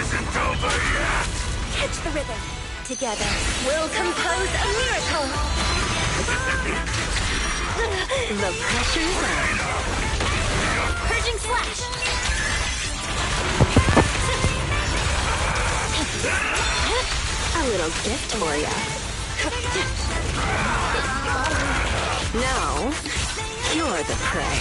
Isn't over yet! Catch the rhythm. Together, we'll compose a miracle. The pressure's on. Purging slash. A little gift for ya. Now, you're the prey.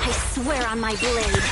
I swear on my blade.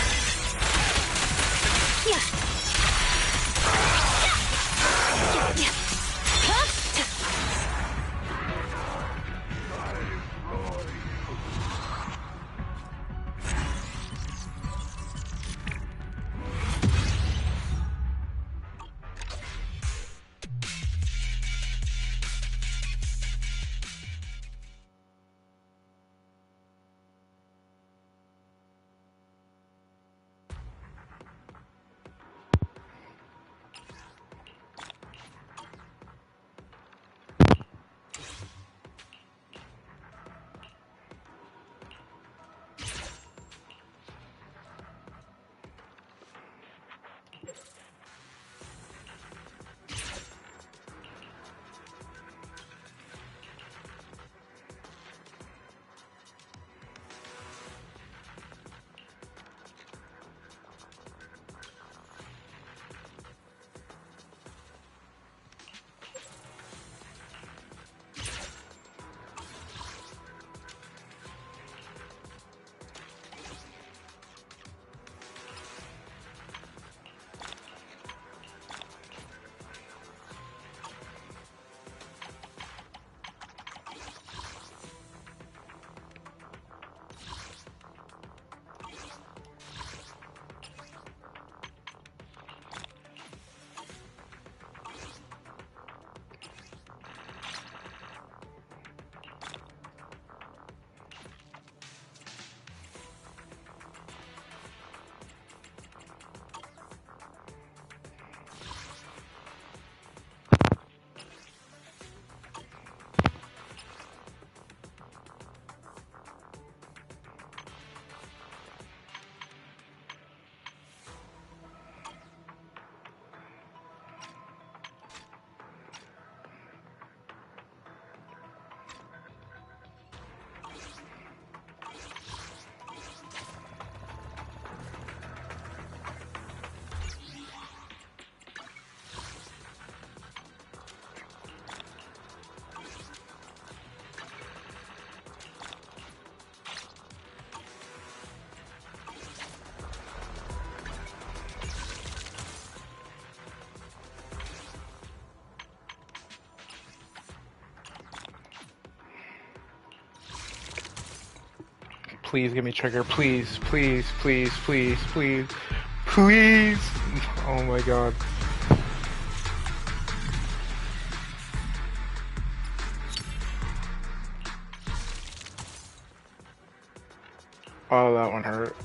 Please give me trigger. Please, please, please, please, please, please. Oh my god. Oh, that one hurt.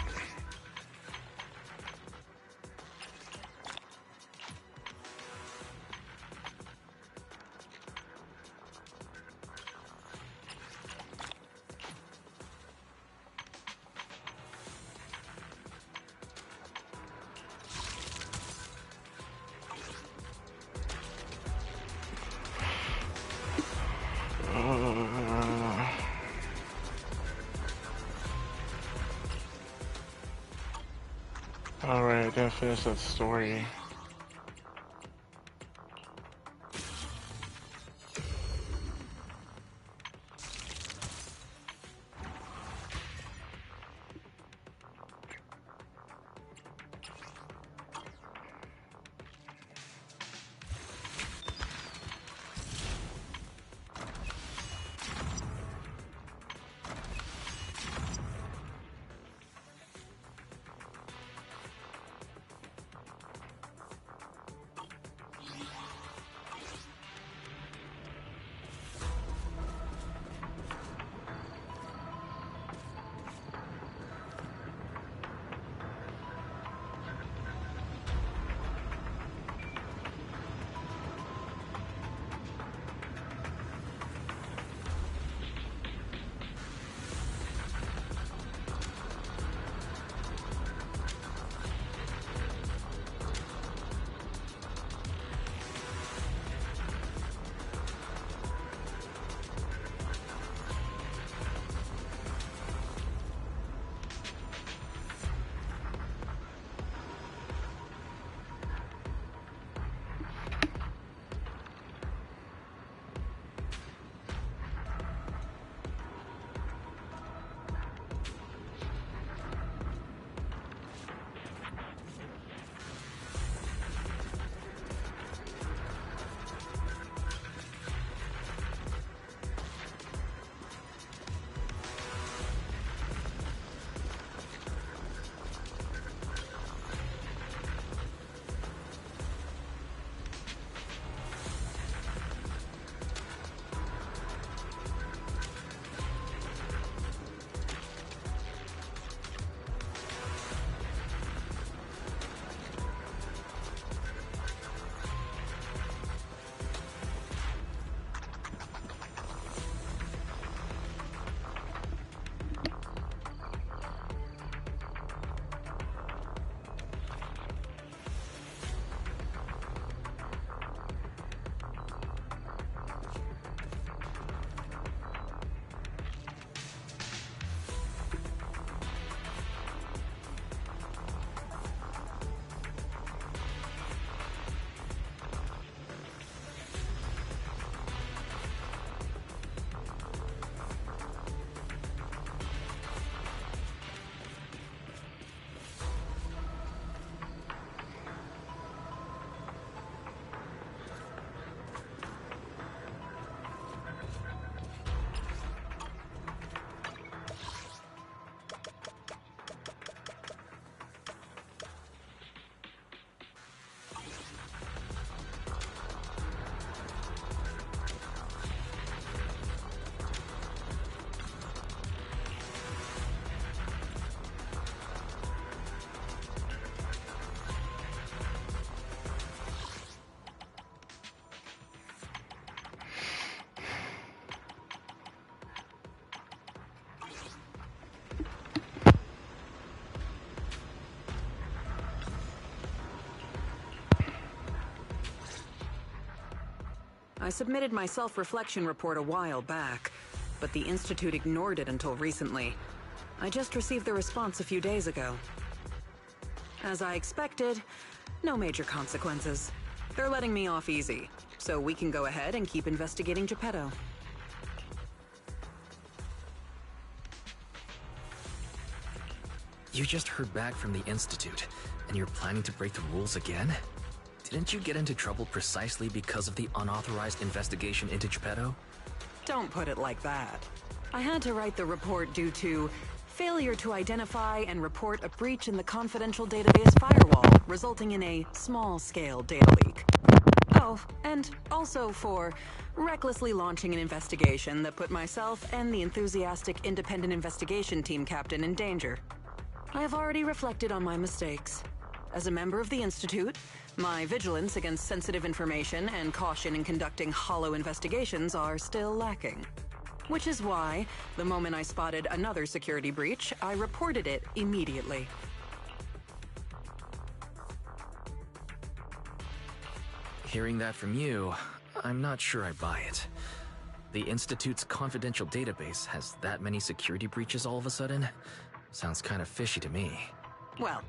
Alright, I didn't finish that story. I submitted my self-reflection report a while back, but the Institute ignored it until recently. I just received the response a few days ago. As I expected, no major consequences. They're letting me off easy, so we can go ahead and keep investigating Geppetto. You just heard back from the Institute, and you're planning to break the rules again? Didn't you get into trouble precisely because of the unauthorized investigation into Geppetto? Don't put it like that. I had to write the report due to failure to identify and report a breach in the confidential database firewall, resulting in a small-scale data leak. Oh, and also for recklessly launching an investigation that put myself and the enthusiastic independent investigation team captain in danger. I have already reflected on my mistakes. As a member of the Institute, my vigilance against sensitive information and caution in conducting hollow investigations are still lacking. Which is why, the moment I spotted another security breach, I reported it immediately. Hearing that from you, I'm not sure I buy it. The Institute's confidential database has that many security breaches all of a sudden? Sounds kind of fishy to me. Well,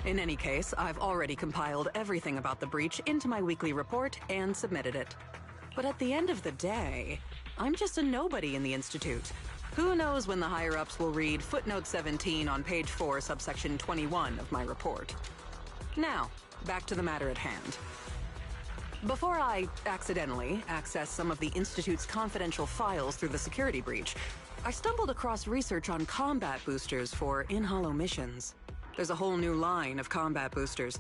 in any case, I've already compiled everything about the breach into my weekly report and submitted it. But at the end of the day, I'm just a nobody in the Institute. Who knows when the higher-ups will read footnote 17 on page 4, subsection 21 of my report. Now, back to the matter at hand. Before I accidentally access some of the Institute's confidential files through the security breach, I stumbled across research on combat boosters for in-hollow missions. There's a whole new line of combat boosters.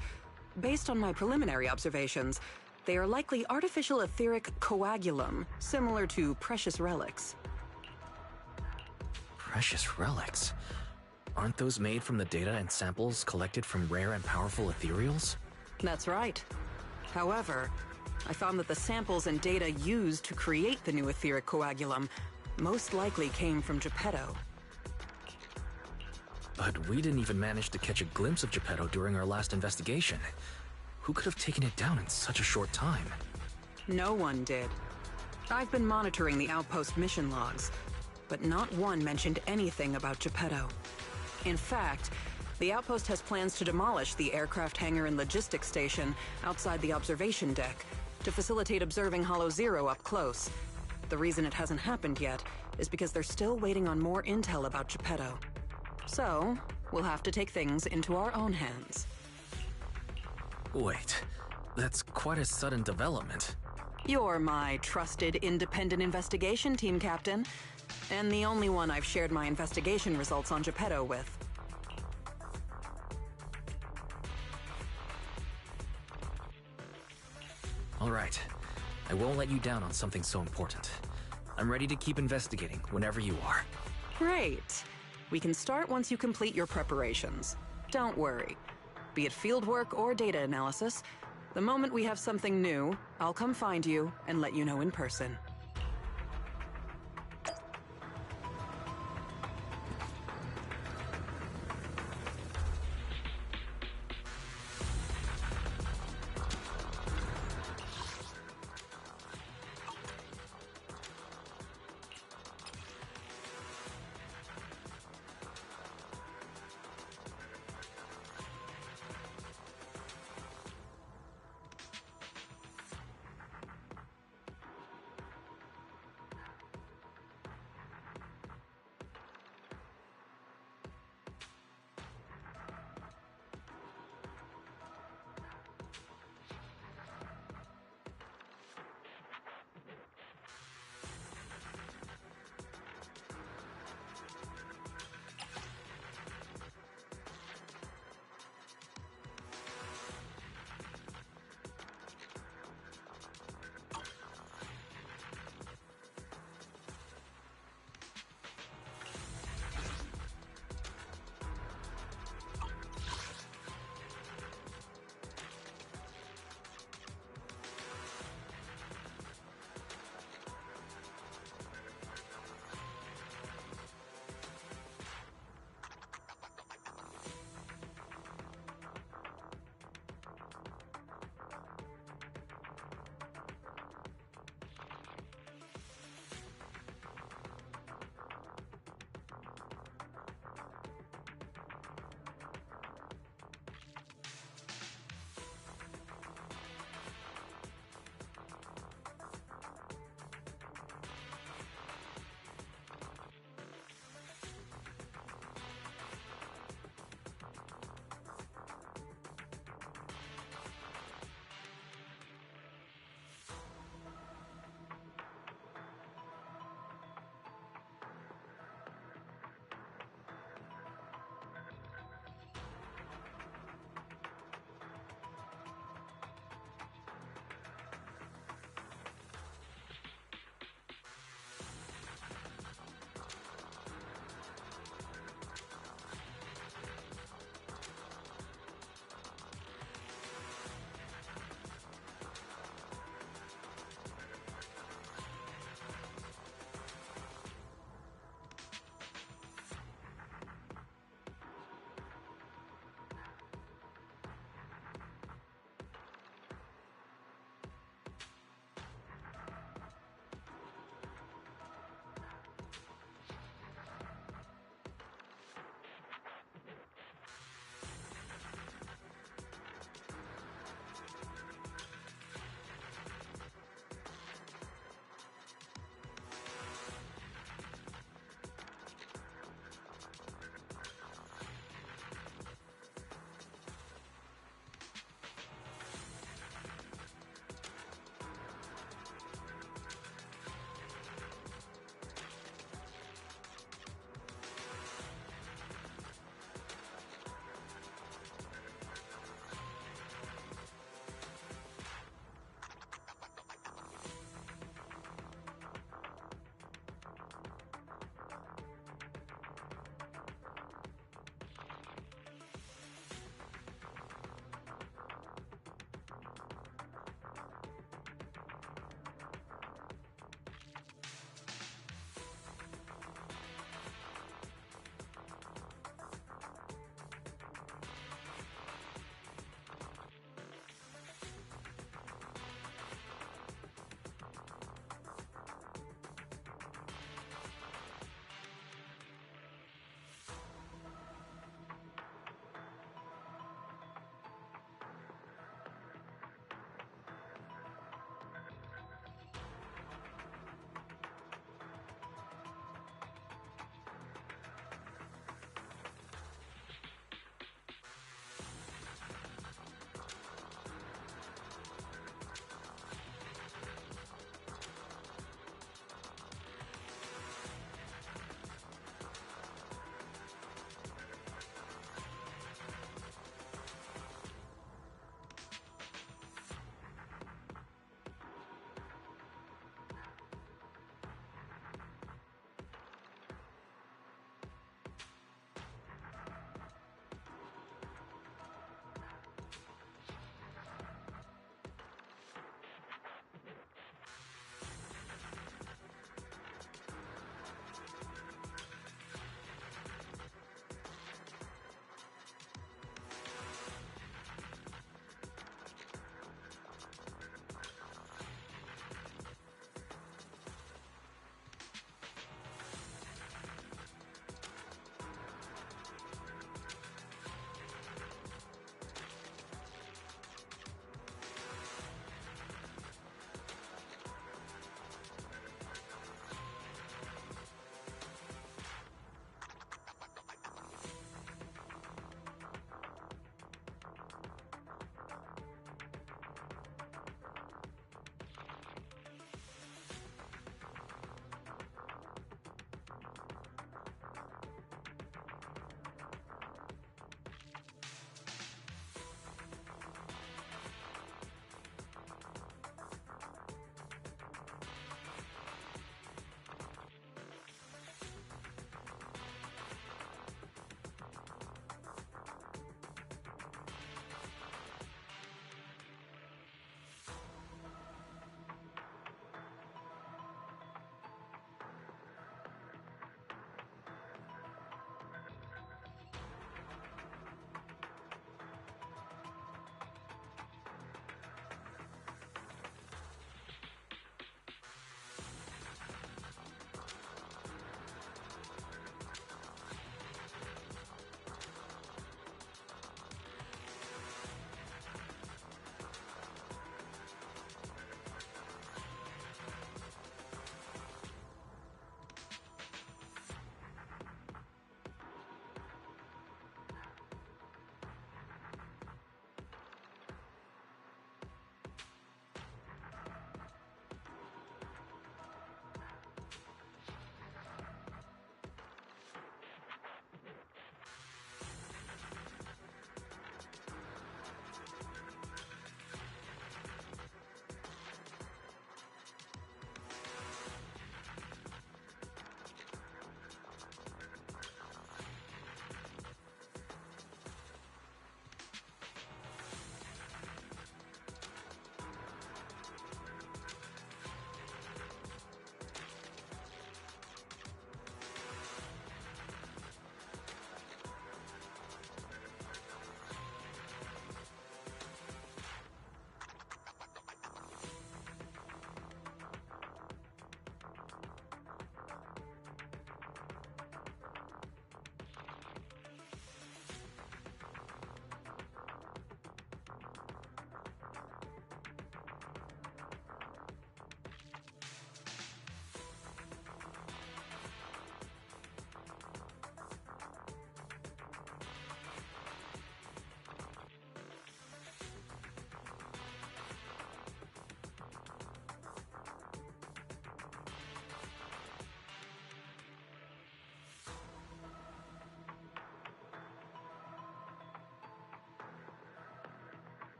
Based on my preliminary observations, they are likely artificial etheric coagulum, similar to precious relics. Precious relics? Aren't those made from the data and samples collected from rare and powerful ethereals? That's right. However, I found that the samples and data used to create the new etheric coagulum most likely came from Geppetto. But we didn't even manage to catch a glimpse of Geppetto during our last investigation. Who could have taken it down in such a short time? No one did. I've been monitoring the outpost mission logs, but not one mentioned anything about Geppetto. In fact, the outpost has plans to demolish the aircraft hangar and logistics station outside the observation deck to facilitate observing Hollow Zero up close. The reason it hasn't happened yet is because they're still waiting on more intel about Geppetto. So, we'll have to take things into our own hands. Wait, that's quite a sudden development. You're my trusted independent investigation team captain, and the only one I've shared my investigation results on Geppetto with. All right, I won't let you down on something so important. I'm ready to keep investigating whenever you are. Great. We can start once you complete your preparations. Don't worry. Be it fieldwork or data analysis, the moment we have something new, I'll come find you and let you know in person.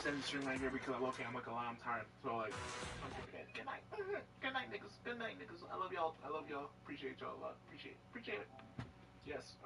extend the stream right here because I'm like, I'm tired. So like, I'm going to bed. Good night. Good night, niggas. Good night, niggas. I love y'all. I love y'all. Appreciate y'all a lot. Appreciate it. Yes.